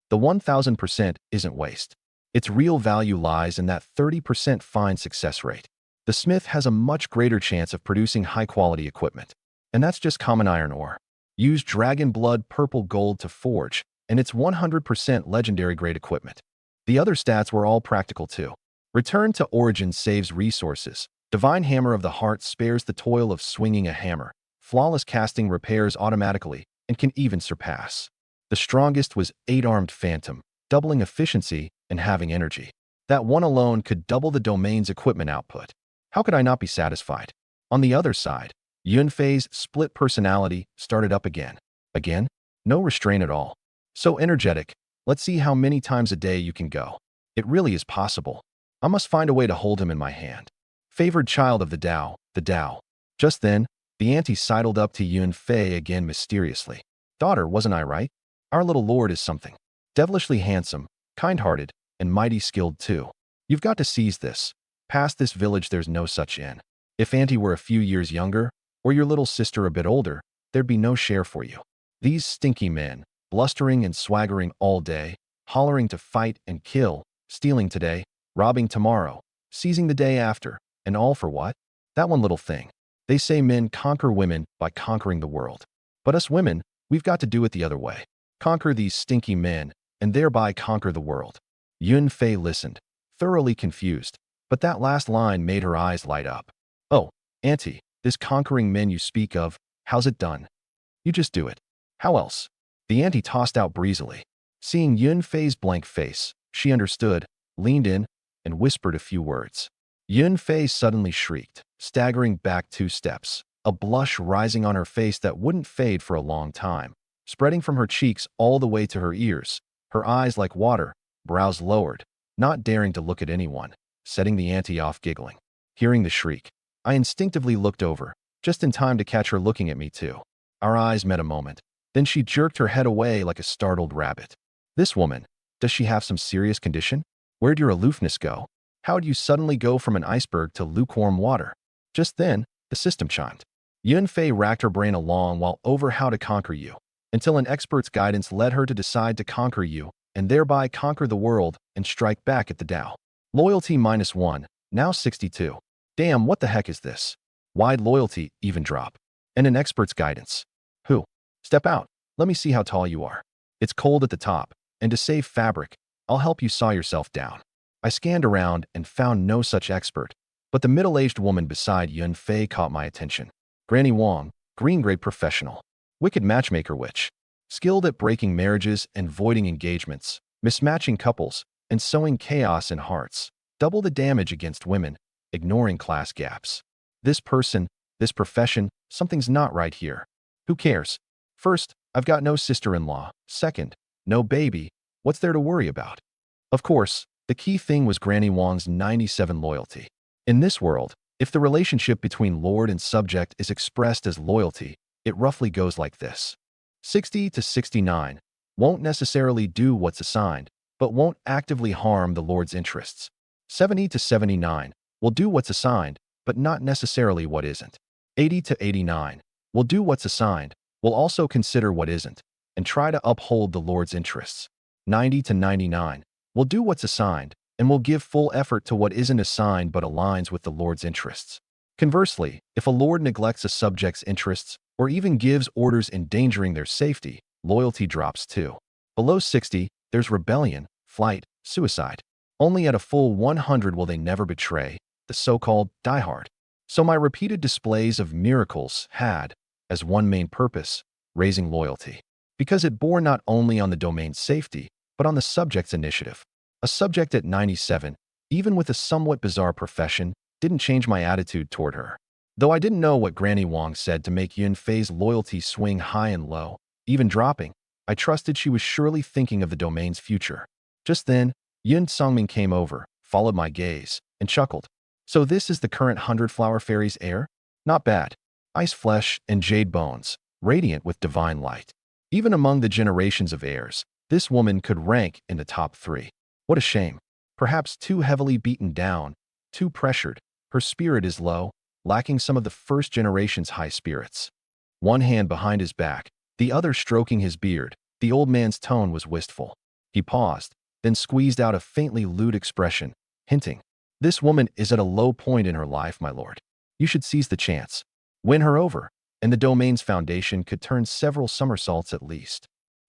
The 1000% isn't waste. Its real value lies in that 30% fine success rate. The smith has a much greater chance of producing high-quality equipment. And that's just common iron ore. Use dragon blood purple gold to forge, and it's 100% legendary grade equipment. The other stats were all practical too. Return to origin saves resources. Divine hammer of the heart spares the toil of swinging a hammer. Flawless casting repairs automatically and can even surpass. The strongest was 8-armed phantom, doubling efficiency and having energy. That one alone could double the domain's equipment output. How could I not be satisfied? On the other side, Yunfei's split personality started up again. Again? No restraint at all. So energetic. Let's see how many times a day you can go. It really is possible. I must find a way to hold him in my hand. Favored child of the Tao, the Tao. Just then, the auntie sidled up to Yunfei again mysteriously. Daughter, wasn't I right? Our little lord is something. Devilishly handsome, kind-hearted, and mighty skilled too. You've got to seize this. Past this village there's no such inn. If auntie were a few years younger, or your little sister a bit older, there'd be no share for you. These stinky men, blustering and swaggering all day, hollering to fight and kill, stealing today, robbing tomorrow, seizing the day after, and all for what? That one little thing. They say men conquer women by conquering the world. But us women, we've got to do it the other way. Conquer these stinky men, and thereby conquer the world. Yunfei listened, thoroughly confused, but that last line made her eyes light up. Oh, auntie, this conquering men you speak of, how's it done? You just do it. How else? The auntie tossed out breezily. Seeing Yunfei's blank face, she understood, leaned in, and whispered a few words. Yunfei suddenly shrieked, staggering back 2 steps, a blush rising on her face that wouldn't fade for a long time, spreading from her cheeks all the way to her ears, her eyes like water, brows lowered, not daring to look at anyone, setting the auntie off giggling. Hearing the shriek, I instinctively looked over, just in time to catch her looking at me too. Our eyes met a moment. Then she jerked her head away like a startled rabbit. This woman, does she have some serious condition? Where'd your aloofness go? How'd you suddenly go from an iceberg to lukewarm water? Just then, the system chimed. Yunfei racked her brain along while over how to conquer you, until an expert's guidance led her to decide to conquer you, and thereby conquer the world and strike back at the Tao. Loyalty -1, now 62. Damn, what the heck is this? Why'd loyalty even drop? And an expert's guidance. Who? Step out. Let me see how tall you are. It's cold at the top, and to save fabric, I'll help you saw yourself down. I scanned around and found no such expert, but the middle-aged woman beside Yunfei caught my attention. Granny Wang, green-grade professional, wicked matchmaker witch, skilled at breaking marriages and voiding engagements, mismatching couples, and sowing chaos in hearts, double the damage against women, ignoring class gaps. This person, this profession, something's not right here. Who cares? First, I've got no sister-in-law. Second, no baby. What's there to worry about? Of course, the key thing was Granny Wang's 97 loyalty. In this world, if the relationship between lord and subject is expressed as loyalty, it roughly goes like this. 60 to 69 won't necessarily do what's assigned, but won't actively harm the lord's interests. 70 to 79 will do what's assigned, but not necessarily what isn't. 80 to 89 will do what's assigned, will also consider what isn't, and try to uphold the lord's interests. 90 to 99 will do what's assigned, and will give full effort to what isn't assigned but aligns with the lord's interests. Conversely, if a lord neglects a subject's interests, or even gives orders endangering their safety, loyalty drops too. Below 60, there's rebellion, flight, suicide. Only at a full 100 will they never betray, the so-called diehard. So my repeated displays of miracles had, as one main purpose, raising loyalty. Because it bore not only on the domain's safety, but on the subject's initiative. A subject at 97, even with a somewhat bizarre profession, didn't change my attitude toward her. Though I didn't know what Granny Wang said to make Yunfei's loyalty swing high and low, even dropping, I trusted she was surely thinking of the domain's future. Just then, Yun Songming came over, followed my gaze, and chuckled. So this is the current 100-flower fairy's heir? Not bad. Ice flesh and jade bones, radiant with divine light. Even among the generations of heirs, this woman could rank in the top 3. What a shame. Perhaps too heavily beaten down, too pressured, her spirit is low, lacking some of the first generation's high spirits. One hand behind his back, the other stroking his beard, the old man's tone was wistful. He paused, then squeezed out a faintly lewd expression, hinting, "This woman is at a low point in her life, my lord. You should seize the chance. Win her over, and the domain's foundation could turn several somersaults at least."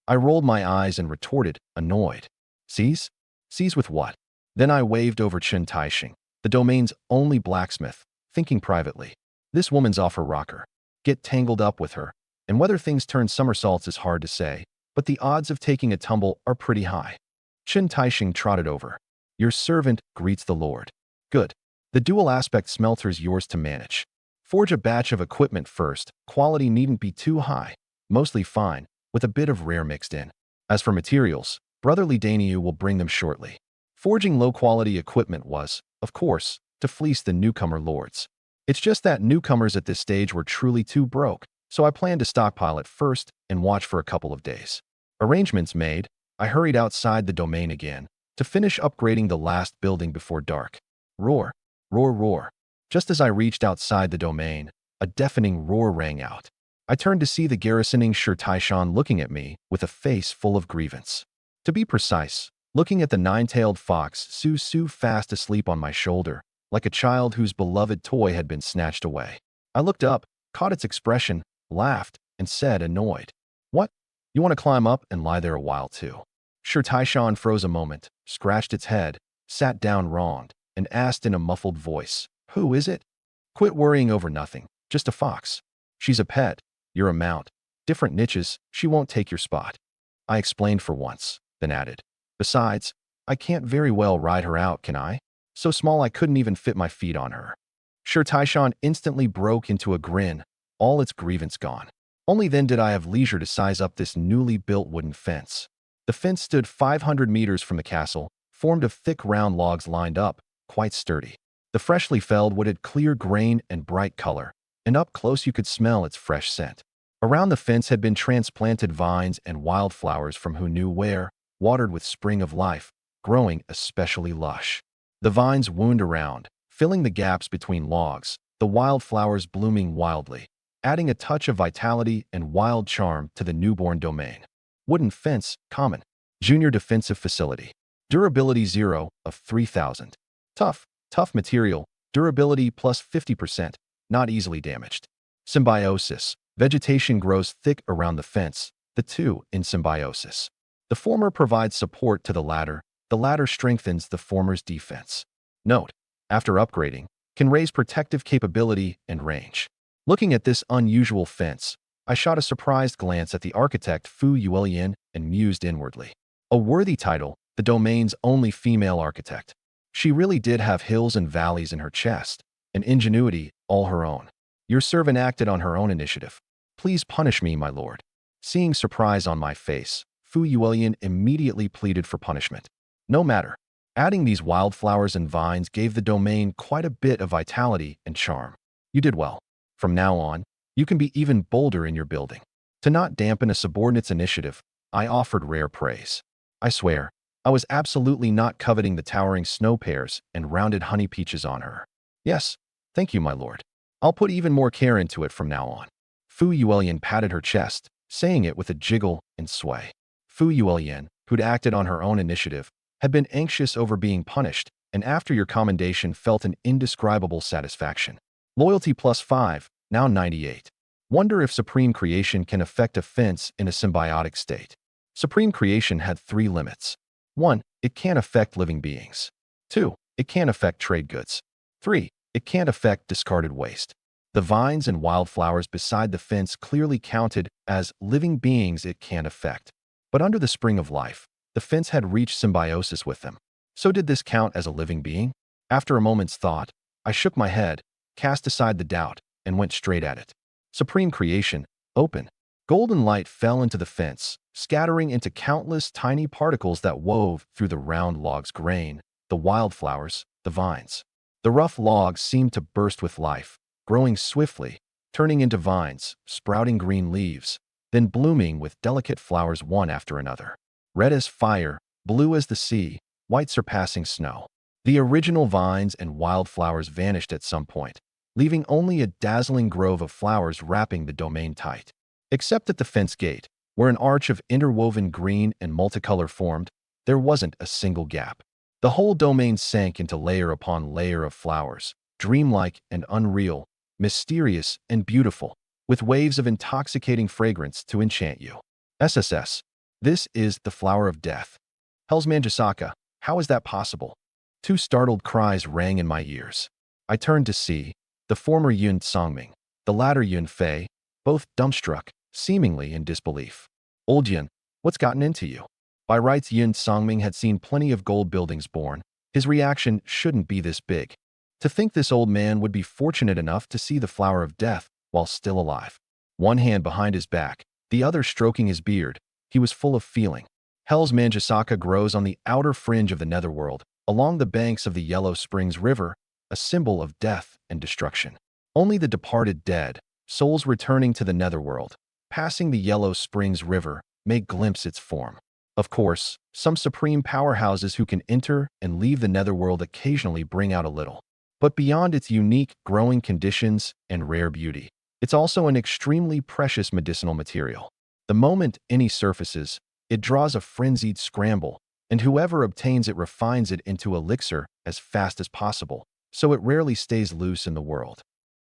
I rolled my eyes and retorted, annoyed. Seize? Seize with what? Then I waved over Chen Taixing, the domain's only blacksmith, thinking privately, this woman's off her rocker. Get tangled up with her, and whether things turn somersaults is hard to say, but the odds of taking a tumble are pretty high. Chen Taixing trotted over. Your servant greets the lord. Good. The dual aspect smelter's yours to manage. Forge a batch of equipment first. Quality needn't be too high. Mostly fine, with a bit of rare mixed in. As for materials, Brotherly Dainyu will bring them shortly. Forging low-quality equipment was, of course, to fleece the newcomer lords. It's just that newcomers at this stage were truly too broke, so I planned to stockpile it first and watch for a couple of days. Arrangements made, I hurried outside the domain again to finish upgrading the last building before dark. Roar, roar, roar. Just as I reached outside the domain, a deafening roar rang out. I turned to see the garrisoning Shi Taishan looking at me with a face full of grievance. To be precise, looking at the nine-tailed fox Su fast asleep on my shoulder, like a child whose beloved toy had been snatched away. I looked up, caught its expression, laughed, and said, annoyed, "What? You want to climb up and lie there a while too?" Shi Taishan froze a moment, scratched its head, sat down wronged, and asked in a muffled voice, "Who is it?" "Quit worrying over nothing, just a fox. She's a pet, you're a mount. Different niches, she won't take your spot." I explained for once, then added, "Besides, I can't very well ride her out, can I? So small I couldn't even fit my feet on her." Shi Taishan instantly broke into a grin, all its grievance gone. Only then did I have leisure to size up this newly built wooden fence. The fence stood 500 meters from the castle, formed of thick round logs lined up, quite sturdy. The freshly felled wood had clear grain and bright color, and up close you could smell its fresh scent. Around the fence had been transplanted vines and wildflowers from who knew where, watered with spring of life, growing especially lush. The vines wound around, filling the gaps between logs, the wildflowers blooming wildly, adding a touch of vitality and wild charm to the newborn domain. Wooden fence, common. Junior defensive facility. Durability 0 of 3000. Tough material, durability plus 50%, not easily damaged. Symbiosis. Vegetation grows thick around the fence, the two in symbiosis. The former provides support to the latter strengthens the former's defense. Note, after upgrading, can raise protective capability and range. Looking at this unusual fence, I shot a surprised glance at the architect Fu Yuelian and mused inwardly. A worthy title, the domain's only female architect. She really did have hills and valleys in her chest, and ingenuity all her own. Your servant acted on her own initiative. Please punish me, my lord. Seeing surprise on my face, Fu Yuelian immediately pleaded for punishment. No matter. Adding these wildflowers and vines gave the domain quite a bit of vitality and charm. You did well. From now on, you can be even bolder in your building. To not dampen a subordinate's initiative, I offered rare praise. I swear, I was absolutely not coveting the towering snow pears and rounded honey peaches on her. Yes, thank you, my lord. I'll put even more care into it from now on. Fu Yuelian patted her chest, saying it with a jiggle and sway. Fu Yuelian, who'd acted on her own initiative, had been anxious over being punished, and after your commendation felt an indescribable satisfaction. Loyalty plus 5, now 98. Wonder if Supreme Creation can affect a fence in a symbiotic state. Supreme Creation had 3 limits. 1. It can't affect living beings. 2. It can't affect trade goods. 3. It can't affect discarded waste. The vines and wildflowers beside the fence clearly counted as living beings it can't affect. But under the spring of life, the fence had reached symbiosis with them. So did this count as a living being? After a moment's thought, I shook my head, cast aside the doubt, and went straight at it. Supreme Creation, open. Golden light fell into the fence, scattering into countless tiny particles that wove through the round log's grain, the wildflowers, the vines. The rough logs seemed to burst with life, growing swiftly, turning into vines, sprouting green leaves, then blooming with delicate flowers one after another. Red as fire, blue as the sea, white surpassing snow. The original vines and wildflowers vanished at some point, leaving only a dazzling grove of flowers wrapping the domain tight. Except at the fence gate, where an arch of interwoven green and multicolor formed, there wasn't a single gap. The whole domain sank into layer upon layer of flowers, dreamlike and unreal, mysterious and beautiful, with waves of intoxicating fragrance to enchant you. SSS. This is the flower of death. Hell's Manjasaka, how is that possible? 2 startled cries rang in my ears. I turned to see the former Yun Songming, the latter Yun Fei, both dumbstruck, seemingly in disbelief. Old Yun, what's gotten into you? By rights, Yun Songming had seen plenty of gold buildings born. His reaction shouldn't be this big. To think this old man would be fortunate enough to see the flower of death while still alive. One hand behind his back, the other stroking his beard, he was full of feeling. Hell's Manjasaka grows on the outer fringe of the netherworld, along the banks of the Yellow Springs River, a symbol of death and destruction. Only the departed dead, souls returning to the netherworld, passing the Yellow Springs River, may glimpse its form. Of course, some supreme powerhouses who can enter and leave the netherworld occasionally bring out a little. But beyond its unique growing conditions and rare beauty, it's also an extremely precious medicinal material. The moment any surfaces, it draws a frenzied scramble, and whoever obtains it refines it into elixir as fast as possible, so it rarely stays loose in the world.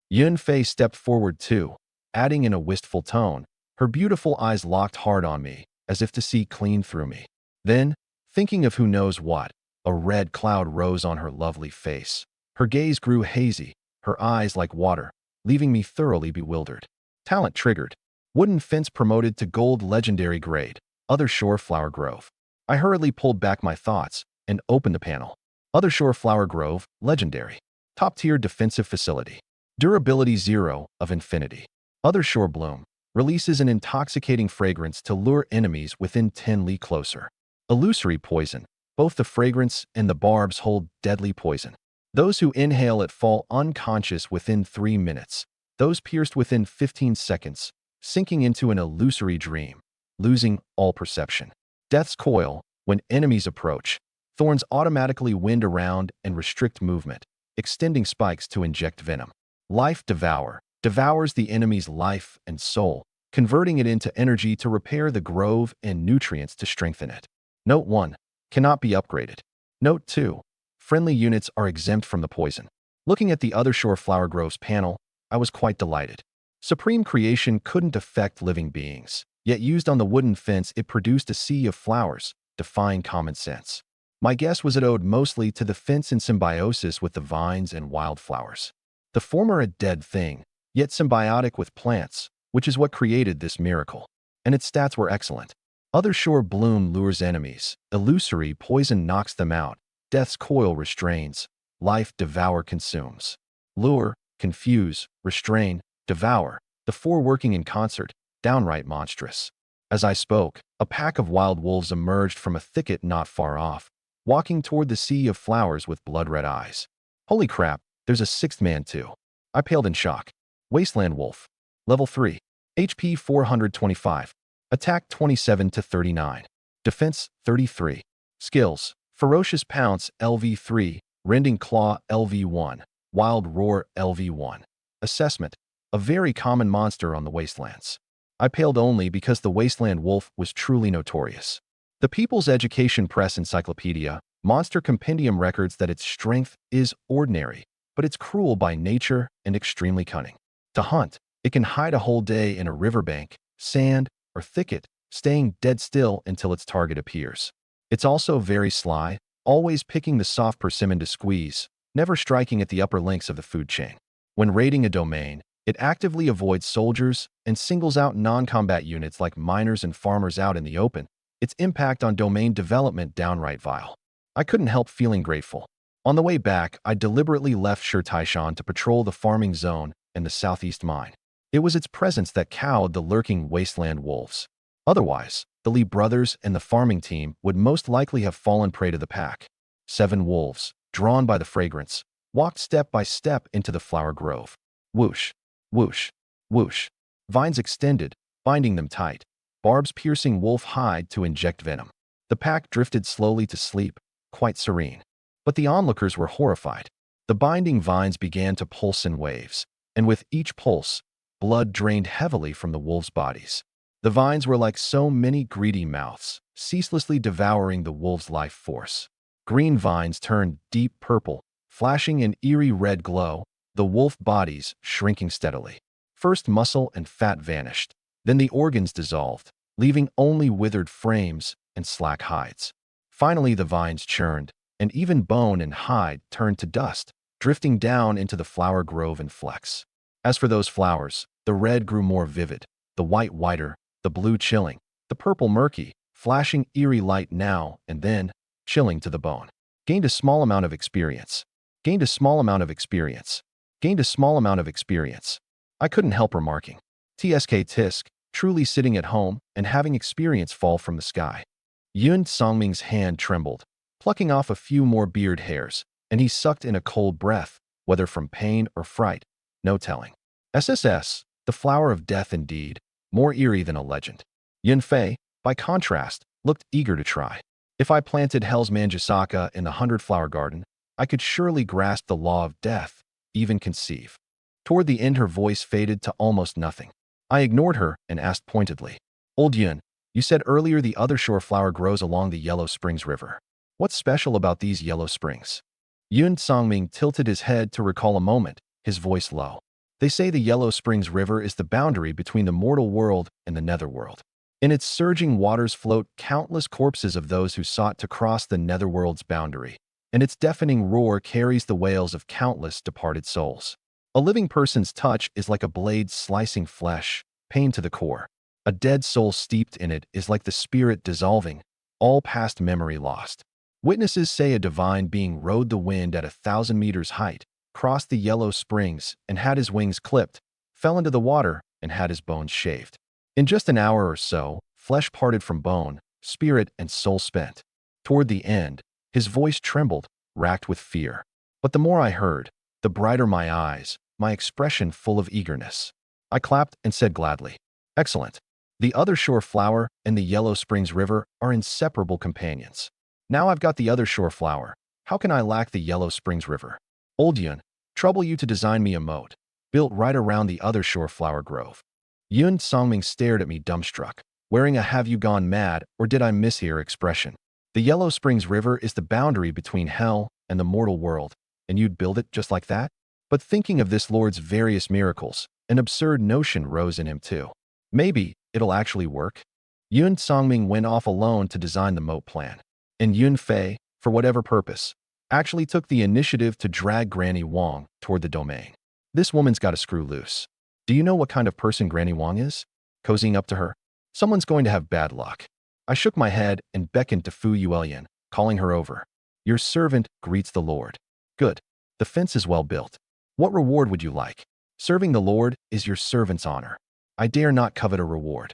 Yun Fei stepped forward too, adding in a wistful tone, her beautiful eyes locked hard on me, as if to see clean through me. Then, thinking of who knows what, a red cloud rose on her lovely face. Her gaze grew hazy, her eyes like water, leaving me thoroughly bewildered. Talent triggered. Wooden fence promoted to gold legendary grade. Other shore flower grove. I hurriedly pulled back my thoughts and opened the panel. Other shore flower grove, legendary. Top-tier defensive facility. Durability 0 of infinity. Other shore bloom. Releases an intoxicating fragrance to lure enemies within 10 li closer. Illusory poison. Both the fragrance and the barbs hold deadly poison. Those who inhale it fall unconscious within 3 minutes. Those pierced within 15 seconds, sinking into an illusory dream, losing all perception. Death's coil. When enemies approach, thorns automatically wind around and restrict movement, extending spikes to inject venom. Life devour. Devours the enemy's life and soul, converting it into energy to repair the grove and nutrients to strengthen it. Note 1. Cannot be upgraded. Note 2. Friendly units are exempt from the poison. Looking at the other shore flower groves panel, I was quite delighted. Supreme creation couldn't affect living beings, yet used on the wooden fence it produced a sea of flowers, defying common sense. My guess was it owed mostly to the fence in symbiosis with the vines and wildflowers. The former a dead thing, yet symbiotic with plants, which is what created this miracle. And its stats were excellent. Other shore bloom lures enemies. Illusory poison knocks them out. Death's coil restrains. Life devour consumes. Lure, confuse, restrain, devour. The four working in concert, downright monstrous. As I spoke, a pack of wild wolves emerged from a thicket not far off, walking toward the sea of flowers with blood-red eyes. Holy crap, there's a sixth man too. I paled in shock. Wasteland Wolf. Level 3. HP 425. Attack 27 to 39. Defense 33. Skills. Ferocious Pounce LV3. Rending Claw LV1. Wild Roar LV1. Assessment. A very common monster on the Wastelands. I paled only because the Wasteland Wolf was truly notorious. The People's Education Press Encyclopedia, Monster Compendium records that its strength is ordinary, but it's cruel by nature and extremely cunning. To hunt, it can hide a whole day in a riverbank, sand, or thicket, staying dead still until its target appears. It's also very sly, always picking the soft persimmon to squeeze, never striking at the upper links of the food chain. When raiding a domain, it actively avoids soldiers and singles out non-combat units like miners and farmers out in the open. Its impact on domain development downright vile. I couldn't help feeling grateful. On the way back, I deliberately left Shirtaishan to patrol the farming zone and the southeast mine. It was its presence that cowed the lurking wasteland wolves. Otherwise, the Lee brothers and the farming team would most likely have fallen prey to the pack. 7 wolves, drawn by the fragrance, walked step by step into the flower grove. Whoosh, whoosh, whoosh. Vines extended, binding them tight. Barbs piercing wolf hide to inject venom. The pack drifted slowly to sleep, quite serene. But the onlookers were horrified. The binding vines began to pulse in waves, and with each pulse, blood drained heavily from the wolves' bodies. The vines were like so many greedy mouths, ceaselessly devouring the wolves' life force. Green vines turned deep purple, flashing an eerie red glow, the wolf bodies shrinking steadily. First muscle and fat vanished, then the organs dissolved, leaving only withered frames and slack hides. Finally the vines churned, and even bone and hide turned to dust, drifting down into the flower grove and flecks. As for those flowers, the red grew more vivid, the white whiter, the blue chilling, the purple murky, flashing eerie light now and then, chilling to the bone. Gained a small amount of experience. Gained a small amount of experience. Gained a small amount of experience. I couldn't help remarking. TSK tisk, truly sitting at home and having experience fall from the sky. Yun Songming's hand trembled, plucking off a few more beard hairs, and he sucked in a cold breath, whether from pain or fright, no telling. SSS, the flower of death indeed, more eerie than a legend. Yun Fei, by contrast, looked eager to try. If I planted Hell's Manjusaka in the 100-flower garden, I could surely grasp the law of death, even conceive. Toward the end her voice faded to almost nothing. I ignored her and asked pointedly, Old Yun, you said earlier the other shore flower grows along the Yellow Springs River. What's special about these yellow springs? Yun Songming tilted his head to recall a moment, his voice low. They say the Yellow Springs River is the boundary between the mortal world and the netherworld. In its surging waters float countless corpses of those who sought to cross the netherworld's boundary, and its deafening roar carries the wails of countless departed souls. A living person's touch is like a blade slicing flesh, pain to the core. A dead soul steeped in it is like the spirit dissolving, all past memory lost. Witnesses say a divine being rode the wind at 1,000 meters height, crossed the Yellow Springs and had his wings clipped, fell into the water and had his bones shaved. In just an hour or so, flesh parted from bone, spirit and soul spent. Toward the end, his voice trembled, racked with fear. But the more I heard, the brighter my eyes, my expression full of eagerness. I clapped and said gladly, Excellent. The other shore flower and the Yellow Springs River are inseparable companions. Now I've got the other shore flower. How can I lack the Yellow Springs River? Old Yun, trouble you to design me a moat, built right around the other shore flower grove. Yun Songming stared at me dumbstruck, wearing a have you gone mad or did I mishear expression. The Yellow Springs River is the boundary between hell and the mortal world, and you'd build it just like that? But thinking of this Lord's various miracles, an absurd notion rose in him too. Maybe it'll actually work? Yun Songming went off alone to design the moat plan, and Yun Fei, for whatever purpose, actually took the initiative to drag Granny Wang toward the domain. This woman's got a screw loose. Do you know what kind of person Granny Wang is? Cozying up to her? Someone's going to have bad luck. I shook my head and beckoned to Fu Yuelian, calling her over. Your servant greets the Lord. Good. The fence is well built. What reward would you like? Serving the Lord is your servant's honor. I dare not covet a reward.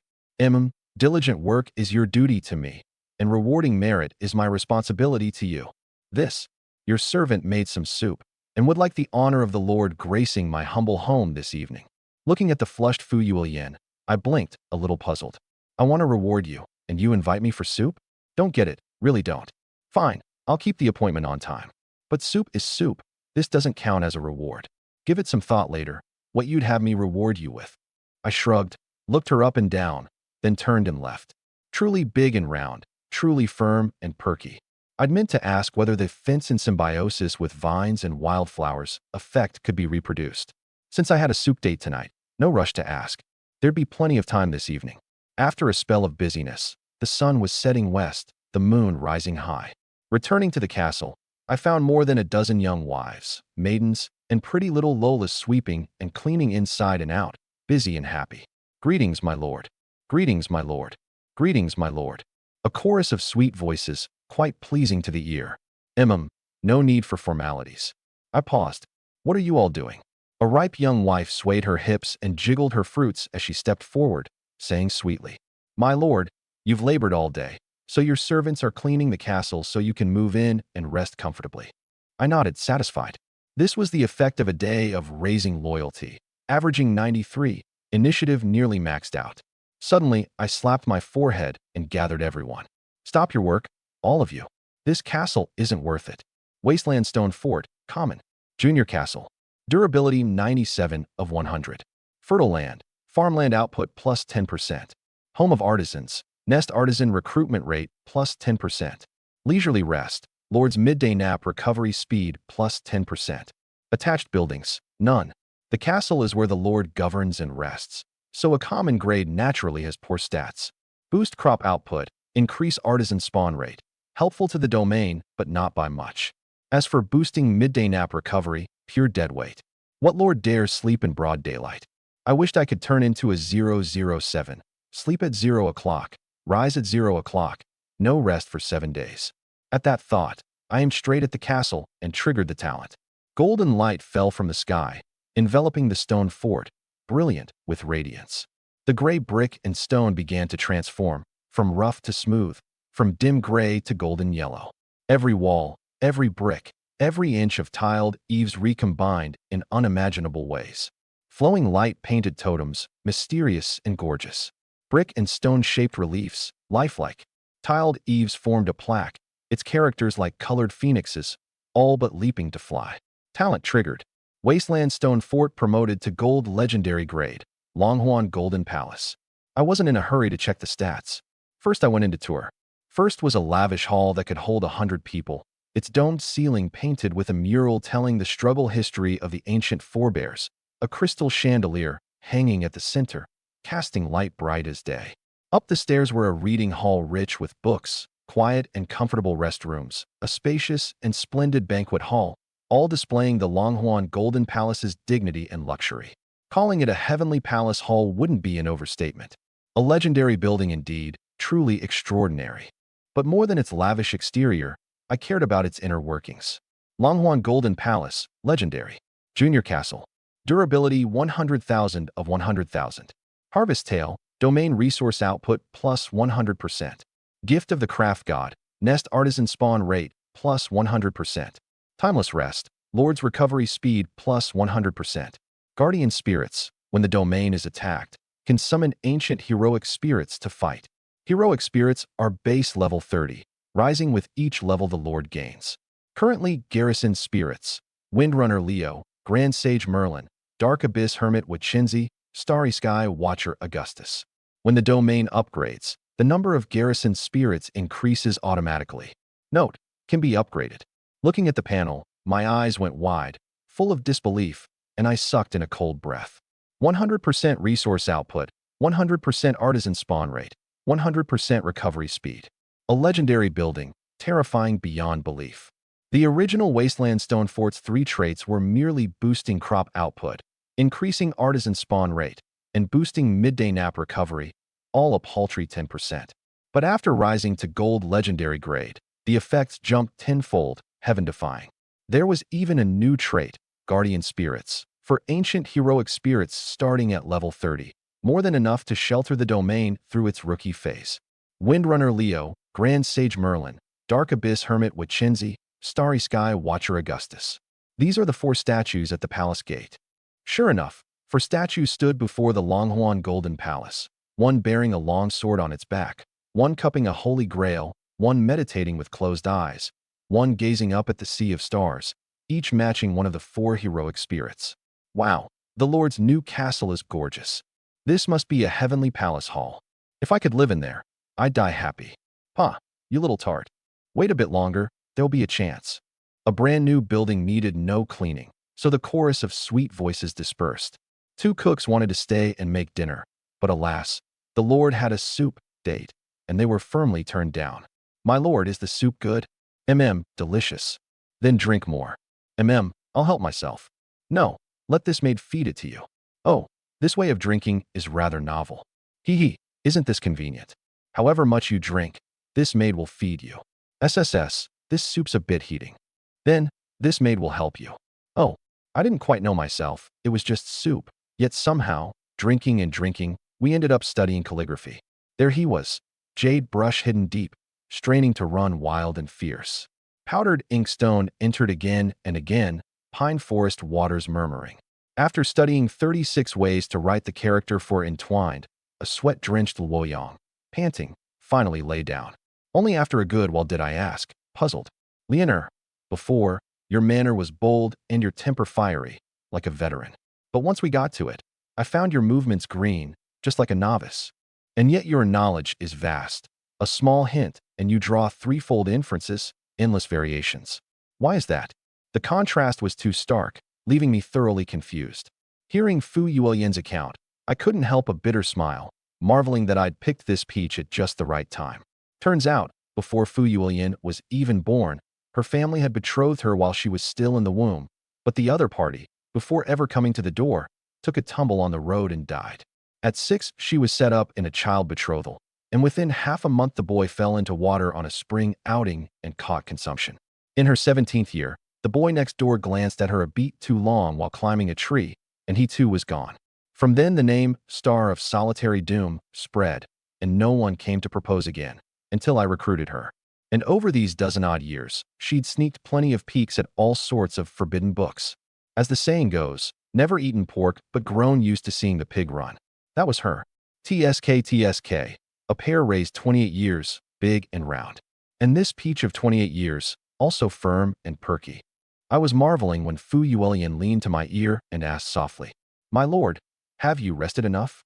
Diligent work is your duty to me, and rewarding merit is my responsibility to you. Your servant made some soup, and would like the honor of the Lord gracing my humble home this evening. Looking at the flushed Fu Yuelian, I blinked, a little puzzled. I want to reward you, and you invite me for soup? Don't get it, really don't. Fine, I'll keep the appointment on time. But soup is soup. This doesn't count as a reward. Give it some thought later, what you'd have me reward you with. I shrugged, looked her up and down, then turned and left. Truly big and round, truly firm and perky. I'd meant to ask whether the fence in symbiosis with vines and wildflowers effect could be reproduced. Since I had a soup date tonight, no rush to ask. There'd be plenty of time this evening. After a spell of busyness, the sun was setting west, the moon rising high. Returning to the castle, I found more than a dozen young wives, maidens, and pretty little Lolas sweeping and cleaning inside and out, busy and happy. Greetings, my lord. Greetings, my lord. Greetings, my lord. A chorus of sweet voices, quite pleasing to the ear. No need for formalities. I paused. What are you all doing? A ripe young wife swayed her hips and jiggled her fruits as she stepped forward, saying sweetly, My lord, you've labored all day, so your servants are cleaning the castle so you can move in and rest comfortably. I nodded, satisfied. This was the effect of a day of raising loyalty, averaging 93, initiative nearly maxed out. Suddenly, I slapped my forehead and gathered everyone. Stop your work, all of you. This castle isn't worth it. Wasteland Stone Fort, common. Junior Castle. Durability 97 of 100. Fertile land. Farmland output plus 10%. Home of Artisans. Nest Artisan recruitment rate plus 10%. Leisurely rest. Lord's midday nap recovery speed plus 10%. Attached buildings. None. The castle is where the Lord governs and rests, so a common grade naturally has poor stats. Boost crop output. Increase artisan spawn rate. Helpful to the domain, but not by much. As for boosting midday nap recovery, pure deadweight. What lord dares sleep in broad daylight? I wished I could turn into a 007. Sleep at 0 o'clock. Rise at 0 o'clock. No rest for 7 days. At that thought, I aimed straight at the castle and triggered the talent. Golden light fell from the sky, enveloping the stone fort, brilliant with radiance. The gray brick and stone began to transform, from rough to smooth, from dim gray to golden yellow. Every wall, every brick, every inch of tiled eaves recombined in unimaginable ways. Flowing light-painted totems, mysterious and gorgeous. Brick and stone-shaped reliefs, lifelike. Tiled eaves formed a plaque, its characters like colored phoenixes, all but leaping to fly. Talent triggered. Wasteland Stone Fort promoted to Gold Legendary Grade. Longhorn Golden Palace. I wasn't in a hurry to check the stats. First I went into tour. First was a lavish hall that could hold 100 people, its domed ceiling painted with a mural telling the struggle history of the ancient forebears, a crystal chandelier hanging at the center, casting light bright as day. Up the stairs were a reading hall rich with books, quiet and comfortable restrooms, a spacious and splendid banquet hall, all displaying the Longhorn Golden Palace's dignity and luxury. Calling it a heavenly palace hall wouldn't be an overstatement. A legendary building indeed, truly extraordinary. But more than its lavish exterior, I cared about its inner workings. Longhorn Golden Palace, legendary. Junior Castle. Durability 100,000 of 100,000. Harvest Tale, domain resource output plus 100%. Gift of the Craft God, nest artisan spawn rate plus 100%. Timeless Rest, Lord's recovery speed plus 100%. Guardian Spirits, when the domain is attacked, can summon ancient heroic spirits to fight. Heroic spirits are base level 30, rising with each level the Lord gains. Currently, Garrison Spirits, Windrunner Leo, Grand Sage Merlin, Dark Abyss Hermit Wachinzi, Starry Sky Watcher Augustus. When the domain upgrades, the number of Garrison Spirits increases automatically. Note, can be upgraded. Looking at the panel, my eyes went wide, full of disbelief, and I sucked in a cold breath. 100% resource output, 100% artisan spawn rate, 100% recovery speed. A legendary building, terrifying beyond belief. The original Wasteland Stone Fort's 3 traits were merely boosting crop output, increasing artisan spawn rate, and boosting midday nap recovery, all a paltry 10%. But after rising to Gold Legendary Grade, the effects jumped tenfold, heaven-defying. There was even a new trait, Guardian Spirits, for ancient heroic spirits starting at level 30, more than enough to shelter the domain through its rookie phase. Windrunner Leo, Grand Sage Merlin, Dark Abyss Hermit Wachinzi, Starry Sky Watcher Augustus. These are the 4 statues at the palace gate. Sure enough, 4 statues stood before the Longhorn Golden Palace, one bearing a long sword on its back, one cupping a holy grail, one meditating with closed eyes, one gazing up at the sea of stars, each matching one of the 4 heroic spirits. Wow, the Lord's new castle is gorgeous. This must be a heavenly palace hall. If I could live in there, I'd die happy. Huh, you little tart. Wait a bit longer, there'll be a chance. A brand new building needed no cleaning, so the chorus of sweet voices dispersed. 2 cooks wanted to stay and make dinner, but alas, the Lord had a soup date, and they were firmly turned down. My lord, is the soup good? Delicious. Then drink more. I'll help myself. No, let this maid feed it to you. Oh, this way of drinking is rather novel. Hee, isn't this convenient? However much you drink, this maid will feed you. SSS, this soup's a bit heating. Then, this maid will help you. Oh, I didn't quite know myself, it was just soup. Yet somehow, drinking and drinking, we ended up studying calligraphy. There he was, jade brush hidden deep, straining to run wild and fierce. Powdered inkstone entered again and again, pine forest waters murmuring. After studying 36 ways to write the character for Entwined, a sweat-drenched Luoyang, panting, finally lay down. Only after a good while did I ask, puzzled. Leonor, before, your manner was bold and your temper fiery, like a veteran. But once we got to it, I found your movements green, just like a novice. And yet your knowledge is vast. A small hint, and you draw threefold inferences, endless variations. Why is that? The contrast was too stark, leaving me thoroughly confused. Hearing Fu Yuoyan's account, I couldn't help a bitter smile, marveling that I'd picked this peach at just the right time. Turns out, before Fu Yuoyan was even born, her family had betrothed her while she was still in the womb, but the other party, before ever coming to the door, took a tumble on the road and died. At 6, she was set up in a child betrothal, and within half a month the boy fell into water on a spring outing and caught consumption. In her 17th year, The boy next door glanced at her a beat too long while climbing a tree, and he too was gone. From then the name, Star of Solitary Doom, spread, and no one came to propose again, until I recruited her. And over these dozen-odd years, she'd sneaked plenty of peeks at all sorts of forbidden books. As the saying goes, never eaten pork but grown used to seeing the pig run. That was her. TSK. A pear raised 28 years, big and round. And this peach of 28 years, also firm and perky. I was marveling when Fu Yuelian leaned to my ear and asked softly, "My lord, have you rested enough?"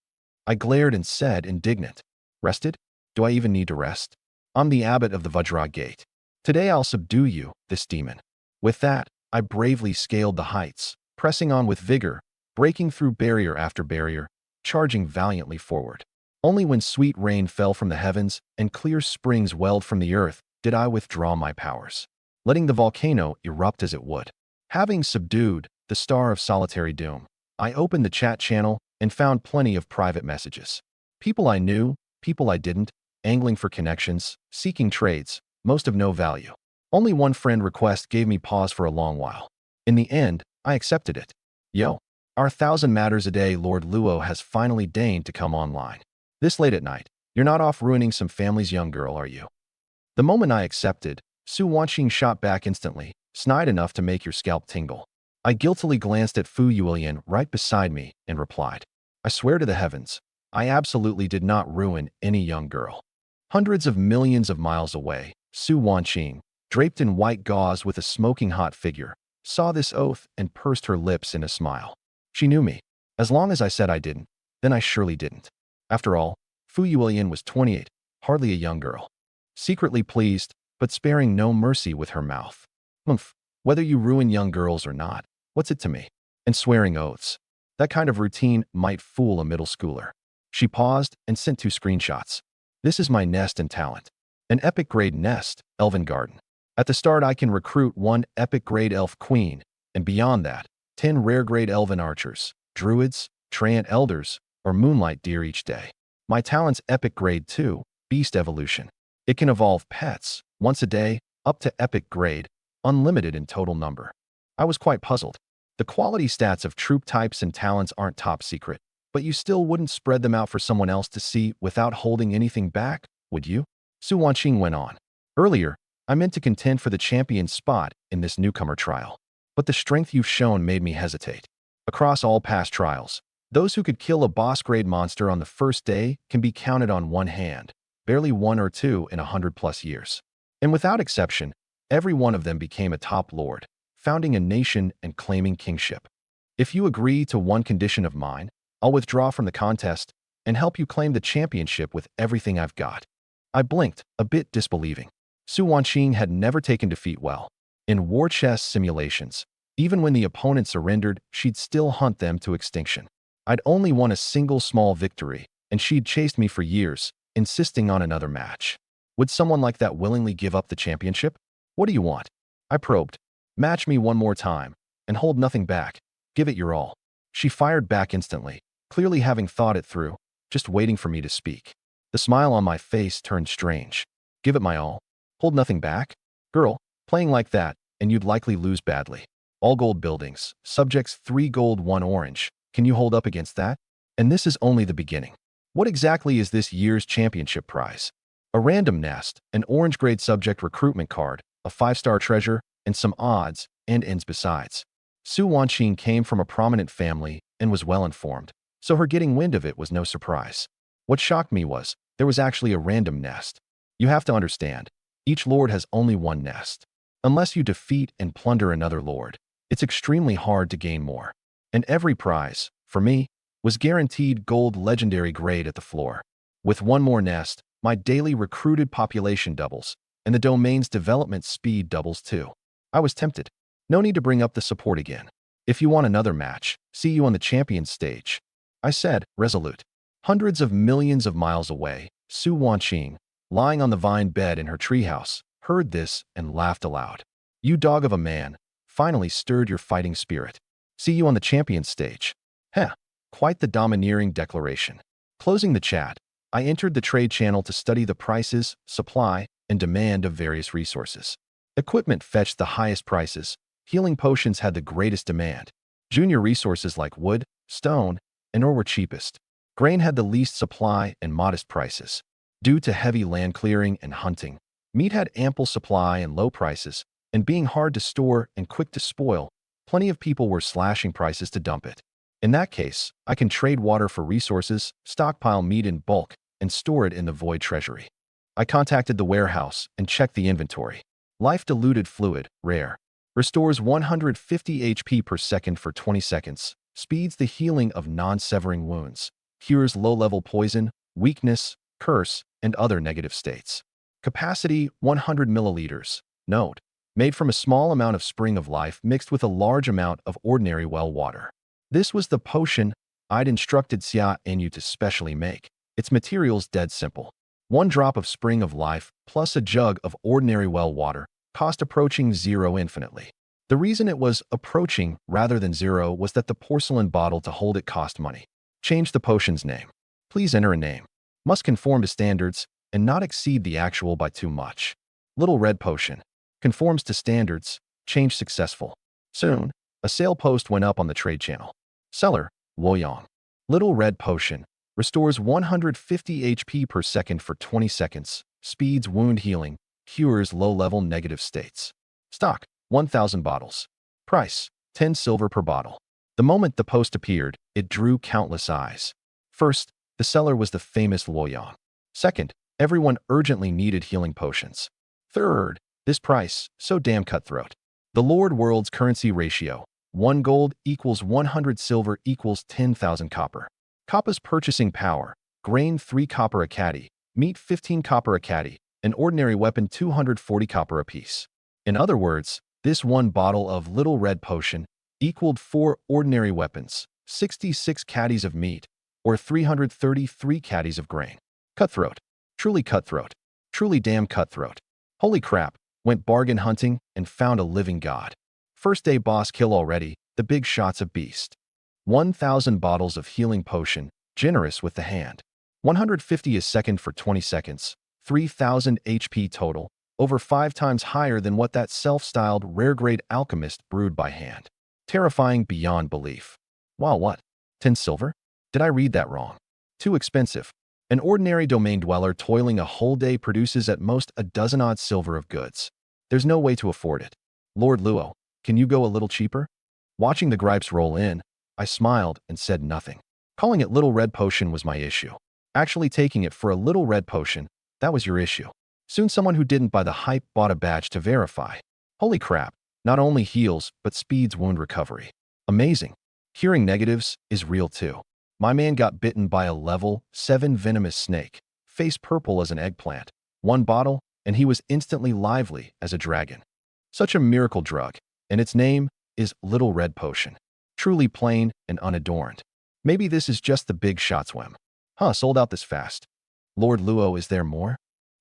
I glared and said, indignant, "Rested? Do I even need to rest? I'm the abbot of the Vajra Gate. Today I'll subdue you, this demon." With that, I bravely scaled the heights, pressing on with vigor, breaking through barrier after barrier, charging valiantly forward. Only when sweet rain fell from the heavens and clear springs welled from the earth did I withdraw my powers, letting the volcano erupt as it would. Having subdued the Star of Solitary Doom, I opened the chat channel and found plenty of private messages. People I knew, people I didn't, angling for connections, seeking trades, most of no value. Only one friend request gave me pause for a long while. In the end, I accepted it. "Yo, our 1,000 matters a day Lord Luo has finally deigned to come online. This late at night, you're not off ruining some family's young girl, are you?" The moment I accepted, Su Wanqing shot back instantly, snide enough to make your scalp tingle. I guiltily glanced at Fu Yuelian right beside me and replied, "I swear to the heavens, I absolutely did not ruin any young girl." Hundreds of millions of miles away, Su Wanqing, draped in white gauze with a smoking hot figure, saw this oath and pursed her lips in a smile. She knew me. As long as I said I didn't, then I surely didn't. After all, Fu Yuelian was 28, hardly a young girl. Secretly pleased, but sparing no mercy with her mouth. "Humph, whether you ruin young girls or not, what's it to me?" And swearing oaths. That kind of routine might fool a middle schooler. She paused and sent 2 screenshots. "This is my nest and talent. An epic grade nest, Elven Garden. At the start I can recruit 1 epic grade elf queen, and beyond that, 10 rare grade elven archers, druids, treant elders, or moonlight deer each day. My talent's epic grade 2, beast evolution. It can evolve pets, once a day, up to epic grade, unlimited in total number." I was quite puzzled. The quality stats of troop types and talents aren't top secret, but you still wouldn't spread them out for someone else to see without holding anything back, would you? Su Wanqing went on. "Earlier, I meant to contend for the champion spot in this newcomer trial, but the strength you've shown made me hesitate. Across all past trials, those who could kill a boss-grade monster on the first day can be counted on one hand, barely 1 or 2 in 100+ years. And without exception, every one of them became a top lord, founding a nation and claiming kingship. If you agree to one condition of mine, I'll withdraw from the contest and help you claim the championship with everything I've got." I blinked, a bit disbelieving. Su Wanqing had never taken defeat well. In war chess simulations, even when the opponent surrendered, she'd still hunt them to extinction. I'd only won a single small victory, and she'd chased me for years, insisting on another match. Would someone like that willingly give up the championship? "What do you want?" I probed. "Match me one more time, and hold nothing back. Give it your all." She fired back instantly, clearly having thought it through, just waiting for me to speak. The smile on my face turned strange. "Give it my all? Hold nothing back? Girl, playing like that, and you'd likely lose badly. All gold buildings, subjects 3 gold 1 orange. Can you hold up against that? And this is only the beginning. What exactly is this year's championship prize? A random nest, an orange grade subject recruitment card, a 5-star treasure, and some odds and ends besides." Su Wanqing came from a prominent family and was well informed, so her getting wind of it was no surprise. What shocked me was, there was actually a random nest. You have to understand, each lord has only 1 nest. Unless you defeat and plunder another lord, it's extremely hard to gain more. And every prize, for me, was guaranteed gold legendary grade at the floor. With 1 more nest, my daily recruited population doubles, and the domain's development speed doubles too. I was tempted. No need to bring up the support again. "If you want another match, see you on the champions stage," I said, resolute. Hundreds of millions of miles away, Su Wanqing, lying on the vine bed in her treehouse, heard this and laughed aloud. "You dog of a man, finally stirred your fighting spirit. See you on the champions stage." Heh, quite the domineering declaration. Closing the chat, I entered the trade channel to study the prices, supply, and demand of various resources. Equipment fetched the highest prices, healing potions had the greatest demand. Junior resources like wood, stone, and ore were cheapest. Grain had the least supply and modest prices. Due to heavy land clearing and hunting, meat had ample supply and low prices, and being hard to store and quick to spoil, plenty of people were slashing prices to dump it. In that case, I can trade water for resources, stockpile meat in bulk, and store it in the void treasury. I contacted the warehouse and checked the inventory. Life-diluted fluid, rare. Restores 150 HP per second for 20 seconds. Speeds the healing of non-severing wounds. Cures low-level poison, weakness, curse, and other negative states. Capacity 100 milliliters. Note: made from a small amount of Spring of Life mixed with a large amount of ordinary well water. This was the potion I'd instructed Xia Enyu to specially make. Its material's dead simple. 1 drop of Spring of Life plus a jug of ordinary well water, cost approaching 0 infinitely. The reason it was approaching rather than 0 was that the porcelain bottle to hold it cost money. Change the potion's name. Please enter a name. Must conform to standards and not exceed the actual by too much. Little Red Potion. Conforms to standards. Change successful. Soon, a sale post went up on the trade channel. Seller, Luoyang. Little Red Potion. Restores 150 HP per second for 20 seconds. Speeds wound healing. Cures low-level negative states. Stock, 1,000 bottles. Price, 10 silver per bottle. The moment the post appeared, it drew countless eyes. First, the seller was the famous Luoyang. Second, everyone urgently needed healing potions. Third, this price, so damn cutthroat. The Lord World's currency ratio, 1 gold equals 100 silver equals 10,000 copper. Coppa's purchasing power, grain 3 copper a caddy, meat 15 copper a caddy, an ordinary weapon 240 copper apiece. In other words, this 1 bottle of Little Red Potion equaled 4 ordinary weapons, 66 caddies of meat, or 333 caddies of grain. Cutthroat. Truly cutthroat. Truly damn cutthroat. Holy crap, went bargain hunting and found a living god. First day boss kill already, the big shots of beast. 1,000 bottles of healing potion, generous with the hand. 150 a second for 20 seconds. 3,000 HP total, over 5 times higher than what that self-styled rare-grade alchemist brewed by hand. Terrifying beyond belief. Wow, what? 10 silver? Did I read that wrong? Too expensive. An ordinary domain dweller toiling a whole day produces at most a dozen-odd silver of goods. There's no way to afford it. Lord Luo, can you go a little cheaper? Watching the gripes roll in, I smiled and said nothing. Calling it Little Red Potion was my issue. Actually taking it for a Little Red Potion, that was your issue. Soon someone who didn't buy the hype bought a badge to verify. Holy crap, not only heals, but speeds wound recovery. Amazing. Curing negatives is real too. My man got bitten by a level 7 venomous snake, face purple as an eggplant. 1 bottle, and he was instantly lively as a dragon. Such a miracle drug, and its name is Little Red Potion. Truly plain and unadorned. Maybe this is just the big shots whim. Huh, sold out this fast. Lord Luo, is there more?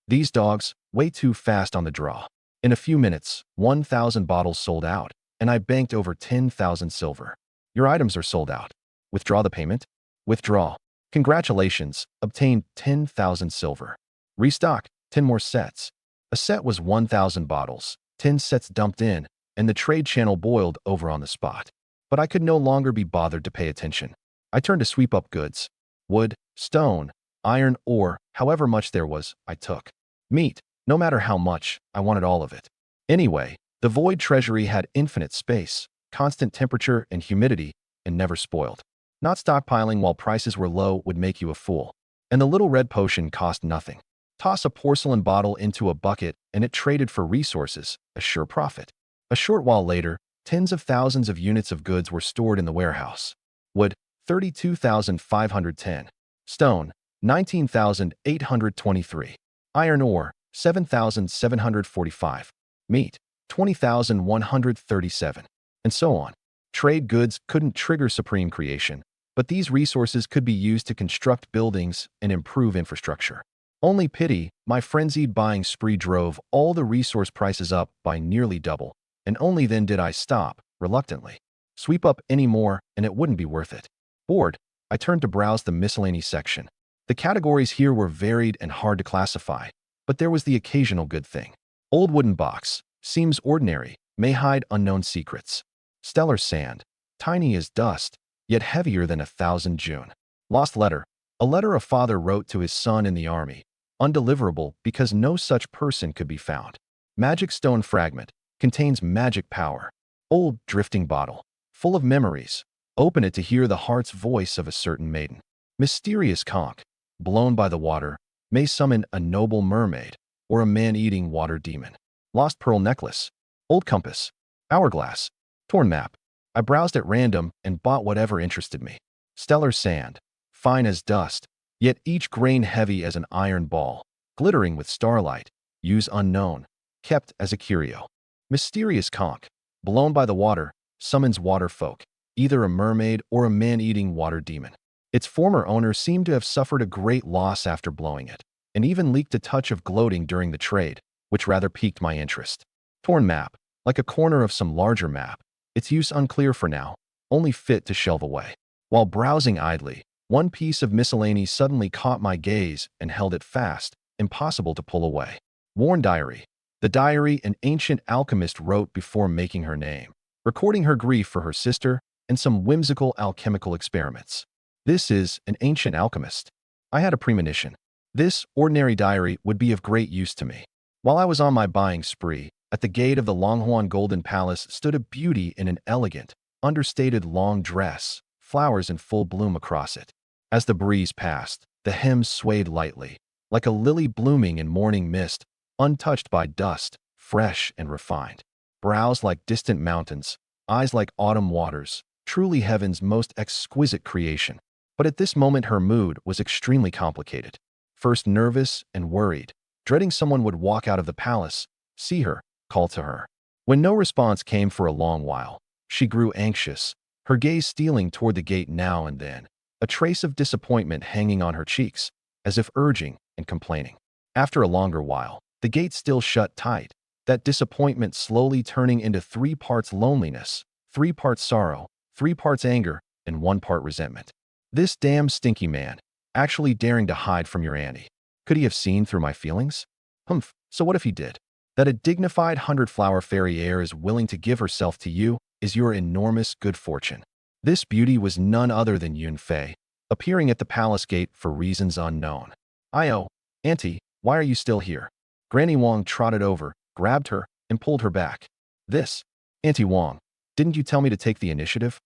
These dogs, way too fast on the draw. In a few minutes, 1,000 bottles sold out, and I banked over 10,000 silver. Your items are sold out. Withdraw the payment? Withdraw. Congratulations, obtained 10,000 silver. Restock, 10 more sets. A set was 1,000 bottles, 10 sets dumped in, and the trade channel boiled over on the spot. But I could no longer be bothered to pay attention. I turned to sweep up goods. Wood, stone, iron, ore, however much there was, I took. Meat, no matter how much, I wanted all of it. Anyway, the void treasury had infinite space, constant temperature and humidity, and never spoiled. Not stockpiling while prices were low would make you a fool. And the Little Red Potion cost nothing. Toss a porcelain bottle into a bucket and it traded for resources, a sure profit. A short while later, tens of thousands of units of goods were stored in the warehouse. Wood, 32,510. Stone, 19,823. Iron ore, 7,745. Meat, 20,137. And so on. Trade goods couldn't trigger supreme creation, but these resources could be used to construct buildings and improve infrastructure. Only pity, my frenzied buying spree drove all the resource prices up by nearly double, and only then did I stop, reluctantly. Sweep up any more, and it wouldn't be worth it. Bored, I turned to browse the miscellany section. The categories here were varied and hard to classify, but there was the occasional good thing. Old wooden box, seems ordinary, may hide unknown secrets. Stellar sand, tiny as dust, yet heavier than 1,000 June. Lost letter, a letter a father wrote to his son in the army, undeliverable because no such person could be found. Magic stone fragment, contains magic power. Old drifting bottle, full of memories. Open it to hear the heart's voice of a certain maiden. Mysterious conch, blown by the water, may summon a noble mermaid or a man-eating water demon. Lost pearl necklace, old compass, hourglass, torn map. I browsed at random and bought whatever interested me. Stellar sand, fine as dust, yet each grain heavy as an iron ball, glittering with starlight, use unknown, kept as a curio. Mysterious conch, blown by the water, summons water folk, either a mermaid or a man-eating water demon. Its former owner seemed to have suffered a great loss after blowing it, and even leaked a touch of gloating during the trade, which rather piqued my interest. Torn map, like a corner of some larger map, its use unclear for now, only fit to shelve away. While browsing idly, one piece of miscellany suddenly caught my gaze and held it fast, impossible to pull away. Worn diary. The diary an ancient alchemist wrote before making her name, recording her grief for her sister and some whimsical alchemical experiments. This is an ancient alchemist. I had a premonition. This ordinary diary would be of great use to me. While I was on my buying spree, at the gate of the Longhuan Golden Palace stood a beauty in an elegant, understated long dress, flowers in full bloom across it. As the breeze passed, the hem swayed lightly, like a lily blooming in morning mist, untouched by dust, fresh and refined. Brows like distant mountains, eyes like autumn waters, truly heaven's most exquisite creation. But at this moment her mood was extremely complicated. First nervous and worried, dreading someone would walk out of the palace, see her, call to her. When no response came for a long while, she grew anxious, her gaze stealing toward the gate now and then, a trace of disappointment hanging on her cheeks, as if urging and complaining. After a longer while, the gate still shut tight, that disappointment slowly turning into 3 parts loneliness, 3 parts sorrow, 3 parts anger, and 1 part resentment. This damn stinky man, actually daring to hide from your auntie. Could he have seen through my feelings? Humph, so what if he did? That a dignified 100-flower fairy heir is willing to give herself to you is your enormous good fortune. This beauty was none other than Yun Fei, appearing at the palace gate for reasons unknown. "Oh, Auntie, why are you still here?" Granny Wong trotted over, grabbed her, and pulled her back. "This, Auntie Wong, didn't you tell me to take the initiative?"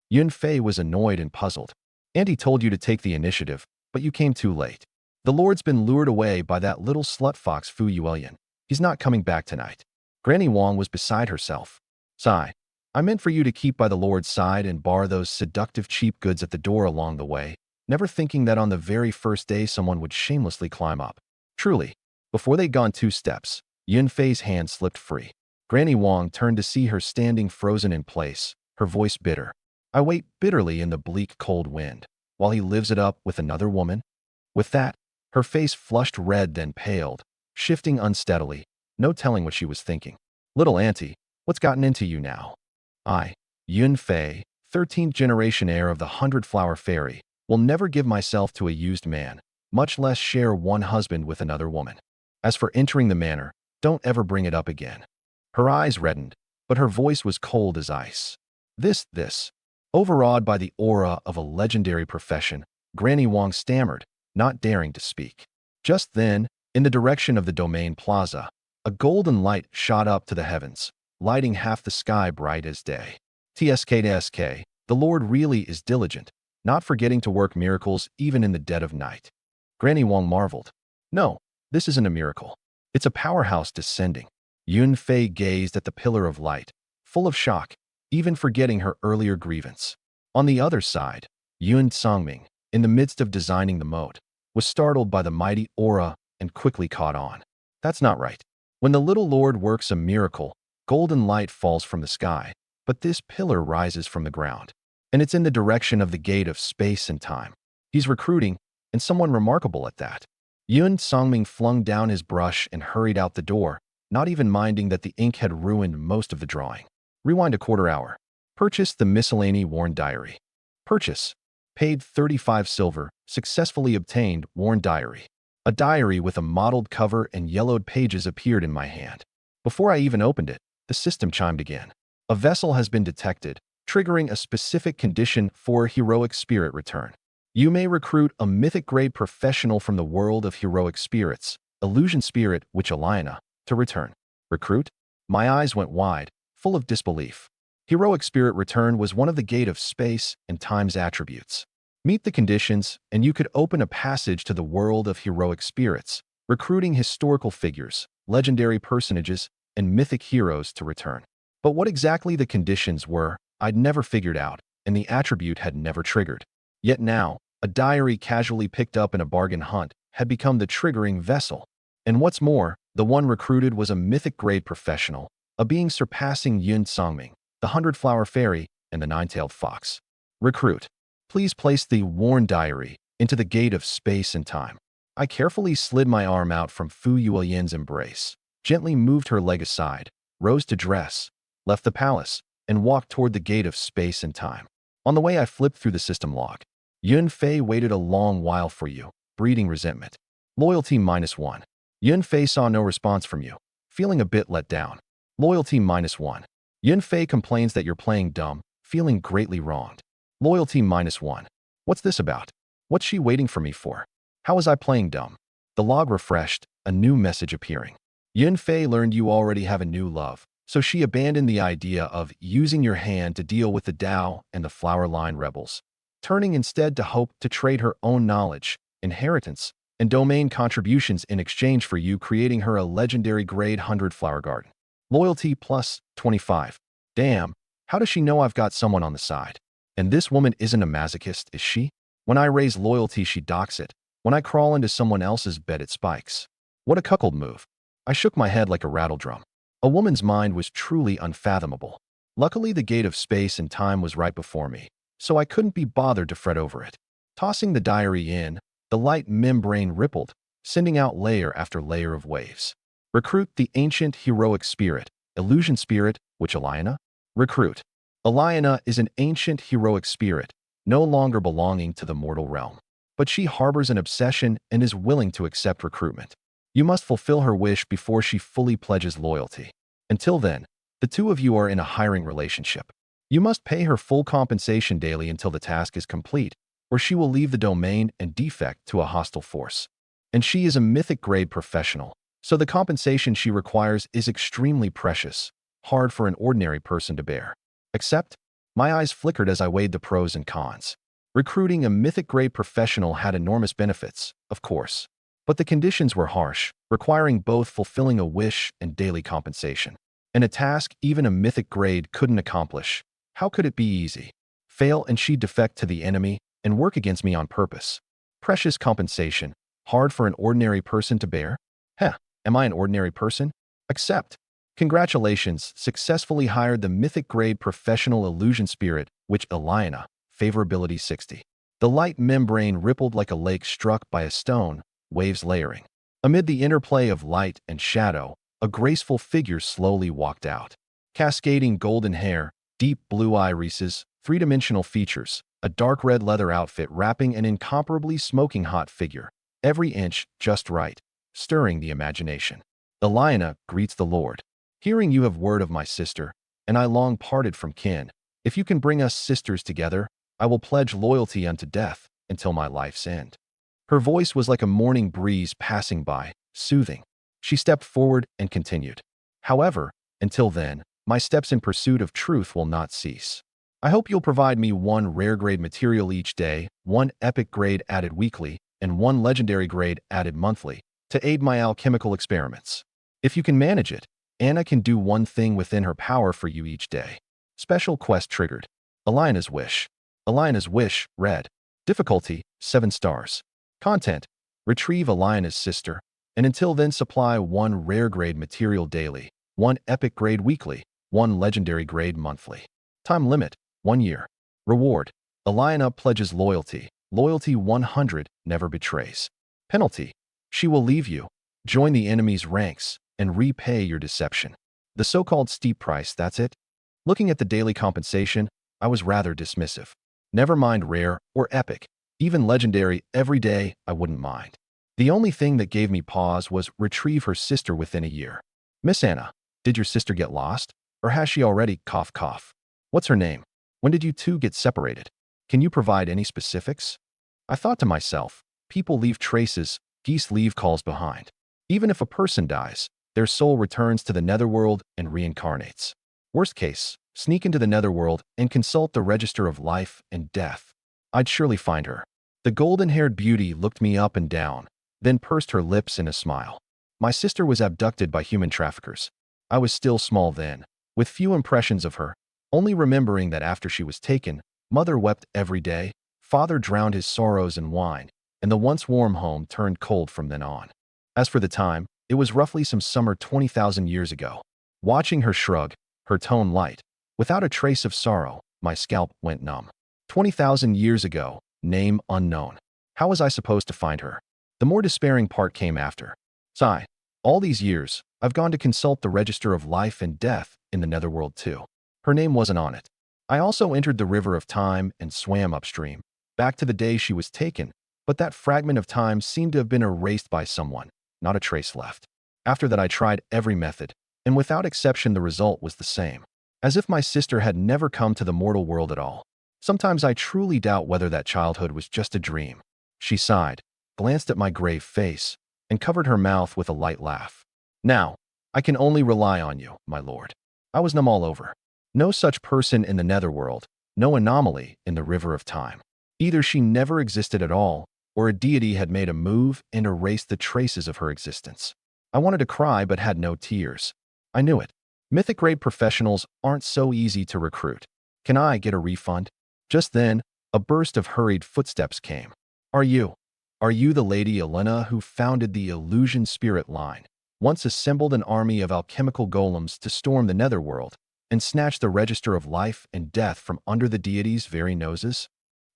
Yun Fei was annoyed and puzzled. "Auntie told you to take the initiative, but you came too late. The Lord's been lured away by that little slut fox Fu Yuelian. He's not coming back tonight." Granny Wong was beside herself. "Sigh, I meant for you to keep by the Lord's side and bar those seductive cheap goods at the door along the way, never thinking that on the very first day someone would shamelessly climb up." Truly, before they'd gone 2 steps, Yun Fei's hand slipped free. Granny Wong turned to see her standing frozen in place, her voice bitter. "I wait bitterly in the bleak cold wind, while he lives it up with another woman?" With that, her face flushed red then paled, shifting unsteadily, no telling what she was thinking. "Little auntie, what's gotten into you now?" "I, Yun Fei, 13th generation heir of the 100-flower fairy, will never give myself to a used man, much less share one husband with another woman. As for entering the manor, don't ever bring it up again." Her eyes reddened, but her voice was cold as ice. This. Overawed by the aura of a legendary profession, Granny Wong stammered, not daring to speak. Just then, in the direction of the domain plaza, a golden light shot up to the heavens, lighting half the sky bright as day. TSK, the Lord really is diligent, not forgetting to work miracles even in the dead of night. Granny Wong marveled. "No, this isn't a miracle. It's a powerhouse descending." Yun Fei gazed at the pillar of light, full of shock, even forgetting her earlier grievance. On the other side, Yun Songming, in the midst of designing the moat, was startled by the mighty aura and quickly caught on. That's not right. When the little Lord works a miracle, golden light falls from the sky, but this pillar rises from the ground, and it's in the direction of the gate of space and time. He's recruiting, and someone remarkable at that. Yun Songming flung down his brush and hurried out the door, not even minding that the ink had ruined most of the drawing. Rewind a quarter hour. Purchased the miscellany worn diary. Purchase. Paid 35 silver, successfully obtained worn diary. A diary with a mottled cover and yellowed pages appeared in my hand. Before I even opened it, The system chimed again. A vessel has been detected, triggering a specific condition for heroic spirit return. You may recruit a mythic-grade professional from the world of heroic spirits, illusion spirit, which Aliana, to return. Recruit? My eyes went wide, full of disbelief. Heroic spirit return was one of the gate of space and time's attributes. Meet the conditions, and you could open a passage to the world of heroic spirits, recruiting historical figures, legendary personages, and mythic heroes to return. But what exactly the conditions were, I'd never figured out, and the attribute had never triggered. Yet now, a diary casually picked up in a bargain hunt had become the triggering vessel. And what's more, the one recruited was a mythic-grade professional, a being surpassing Yun Songming, the 100-flower fairy, and the 9-tailed fox. Recruit. Please place the worn diary into the gate of space and time. I carefully slid my arm out from Fu Yueyin's embrace, gently moved her leg aside, rose to dress, left the palace, and walked toward the gate of space and time. On the way, I flipped through the system log. Yun Fei waited a long while for you, breeding resentment. Loyalty -1. Yun Fei saw no response from you, feeling a bit let down. Loyalty -1. Yun Fei complains that you're playing dumb, feeling greatly wronged. Loyalty -1. What's this about? What's she waiting for me for? How was I playing dumb? The log refreshed, a new message appearing. Yun Fei learned you already have a new love, so she abandoned the idea of using your hand to deal with the Dao and the Flower Line rebels, turning instead to hope to trade her own knowledge, inheritance, and domain contributions in exchange for you creating her a legendary grade 100 flower garden. Loyalty +25. Damn, how does she know I've got someone on the side? And this woman isn't a masochist, is she? When I raise loyalty, she docks it. When I crawl into someone else's bed, it spikes. What a cuckold move. I shook my head like a rattledrum. A woman's mind was truly unfathomable. Luckily, the gate of space and time was right before me, so I couldn't be bothered to fret over it. Tossing the diary in, the light membrane rippled, sending out layer after layer of waves. Recruit the ancient heroic spirit, illusion spirit, which Aliana? Recruit. Aliana is an ancient heroic spirit, no longer belonging to the mortal realm. But she harbors an obsession and is willing to accept recruitment. You must fulfill her wish before she fully pledges loyalty. Until then, the two of you are in a hiring relationship. You must pay her full compensation daily until the task is complete, or she will leave the domain and defect to a hostile force. And she is a mythic-grade professional, so the compensation she requires is extremely precious, hard for an ordinary person to bear. Except, my eyes flickered as I weighed the pros and cons. Recruiting a mythic-grade professional had enormous benefits, of course, but the conditions were harsh, requiring both fulfilling a wish and daily compensation. And a task even a mythic grade couldn't accomplish. How could it be easy? Fail and she'd defect to the enemy and work against me on purpose. Precious compensation, hard for an ordinary person to bear? Heh, am I an ordinary person? Accept. Congratulations, successfully hired the mythic grade professional illusion spirit, which Aliana, favorability 60. The light membrane rippled like a lake struck by a stone, waves layering. Amid the interplay of light and shadow, a graceful figure slowly walked out. Cascading golden hair, deep blue irises, three-dimensional features, a dark red leather outfit wrapping an incomparably smoking hot figure, every inch just right, stirring the imagination. Aliana greets the Lord. Hearing you have word of my sister, and I long parted from kin, if you can bring us sisters together, I will pledge loyalty unto death until my life's end. Her voice was like a morning breeze passing by, soothing. She stepped forward and continued. However, until then, my steps in pursuit of truth will not cease. I hope you'll provide me one rare grade material each day, one epic grade added weekly, and one legendary grade added monthly, to aid my alchemical experiments. If you can manage it, Anna can do one thing within her power for you each day. Special quest triggered. Aliana's wish. Aliana's wish, read. Difficulty, 7 stars. Content, retrieve Aliana's sister, and until then supply one rare grade material daily, one epic grade weekly, one legendary grade monthly. Time limit, 1 year. Reward, Aliana pledges loyalty. Loyalty 100, never betrays. Penalty, she will leave you, join the enemy's ranks, and repay your deception. The so-called steep price, that's it? Looking at the daily compensation, I was rather dismissive. Never mind rare or epic, even legendary every day, I wouldn't mind. The only thing that gave me pause was retrieve her sister within a year. Miss Anna, did your sister get lost? Or has she already cough cough? What's her name? When did you two get separated? Can you provide any specifics? I thought to myself, people leave traces, geese leave calls behind. Even if a person dies, their soul returns to the netherworld and reincarnates. Worst case, sneak into the netherworld and consult the register of life and death. I'd surely find her. The golden-haired beauty looked me up and down, then pursed her lips in a smile. My sister was abducted by human traffickers. I was still small then, with few impressions of her, only remembering that after she was taken, mother wept every day, father drowned his sorrows in wine, and the once warm home turned cold from then on. As for the time, it was roughly some summer 20,000 years ago. Watching her shrug, her tone light, without a trace of sorrow, my scalp went numb. 20,000 years ago, name unknown. How was I supposed to find her? The more despairing part came after. Sigh. All these years, I've gone to consult the register of life and death in the netherworld too. Her name wasn't on it. I also entered the river of time and swam upstream, back to the day she was taken, but that fragment of time seemed to have been erased by someone, not a trace left. After that I tried every method, and without exception the result was the same. As if my sister had never come to the mortal world at all. Sometimes I truly doubt whether that childhood was just a dream. She sighed, glanced at my grave face, and covered her mouth with a light laugh. Now, I can only rely on you, my lord. I was numb all over. No such person in the netherworld, no anomaly in the river of time. Either she never existed at all, or a deity had made a move and erased the traces of her existence. I wanted to cry but had no tears. I knew it. Mythic-grade professionals aren't so easy to recruit. Can I get a refund? Just then, a burst of hurried footsteps came. Are you the Lady Elena who founded the Illusion Spirit line, once assembled an army of alchemical golems to storm the netherworld and snatch the register of life and death from under the deity's very noses?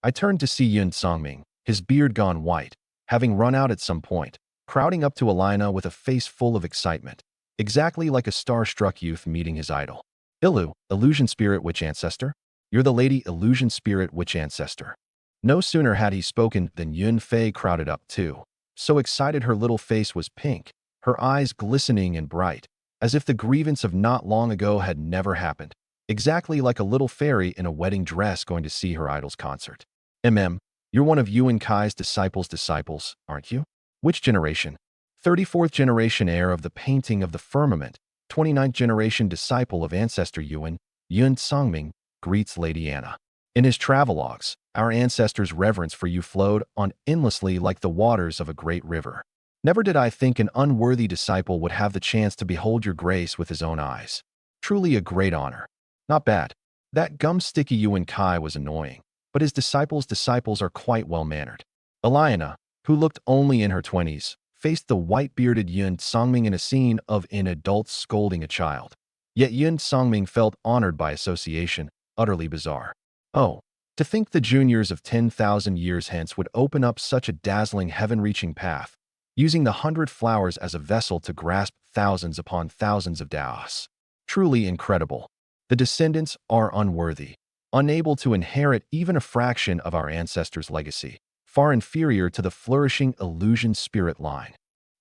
I turned to see Yun Songming, his beard gone white, having run out at some point, crowding up to Elena with a face full of excitement, exactly like a star-struck youth meeting his idol. Ilu, Illusion Spirit Witch Ancestor? You're the Lady Illusion Spirit Witch Ancestor. No sooner had he spoken than Yun Fei crowded up too. So excited her little face was pink, her eyes glistening and bright, as if the grievance of not long ago had never happened, exactly like a little fairy in a wedding dress going to see her idol's concert. You're one of Yuan Kai's disciples, aren't you? Which generation? 34th generation heir of the painting of the firmament, 29th generation disciple of ancestor Yuan, Yun Songming, greets Lady Anna. In his travelogues, our ancestors' reverence for you flowed on endlessly like the waters of a great river. Never did I think an unworthy disciple would have the chance to behold your grace with his own eyes. Truly a great honor. Not bad. That gum-sticky Yuan Kai was annoying, but his disciples' are quite well-mannered. Eliana, who looked only in her 20s, faced the white-bearded Yun Songming in a scene of an adult scolding a child. Yet Yun Songming felt honored by association, utterly bizarre. Oh, to think the juniors of 10,000 years hence would open up such a dazzling heaven-reaching path, using the 100 flowers as a vessel to grasp thousands upon thousands of Daos. Truly incredible. The descendants are unworthy, unable to inherit even a fraction of our ancestors' legacy, far inferior to the flourishing illusion spirit line.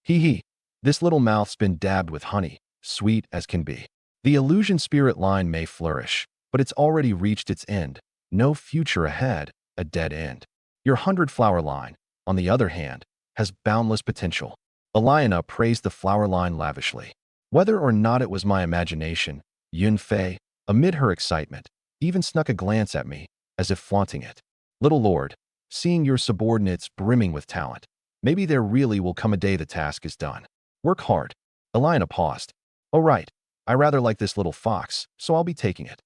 Hee, this little mouth's been dabbed with honey, sweet as can be. The illusion spirit line may flourish, but it's already reached its end. No future ahead, a dead end. Your 100-flower line, on the other hand, has boundless potential. Eliana praised the flower line lavishly. Whether or not it was my imagination, Yun Fei, amid her excitement, even snuck a glance at me, as if flaunting it. Little lord, seeing your subordinates brimming with talent, maybe there really will come a day the task is done. Work hard. Eliana paused. Oh right, I rather like this little fox, so I'll be taking it.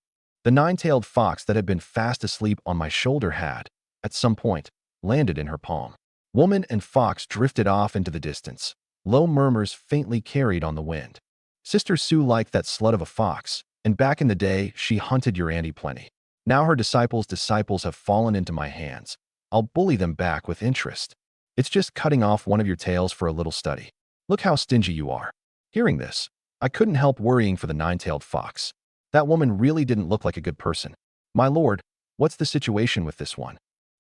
The nine-tailed fox that had been fast asleep on my shoulder had, at some point, landed in her palm. Woman and fox drifted off into the distance, low murmurs faintly carried on the wind. Sister Sue liked that slut of a fox, and back in the day she hunted your auntie plenty. Now her disciples' have fallen into my hands. I'll bully them back with interest. It's just cutting off one of your tails for a little study. Look how stingy you are. Hearing this, I couldn't help worrying for the nine-tailed fox. That woman really didn't look like a good person. My lord, what's the situation with this one?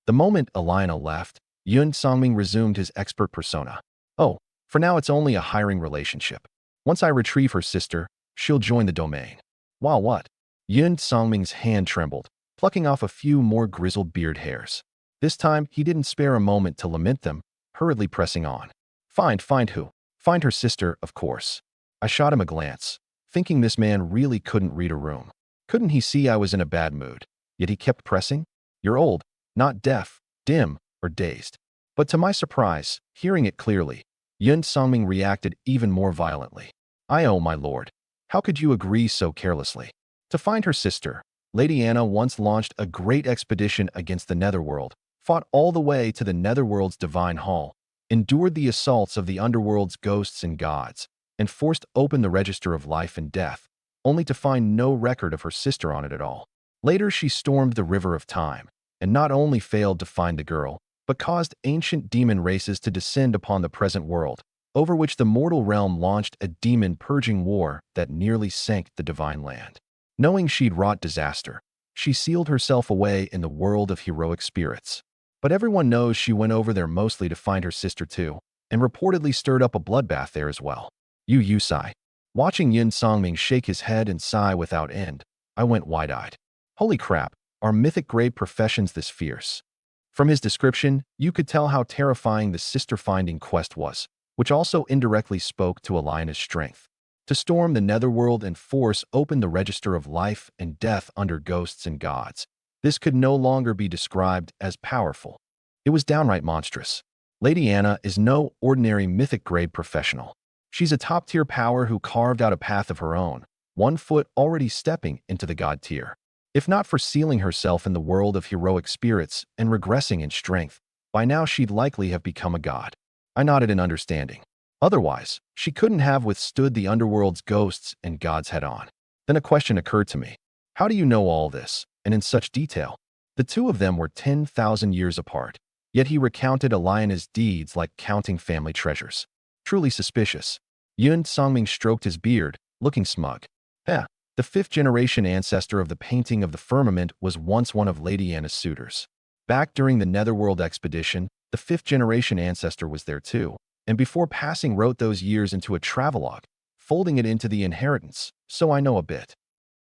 The moment Eliana left, Yun Songming resumed his expert persona. Oh, for now it's only a hiring relationship. Once I retrieve her sister, she'll join the domain. While what? Yun Songming's hand trembled, plucking off a few more grizzled beard hairs. This time, he didn't spare a moment to lament them, hurriedly pressing on. Find who? Find her sister, of course. I shot him a glance, thinking this man really couldn't read a room. Couldn't he see I was in a bad mood? Yet he kept pressing. You're old, not deaf, dim, or dazed. But to my surprise, hearing it clearly, Yun Songming reacted even more violently. Oh my lord, how could you agree so carelessly? To find her sister, Lady Anna once launched a great expedition against the Netherworld, fought all the way to the Netherworld's divine hall, endured the assaults of the underworld's ghosts and gods, and forced open the register of life and death, only to find no record of her sister on it at all. Later, she stormed the river of time, and not only failed to find the girl, but caused ancient demon races to descend upon the present world, over which the mortal realm launched a demon-purging war that nearly sank the divine land. Knowing she'd wrought disaster, she sealed herself away in the world of heroic spirits. But everyone knows she went over there mostly to find her sister too, and reportedly stirred up a bloodbath there as well. You sigh. Watching Yun Songming shake his head and sigh without end, I went wide-eyed. Holy crap, are mythic-grade professions this fierce? From his description, you could tell how terrifying the sister-finding quest was, which also indirectly spoke to Aliona's strength. To storm the netherworld and force open the register of life and death under ghosts and gods. This could no longer be described as powerful. It was downright monstrous. Lady Anna is no ordinary mythic-grade professional. She's a top-tier power who carved out a path of her own, 1 foot already stepping into the god tier. If not for sealing herself in the world of heroic spirits and regressing in strength, by now she'd likely have become a god. I nodded in understanding. Otherwise, she couldn't have withstood the underworld's ghosts and gods head-on. Then a question occurred to me. How do you know all this, and in such detail? The two of them were 10,000 years apart, yet he recounted Aliona's deeds like counting family treasures. Truly suspicious. Yun Songming stroked his beard, looking smug. The 5th-generation ancestor of the painting of the firmament was once one of Lady Anna's suitors. Back during the Netherworld expedition, the 5th-generation ancestor was there too, and before passing wrote those years into a travelogue, folding it into the inheritance, so I know a bit.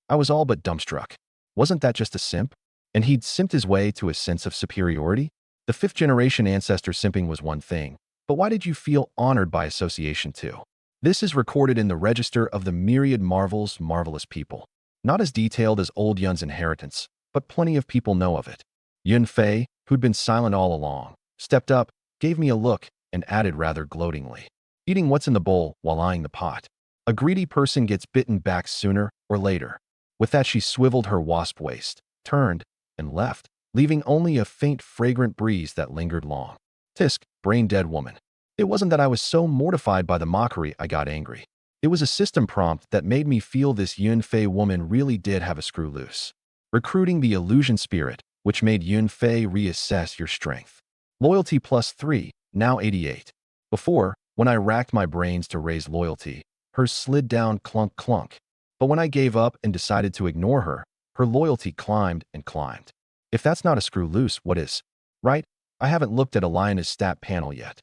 I was all but dumbstruck. Wasn't that just a simp? And he'd simped his way to a sense of superiority? The 5th-generation ancestor simping was one thing, but why did you feel honored by association too? This is recorded in the register of the myriad marvelous people. Not as detailed as old Yun's inheritance, but plenty of people know of it. Yun Fei, who'd been silent all along, stepped up, gave me a look, and added rather gloatingly. Eating what's in the bowl while eyeing the pot. A greedy person gets bitten back sooner or later. With that, she swiveled her wasp waist, turned, and left, leaving only a faint fragrant breeze that lingered long. Tisk, brain-dead woman. It wasn't that I was so mortified by the mockery I got angry. It was a system prompt that made me feel this Yun Fei woman really did have a screw loose. Recruiting the illusion spirit, which made Yun Fei reassess your strength. Loyalty +3, now 88. Before, when I racked my brains to raise loyalty, hers slid down clunk. But when I gave up and decided to ignore her, her loyalty climbed and climbed. If that's not a screw loose, what is? Right? I haven't looked at Aliona's stat panel yet.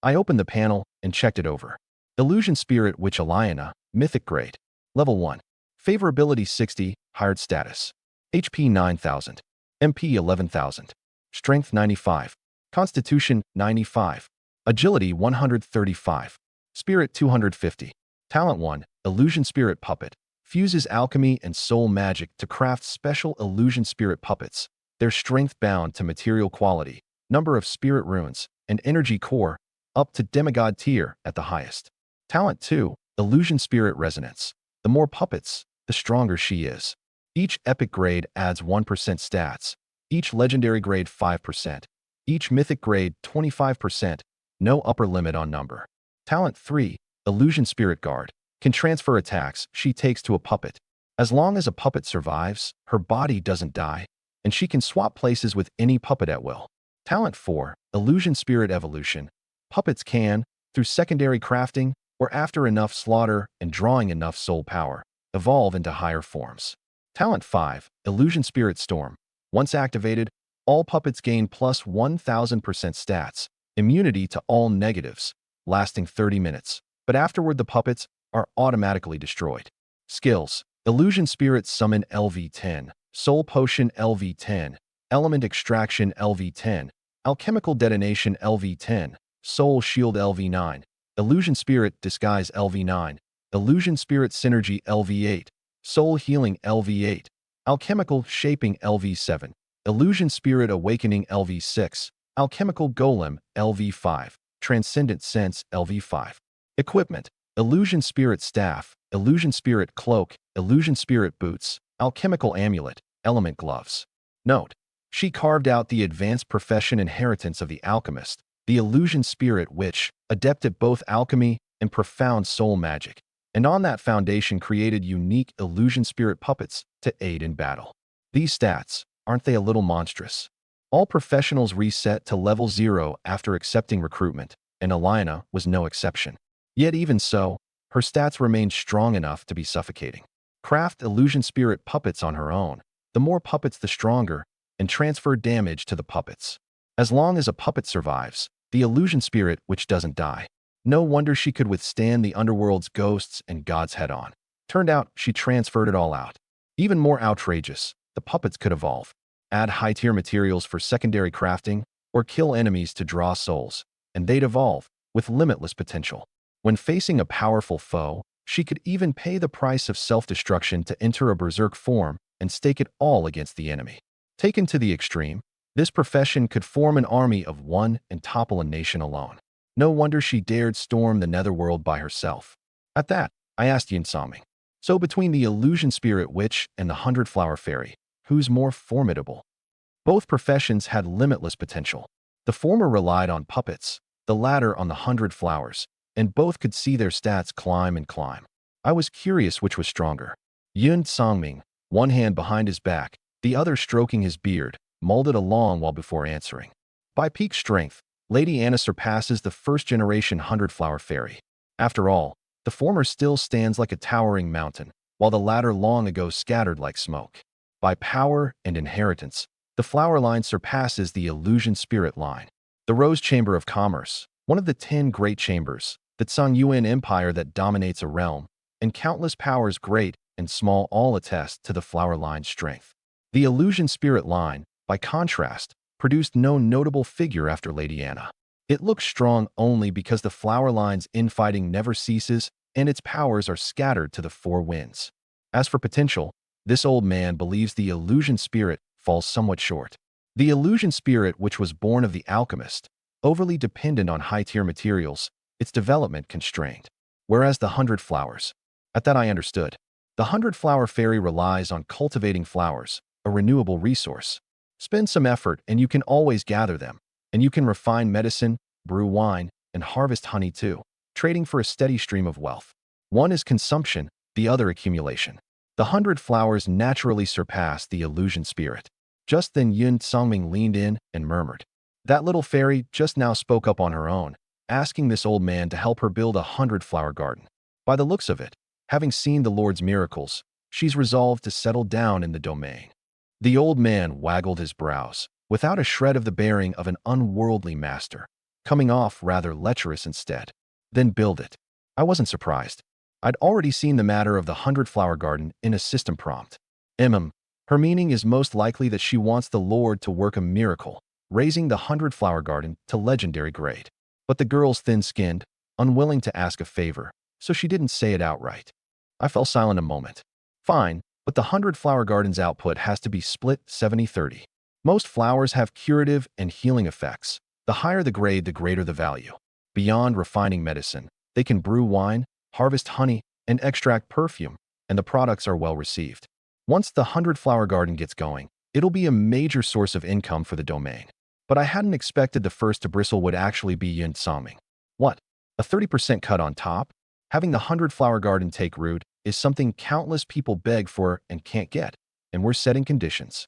I opened the panel and checked it over. Illusion Spirit Witch Aliona, Mythic Grade. Level 1. Favorability 60, Hired Status. HP 9000. MP 11,000. Strength 95. Constitution 95. Agility 135. Spirit 250. Talent 1, Illusion Spirit Puppet. Fuses alchemy and soul magic to craft special illusion spirit puppets. Their strength bound to material quality, number of spirit runes, and energy core, up to demigod tier at the highest. Talent 2, Illusion Spirit Resonance. The more puppets, the stronger she is. Each epic grade adds 1% stats, each legendary grade 5%, each mythic grade 25%, no upper limit on number. Talent 3, Illusion Spirit Guard. Can transfer attacks she takes to a puppet. As long as a puppet survives, her body doesn't die, and she can swap places with any puppet at will. Talent 4, Illusion Spirit Evolution. Puppets can, through secondary crafting, or after enough slaughter and drawing enough soul power, evolve into higher forms. Talent 5, Illusion Spirit Storm. Once activated, all puppets gain plus 1000% stats, immunity to all negatives, lasting 30 minutes, but afterward the puppets are automatically destroyed. Skills, Illusion Spirit Summon LV10, Soul Potion LV10, Element Extraction LV10, Alchemical Detonation LV10, Soul Shield LV9, Illusion Spirit Disguise LV9, Illusion Spirit Synergy LV8, Soul Healing LV8, Alchemical Shaping LV7, Illusion Spirit Awakening LV6, Alchemical Golem LV5, Transcendent Sense LV5. Equipment: Illusion Spirit Staff, Illusion Spirit Cloak, Illusion Spirit Boots, Alchemical Amulet, Element Gloves. Note: she carved out the advanced profession inheritance of the alchemist, the Illusion Spirit Witch, adept at both alchemy and profound soul magic, and on that foundation created unique Illusion Spirit puppets to aid in battle. These stats, aren't they a little monstrous? All professionals reset to level 0 after accepting recruitment, and Eliana was no exception. Yet even so, her stats remained strong enough to be suffocating. Craft Illusion Spirit puppets on her own. The more puppets the stronger, and transfer damage to the puppets. As long as a puppet survives, the Illusion Spirit which doesn't die. No wonder she could withstand the underworld's ghosts and gods head-on. Turned out she transferred it all out. Even more outrageous, the puppets could evolve. Add high-tier materials for secondary crafting, or kill enemies to draw souls, and they'd evolve, with limitless potential. When facing a powerful foe, she could even pay the price of self-destruction to enter a berserk form and stake it all against the enemy. Taken to the extreme, this profession could form an army of one and topple a nation alone. No wonder she dared storm the netherworld by herself. At that, I asked Yin Saming, so between the Illusion Spirit Witch and the 100-Flower Fairy, who's more formidable? Both professions had limitless potential. The former relied on puppets, the latter on the 100 flowers, and both could see their stats climb and climb. I was curious which was stronger. Yun Sangming, one hand behind his back, the other stroking his beard, molded along while before answering. By peak strength, Lady Anna surpasses the first-generation 100-Flower Fairy. After all, the former still stands like a towering mountain, while the latter long ago scattered like smoke. By power and inheritance, the flower line surpasses the Illusion Spirit line. The Rose Chamber of Commerce, one of the 10 great chambers, the Songyuan Empire that dominates a realm, and countless powers great and small all attest to the flower line's strength. The Illusion Spirit line, by contrast, produced no notable figure after Lady Anna. It looks strong only because the flower line's infighting never ceases and its powers are scattered to the four winds. As for potential, this old man believes the Illusion Spirit falls somewhat short. The Illusion Spirit, which was born of the alchemist, overly dependent on high-tier materials, its development constrained. Whereas the 100 flowers. At that I understood. The 100-Flower Fairy relies on cultivating flowers, a renewable resource. Spend some effort and you can always gather them, and you can refine medicine, brew wine, and harvest honey too, trading for a steady stream of wealth. One is consumption, the other accumulation. The 100 flowers naturally surpass the Illusion Spirit. Just then Yun Sangming leaned in and murmured. That little fairy just now spoke up on her own, asking this old man to help her build a 100-flower garden. By the looks of it, having seen the Lord's miracles, she's resolved to settle down in the domain. The old man waggled his brows, without a shred of the bearing of an unworldly master, coming off rather lecherous instead. Then build it. I wasn't surprised. I'd already seen the matter of the 100-flower garden in a system prompt. Her meaning is most likely that she wants the Lord to work a miracle, raising the 100-flower garden to legendary grade. But the girl's thin-skinned, unwilling to ask a favor, so she didn't say it outright. I fell silent a moment. Fine, but the 100-flower garden's output has to be split 70-30. Most flowers have curative and healing effects. The higher the grade, the greater the value. Beyond refining medicine, they can brew wine, harvest honey, and extract perfume, and the products are well received. Once the 100-flower garden gets going, it'll be a major source of income for the domain. But I hadn't expected the first to bristle would actually be Yun Sangming. What? A 30% cut on top? Having the 100-flower garden take root is something countless people beg for and can't get, and we're setting conditions.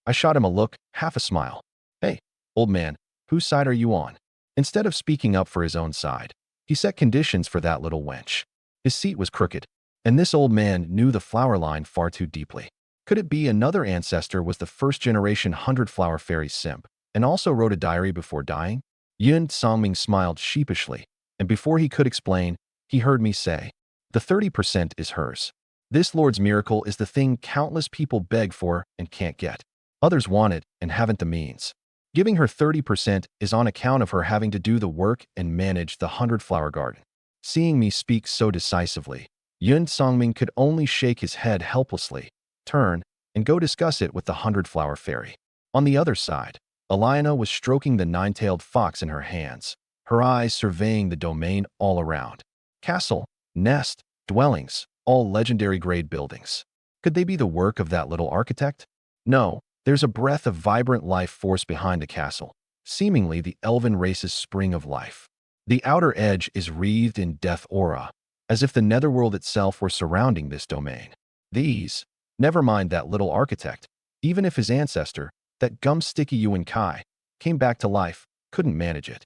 I shot him a look, half a smile. Hey, old man, whose side are you on? Instead of speaking up for his own side, he set conditions for that little wench. His seat was crooked, and this old man knew the flower line far too deeply. Could it be another ancestor was the first-generation 100-flower fairy simp, and also wrote a diary before dying? Yun Sangming smiled sheepishly, and before he could explain, he heard me say, the 30% is hers. This Lord's miracle is the thing countless people beg for and can't get. Others want it and haven't the means. Giving her 30% is on account of her having to do the work and manage the 100-flower garden. Seeing me speak so decisively, Yun Songming could only shake his head helplessly, turn, and go discuss it with the 100-flower fairy. On the other side, Eliana was stroking the nine-tailed fox in her hands, her eyes surveying the domain all around. Castle, nest, dwellings, all legendary grade buildings. Could they be the work of that little architect? No, there's a breath of vibrant life force behind the castle, seemingly the elven race's spring of life. The outer edge is wreathed in death aura, as if the netherworld itself were surrounding this domain. Never mind that little architect, even if his ancestor, that gum-sticky Yuan Kai, came back to life, couldn't manage it.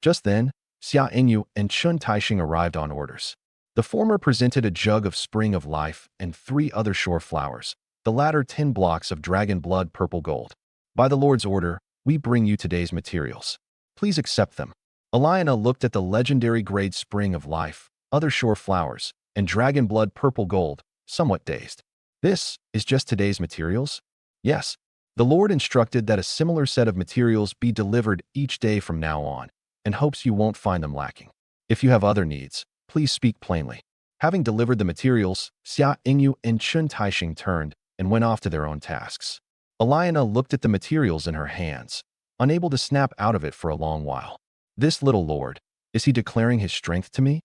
Just then, Xia Ingyu and Chun Taixing arrived on orders. The former presented a jug of spring of life and 3 other shore flowers, the latter 10 blocks of dragon blood purple gold. By the Lord's order, we bring you today's materials. Please accept them. Eliana looked at the legendary grade spring of life, other shore flowers, and dragon blood purple gold, somewhat dazed. This is just today's materials? Yes. The Lord instructed that a similar set of materials be delivered each day from now on, and hopes you won't find them lacking. If you have other needs, please speak plainly. Having delivered the materials, Xia Ingyu and Chun Taixing turned and went off to their own tasks. Eliana looked at the materials in her hands, unable to snap out of it for a long while. This little lord, is he declaring his strength to me?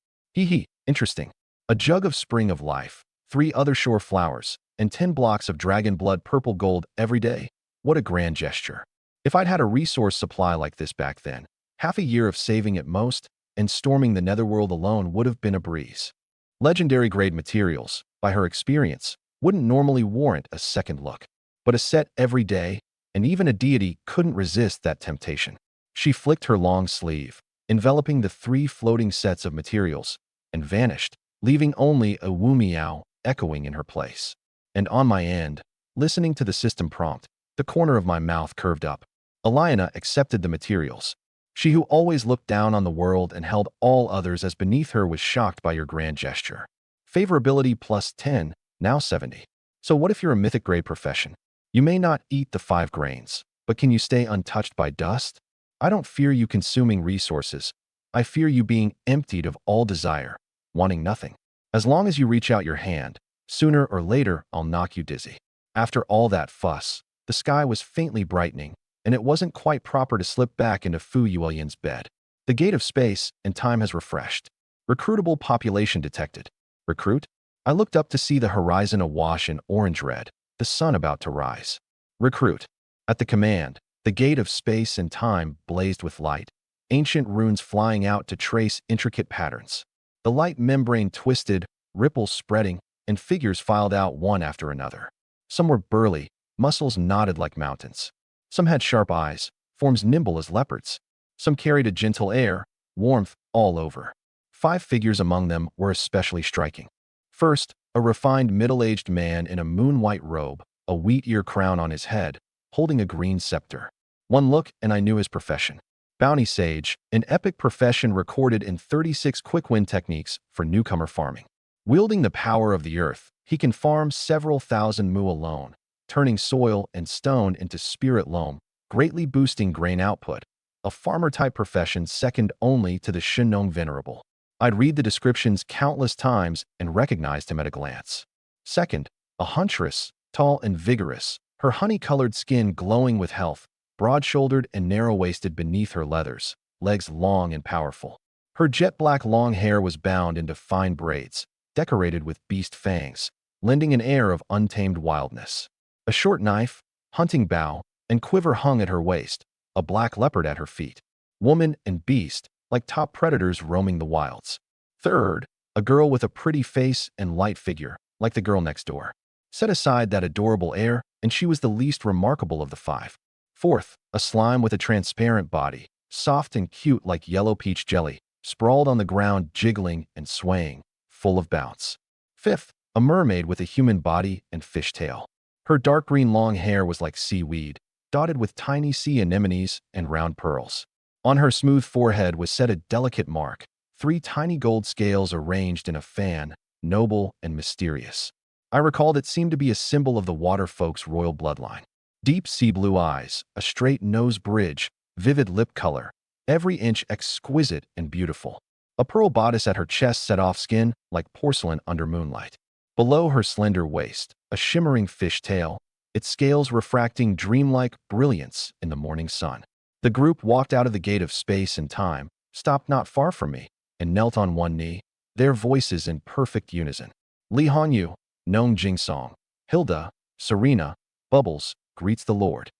Interesting. A jug of spring of life, 3 other shore flowers, and 10 blocks of dragon blood purple gold every day. What a grand gesture. If I'd had a resource supply like this back then, half a year of saving at most, and storming the netherworld alone would have been a breeze. Legendary grade materials, by her experience, wouldn't normally warrant a second look. But a set every day, and even a deity couldn't resist that temptation. She flicked her long sleeve, enveloping the 3 floating sets of materials, and vanished, leaving only a wu meow echoing in her place. And on my end, listening to the system prompt, the corner of my mouth curved up. Eliana accepted the materials. She who always looked down on the world and held all others as beneath her was shocked by your grand gesture. Favorability plus 10, now 70. So what if you're a mythic grade profession? You may not eat the 5 grains, but can you stay untouched by dust? I don't fear you consuming resources. I fear you being emptied of all desire, wanting nothing. As long as you reach out your hand, sooner or later I'll knock you dizzy. After all that fuss, the sky was faintly brightening, and it wasn't quite proper to slip back into Fu Yuelian's bed. The gate of space and time has refreshed. Recruitable population detected. Recruit? I looked up to see the horizon awash in orange-red, the sun about to rise. Recruit. At the command, the gate of space and time blazed with light, ancient runes flying out to trace intricate patterns. The light membrane twisted, ripples spreading, and figures filed out one after another. Some were burly, muscles knotted like mountains. Some had sharp eyes, forms nimble as leopards. Some carried a gentle air, warmth all over. 5 figures among them were especially striking. First, a refined middle-aged man in a moon-white robe, a wheat-ear crown on his head, holding a green scepter. One look and I knew his profession. Bounty Sage, an epic profession recorded in 36 quick-win techniques for newcomer farming. Wielding the power of the earth, he can farm several thousand mu alone, turning soil and stone into spirit loam, greatly boosting grain output. A farmer-type profession second only to the Shinong Venerable. I'd read the descriptions countless times and recognized him at a glance. Second, a huntress, tall and vigorous, her honey-colored skin glowing with health, broad-shouldered and narrow-waisted beneath her leathers, legs long and powerful. Her jet-black long hair was bound into fine braids, decorated with beast fangs, lending an air of untamed wildness. A short knife, hunting bow, and quiver hung at her waist, a black leopard at her feet. Woman and beast, like top predators roaming the wilds. Third, a girl with a pretty face and light figure, like the girl next door. Set aside that adorable air, and she was the least remarkable of the 5. Fourth, a slime with a transparent body, soft and cute like yellow peach jelly, sprawled on the ground jiggling and swaying, full of bounce. Fifth, a mermaid with a human body and fishtail. Her dark green long hair was like seaweed, dotted with tiny sea anemones and round pearls. On her smooth forehead was set a delicate mark, 3 tiny gold scales arranged in a fan, noble and mysterious. I recalled it seemed to be a symbol of the water folk's royal bloodline. Deep sea blue eyes, a straight nose bridge, vivid lip color, every inch exquisite and beautiful. A pearl bodice at her chest set off skin like porcelain under moonlight. Below her slender waist, a shimmering fish tail, its scales refracting dreamlike brilliance in the morning sun. The group walked out of the gate of space and time, stopped not far from me, and knelt on one knee, their voices in perfect unison. Li Hanyu, Nong Jingsong, Hilda, Serena, Bubbles, greets the Lord.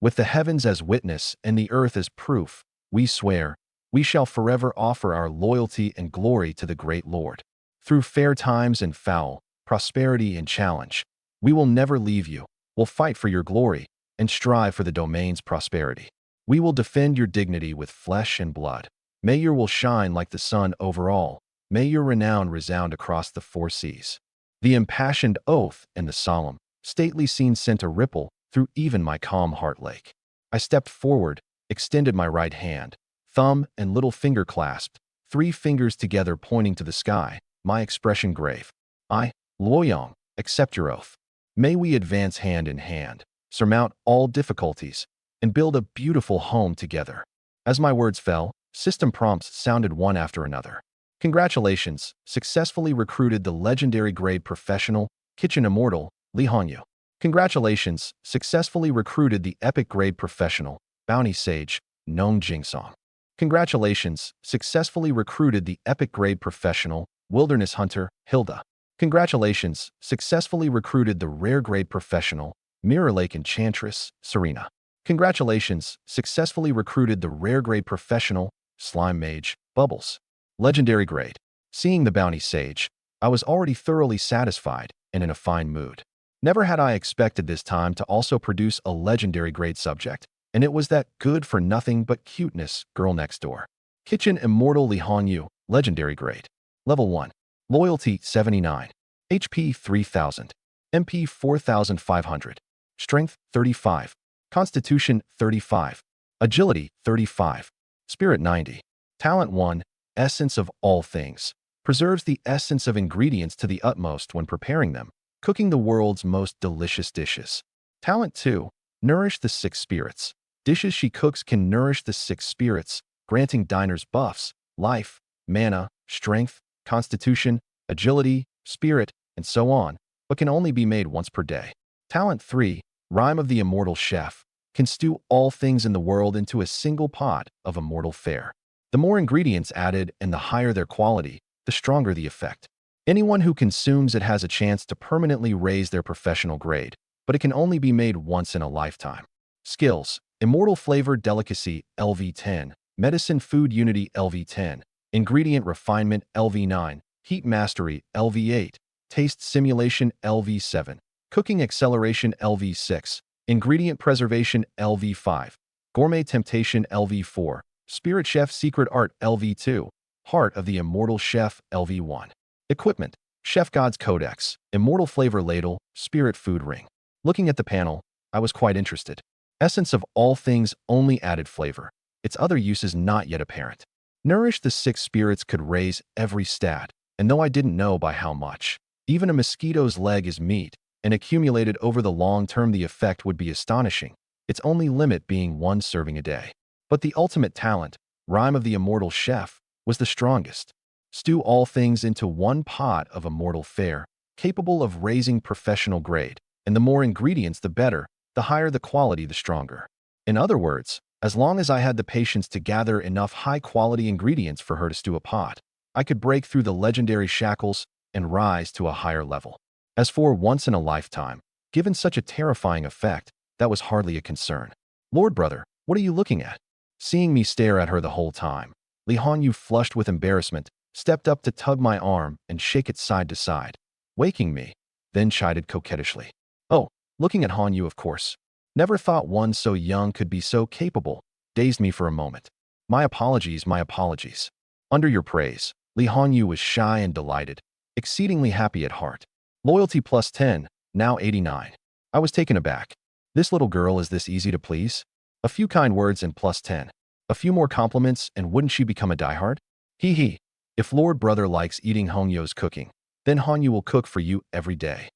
With the heavens as witness and the earth as proof, we swear, we shall forever offer our loyalty and glory to the great Lord. Through fair times and foul, prosperity and challenge, we will never leave you, will fight for your glory, and strive for the domain's prosperity. We will defend your dignity with flesh and blood. May your will shine like the sun over all. May your renown resound across the four seas. The impassioned oath and the solemn, stately scene sent a ripple through even my calm heart lake. I stepped forward, extended my right hand, thumb and little finger clasped, 3 fingers together pointing to the sky, my expression grave. I, Luoyang, accept your oath. May we advance hand in hand, surmount all difficulties, and build a beautiful home together. As my words fell, system prompts sounded one after another. Congratulations, successfully recruited the legendary grade professional, kitchen immortal, Li Hanyu. Congratulations, successfully recruited the epic grade professional, bounty sage, Nong Jingsong. Congratulations, successfully recruited the epic grade professional, wilderness hunter, Hilda. Congratulations, successfully recruited the rare grade professional, Mirror Lake enchantress, Serena. Congratulations, successfully recruited the rare grade professional, slime mage, Bubbles. Legendary grade. Seeing the bounty sage, I was already thoroughly satisfied and in a fine mood. Never had I expected this time to also produce a legendary grade subject, and it was that good-for-nothing-but-cuteness girl next door. Kitchen Immortal Li Hanyu, legendary grade. Level 1. Loyalty 79. HP 3000. MP 4500. Strength 35. Constitution 35. Agility 35. Spirit 90. Talent 1. Essence of all things. Preserves the essence of ingredients to the utmost when preparing them, cooking the world's most delicious dishes. Talent 2. Nourish the 6 spirits. Dishes she cooks can nourish the 6 spirits, granting diners buffs, life, mana, strength, constitution, agility, spirit, and so on, but can only be made once per day. Talent 3. Rhyme of the immortal chef. Can stew all things in the world into a single pot of immortal fare. The more ingredients added and the higher their quality, the stronger the effect. Anyone who consumes it has a chance to permanently raise their professional grade, but it can only be made once in a lifetime. Skills: Immortal Flavor Delicacy LV10, Medicine Food Unity LV10, Ingredient Refinement LV9, Heat Mastery LV8, Taste Simulation LV7, Cooking Acceleration LV6, Ingredient Preservation LV5, Gourmet Temptation LV4, Spirit Chef Secret Art LV2, Heart of the Immortal Chef LV1. Equipment: Chef God's Codex, Immortal Flavor Ladle, Spirit Food Ring. Looking at the panel, I was quite interested. Essence of all things only added flavor. Its other uses not yet apparent. Nourish the 6 spirits could raise every stat, and though I didn't know by how much, even a mosquito's leg is meat, and accumulated over the long term the effect would be astonishing, its only limit being 1 serving a day. But the ultimate talent, Rhyme of the Immortal Chef, was the strongest. Stew all things into 1 pot of immortal fare, capable of raising professional grade, and the more ingredients the better, the higher the quality the stronger. In other words, as long as I had the patience to gather enough high-quality ingredients for her to stew a pot, I could break through the legendary shackles and rise to a higher level. As for once in a lifetime, given such a terrifying effect, that was hardly a concern. Lord brother, what are you looking at? Seeing me stare at her the whole time, Li Hanyu, flushed with embarrassment, stepped up to tug my arm and shake it side to side, waking me, then chided coquettishly. Oh, looking at Hanyu, of course. Never thought one so young could be so capable, dazed me for a moment. My apologies, my apologies. Under your praise, Li Hanyu was shy and delighted, exceedingly happy at heart. Loyalty plus 10, now 89. I was taken aback. This little girl is this easy to please? A few kind words and plus 10. A few more compliments and wouldn't she become a diehard? Hee hee. If Lord Brother likes eating Hanyo's cooking, then Hanyu will cook for you every day.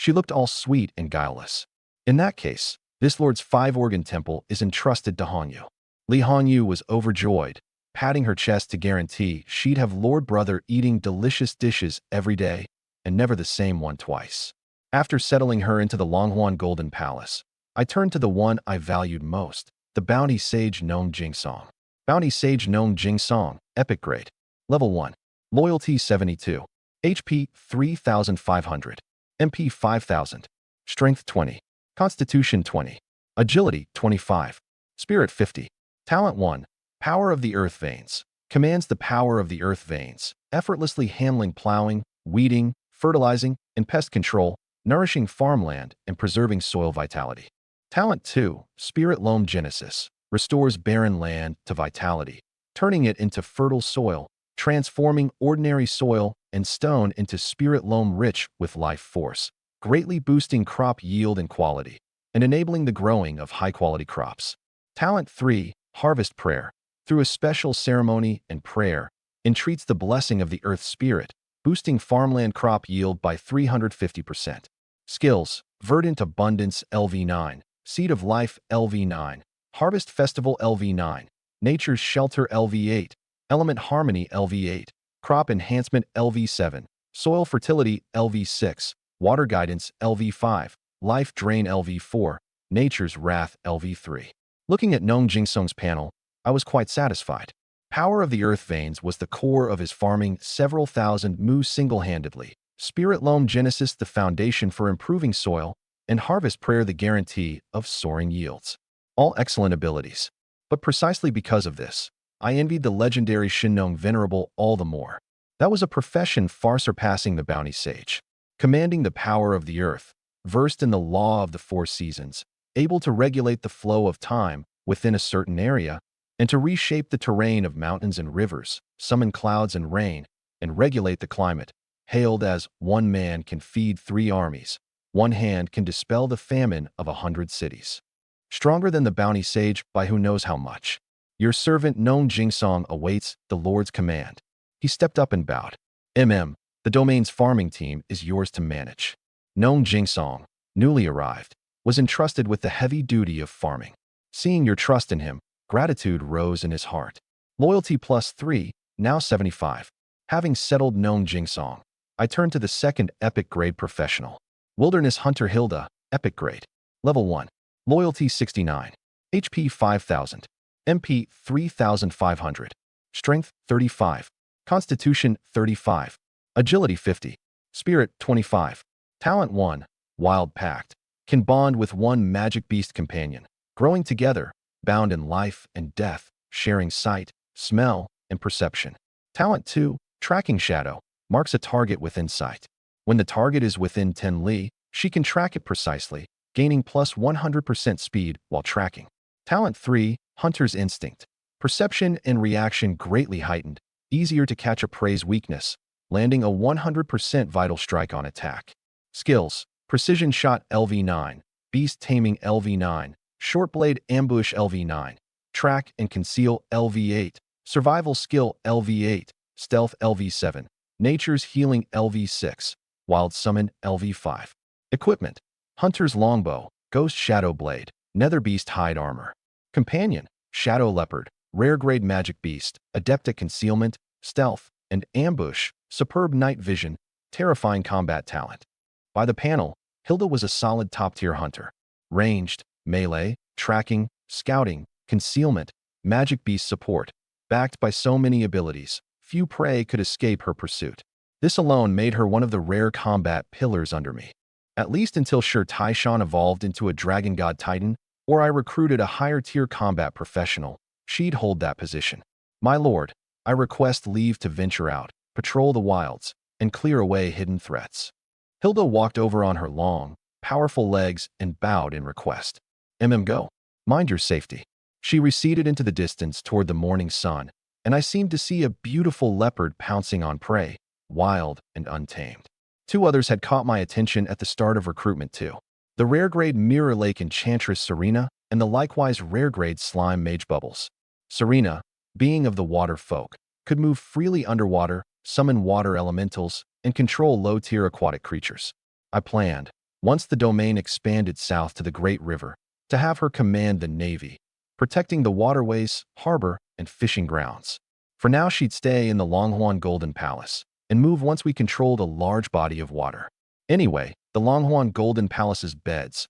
She looked all sweet and guileless. In that case, this lord's 5-organ temple is entrusted to Hanyu. Li Hanyu was overjoyed, patting her chest to guarantee she'd have Lord Brother eating delicious dishes every day, and never the same one twice. After settling her into the Longhuan Golden Palace, I turned to the one I valued most, the Bounty Sage Nong Jingsong. Bounty Sage Nong Jingsong, Epic Grade. Level 1. Loyalty 72. HP 3,500. MP 5,000. Strength 20. Constitution 20. Agility 25. Spirit 50. Talent 1. Power of the Earth Veins. Commands the power of the Earth Veins, effortlessly handling plowing, weeding, fertilizing, and pest control, nourishing farmland and preserving soil vitality. Talent 2. Spirit Loam Genesis. Restores barren land to vitality, turning it into fertile soil, transforming ordinary soil and stone into spirit loam rich with life force, greatly boosting crop yield and quality, and enabling the growing of high-quality crops. Talent 3. Harvest Prayer. Through a special ceremony and prayer, entreats the blessing of the earth spirit, boosting farmland crop yield by 350%. Skills: Verdant Abundance LV9, Seed of Life LV9, Harvest Festival LV9, Nature's Shelter LV8, Element Harmony LV8, Crop Enhancement LV7, Soil Fertility LV6, Water Guidance LV5, Life Drain LV4, Nature's Wrath LV3. Looking at Nong Jingsong's panel, I was quite satisfied. Power of the Earth Veins was the core of his farming several thousand moose single-handedly, Spirit Loam Genesis the foundation for improving soil, and Harvest Prayer the guarantee of soaring yields. All excellent abilities. But precisely because of this, I envied the legendary Shinnong Venerable all the more. That was a profession far surpassing the Bounty Sage. Commanding the power of the earth, versed in the law of the 4 seasons, able to regulate the flow of time within a certain area, and to reshape the terrain of mountains and rivers, summon clouds and rain, and regulate the climate, hailed as one man can feed 3 armies, one hand can dispel the famine of 100 cities. Stronger than the Bounty Sage by who knows how much. Your servant Nong Jingsong awaits the Lord's command. He stepped up and bowed. The domain's farming team is yours to manage. Nong Jingsong, newly arrived, was entrusted with the heavy duty of farming. Seeing your trust in him, gratitude rose in his heart. Loyalty +3, now 75. Having settled Nong Jingsong, I turned to the second epic grade professional. Wilderness Hunter Hilda, Epic Grade. Level 1. Loyalty 69. HP 5,000. MP 3,500. Strength 35. Constitution 35. Agility 50. Spirit 25. Talent 1. Wild Pact. Can bond with one magic beast companion, growing together, bound in life and death, sharing sight, smell, and perception. Talent 2. Tracking Shadow. Marks a target with insight. When the target is within 10 li, she can track it precisely, gaining plus 100% speed while tracking. Talent 3. Hunter's Instinct. Perception and reaction greatly heightened, easier to catch a prey's weakness, landing a 100% vital strike on attack. Skills: Precision Shot LV9, Beast Taming LV9, Short Blade Ambush LV9, Track and Conceal LV8, Survival Skill LV8, Stealth LV7, Nature's Healing LV6, Wild Summon LV5. Equipment: Hunter's Longbow, Ghost Shadow Blade, Nether Beast Hide Armor. Companion: Shadow Leopard, Rare Grade Magic Beast, adept at concealment, stealth, and ambush, superb night vision, terrifying combat talent. By the panel, Hilda was a solid top-tier hunter. Ranged, melee, tracking, scouting, concealment, magic beast support. Backed by so many abilities, few prey could escape her pursuit. This alone made her one of the rare combat pillars under me. At least until Sher Taishan evolved into a Dragon God Titan, or I recruited a higher-tier combat professional, she'd hold that position. My lord, I request leave to venture out, patrol the wilds, and clear away hidden threats. Hilda walked over on her long, powerful legs and bowed in request. Go. Mind your safety. She receded into the distance toward the morning sun, and I seemed to see a beautiful leopard pouncing on prey, wild and untamed. 2 others had caught my attention at the start of recruitment too. The rare-grade Mirror Lake Enchantress Serena and the likewise rare-grade Slime Mage Bubbles. Serena, being of the water folk, could move freely underwater, summon water elementals, and control low-tier aquatic creatures. I planned, Once the domain expanded south to the Great River, to have her command the navy, protecting the waterways, harbor, and fishing grounds. For now, she'd stay in the Longhorn Golden Palace and move once we controlled a large body of water. Anyway, the Longhorn Golden Palace's beds,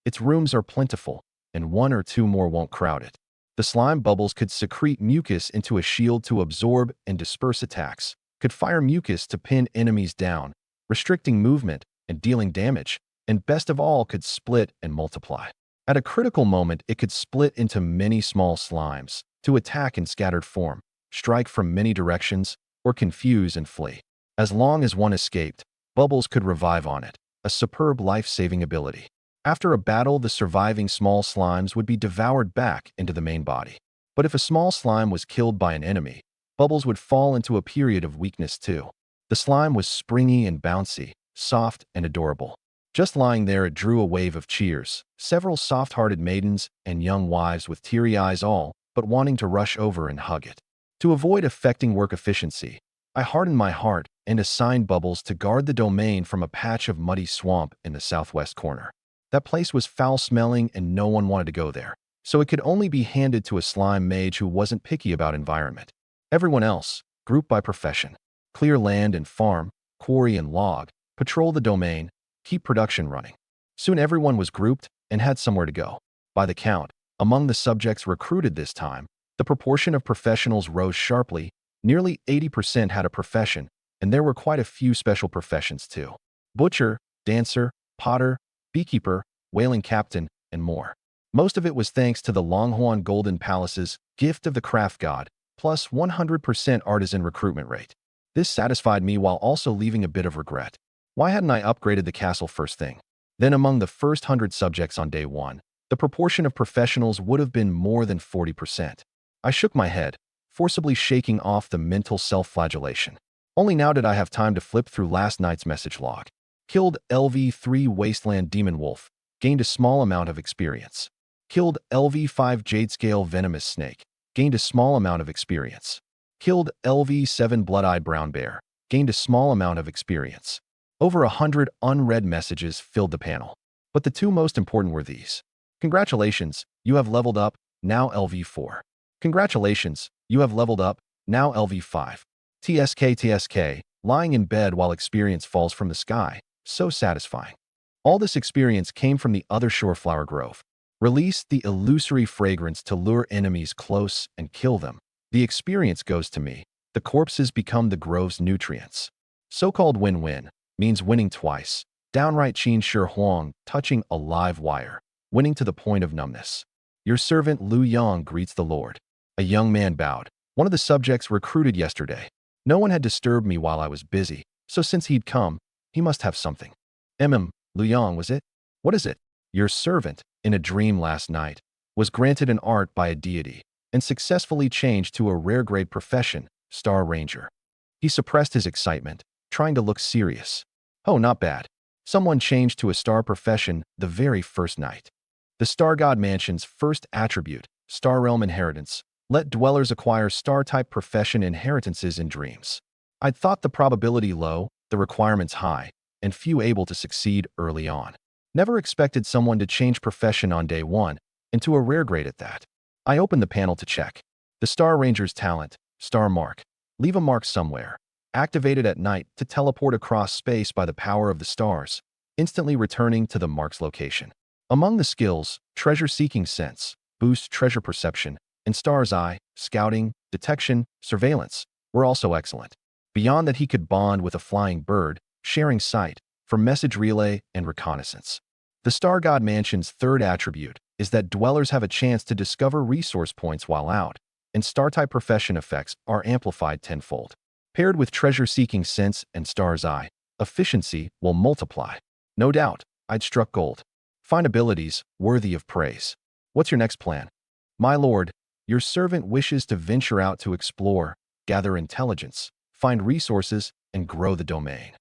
its rooms are plentiful, and one or two more won't crowd it. The slime bubbles could secrete mucus into a shield to absorb and disperse attacks, could fire mucus to pin enemies down, restricting movement and dealing damage, and best of all, could split and multiply. At a critical moment, it could split into many small slimes to attack in scattered form, strike from many directions, or confuse and flee. As long as one escaped, bubbles could revive on it, a superb life-saving ability. After a battle, the surviving small slimes would be devoured back into the main body. But if a small slime was killed by an enemy, bubbles would fall into a period of weakness too. The slime was springy and bouncy, soft and adorable. Just lying there, it drew a wave of cheers, several soft-hearted maidens and young wives with teary eyes all but wanting to rush over and hug it. To avoid affecting work efficiency, I hardened my heart and assigned Bubbles to guard the domain from a patch of muddy swamp in the southwest corner. That place was foul-smelling and no one wanted to go there, so it could only be handed to a slime mage who wasn't picky about environment. Everyone else, grouped by profession, clear land and farm, quarry and log, patrol the domain, keep production running. Soon everyone was grouped and had somewhere to go. By the count, among the subjects recruited this time, the proportion of professionals rose sharply. Nearly 80% had a profession, and there were quite a few special professions too. Butcher, dancer, potter, beekeeper, whaling captain, and more. Most of it was thanks to the Longhorn Golden Palace's gift of the craft god, plus 100% artisan recruitment rate. This satisfied me while also leaving a bit of regret. Why hadn't I upgraded the castle first thing? Then among the first 100 subjects on day 1, the proportion of professionals would have been more than 40%. I shook my head, forcibly shaking off the mental self-flagellation. Only now did I have time to flip through last night's message log. Killed LV3 Wasteland Demon Wolf, gained a small amount of experience. Killed LV5 Jadescale Venomous Snake, gained a small amount of experience. Killed LV7 Blood-Eyed Brown Bear, gained a small amount of experience. Over 100 unread messages filled the panel. But the two most important were these. Congratulations, you have leveled up, now LV4. Congratulations, you have leveled up, now LV5. TSK, lying in bed while experience falls from the sky. So satisfying. All this experience came from the other Shoreflower Grove. Release the illusory fragrance to lure enemies close and kill them. The experience goes to me. The corpses become the grove's nutrients. So-called win-win means winning twice. Downright Qin Shi Huang, touching a live wire. Winning to the point of numbness. Your servant Lu Yang greets the Lord. A young man bowed. One of the subjects recruited yesterday. No one had disturbed me while I was busy, so since he'd come, he must have something. Lu Yang, was it? What is it? Your servant, in a dream last night, was granted an art by a deity and successfully changed to a rare-grade profession, Star Ranger. He suppressed his excitement, trying to look serious. Oh, not bad. Someone changed to a star profession the very first night. The Star God Mansion's first attribute, Star Realm Inheritance, let dwellers acquire star-type profession inheritances in dreams. I'd thought the probability low, the requirements high, and few able to succeed early on. Never expected someone to change profession on day 1, and to a rare grade at that. I opened the panel to check. The Star Ranger's talent, Star Mark. Leave a mark somewhere. Activated at night to teleport across space by the power of the stars, instantly returning to the mark's location. Among the skills, Treasure-Seeking Sense, boost treasure perception, and Star's Eye, scouting, detection, surveillance, were also excellent. Beyond that, he could bond with a flying bird, sharing sight, for message relay and reconnaissance. The Star God Mansion's third attribute is that dwellers have a chance to discover resource points while out, and star-type profession effects are amplified tenfold. Paired with Treasure-Seeking Sense and Star's Eye, efficiency will multiply. No doubt, I'd struck gold. Fine abilities, worthy of praise. What's your next plan? My lord, your servant wishes to venture out to explore, gather intelligence, find resources, and grow the domain.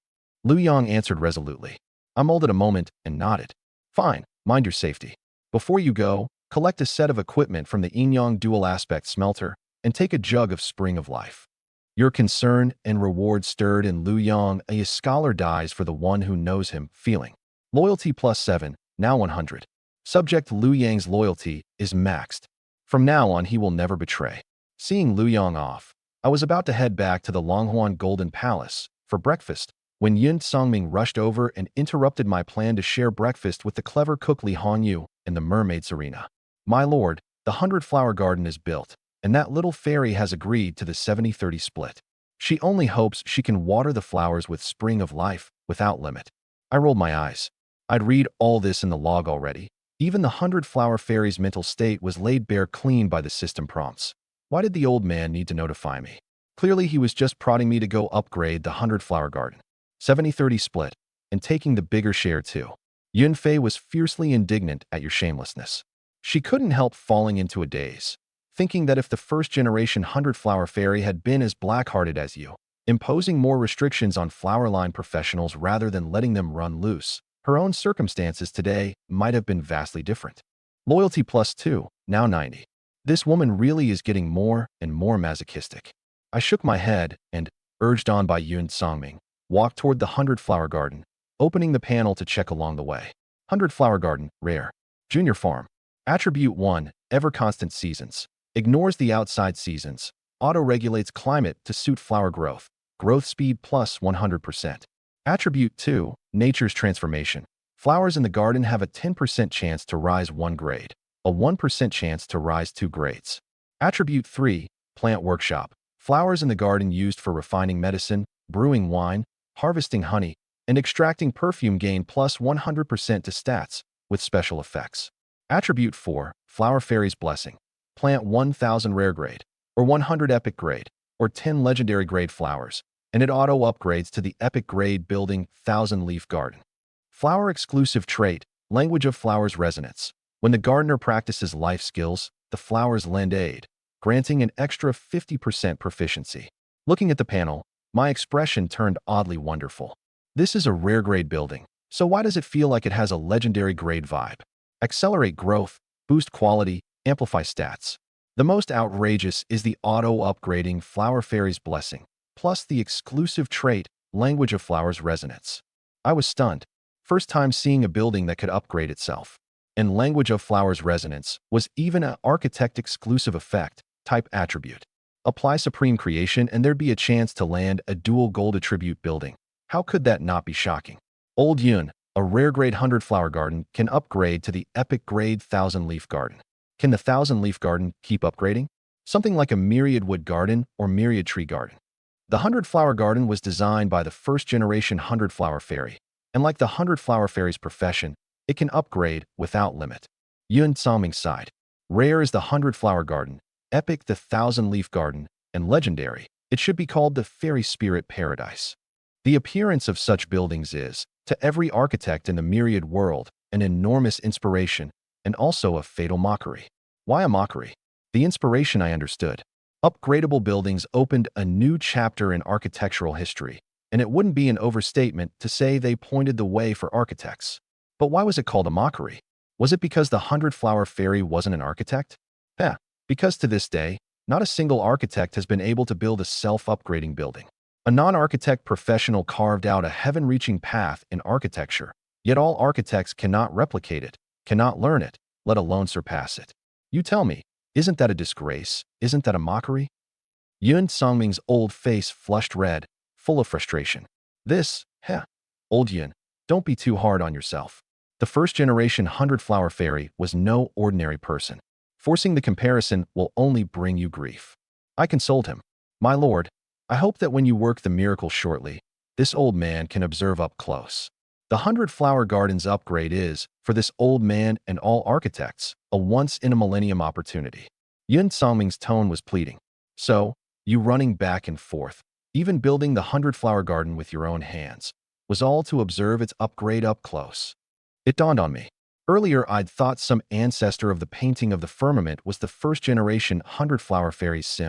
Lu Yang answered resolutely. I molded a moment and nodded. Fine, mind your safety. Before you go, collect a set of equipment from the Yin-Yang Dual Aspect Smelter and take a jug of Spring of Life. Your concern and reward stirred in Lu Yang a scholar dies for the one who knows him feeling. Loyalty plus 7, now 100. Subject Liu Yang's loyalty is maxed. From now on, he will never betray. Seeing Liu Yang off, I was about to head back to the Longhuan Golden Palace for breakfast when Yun Songming rushed over and interrupted my plan to share breakfast with the clever cook Li Hongyu in the Mermaid's Arena. My lord, the 100-flower garden is built, and that little fairy has agreed to the 70-30 split. She only hopes she can water the flowers with spring of life without limit. I rolled my eyes. I'd read all this in the log already. Even the 100-flower fairy's mental state was laid bare clean by the system prompts. Why did the old man need to notify me? Clearly, he was just prodding me to go upgrade the 100-flower garden. 70-30 split, and taking the bigger share too. Yun Fei was fiercely indignant at your shamelessness. She couldn't help falling into a daze, thinking that if the first-generation 100-flower fairy had been as black-hearted as you, imposing more restrictions on flower line professionals rather than letting them run loose, her own circumstances today might have been vastly different. Loyalty plus 2, now 90. This woman really is getting more and more masochistic. I shook my head and, urged on by Yun Songming, walked toward the 100-flower garden, opening the panel to check along the way. 100-flower garden, rare. Junior farm. Attribute 1, ever-constant seasons. Ignores the outside seasons. Auto-regulates climate to suit flower growth. Growth speed plus 100%. Attribute 2, nature's transformation. Flowers in the garden have a 10% chance to rise 1 grade, a 1% chance to rise 2 grades. Attribute 3, plant workshop. Flowers in the garden used for refining medicine, brewing wine, harvesting honey, and extracting perfume gain plus 100% to stats, with special effects. Attribute 4, flower fairy's blessing. Plant 1000 rare grade, or 100 epic grade, or 10 legendary grade flowers, and it auto-upgrades to the epic grade building 1000-leaf garden. Flower exclusive trait, language of flowers resonance. When the gardener practices life skills, the flowers lend aid, granting an extra 50% proficiency. Looking at the panel, my expression turned oddly wonderful. This is a rare grade building, so why does it feel like it has a legendary grade vibe? Accelerate growth, boost quality, amplify stats. The most outrageous is the auto-upgrading flower fairy's blessing, plus the exclusive trait, language of flowers resonance. I was stunned. First time seeing a building that could upgrade itself. And language of flowers resonance was even an architect exclusive effect, type attribute. Apply supreme creation and there'd be a chance to land a dual gold attribute building. How could that not be shocking? Old Yun, a rare grade 100-flower garden, can upgrade to the epic grade 1000-leaf garden. Can the 1000-leaf garden keep upgrading? Something like a myriad wood garden or myriad tree garden. The 100-flower garden was designed by the first-generation 100-flower fairy, and like the 100-flower fairy's profession, it can upgrade without limit. Yun Songming sighed. Rare is the 100-flower garden, epic the 1000-leaf garden, and legendary, it should be called the fairy spirit paradise. The appearance of such buildings is, to every architect in the myriad world, an enormous inspiration and also a fatal mockery. Why a mockery? The inspiration I understood. Upgradable buildings opened a new chapter in architectural history, and it wouldn't be an overstatement to say they pointed the way for architects. But why was it called a mockery? Was it because the 100-flower fairy wasn't an architect? Because to this day, not a single architect has been able to build a self-upgrading building. A non-architect professional carved out a heaven-reaching path in architecture, yet all architects cannot replicate it, cannot learn it, let alone surpass it. You tell me, isn't that a disgrace? Isn't that a mockery? Yun Songming's old face flushed red, full of frustration. Old Yun, don't be too hard on yourself. The first-generation 100-flower fairy was no ordinary person. Forcing the comparison will only bring you grief. I consoled him. My lord, I hope that when you work the miracle shortly, this old man can observe up close. The 100-flower garden's upgrade is, for this old man and all architects, a once-in-a-millennium opportunity. Yun Songming's tone was pleading. So, you running back and forth, even building the 100-flower garden with your own hands, was all to observe its upgrade up close. It dawned on me. Earlier, I'd thought some ancestor of the painting of the firmament was the first-generation 100-flower fairy's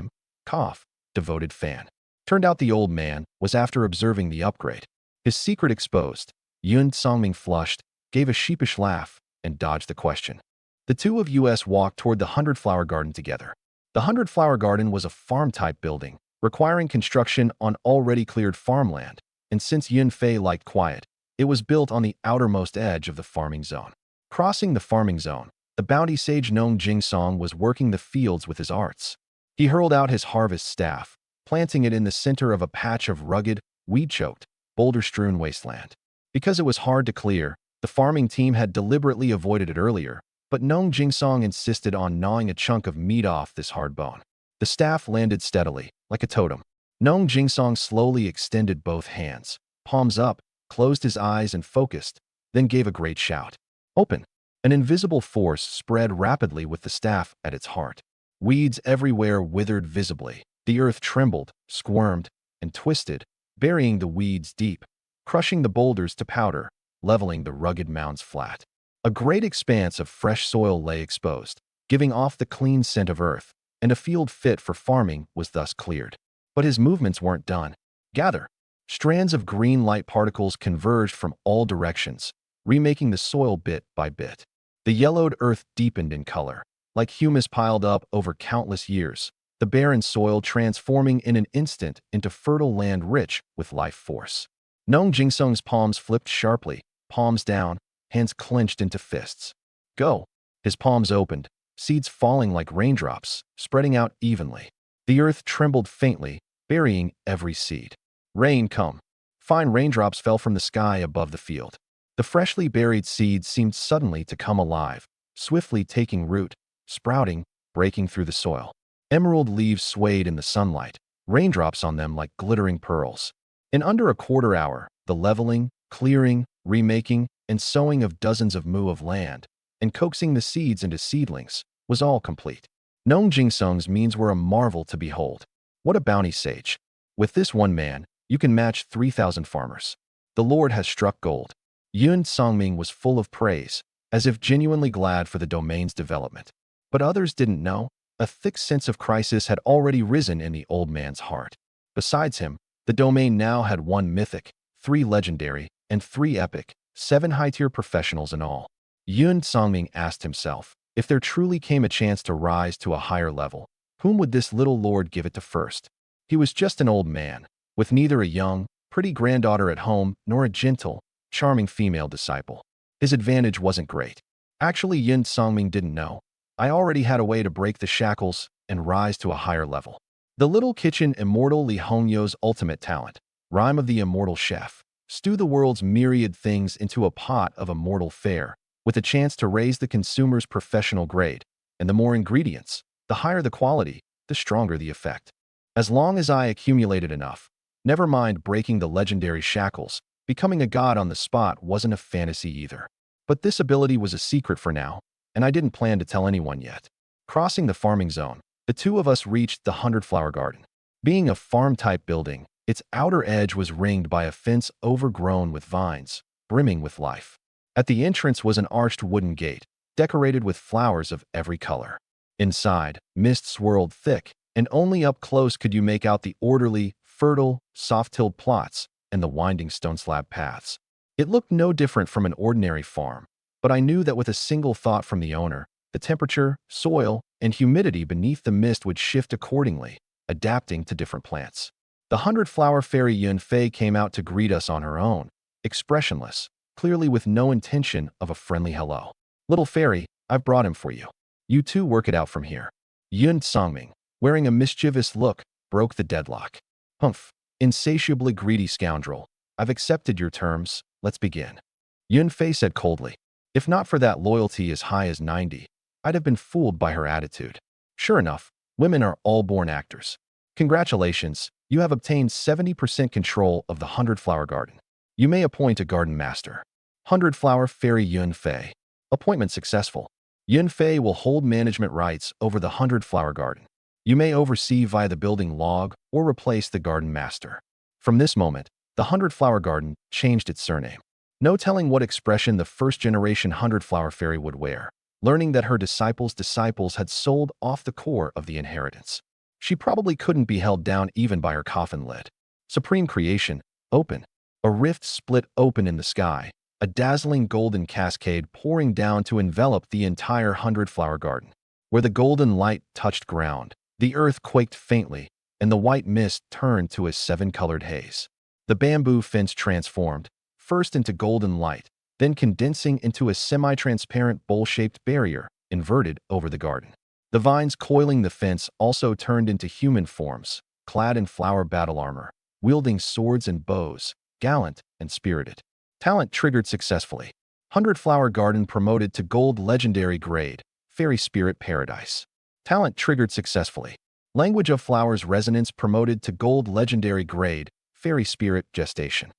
devoted fan. Turned out the old man was after observing the upgrade. His secret exposed. Yun Songming flushed, gave a sheepish laugh, and dodged the question. The two of us walked toward the 100-flower garden together. The 100-flower garden was a farm-type building, requiring construction on already cleared farmland, and since Yun Fei liked quiet, It was built on the outermost edge of the farming zone. Crossing the farming zone, the bounty sage Nong Jingsong was working the fields with his arts. He hurled out his harvest staff, planting it in the center of a patch of rugged, weed-choked, boulder-strewn wasteland. Because it was hard to clear, the farming team had deliberately avoided it earlier, but Nong Jingsong insisted on gnawing a chunk of meat off this hard bone. The staff landed steadily, like a totem. Nong Jingsong slowly extended both hands, palms up, closed his eyes and focused, then gave a great shout. Open! An invisible force spread rapidly with the staff at its heart. Weeds everywhere withered visibly. The earth trembled, squirmed, and twisted, burying the weeds deep, crushing the boulders to powder, leveling the rugged mounds flat. A great expanse of fresh soil lay exposed, giving off the clean scent of earth, and a field fit for farming was thus cleared. But his movements weren't done. Gather! Strands of green light particles converged from all directions, remaking the soil bit by bit. The yellowed earth deepened in color, like humus piled up over countless years, the barren soil transforming in an instant into fertile land rich with life force. Nong Jingsong's palms flipped sharply, palms down, hands clenched into fists. Go! His palms opened, seeds falling like raindrops, spreading out evenly. The earth trembled faintly, burying every seed. Rain come. Fine raindrops fell from the sky above the field. The freshly buried seeds seemed suddenly to come alive, swiftly taking root, sprouting, breaking through the soil. Emerald leaves swayed in the sunlight, raindrops on them like glittering pearls. In under a quarter hour, the leveling, clearing, remaking, and sowing of dozens of mu of land, and coaxing the seeds into seedlings, was all complete. Nong Jingsong's means were a marvel to behold. What a bounty sage! With this one man, you can match 3,000 farmers. The Lord has struck gold. Yun Songming was full of praise, as if genuinely glad for the domain's development. But others didn't know. A thick sense of crisis had already risen in the old man's heart. Besides him, the domain now had 1 mythic, 3 legendary, and 3 epic, 7 high-tier professionals in all. Yun Songming asked himself, if there truly came a chance to rise to a higher level, whom would this little lord give it to first? He was just an old man, with neither a young, pretty granddaughter at home nor a gentle, charming female disciple. His advantage wasn't great. Actually, Yun Songming didn't know. I already had a way to break the shackles and rise to a higher level. The little kitchen immortal Li Hongyo's ultimate talent, rhyme of the immortal chef, stew the world's myriad things into a pot of immortal fare, with a chance to raise the consumer's professional grade, and the more ingredients, the higher the quality, the stronger the effect. As long as I accumulated enough, never mind breaking the legendary shackles, becoming a god on the spot wasn't a fantasy either. But this ability was a secret for now, and I didn't plan to tell anyone yet. Crossing the farming zone, the two of us reached the 100-flower garden. Being a farm-type building, its outer edge was ringed by a fence overgrown with vines, brimming with life. At the entrance was an arched wooden gate, decorated with flowers of every color. Inside, mist swirled thick, and only up close could you make out the orderly, fertile, soft-tilled plots and the winding stone slab paths. It looked no different from an ordinary farm, but I knew that with a single thought from the owner, the temperature, soil, and humidity beneath the mist would shift accordingly, adapting to different plants. The 100-flower fairy Yun Fei came out to greet us on her own, expressionless, clearly with no intention of a friendly hello. Little fairy, I've brought him for you. You two work it out from here. Yun Songming, wearing a mischievous look, broke the deadlock. Humph, insatiably greedy scoundrel. I've accepted your terms, let's begin. Yun Fei said coldly. If not for that loyalty as high as 90, I'd have been fooled by her attitude. Sure enough, women are all born actors. Congratulations, you have obtained 70% control of the 100-flower garden. You may appoint a garden master. 100-flower fairy Yun Fei. Appointment successful. Yun Fei will hold management rights over the 100-flower garden. You may oversee via the building log or replace the garden master. From this moment, the 100-flower garden changed its surname. No telling what expression the first-generation 100-flower fairy would wear, learning that her disciples' disciples had sold off the core of the inheritance. She probably couldn't be held down even by her coffin lid. Supreme creation, open. A rift split open in the sky, a dazzling golden cascade pouring down to envelop the entire 100-flower garden. Where the golden light touched ground, the earth quaked faintly, and the white mist turned to a 7-colored haze. The bamboo fence transformed, first into golden light, then condensing into a semi-transparent bowl-shaped barrier, inverted over the garden. The vines coiling the fence also turned into human forms, clad in flower battle armor, wielding swords and bows, gallant and spirited. Talent triggered successfully. 100-flower garden promoted to gold legendary grade, fairy spirit paradise. Talent triggered successfully. Language of flowers resonance promoted to gold legendary grade, fairy spirit gestation.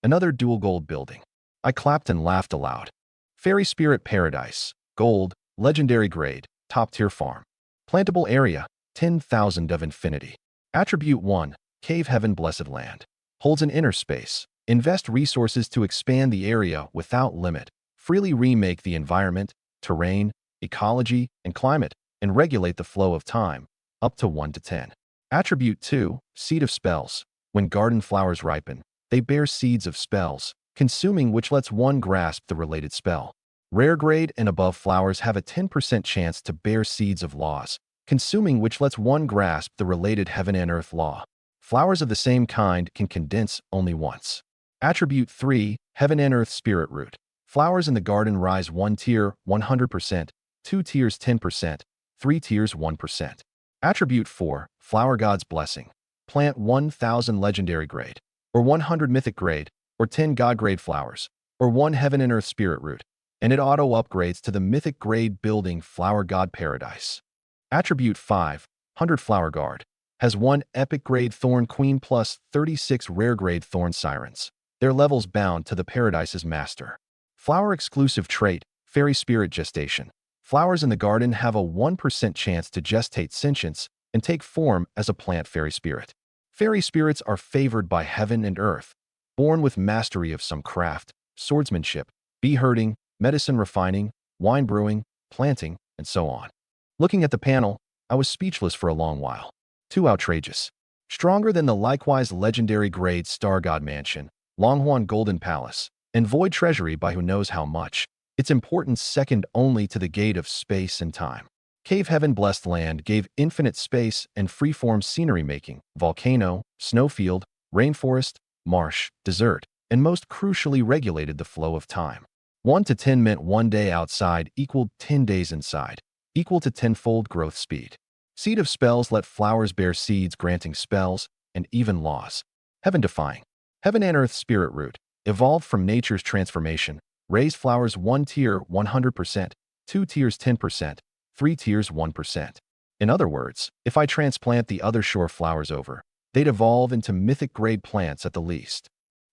Another dual gold building. I clapped and laughed aloud. Fairy spirit paradise, gold, legendary grade, top tier farm. Plantable area, 10,000 of infinity. Attribute 1, cave heaven blessed land. Holds an inner space. Invest resources to expand the area without limit. Freely remake the environment, terrain, ecology, and climate, and regulate the flow of time, up to 1 to 10. Attribute 2, seed of spells. When garden flowers ripen, they bear seeds of spells, consuming which lets one grasp the related spell. Rare grade and above flowers have a 10% chance to bear seeds of laws, consuming which lets one grasp the related heaven and earth law. Flowers of the same kind can condense only once. Attribute 3, heaven and earth spirit root. Flowers in the garden rise 1 tier, 100%, 2 tiers 10%, 3 tiers 1%. Attribute 4, flower god's blessing. Plant 1,000 legendary grade, or 100 mythic grade, or 10 god grade flowers, or 1 heaven and earth spirit root, and it auto-upgrades to the mythic grade building flower god paradise. Attribute 5, 100 flower guard. Has 1 epic grade thorn queen plus 36 rare grade thorn sirens. Their levels bound to the paradise's master. Flower exclusive trait, fairy spirit gestation. Flowers in the garden have a 1% chance to gestate sentience and take form as a plant fairy spirit. Fairy spirits are favored by heaven and earth, born with mastery of some craft, swordsmanship, bee herding, medicine refining, wine brewing, planting, and so on. Looking at the panel, I was speechless for a long while. Too outrageous. Stronger than the likewise legendary grade Star God Mansion, Longhorn Golden Palace, and Void Treasury by who knows how much. Its importance second only to the gate of space and time. Cave Heaven Blessed Land gave infinite space and freeform scenery making, volcano, snowfield, rainforest, marsh, desert, and most crucially regulated the flow of time. 1 to 10 meant 1 day outside equaled 10 days inside, equal to 10-fold growth speed. Seed of spells let flowers bear seeds granting spells and even laws. Heaven defying. Heaven and earth spirit root, evolved from nature's transformation, raised flowers 1 tier 100%, 2 tiers 10%, 3 tiers 1%. In other words, if I transplant the other shore flowers over, they'd evolve into mythic grade plants at the least.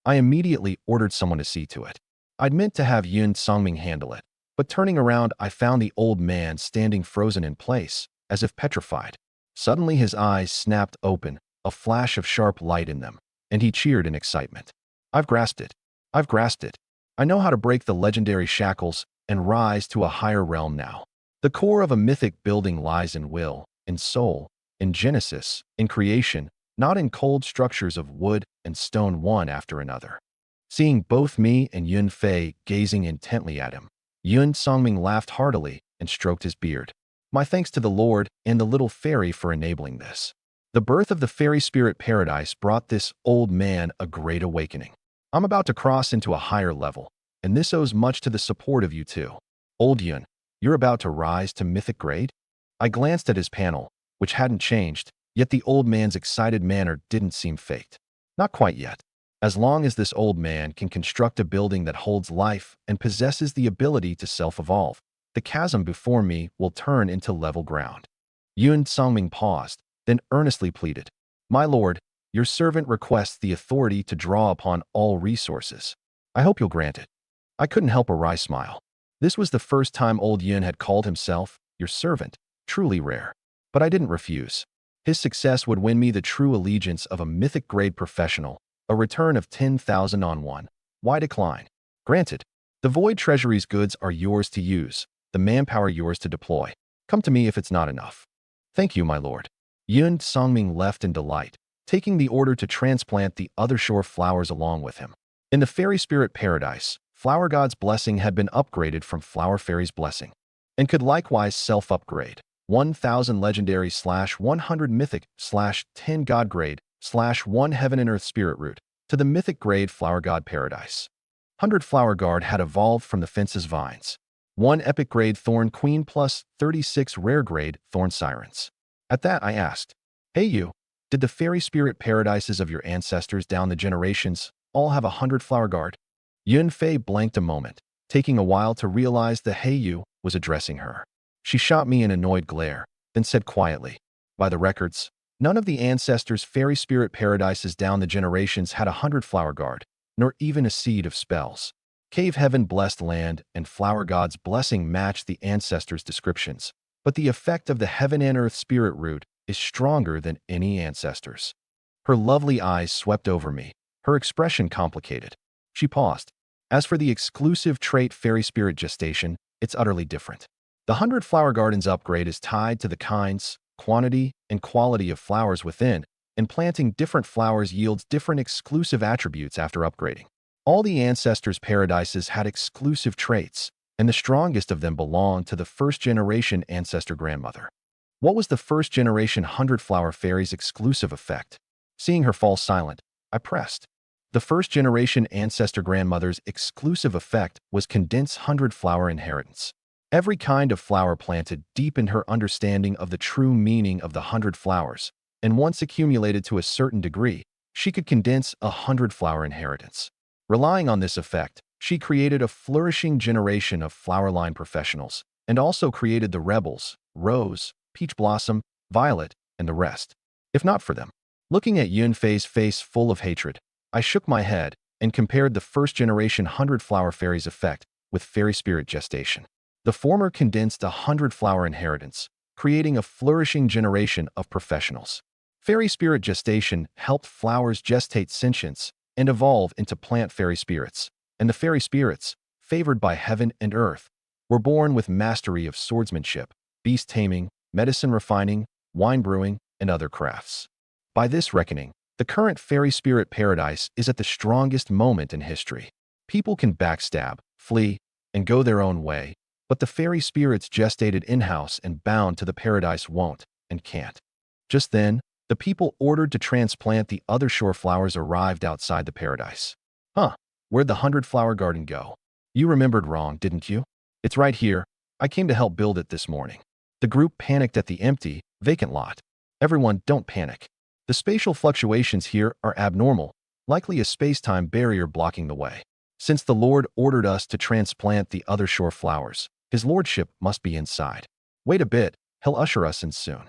I immediately ordered someone to see to it. I'd meant to have Yun Songming handle it, but turning around I found the old man standing frozen in place, as if petrified. Suddenly his eyes snapped open, a flash of sharp light in them, and he cheered in excitement. I've grasped it. I've grasped it. I know how to break the legendary shackles and rise to a higher realm now. The core of a mythic building lies in will, in soul, in genesis, in creation, not in cold structures of wood and stone one after another. Seeing both me and Yun Fei gazing intently at him, Yun Songming laughed heartily and stroked his beard. My thanks to the Lord and the little fairy for enabling this. The birth of the fairy spirit paradise brought this old man a great awakening. I'm about to cross into a higher level, and this owes much to the support of you two. Old Yun, you're about to rise to mythic grade? I glanced at his panel, which hadn't changed, yet the old man's excited manner didn't seem faked. Not quite yet. As long as this old man can construct a building that holds life and possesses the ability to self-evolve, the chasm before me will turn into level ground. Yun Songming paused, then earnestly pleaded, My lord, your servant requests the authority to draw upon all resources. I hope you'll grant it. I couldn't help a wry smile. This was the first time old Yun had called himself your servant, truly rare. But I didn't refuse. His success would win me the true allegiance of a mythic grade professional, a return of 10,000 on one. Why decline? Granted. The Void Treasury's goods are yours to use, the manpower yours to deploy. Come to me if it's not enough. Thank you, my lord. Yun Songming left in delight, taking the order to transplant the other shore flowers along with him. In the fairy spirit paradise, Flower God's blessing had been upgraded from Flower Fairy's blessing, and could likewise self-upgrade. 1,000 legendary /100 mythic /10 god grade /1 heaven and earth spirit root, to the mythic grade flower god paradise. 100 flower guard had evolved from the fence's vines. 1 epic grade thorn queen plus 36 rare grade thorn sirens. At that I asked, "Hey you, did the fairy spirit paradises of your ancestors down the generations all have 100 flower guard?" Yun Fei blanked a moment, taking a while to realize the "Hey you" was addressing her. She shot me an annoyed glare, then said quietly, "By the records, none of the ancestors' fairy spirit paradises down the generations had 100 flower guard, nor even a seed of spells. Cave heaven blessed land and flower god's blessing match the ancestors' descriptions, but the effect of the heaven and earth spirit root is stronger than any ancestors." Her lovely eyes swept over me, her expression complicated. She paused. "As for the exclusive trait fairy spirit gestation, it's utterly different. The 100 flower gardens upgrade is tied to the kinds, quantity, and quality of flowers within, and planting different flowers yields different exclusive attributes after upgrading. All the ancestors' paradises had exclusive traits, and the strongest of them belonged to the first-generation ancestor grandmother." What was the first-generation 100 flower fairy's exclusive effect? Seeing her fall silent, I pressed. The first-generation ancestor grandmother's exclusive effect was condensed 100 flower inheritance. Every kind of flower planted deepened her understanding of the true meaning of the 100 flowers, and once accumulated to a certain degree, she could condense 100 flower inheritance. Relying on this effect, she created a flourishing generation of flower line professionals, and also created the rebels, Rose, Peach Blossom, Violet, and the rest. If not for them. Looking at Yun Fei's face full of hatred, I shook my head and compared the first-generation 100 flower fairy's effect with fairy spirit gestation. The former condensed 100 flower inheritance, creating a flourishing generation of professionals. Fairy spirit gestation helped flowers gestate sentience and evolve into plant fairy spirits, and the fairy spirits, favored by heaven and earth, were born with mastery of swordsmanship, beast taming, medicine refining, wine brewing, and other crafts. By this reckoning, the current fairy spirit paradise is at the strongest moment in history. People can backstab, flee, and go their own way, but the fairy spirits gestated in-house and bound to the paradise won't and can't. Just then, the people ordered to transplant the other shore flowers arrived outside the paradise. "Huh, where'd the 100 flower garden go? You remembered wrong, didn't you? It's right here. I came to help build it this morning." The group panicked at the empty, vacant lot. "Everyone, don't panic. The spatial fluctuations here are abnormal, likely a space-time barrier blocking the way. Since the Lord ordered us to transplant the other shore flowers, His Lordship must be inside. Wait a bit, He'll usher us in soon."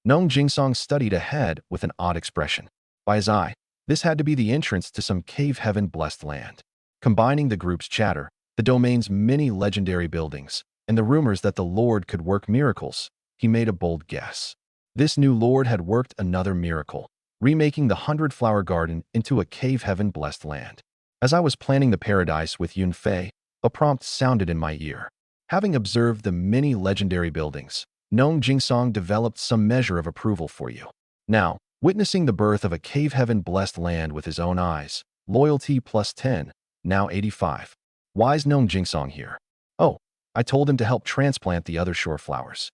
Nong Jingsong studied ahead with an odd expression. By his eye, this had to be the entrance to some cave heaven-blessed land. Combining the group's chatter, the domain's many legendary buildings, and the rumors that the Lord could work miracles, he made a bold guess. This new Lord had worked another miracle, remaking the 100 flower garden into a cave heaven-blessed land. As I was planning the paradise with Yun Fei, a prompt sounded in my ear. Having observed the many legendary buildings, Nong Jingsong developed some measure of approval for you. Now, witnessing the birth of a cave heaven-blessed land with his own eyes, loyalty plus 10, now 85. Why's Nong Jingsong here? Oh, I told him to help transplant the other shore flowers.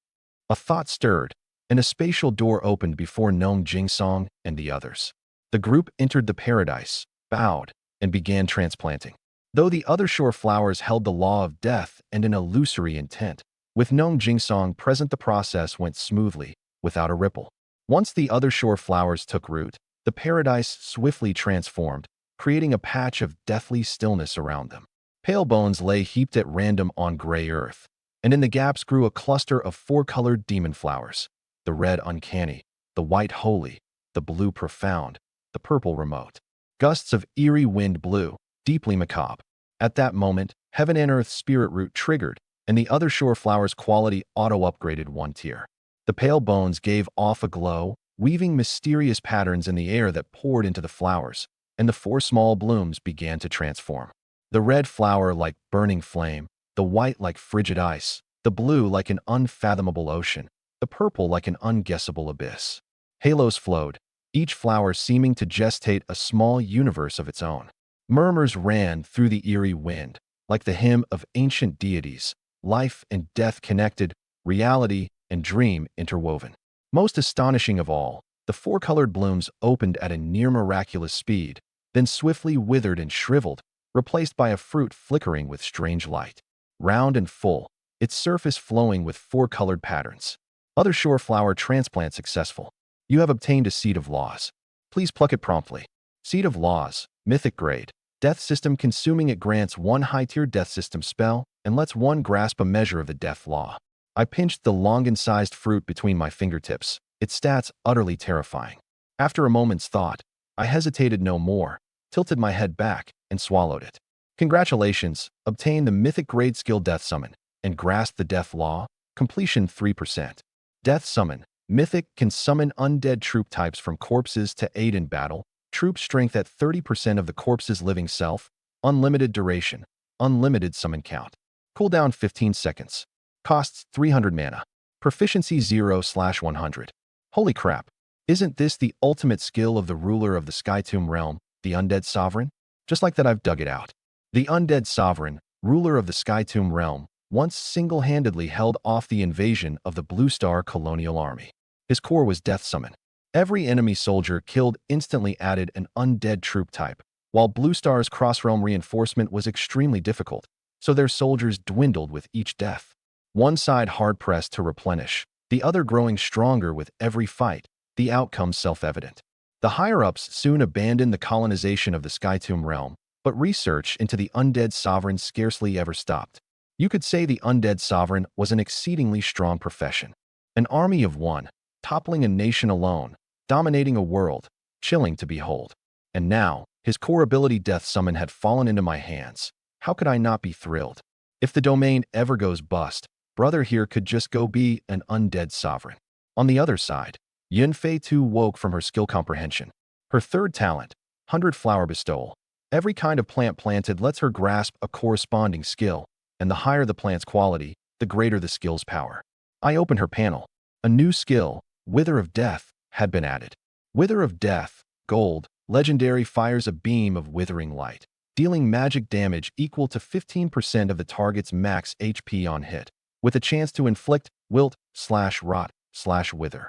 A thought stirred, and a spatial door opened before Nong Jingsong and the others. The group entered the paradise, bowed, and began transplanting. Though the other shore flowers held the law of death and an illusory intent, with Nong Jingsong present the process went smoothly, without a ripple. Once the other shore flowers took root, the paradise swiftly transformed, creating a patch of deathly stillness around them. Pale bones lay heaped at random on gray earth, and in the gaps grew a cluster of 4-colored demon flowers. The red uncanny, the white holy, the blue profound, the purple remote. Gusts of eerie wind blew, deeply macabre. At that moment, heaven and earth spirit root triggered, and the other shore flowers' quality auto-upgraded 1 tier. The pale bones gave off a glow, weaving mysterious patterns in the air that poured into the flowers, and the 4 small blooms began to transform. The red flower like burning flame, the white like frigid ice, the blue like an unfathomable ocean, the purple like an unguessable abyss. Halos flowed, each flower seeming to gestate a small universe of its own. Murmurs ran through the eerie wind, like the hymn of ancient deities, life and death connected, reality and dream interwoven. Most astonishing of all, the 4-colored blooms opened at a near-miraculous speed, then swiftly withered and shriveled, replaced by a fruit flickering with strange light. Round and full, its surface flowing with four-colored patterns. Other shore flower transplant successful. You have obtained a Seed of Laws. Please pluck it promptly. Seed of Laws, Mythic grade. Death system consuming it grants one high-tier death system spell and lets one grasp a measure of the death law. I pinched the long-incised fruit between my fingertips, its stats utterly terrifying. After a moment's thought, I hesitated no more, tilted my head back, and swallowed it. Congratulations, obtain the Mythic grade skill Death Summon, and grasp the Death Law, completion 3%. Death Summon, Mythic can summon undead troop types from corpses to aid in battle, troop strength at 30% of the corpse's living self, unlimited duration, unlimited summon count. Cooldown 15 seconds. Costs 300 mana. Proficiency 0/100. Holy crap. Isn't this the ultimate skill of the ruler of the Skytomb realm, the Undead Sovereign? Just like that, I've dug it out. The Undead Sovereign, ruler of the Skytomb realm, once single-handedly held off the invasion of the Blue Star colonial army. His core was Death Summon. Every enemy soldier killed instantly added an undead troop type, while Blue Star's cross-realm reinforcement was extremely difficult, so their soldiers dwindled with each death. One side hard-pressed to replenish, the other growing stronger with every fight, the outcome self-evident. The higher-ups soon abandoned the colonization of the Skytomb realm, but research into the Undead Sovereign scarcely ever stopped. You could say the Undead Sovereign was an exceedingly strong profession. An army of one, toppling a nation alone, dominating a world, chilling to behold. And now, his core ability Death Summon had fallen into my hands. How could I not be thrilled? If the domain ever goes bust, brother here could just go be an Undead Sovereign. On the other side, Yunfei too woke from her skill comprehension. Her third talent, 100 Flower Bestowal. Every kind of plant planted lets her grasp a corresponding skill, and the higher the plant's quality, the greater the skill's power. I opened her panel. A new skill, Wither of Death, had been added. Wither of Death, gold, legendary, fires a beam of withering light, dealing magic damage equal to 15% of the target's max HP on hit, with a chance to inflict wilt/rot/wither.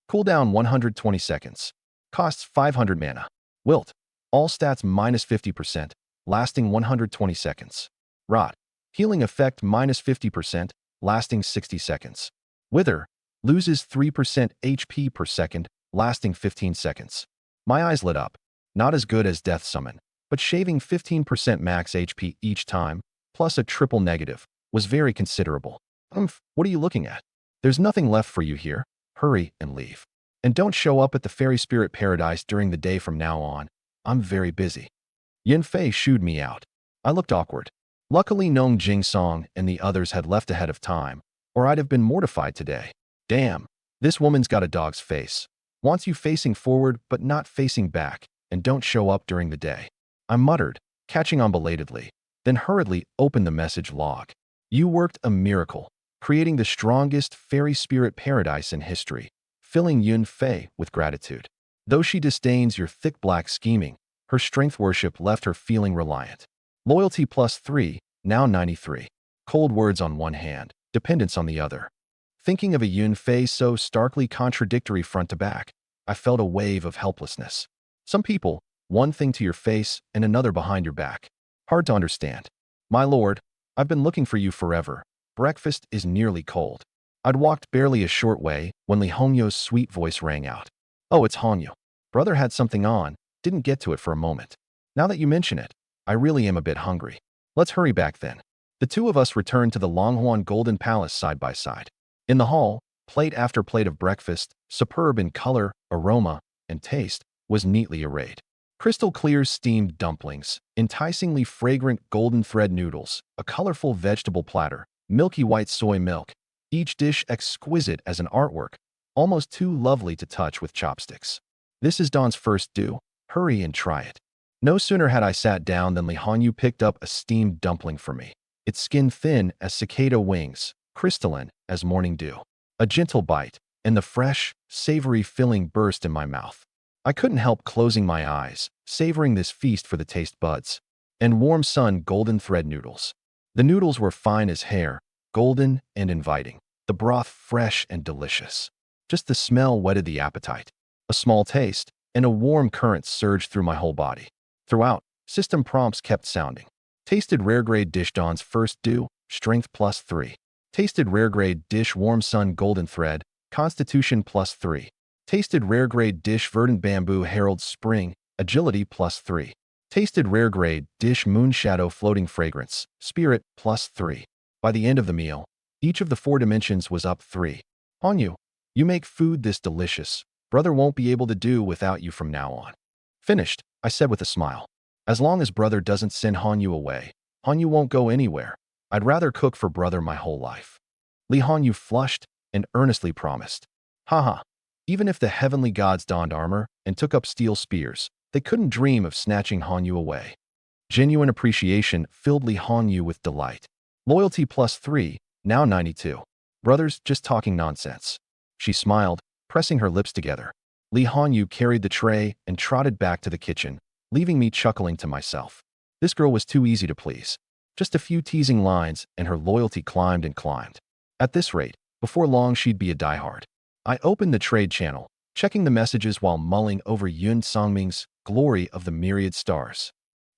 Cooldown 120 seconds. Costs 500 mana. Wilt. All stats minus 50%, lasting 120 seconds. Rot. Healing effect minus 50%, lasting 60 seconds. Wither. Loses 3% HP per second, lasting 15 seconds. My eyes lit up. Not as good as Death Summon, but shaving 15% max HP each time, plus a triple negative, was very considerable. What are you looking at? There's nothing left for you here. Hurry and leave. And don't show up at the Fairy Spirit Paradise during the day from now on. I'm very busy. Yunfei shooed me out. I looked awkward. Luckily, Nong Jingsong and the others had left ahead of time, or I'd have been mortified today. Damn, this woman's got a dog's face. Wants you facing forward but not facing back, and don't show up during the day. I muttered, catching on belatedly, then hurriedly opened the message log. You worked a miracle, creating the strongest Fairy Spirit Paradise in history, filling Yunfei with gratitude. Though she disdains your thick black scheming, her strength worship left her feeling reliant. Loyalty +3, now 93. Cold words on one hand, dependence on the other. Thinking of a Yunfei so starkly contradictory front to back, I felt a wave of helplessness. Some people, one thing to your face and another behind your back. Hard to understand. My lord, I've been looking for you forever. Breakfast is nearly cold. I'd walked barely a short way when Li Hongyo's sweet voice rang out. Oh, it's Hongyo. Brother had something on, didn't get to it for a moment. Now that you mention it, I really am a bit hungry. Let's hurry back then. The two of us returned to the Longhuan Golden Palace side by side. In the hall, plate after plate of breakfast, superb in color, aroma, and taste, was neatly arrayed. Crystal clear steamed dumplings, enticingly fragrant golden thread noodles, a colorful vegetable platter, milky white soy milk, each dish exquisite as an artwork, almost too lovely to touch with chopsticks. This is Dawn's first due. Hurry and try it. No sooner had I sat down than Li Hongyu picked up a steamed dumpling for me, its skin thin as cicada wings, crystalline as morning dew. A gentle bite, and the fresh, savory filling burst in my mouth. I couldn't help closing my eyes, savoring this feast for the taste buds. And warm sun golden thread noodles. The noodles were fine as hair, golden and inviting. The broth fresh and delicious. Just the smell whetted the appetite. A small taste, and a warm current surged through my whole body. Throughout, system prompts kept sounding. Tasted rare grade dish Dawn's first dew, strength +3. Tasted rare grade dish Warm Sun Golden Thread, constitution +3. Tasted rare grade dish Verdant Bamboo Herald Spring, agility +3. Tasted rare grade dish Moon Shadow Floating Fragrance, spirit +3. By the end of the meal, each of the 4 dimensions was up 3. Hanyu, you make food this delicious. Brother won't be able to do without you from now on. Finished, I said with a smile. As long as brother doesn't send Hanyu away, Hanyu won't go anywhere. I'd rather cook for brother my whole life. Li Hanyu flushed and earnestly promised. Haha, even if the heavenly gods donned armor and took up steel spears, they couldn't dream of snatching Hanyu away. Genuine appreciation filled Li Hanyu with delight. Loyalty +3, now 92. Brothers just talking nonsense. She smiled, pressing her lips together. Li Hanyu carried the tray and trotted back to the kitchen, leaving me chuckling to myself. This girl was too easy to please. Just a few teasing lines and her loyalty climbed and climbed. At this rate, before long she'd be a diehard. I opened the trade channel, checking the messages while mulling over Yun Songming's Glory of the Myriad Stars.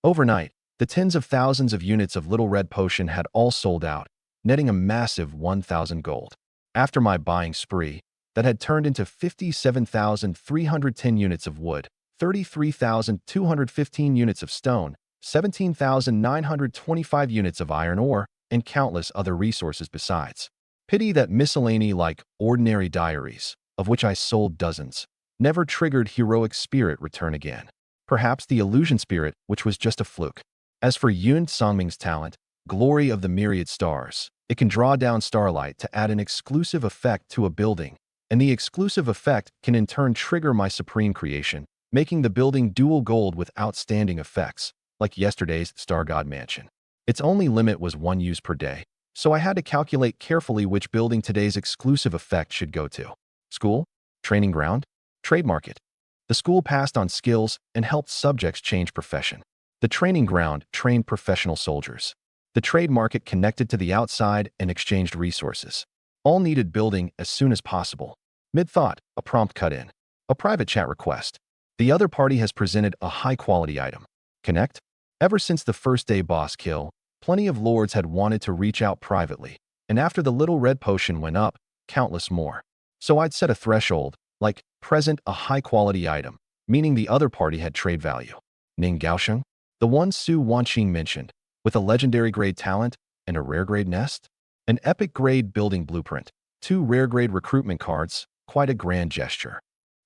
Overnight, the tens of thousands of units of Little Red Potion had all sold out, netting a massive 1,000 gold. After my buying spree, that had turned into 57,310 units of wood, 33,215 units of stone, 17,925 units of iron ore, and countless other resources besides. Pity that miscellany like ordinary diaries, of which I sold dozens, never triggered heroic spirit return again. Perhaps the illusion spirit, which was just a fluke. As for Yun Songming's talent, Glory of the Myriad Stars, it can draw down starlight to add an exclusive effect to a building, and the exclusive effect can in turn trigger my supreme creation, making the building dual gold with outstanding effects, like yesterday's Star God Mansion. Its only limit was 1 use per day, so I had to calculate carefully which building today's exclusive effect should go to. School? Training ground? Trade market. The school passed on skills and helped subjects change profession. The training ground trained professional soldiers. The trade market connected to the outside and exchanged resources. All needed building as soon as possible. Mid-thought, a prompt cut in. A private chat request. The other party has presented a high-quality item. Connect? Ever since the first day boss kill, plenty of lords had wanted to reach out privately, and after the Little Red Potion went up, countless more. So I'd set a threshold, like, present a high-quality item, meaning the other party had trade value. Ning Gaosheng? The one Su Wanqing mentioned, with a legendary grade talent and a rare grade nest? An epic grade building blueprint, 2 rare grade recruitment cards, quite a grand gesture.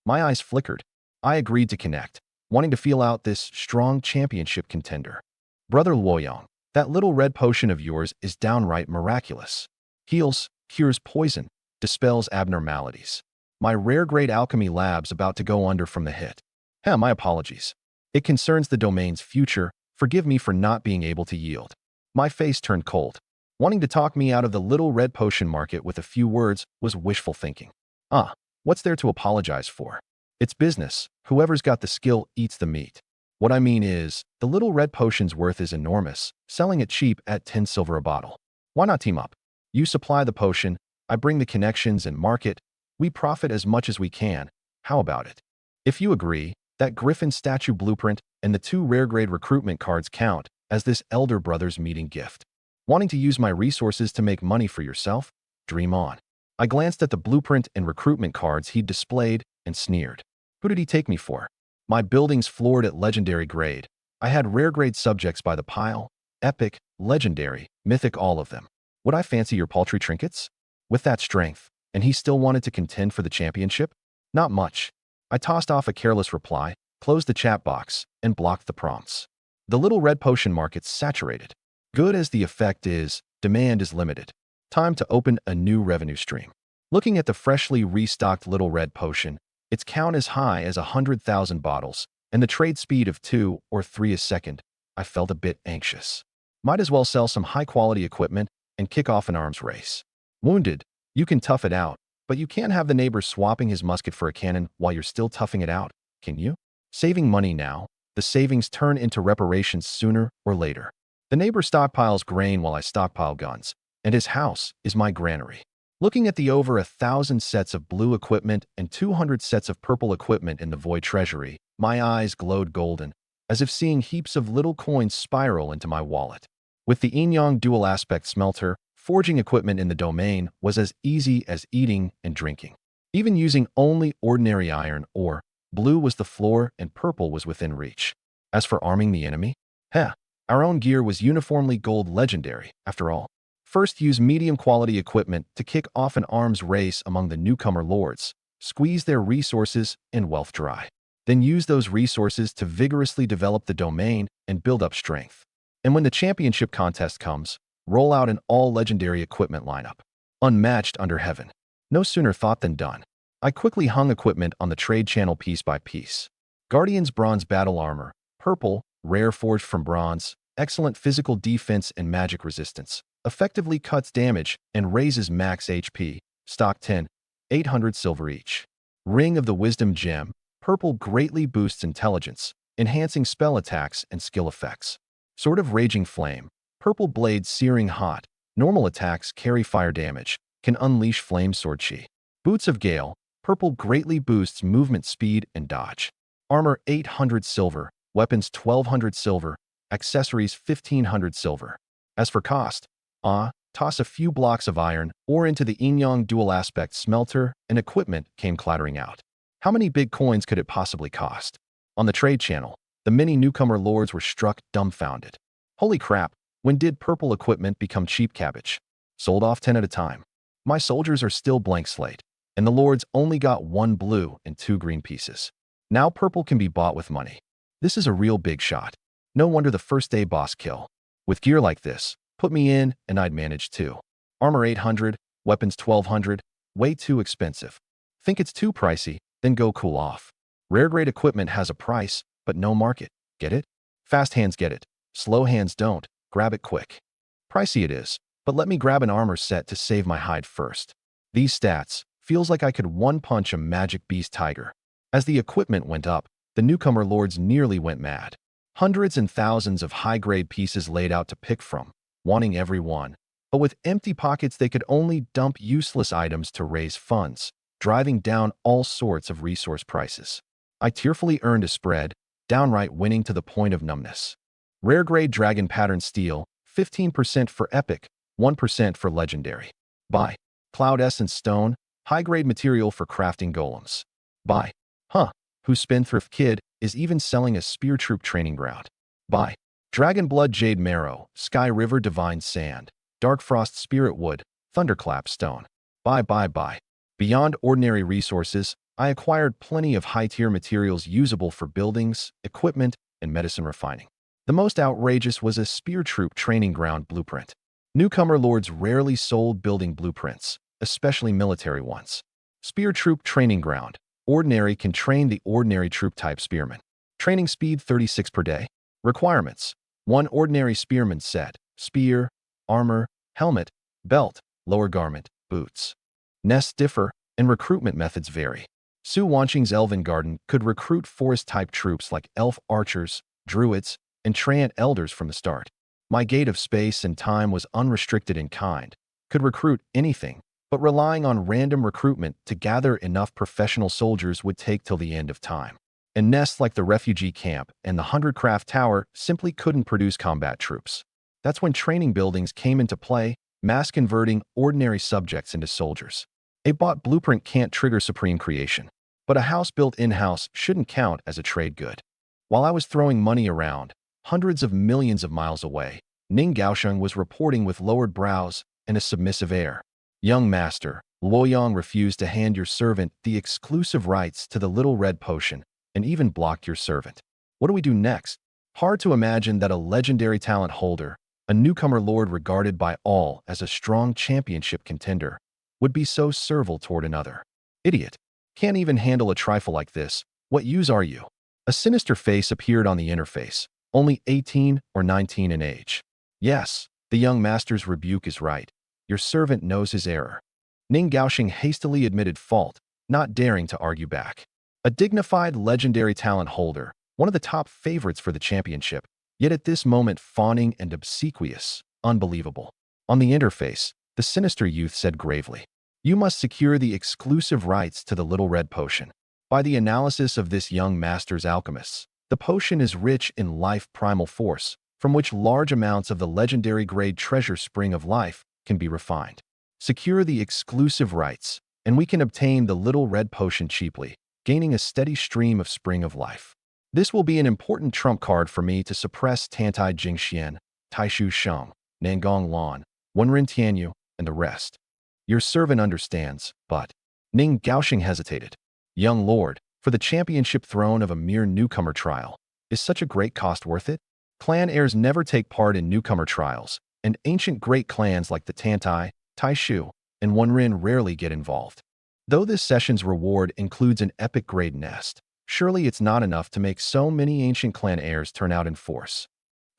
My eyes flickered. I agreed to connect, wanting to feel out this strong championship contender. Brother Luoyang, that Little Red Potion of yours is downright miraculous. Heals, cures poison, dispels abnormalities. My rare grade alchemy lab's about to go under from the hit. My apologies. It concerns the domain's future. Forgive me for not being able to yield. My face turned cold. Wanting to talk me out of the Little Red Potion market with a few words was wishful thinking. What's there to apologize for? It's business. Whoever's got the skill eats the meat. What I mean is, the Little Red Potion's worth is enormous, selling it cheap at 10 silver a bottle. Why not team up? You supply the potion, I bring the connections and market. We profit as much as we can. How about it? If you agree, that Griffin statue blueprint and the 2 rare grade recruitment cards count as this elder brother's meeting gift. Wanting to use my resources to make money for yourself? Dream on. I glanced at the blueprint and recruitment cards he'd displayed and sneered. Who did he take me for? My buildings floored at legendary grade. I had rare grade subjects by the pile. Epic, legendary, mythic, all of them. Would I fancy your paltry trinkets? With that strength, and he still wanted to contend for the championship? Not much. I tossed off a careless reply, closed the chat box, and blocked the prompts. The Little Red Potion market's saturated. Good as the effect is, demand is limited. Time to open a new revenue stream. Looking at the freshly restocked Little Red Potion, its count as high as 100,000 bottles, and the trade speed of 2 or 3 a second, I felt a bit anxious. Might as well sell some high-quality equipment and kick off an arms race. Wounded, you can tough it out, but you can't have the neighbor swapping his musket for a cannon while you're still toughing it out, can you? Saving money now, the savings turn into reparations sooner or later. The neighbor stockpiles grain while I stockpile guns, and his house is my granary. Looking at the over 1,000 sets of blue equipment and 200 sets of purple equipment in the void treasury, my eyes glowed golden. as if seeing heaps of little coins spiral into my wallet. With the yin-yang dual aspect smelter, forging equipment in the domain was as easy as eating and drinking. Even using only ordinary iron ore, blue was the floor and purple was within reach. As for arming the enemy, our own gear was uniformly gold legendary, after all. First, use medium-quality equipment to kick off an arms race among the newcomer lords, squeeze their resources and wealth dry. Then use those resources to vigorously develop the domain and build up strength. And when the championship contest comes, roll out an all-legendary equipment lineup. Unmatched under heaven. No sooner thought than done. I quickly hung equipment on the trade channel piece by piece. Guardian's Bronze Battle Armor, purple, rare forged from bronze, excellent physical defense and magic resistance, effectively cuts damage and raises max HP, stock 10, 800 silver each. Ring of the Wisdom Gem, purple greatly boosts intelligence, enhancing spell attacks and skill effects. Sword of Raging Flame, purple blade searing hot, normal attacks carry fire damage, can unleash flame sword chi. Boots of Gale, purple greatly boosts movement speed and dodge. Armor 800 silver, weapons 1200 silver, accessories 1500 silver. As for cost, toss a few blocks of iron ore into the yin-yang dual aspect smelter and equipment came clattering out. How many big coins could it possibly cost? On the trade channel, the many newcomer lords were struck dumbfounded. Holy crap, when did purple equipment become cheap cabbage? Sold off 10 at a time. My soldiers are still blank slate, and the lords only got 1 blue and 2 green pieces. Now purple can be bought with money. This is a real big shot. No wonder the first day boss kill. With gear like this, put me in and I'd manage too. Armor 800, weapons 1200, way too expensive. Think it's too pricey, then go cool off. Rare grade equipment has a price, but no market. Get it? Fast hands get it. Slow hands don't. Grab it quick. Pricey it is, but let me grab an armor set to save my hide first. These stats, feels like I could one-punch a magic beast tiger. As the equipment went up, the newcomer lords nearly went mad. Hundreds and thousands of high-grade pieces laid out to pick from, wanting every one. But with empty pockets they could only dump useless items to raise funds, driving down all sorts of resource prices. I tearfully earned a spread, downright winning to the point of numbness. Rare grade dragon pattern steel, 15% for epic, 1% for legendary. Buy. Cloud essence stone, high-grade material for crafting golems. Buy. Whose spendthrift kid is even selling a spear troop training ground. Buy. Dragon blood jade marrow, sky river divine sand, dark frost spirit wood, thunderclap stone. Buy. Beyond ordinary resources, I acquired plenty of high-tier materials usable for buildings, equipment, and medicine refining. The most outrageous was a spear troop training ground blueprint. Newcomer lords rarely sold building blueprints, especially military ones. Spear troop training ground. Ordinary can train the ordinary troop type spearman. Training speed 36 per day. Requirements: 1 ordinary spearman set, spear, armor, helmet, belt, lower garment, boots. Nests differ, and recruitment methods vary. Su Wanqing's Elven Garden could recruit forest-type troops like elf archers, druids, and treant elders from the start. My Gate of Space and Time was unrestricted in kind, could recruit anything, but relying on random recruitment to gather enough professional soldiers would take till the end of time. And nests like the refugee camp and the 100-craft tower simply couldn't produce combat troops. That's when training buildings came into play, mass converting ordinary subjects into soldiers. A bought blueprint can't trigger supreme creation, but a house built in-house shouldn't count as a trade good. While I was throwing money around, hundreds of millions of miles away, Ning Gaosheng was reporting with lowered brows and a submissive air. Young master, Luoyang refused to hand your servant the exclusive rights to the little red potion and even blocked your servant. What do we do next? Hard to imagine that a legendary talent holder, a newcomer lord regarded by all as a strong championship contender, would be so servile toward another. Idiot. Can't even handle a trifle like this. What use are you? A sinister face appeared on the interface, only 18 or 19 in age. Yes, the young master's rebuke is right. Your servant knows his error. Ning Gaosheng hastily admitted fault, not daring to argue back. A dignified legendary talent holder, one of the top favorites for the championship, yet at this moment fawning and obsequious. Unbelievable. On the interface, the sinister youth said gravely, "You must secure the exclusive rights to the little red potion." By the analysis of this young master's alchemists, The potion is rich in life primal force, from which large amounts of the legendary grade treasure spring of life can be refined. Secure the exclusive rights, and we can obtain the little red potion cheaply, gaining a steady stream of spring of life. This will be an important trump card for me to suppress Tantai Jingxian, Taishu Sheng, Nangong Lan, Wenren Tianyu, and the rest. Your servant understands, but Ning Gaoxing hesitated. Young lord, for the championship throne of a mere newcomer trial, is such a great cost worth it? Clan heirs never take part in newcomer trials, and ancient great clans like the Tantai, Taishu, and Wenren rarely get involved. Though this session's reward includes an epic grade nest, surely it's not enough to make so many ancient clan heirs turn out in force.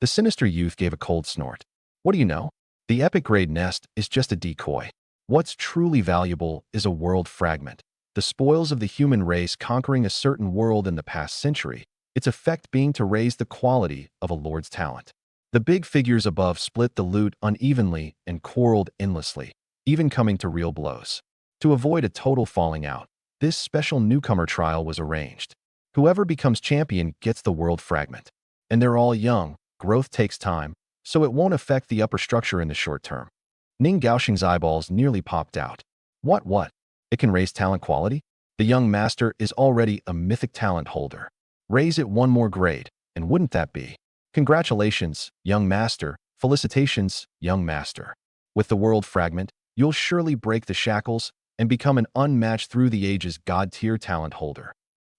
The sinister youth gave a cold snort. What do you know? The epic grade nest is just a decoy. What's truly valuable is a world fragment, the spoils of the human race conquering a certain world in the past century, its effect being to raise the quality of a lord's talent. The big figures above split the loot unevenly and quarreled endlessly, even coming to real blows. To avoid a total falling out, this special newcomer trial was arranged. Whoever becomes champion gets the world fragment. And they're all young, growth takes time, so it won't affect the upper structure in the short term. Ning Gaoxing's eyeballs nearly popped out. What? It can raise talent quality? The young master is already a mythic talent holder. Raise it one more grade, and wouldn't that be? Congratulations, young master. Felicitations, young master. With the world fragment, you'll surely break the shackles and become an unmatched through the ages god-tier talent holder.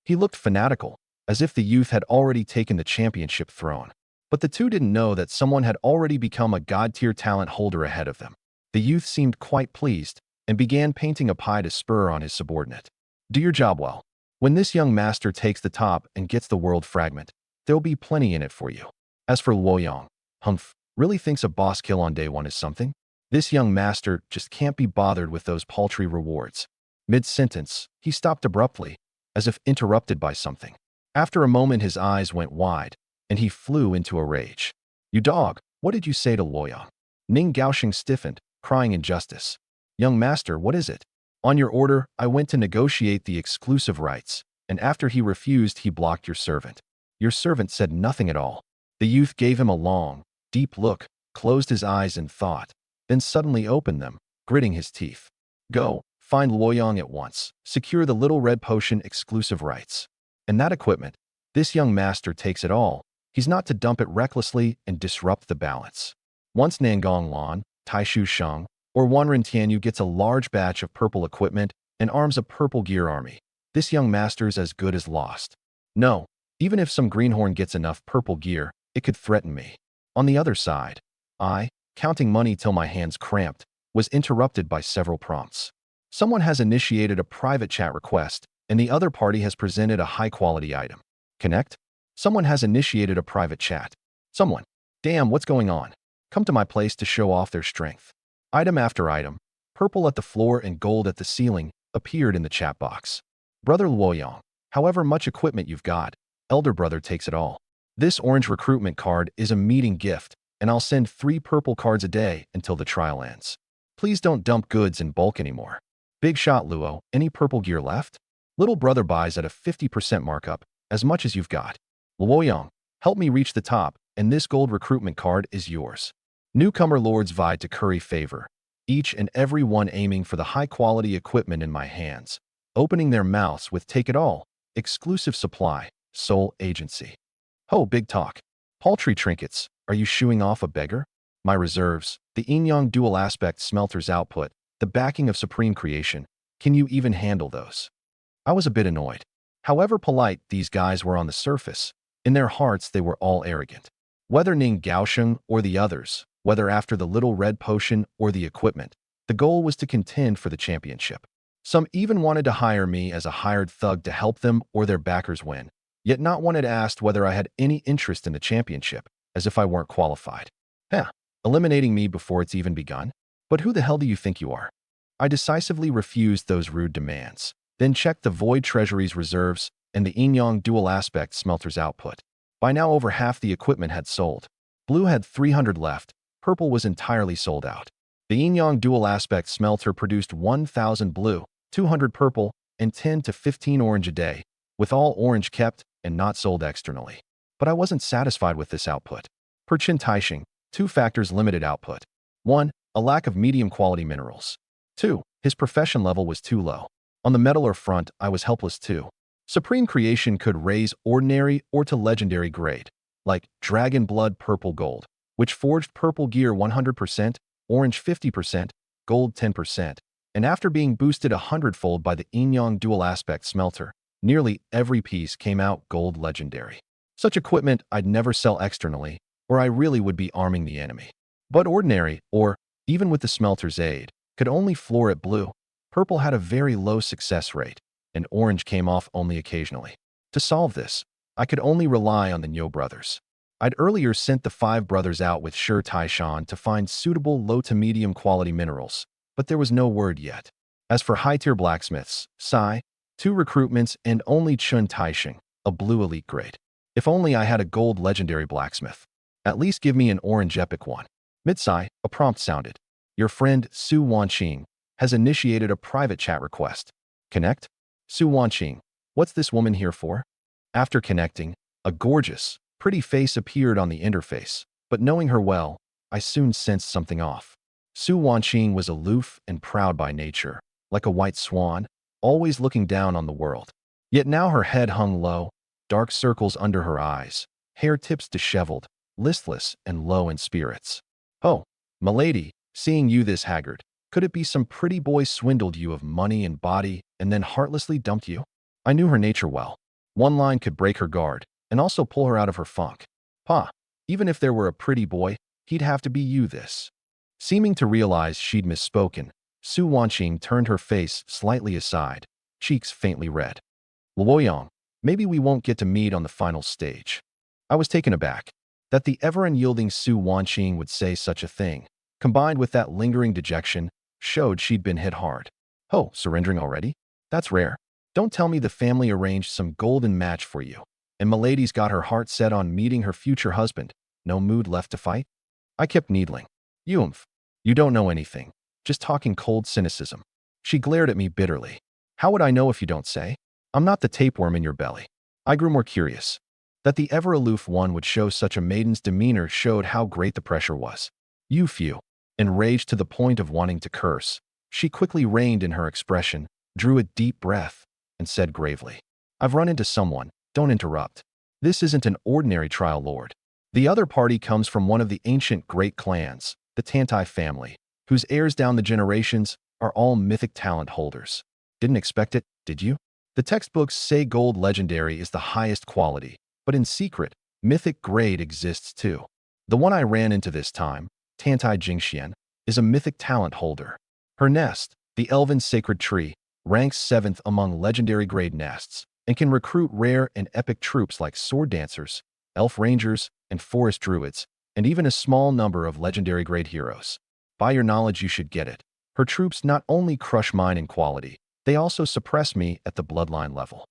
He looked fanatical, as if the youth had already taken the championship throne. But the two didn't know that someone had already become a god-tier talent holder ahead of them. The youth seemed quite pleased and began painting a pie to spur on his subordinate. Do your job well. When this young master takes the top and gets the world fragment, there'll be plenty in it for you. As for Luoyang, Humph, really thinks a boss kill on day one is something? This young master just can't be bothered with those paltry rewards. Mid-sentence, he stopped abruptly, as if interrupted by something. After a moment his eyes went wide, and he flew into a rage. You dog, what did you say to Luoyang? Ning Gaoxing stiffened, crying injustice. Young master, what is it? On your order, I went to negotiate the exclusive rights, and after he refused, he blocked your servant. Your servant said nothing at all. The youth gave him a long, deep look, closed his eyes in thought, then suddenly opened them, gritting his teeth. Go, find Luoyang at once, secure the little red potion exclusive rights. And that equipment, this young master takes it all. He's not to dump it recklessly and disrupt the balance. Once Nangong Lan, Taishu Sheng, or Wenren Tianyu gets a large batch of purple equipment and arms a purple gear army, this young master's as good as lost. No, even if some greenhorn gets enough purple gear, it could threaten me. On the other side, I, counting money till my hands cramped, was interrupted by several prompts. Someone has initiated a private chat request, and the other party has presented a high-quality item. Connect? Someone has initiated a private chat. Someone. Damn, what's going on? Come to my place to show off their strength. Item after item, purple at the floor and gold at the ceiling, appeared in the chat box. Brother Luoyang, however much equipment you've got, elder brother takes it all. This orange recruitment card is a meeting gift, and I'll send 3 purple cards a day until the trial ends. Please don't dump goods in bulk anymore. Big shot, Luo. Any purple gear left? Little brother buys at a 50% markup, as much as you've got. Luoyang, help me reach the top, and this gold recruitment card is yours. Newcomer lords vied to curry favor, each and every one aiming for the high-quality equipment in my hands, opening their mouths with take it all, exclusive supply, sole agency. Ho, big talk. Paltry trinkets, are you shooing off a beggar? My reserves, the Yin-Yang dual aspect smelter's output, the backing of supreme creation, can you even handle those? I was a bit annoyed. However polite these guys were on the surface, in their hearts they were all arrogant. Whether Ning Gaoxing or the others, whether after the little red potion or the equipment, the goal was to contend for the championship. Some even wanted to hire me as a hired thug to help them or their backers win, yet not one had asked whether I had any interest in the championship, as if I weren't qualified. Eliminating me before it's even begun? But who the hell do you think you are? I decisively refused those rude demands, then checked the Void Treasury's reserves and the Yin-Yang dual aspect smelter's output. By now over half the equipment had sold. Blue had 300 left, purple was entirely sold out. The Yin-Yang dual aspect smelter produced 1,000 blue, 200 purple, and 10 to 15 orange a day, with all orange kept and not sold externally. But I wasn't satisfied with this output. Per Chen Taixing, 2 factors limited output. 1. A lack of medium-quality minerals. 2. His profession level was too low. On the metaller front, I was helpless too. Supreme Creation could raise ordinary or to legendary grade, like Dragon Blood Purple Gold, which forged purple gear 100%, orange 50%, gold 10%, and after being boosted 100-fold by the Yin-Yang Dual Aspect Smelter, nearly every piece came out gold legendary. Such equipment I'd never sell externally, or I really would be arming the enemy. But ordinary, or even with the smelter's aid, could only floor at blue. Purple had a very low success rate, and orange came off only occasionally. To solve this, I could only rely on the Nyo brothers. I'd earlier sent the 5 brothers out with Shi Taishan to find suitable low to medium quality minerals, but there was no word yet. As for high-tier blacksmiths, Sai, 2 recruitments, and only Chun Taixing, a blue elite grade. If only I had a gold legendary blacksmith. At least give me an orange epic one. Mid-Sai, a prompt sounded. Your friend Su Wanqing has initiated a private chat request. Connect? Su Wanqing, what's this woman here for? After connecting, a gorgeous, pretty face appeared on the interface, but knowing her well, I soon sensed something off. Su Wanqing was aloof and proud by nature, like a white swan, always looking down on the world. Yet now her head hung low, dark circles under her eyes, hair tips disheveled, listless and low in spirits. Oh, milady, seeing you this haggard, could it be some pretty boy swindled you of money and body and then heartlessly dumped you? I knew her nature well. One line could break her guard and also pull her out of her funk. Pa, even if there were a pretty boy, he'd have to be you this. Seeming to realize she'd misspoken, Su Wanqing turned her face slightly aside, cheeks faintly red. Luoyang, maybe we won't get to meet on the final stage. I was taken aback. That the ever-unyielding Su Wanqing would say such a thing, combined with that lingering dejection, showed she'd been hit hard. Oh, surrendering already? That's rare. Don't tell me the family arranged some golden match for you, and milady's got her heart set on meeting her future husband. No mood left to fight? I kept needling. You don't know anything. Just talking cold cynicism. She glared at me bitterly. How would I know if you don't say? I'm not the tapeworm in your belly. I grew more curious. That the ever-aloof one would show such a maiden's demeanor showed how great the pressure was. You few. Enraged to the point of wanting to curse, she quickly reined in her expression, drew a deep breath, and said gravely, I've run into someone, don't interrupt. This isn't an ordinary trial lord. The other party comes from one of the ancient great clans, the Tantai family, whose heirs down the generations are all mythic talent holders. Didn't expect it, did you? The textbooks say gold legendary is the highest quality, but in secret, mythic grade exists too. The one I ran into this time, Tantai Jingxian, is a mythic talent holder. Her nest, the Elven Sacred Tree, ranks 7th among legendary grade nests and can recruit rare and epic troops like sword dancers, elf rangers, and forest druids, and even a small number of legendary grade heroes. By your knowledge, you should get it. Her troops not only crush mine in quality, they also suppress me at the bloodline level.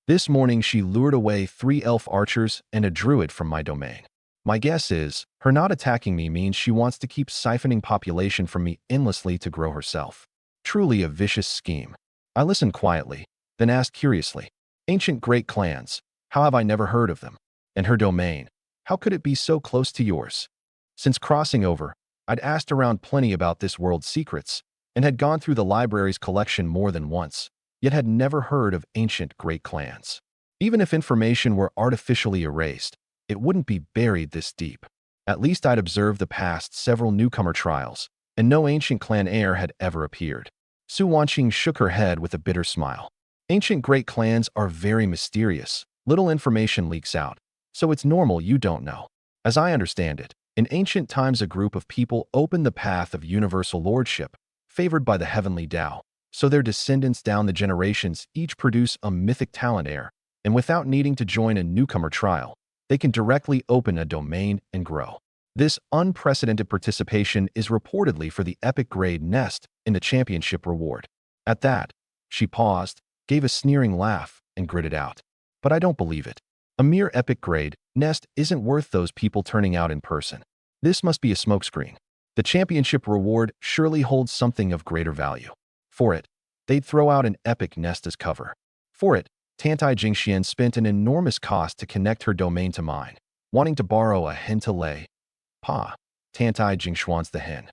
This morning, she lured away 3 elf archers and a druid from my domain. My guess is, her not attacking me means she wants to keep siphoning population from me endlessly to grow herself. Truly a vicious scheme. I listened quietly, then asked curiously, Ancient great clans, how have I never heard of them? And her domain, how could it be so close to yours? Since crossing over, I'd asked around plenty about this world's secrets, and had gone through the library's collection more than once, yet had never heard of ancient great clans. Even if information were artificially erased, it wouldn't be buried this deep. At least I'd observed the past several newcomer trials, and no ancient clan heir had ever appeared. Su Wanqing shook her head with a bitter smile. Ancient great clans are very mysterious. Little information leaks out, so it's normal you don't know. As I understand it, in ancient times a group of people opened the path of universal lordship, favored by the heavenly Tao, so their descendants down the generations each produce a mythic talent heir, and without needing to join a newcomer trial, they can directly open a domain and grow. This unprecedented participation is reportedly for the epic grade nest in the championship reward. At that, she paused, gave a sneering laugh, and gritted out. But I don't believe it. A mere epic grade nest isn't worth those people turning out in person. This must be a smokescreen. The championship reward surely holds something of greater value. For it, they'd throw out an epic nest as cover. For it, Tantai Jingxian spent an enormous cost to connect her domain to mine, wanting to borrow a hen to lay. Pa, Tantai Jingshuan's the hen.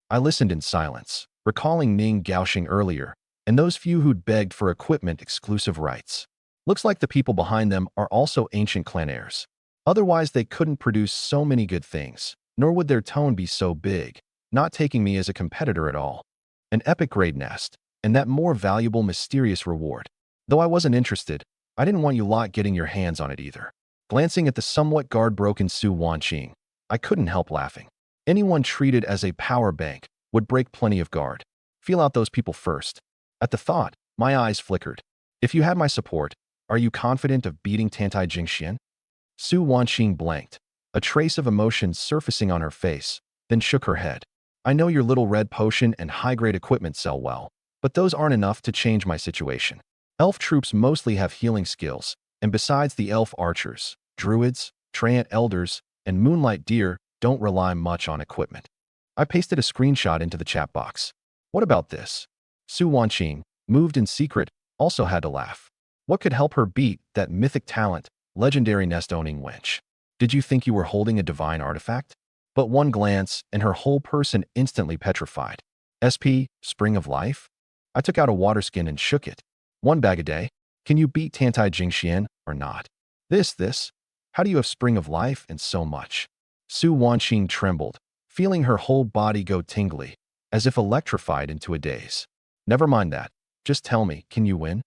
I listened in silence, recalling Ning Gaoxing earlier, and those few who'd begged for equipment exclusive rights. Looks like the people behind them are also ancient clan heirs. Otherwise, they couldn't produce so many good things, nor would their tone be so big, not taking me as a competitor at all. An epic grade nest, and that more valuable mysterious reward. Though I wasn't interested, I didn't want you lot getting your hands on it either. Glancing at the somewhat guard-broken Su Wanqing, I couldn't help laughing. Anyone treated as a power bank would break plenty of guard. Feel out those people first. At the thought, my eyes flickered. If you had my support, are you confident of beating Tantai Jingxian? Su Wanqing blanked, a trace of emotion surfacing on her face, then shook her head. I know your little red potion and high-grade equipment sell well, but those aren't enough to change my situation. Elf troops mostly have healing skills, and besides the elf archers, druids, treant elders, and moonlight deer don't rely much on equipment. I pasted a screenshot into the chat box. What about this? Su Wanqing, moved in secret, also had to laugh. What could help her beat that mythic talent, legendary nest-owning wench? Did you think you were holding a divine artifact? But one glance, and her whole person instantly petrified. SP, Spring of Life? I took out a water skin and shook it. 1 bag a day? Can you beat Tantai Jingxian or not? This? How do you have Spring of Life and so much? Su Wanqing trembled, feeling her whole body go tingly, as if electrified into a daze. Never mind that. Just tell me, can you win?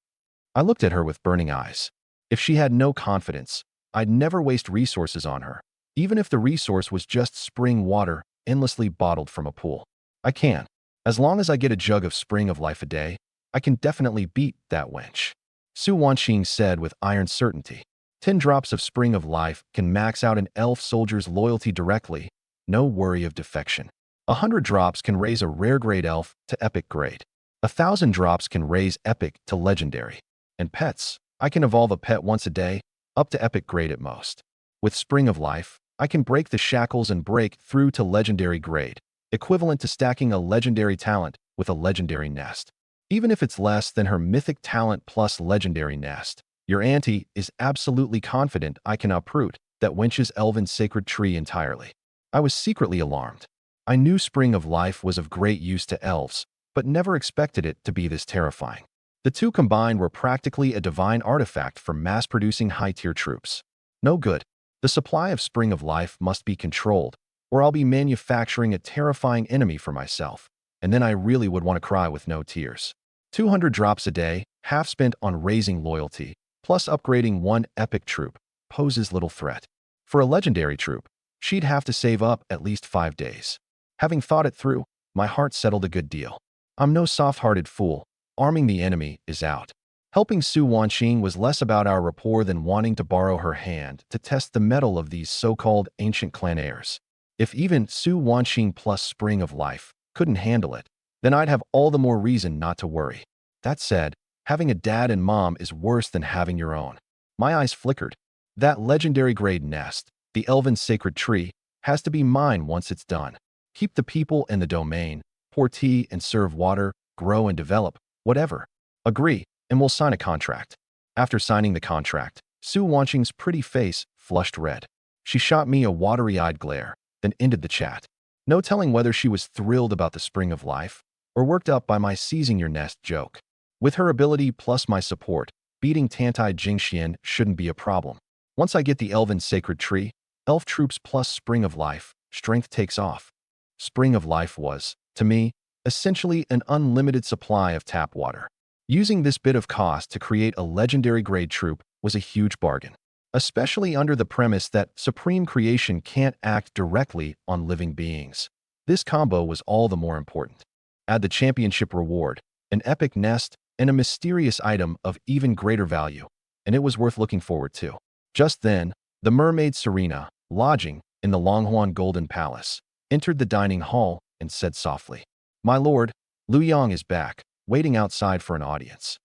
I looked at her with burning eyes. If she had no confidence, I'd never waste resources on her, even if the resource was just spring water endlessly bottled from a pool. I can. As long as I get a jug of Spring of Life a day, I can definitely beat that wench. Su Wanqing said with iron certainty. 10 drops of Spring of Life can max out an elf soldier's loyalty directly, no worry of defection. 100 drops can raise a rare grade elf to epic grade. 1,000 drops can raise epic to legendary. And pets, I can evolve a pet once a day, up to epic grade at most. With Spring of Life, I can break the shackles and break through to legendary grade, equivalent to stacking a legendary talent with a legendary nest. Even if it's less than her mythic talent plus legendary nest, your auntie is absolutely confident I can uproot that wench's elven sacred tree entirely. I was secretly alarmed. I knew Spring of Life was of great use to elves, but never expected it to be this terrifying. The two combined were practically a divine artifact for mass-producing high-tier troops. No good. The supply of Spring of Life must be controlled, or I'll be manufacturing a terrifying enemy for myself, and then I really would want to cry with no tears. 200 drops a day, half spent on raising loyalty, plus upgrading one epic troop, poses little threat. For a legendary troop, she'd have to save up at least 5 days. Having thought it through, my heart settled a good deal. I'm no soft-hearted fool. Arming the enemy is out. Helping Su Wanqing was less about our rapport than wanting to borrow her hand to test the mettle of these so-called ancient clan heirs. If even Su Wanqing plus Spring of Life couldn't handle it, then I'd have all the more reason not to worry. That said, having a dad and mom is worse than having your own. My eyes flickered. That legendary grade nest, the elven sacred tree, has to be mine once it's done. Keep the people and the domain, pour tea and serve water, grow and develop, whatever. Agree, and we'll sign a contract. After signing the contract, Su Wanqing's pretty face flushed red. She shot me a watery-eyed glare, then ended the chat. No telling whether she was thrilled about the Spring of Life or worked up by my seizing your nest joke. With her ability plus my support, beating Tantai Jingxian shouldn't be a problem. Once I get the elven sacred tree, elf troops plus Spring of Life, strength takes off. Spring of Life was, to me, essentially an unlimited supply of tap water. Using this bit of cost to create a legendary grade troop was a huge bargain, especially under the premise that supreme creation can't act directly on living beings. This combo was all the more important. Add the championship reward, an epic nest, and a mysterious item of even greater value, and it was worth looking forward to. Just then, the mermaid Serena, lodging in the Longhuan Golden Palace, entered the dining hall and said softly, "My lord, Liu Yang is back, waiting outside for an audience."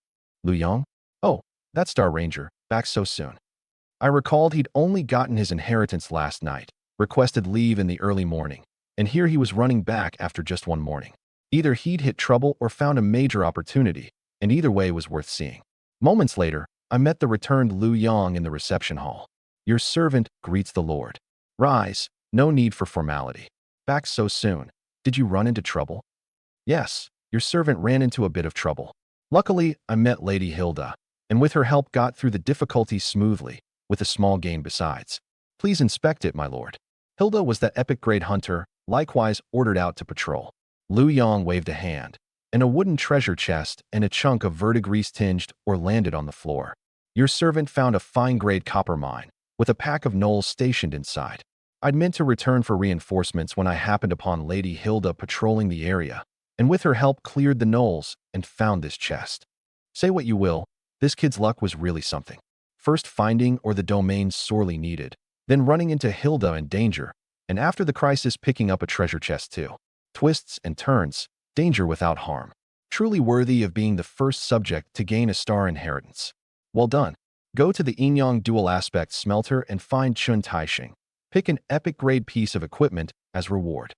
Liu Yang? Oh, that Star Ranger, back so soon. I recalled he'd only gotten his inheritance last night, requested leave in the early morning, and here he was running back after just one morning. Either he'd hit trouble or found a major opportunity, and either way was worth seeing. Moments later, I met the returned Lu Yong in the reception hall. Your servant greets the Lord. Rise, no need for formality. Back so soon. Did you run into trouble? Yes, your servant ran into a bit of trouble. Luckily, I met Lady Hilda, and with her help got through the difficulties smoothly, with a small gain besides. Please inspect it, my lord. Hilda was that epic-grade hunter, likewise ordered out to patrol. Lu Yong waved a hand, and a wooden treasure chest and a chunk of verdigris tinged or landed on the floor. Your servant found a fine-grade copper mine, with a pack of gnolls stationed inside. I'd meant to return for reinforcements when I happened upon Lady Hilda patrolling the area, and with her help cleared the gnolls and found this chest. Say what you will, this kid's luck was really something. First finding or the domain sorely needed, then running into Hilda in danger, and after the crisis picking up a treasure chest too. Twists and turns, danger without harm. Truly worthy of being the first subject to gain a star inheritance. Well done. Go to the Inyang dual aspect smelter and find Chun Taixing. Pick an epic grade piece of equipment as reward.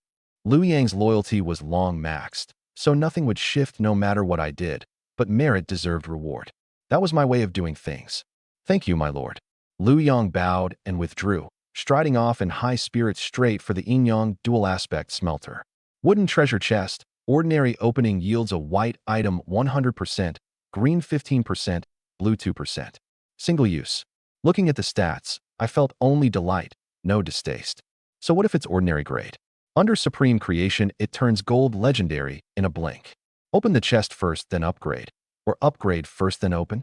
Lu Yang's loyalty was long maxed, so nothing would shift no matter what I did, but merit deserved reward. That was my way of doing things. Thank you, my lord. Lu Yang bowed and withdrew, striding off in high spirits straight for the Inyang dual aspect smelter. Wooden treasure chest, ordinary opening yields a white item 100%, green 15%, blue 2%. Single use. Looking at the stats, I felt only delight, no distaste. So what if it's ordinary grade? Under Supreme Creation, it turns gold legendary in a blink. Open the chest first, then upgrade. Or upgrade first, then open?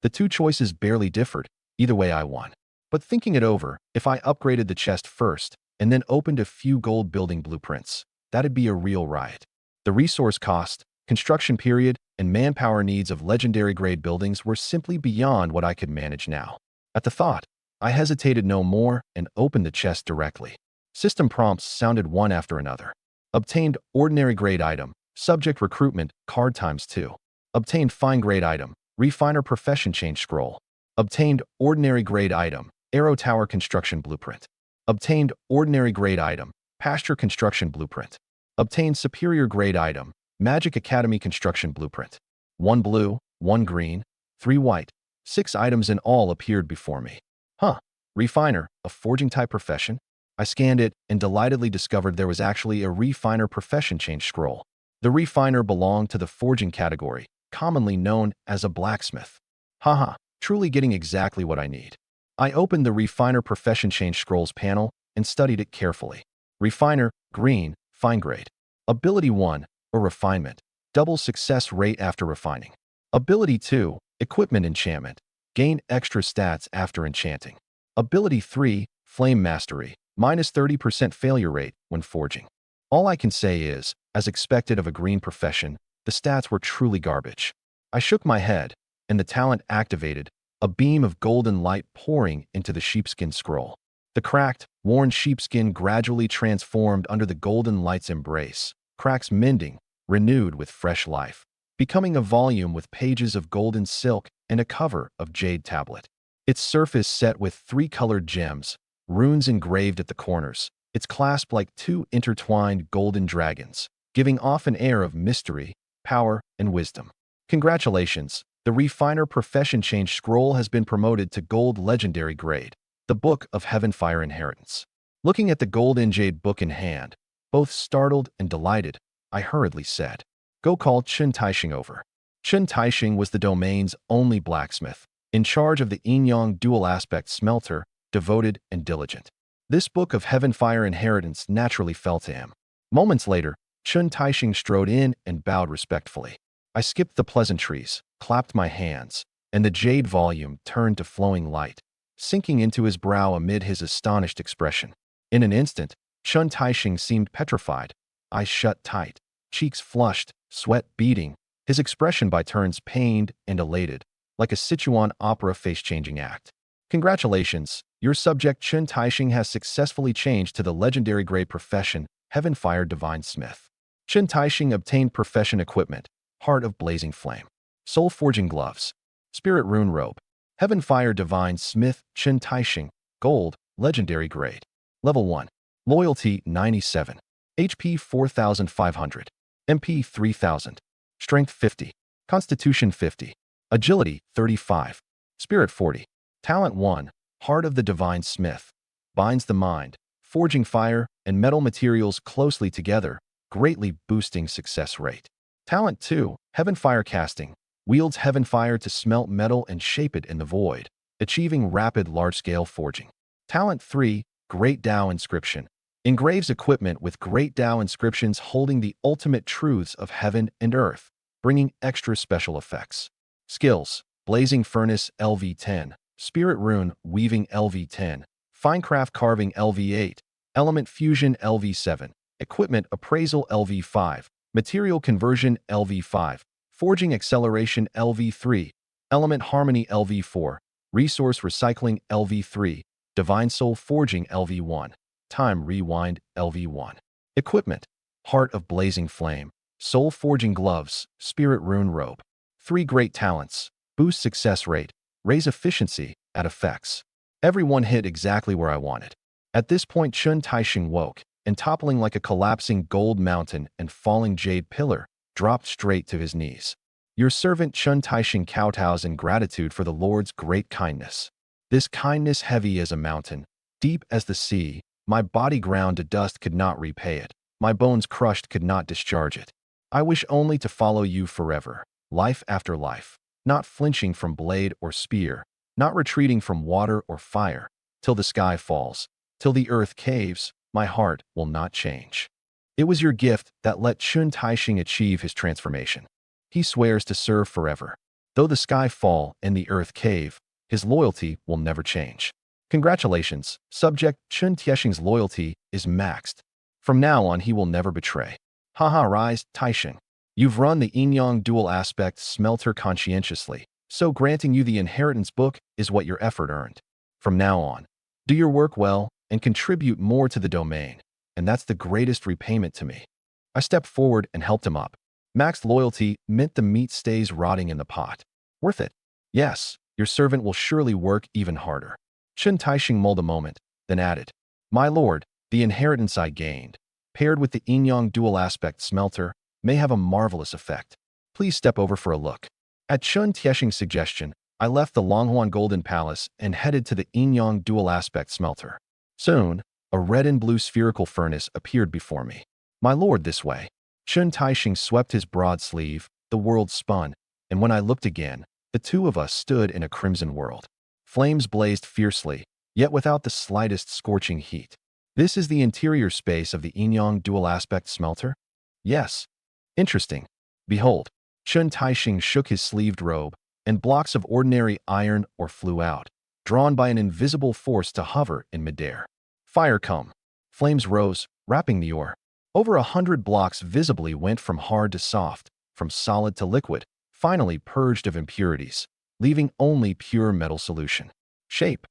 The two choices barely differed. Either way, I won. But thinking it over, if I upgraded the chest first, and then opened a few gold building blueprints, that'd be a real riot. The resource cost, construction period, and manpower needs of legendary grade buildings were simply beyond what I could manage now. At the thought, I hesitated no more and opened the chest directly. System prompts sounded one after another. Obtained ordinary grade item, subject recruitment, card times 2. Obtained fine grade item, refiner profession change scroll. Obtained ordinary grade item, arrow tower construction blueprint. Obtained ordinary grade item, pasture construction blueprint. Obtained superior grade item, Magic Academy construction blueprint. 1 blue, 1 green, 3 white. 6 items in all appeared before me. Huh, refiner, a forging type profession? I scanned it and delightedly discovered there was actually a refiner profession change scroll. The refiner belonged to the forging category, commonly known as a blacksmith. Haha, truly getting exactly what I need. I opened the refiner profession change scrolls panel and studied it carefully. Refiner, green, fine grade. Ability 1, or refinement, double success rate after refining. Ability 2, equipment enchantment, gain extra stats after enchanting. Ability 3, flame mastery, minus 30% failure rate when forging. All I can say is, as expected of a green profession, the stats were truly garbage. I shook my head, and the talent activated, a beam of golden light pouring into the sheepskin scroll. The cracked, worn sheepskin gradually transformed under the golden light's embrace, cracks mending, renewed with fresh life, becoming a volume with pages of golden silk and a cover of jade tablet. Its surface set with 3 colored gems, runes engraved at the corners, its clasp like 2 intertwined golden dragons, giving off an air of mystery, power, and wisdom. Congratulations, the refiner profession change scroll has been promoted to gold legendary grade, the Book of Heaven Fire Inheritance. Looking at the gold jade book in hand, both startled and delighted, I hurriedly said, "Go call Chun Taixing over." Chun Taixing was the domain's only blacksmith, in charge of the Inyang dual aspect smelter, devoted and diligent. This Book of Heaven Fire Inheritance naturally fell to him. Moments later, Chun Taixing strode in and bowed respectfully. I skipped the pleasantries, clapped my hands, and the jade volume turned to flowing light, sinking into his brow amid his astonished expression. In an instant, Chun Taixing seemed petrified, eyes shut tight, cheeks flushed, sweat beading, his expression by turns pained and elated, like a Sichuan opera face-changing act. Congratulations, your subject Chun Taixing has successfully changed to the legendary grade profession, Heaven Fire Divine Smith. Chun Taixing obtained profession equipment, Heart of Blazing Flame, Soul Forging Gloves, Spirit Rune Robe, Heaven Fire Divine Smith Chun Taixing, Gold, Legendary Grade. Level 1. Loyalty 97. HP 4500. MP 3000. Strength 50. Constitution 50. Agility 35. Spirit 40. Talent 1. Heart of the Divine Smith. Binds the mind, forging fire and metal materials closely together, greatly boosting success rate. Talent 2. Heaven Fire Casting. Wields heaven fire to smelt metal and shape it in the void, achieving rapid large-scale forging. Talent 3. Great Tao Inscription. Engraves equipment with Great Tao inscriptions holding the ultimate truths of heaven and earth, bringing extra special effects. Skills: Blazing Furnace LV10, Spirit Rune Weaving LV10, Finecraft Carving LV8, Element Fusion LV7, Equipment Appraisal LV5, Material Conversion LV5, Forging Acceleration LV3, Element Harmony LV4, Resource Recycling LV3, Divine Soul Forging LV1, Time Rewind LV1. Equipment: Heart of Blazing Flame, Soul Forging Gloves, Spirit Rune Robe. 3 great talents: boost success rate, raise efficiency, add effects. Everyone hit exactly where I wanted. At this point, Chun Taisheng woke, and toppling like a collapsing gold mountain and falling jade pillar, dropped straight to his knees. Your servant Chun Taisheng kowtows in gratitude for the Lord's great kindness. This kindness heavy as a mountain, deep as the sea, my body ground to dust could not repay it. My bones crushed could not discharge it. I wish only to follow you forever, life after life, not flinching from blade or spear, not retreating from water or fire, till the sky falls, till the earth caves, my heart will not change. It was your gift that let Chun Taisheng achieve his transformation. He swears to serve forever. Though the sky fall and the earth cave, his loyalty will never change. Congratulations, subject. Chun Taisheng's loyalty is maxed. From now on, he will never betray. Haha, rise, Taisheng. You've run the yin-yang dual aspect smelter conscientiously, so granting you the inheritance book is what your effort earned. From now on, do your work well and contribute more to the domain, and that's the greatest repayment to me. I stepped forward and helped him up. Maxed loyalty meant the meat stays rotting in the pot. Worth it. Yes, your servant will surely work even harder. Chun Taisheng mulled a moment, then added, My lord, the inheritance I gained, paired with the yin-yang dual aspect smelter, may have a marvelous effect. Please step over for a look. At Chun Taisheng's suggestion, I left the Longhuan Golden Palace and headed to the yin-yang dual aspect smelter. Soon, a red and blue spherical furnace appeared before me. My lord, this way. Chun Taisheng swept his broad sleeve, the world spun, and when I looked again, the two of us stood in a crimson world. Flames blazed fiercely, yet without the slightest scorching heat. This is the interior space of the yin-yang dual aspect smelter? Yes. Interesting. Behold. Chun Taisheng shook his sleeved robe, and blocks of ordinary iron ore flew out, drawn by an invisible force to hover in midair. Fire come. Flames rose, wrapping the ore. Over 100 blocks visibly went from hard to soft, from solid to liquid, finally purged of impurities, leaving only pure metal solution. Shape.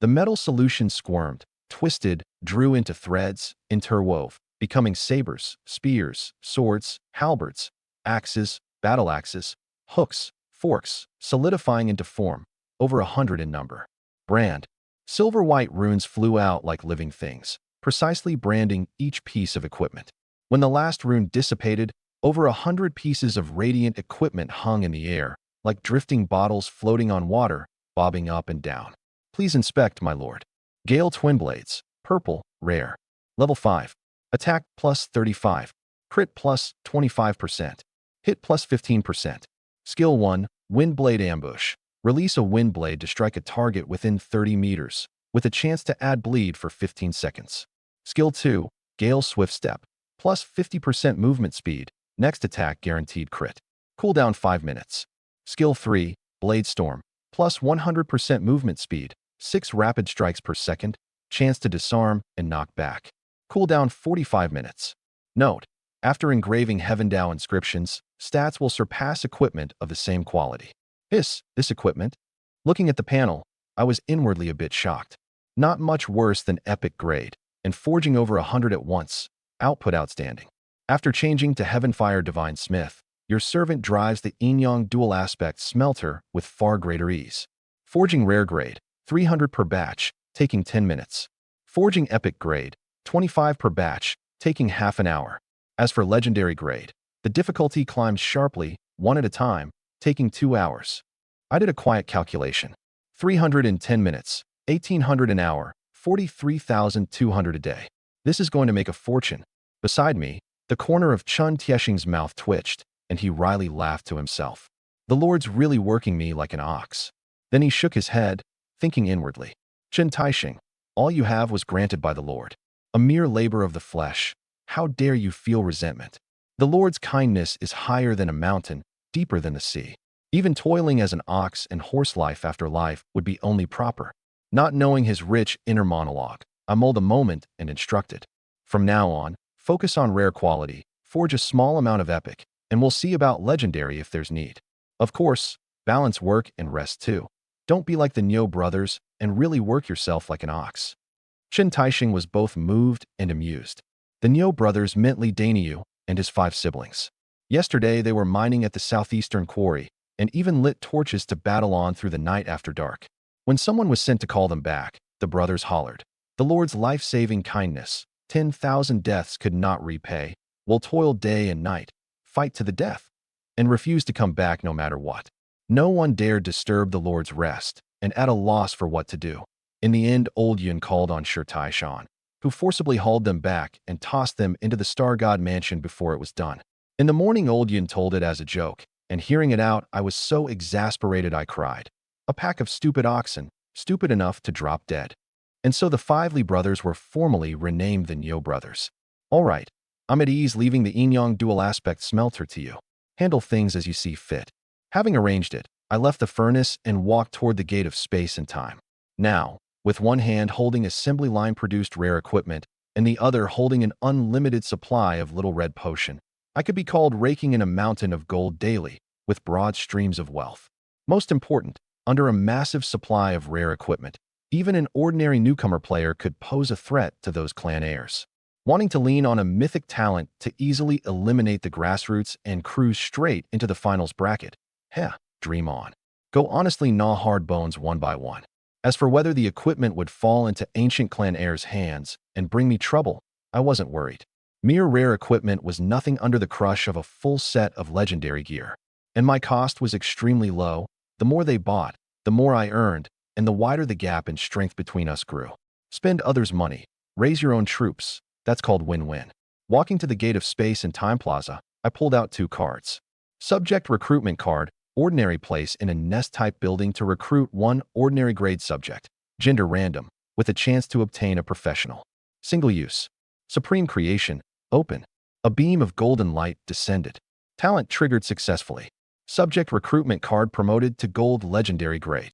The metal solution squirmed, twisted, drew into threads, interwove, becoming sabers, spears, swords, halberds, axes, battle axes, hooks, forks, solidifying into form, over 100 in number. Brand. Silver-white runes flew out like living things, precisely branding each piece of equipment. When the last rune dissipated, over 100 pieces of radiant equipment hung in the air, like drifting bottles floating on water, bobbing up and down. Please inspect, my lord. Gale Twin Blades, purple, rare. Level 5. Attack plus 35. Crit plus 25%. Hit plus 15%. Skill 1, Wind Blade Ambush. Release a wind blade to strike a target within 30 meters, with a chance to add bleed for 15 seconds. Skill 2, Gale Swift Step. Plus 50% movement speed. Next attack guaranteed crit. Cooldown 5 minutes. Skill 3, Blade Storm. Plus 100% movement speed. 6 rapid strikes per second. Chance to disarm and knock back. Cooldown 45 minutes. Note: after engraving Heaven Tao inscriptions, stats will surpass equipment of the same quality. This equipment? Looking at the panel, I was inwardly a bit shocked. Not much worse than epic grade, and forging over 100 at once. Output outstanding. After changing to Heavenfire Divine Smith, your servant drives the yin-yang dual aspect smelter with far greater ease. Forging rare grade, 300 per batch, taking 10 minutes. Forging epic grade, 25 per batch, taking half an hour. As for legendary grade, the difficulty climbs sharply, one at a time, taking 2 hours. I did a quiet calculation. 310 minutes, 1800 an hour, 43,200 a day. This is going to make a fortune. Beside me, the corner of Chun Tieshing's mouth twitched, and he wryly laughed to himself. The Lord's really working me like an ox. Then he shook his head, thinking inwardly. Chen Taishing, all you have was granted by the Lord. A mere labor of the flesh. How dare you feel resentment? The Lord's kindness is higher than a mountain, deeper than the sea. Even toiling as an ox and horse life after life would be only proper. Not knowing his rich inner monologue, I mulled a moment and instructed. From now on, focus on rare quality, forge a small amount of epic, and we'll see about legendary if there's need. Of course, balance work and rest too. Don't be like the Nyo brothers and really work yourself like an ox. Chen Taishing was both moved and amused. The Nyo brothers meant Li Dainyu and his 5 siblings. Yesterday they were mining at the southeastern quarry and even lit torches to battle on through the night after dark. When someone was sent to call them back, the brothers hollered. The Lord's life-saving kindness, 10,000 deaths could not repay. We'll toil day and night, fight to the death, and refuse to come back no matter what. No one dared disturb the Lord's rest, and at a loss for what to do. In the end, old Yun called on Shi Taishan, who forcibly hauled them back and tossed them into the Star God mansion before it was done. In the morning, old Yun told it as a joke, and hearing it out, I was so exasperated I cried. A pack of stupid oxen, stupid enough to drop dead. And so the 5 Li brothers were formally renamed the Nyo brothers. All right, I'm at ease leaving the Inyang dual aspect smelter to you. Handle things as you see fit. Having arranged it, I left the furnace and walked toward the gate of space and time. Now, with one hand holding assembly line produced rare equipment and the other holding an unlimited supply of little red potion, I could be called raking in a mountain of gold daily, with broad streams of wealth. Most important, under a massive supply of rare equipment, even an ordinary newcomer player could pose a threat to those clan heirs. Wanting to lean on a mythic talent to easily eliminate the grassroots and cruise straight into the finals bracket, dream on. Go honestly gnaw hard bones one by one. As for whether the equipment would fall into ancient clan heirs' hands and bring me trouble, I wasn't worried. Mere rare equipment was nothing under the crush of a full set of legendary gear. And my cost was extremely low. The more they bought, the more I earned, and the wider the gap in strength between us grew. Spend others' money, raise your own troops. That's called win-win. Walking to the gate of space and time plaza, I pulled out 2 cards. Subject recruitment card, ordinary place in a nest-type building to recruit 1 ordinary grade subject. Gender random, with a chance to obtain a professional. Single use. Supreme creation, open. A beam of golden light descended. Talent triggered successfully. Subject recruitment card promoted to gold legendary grade.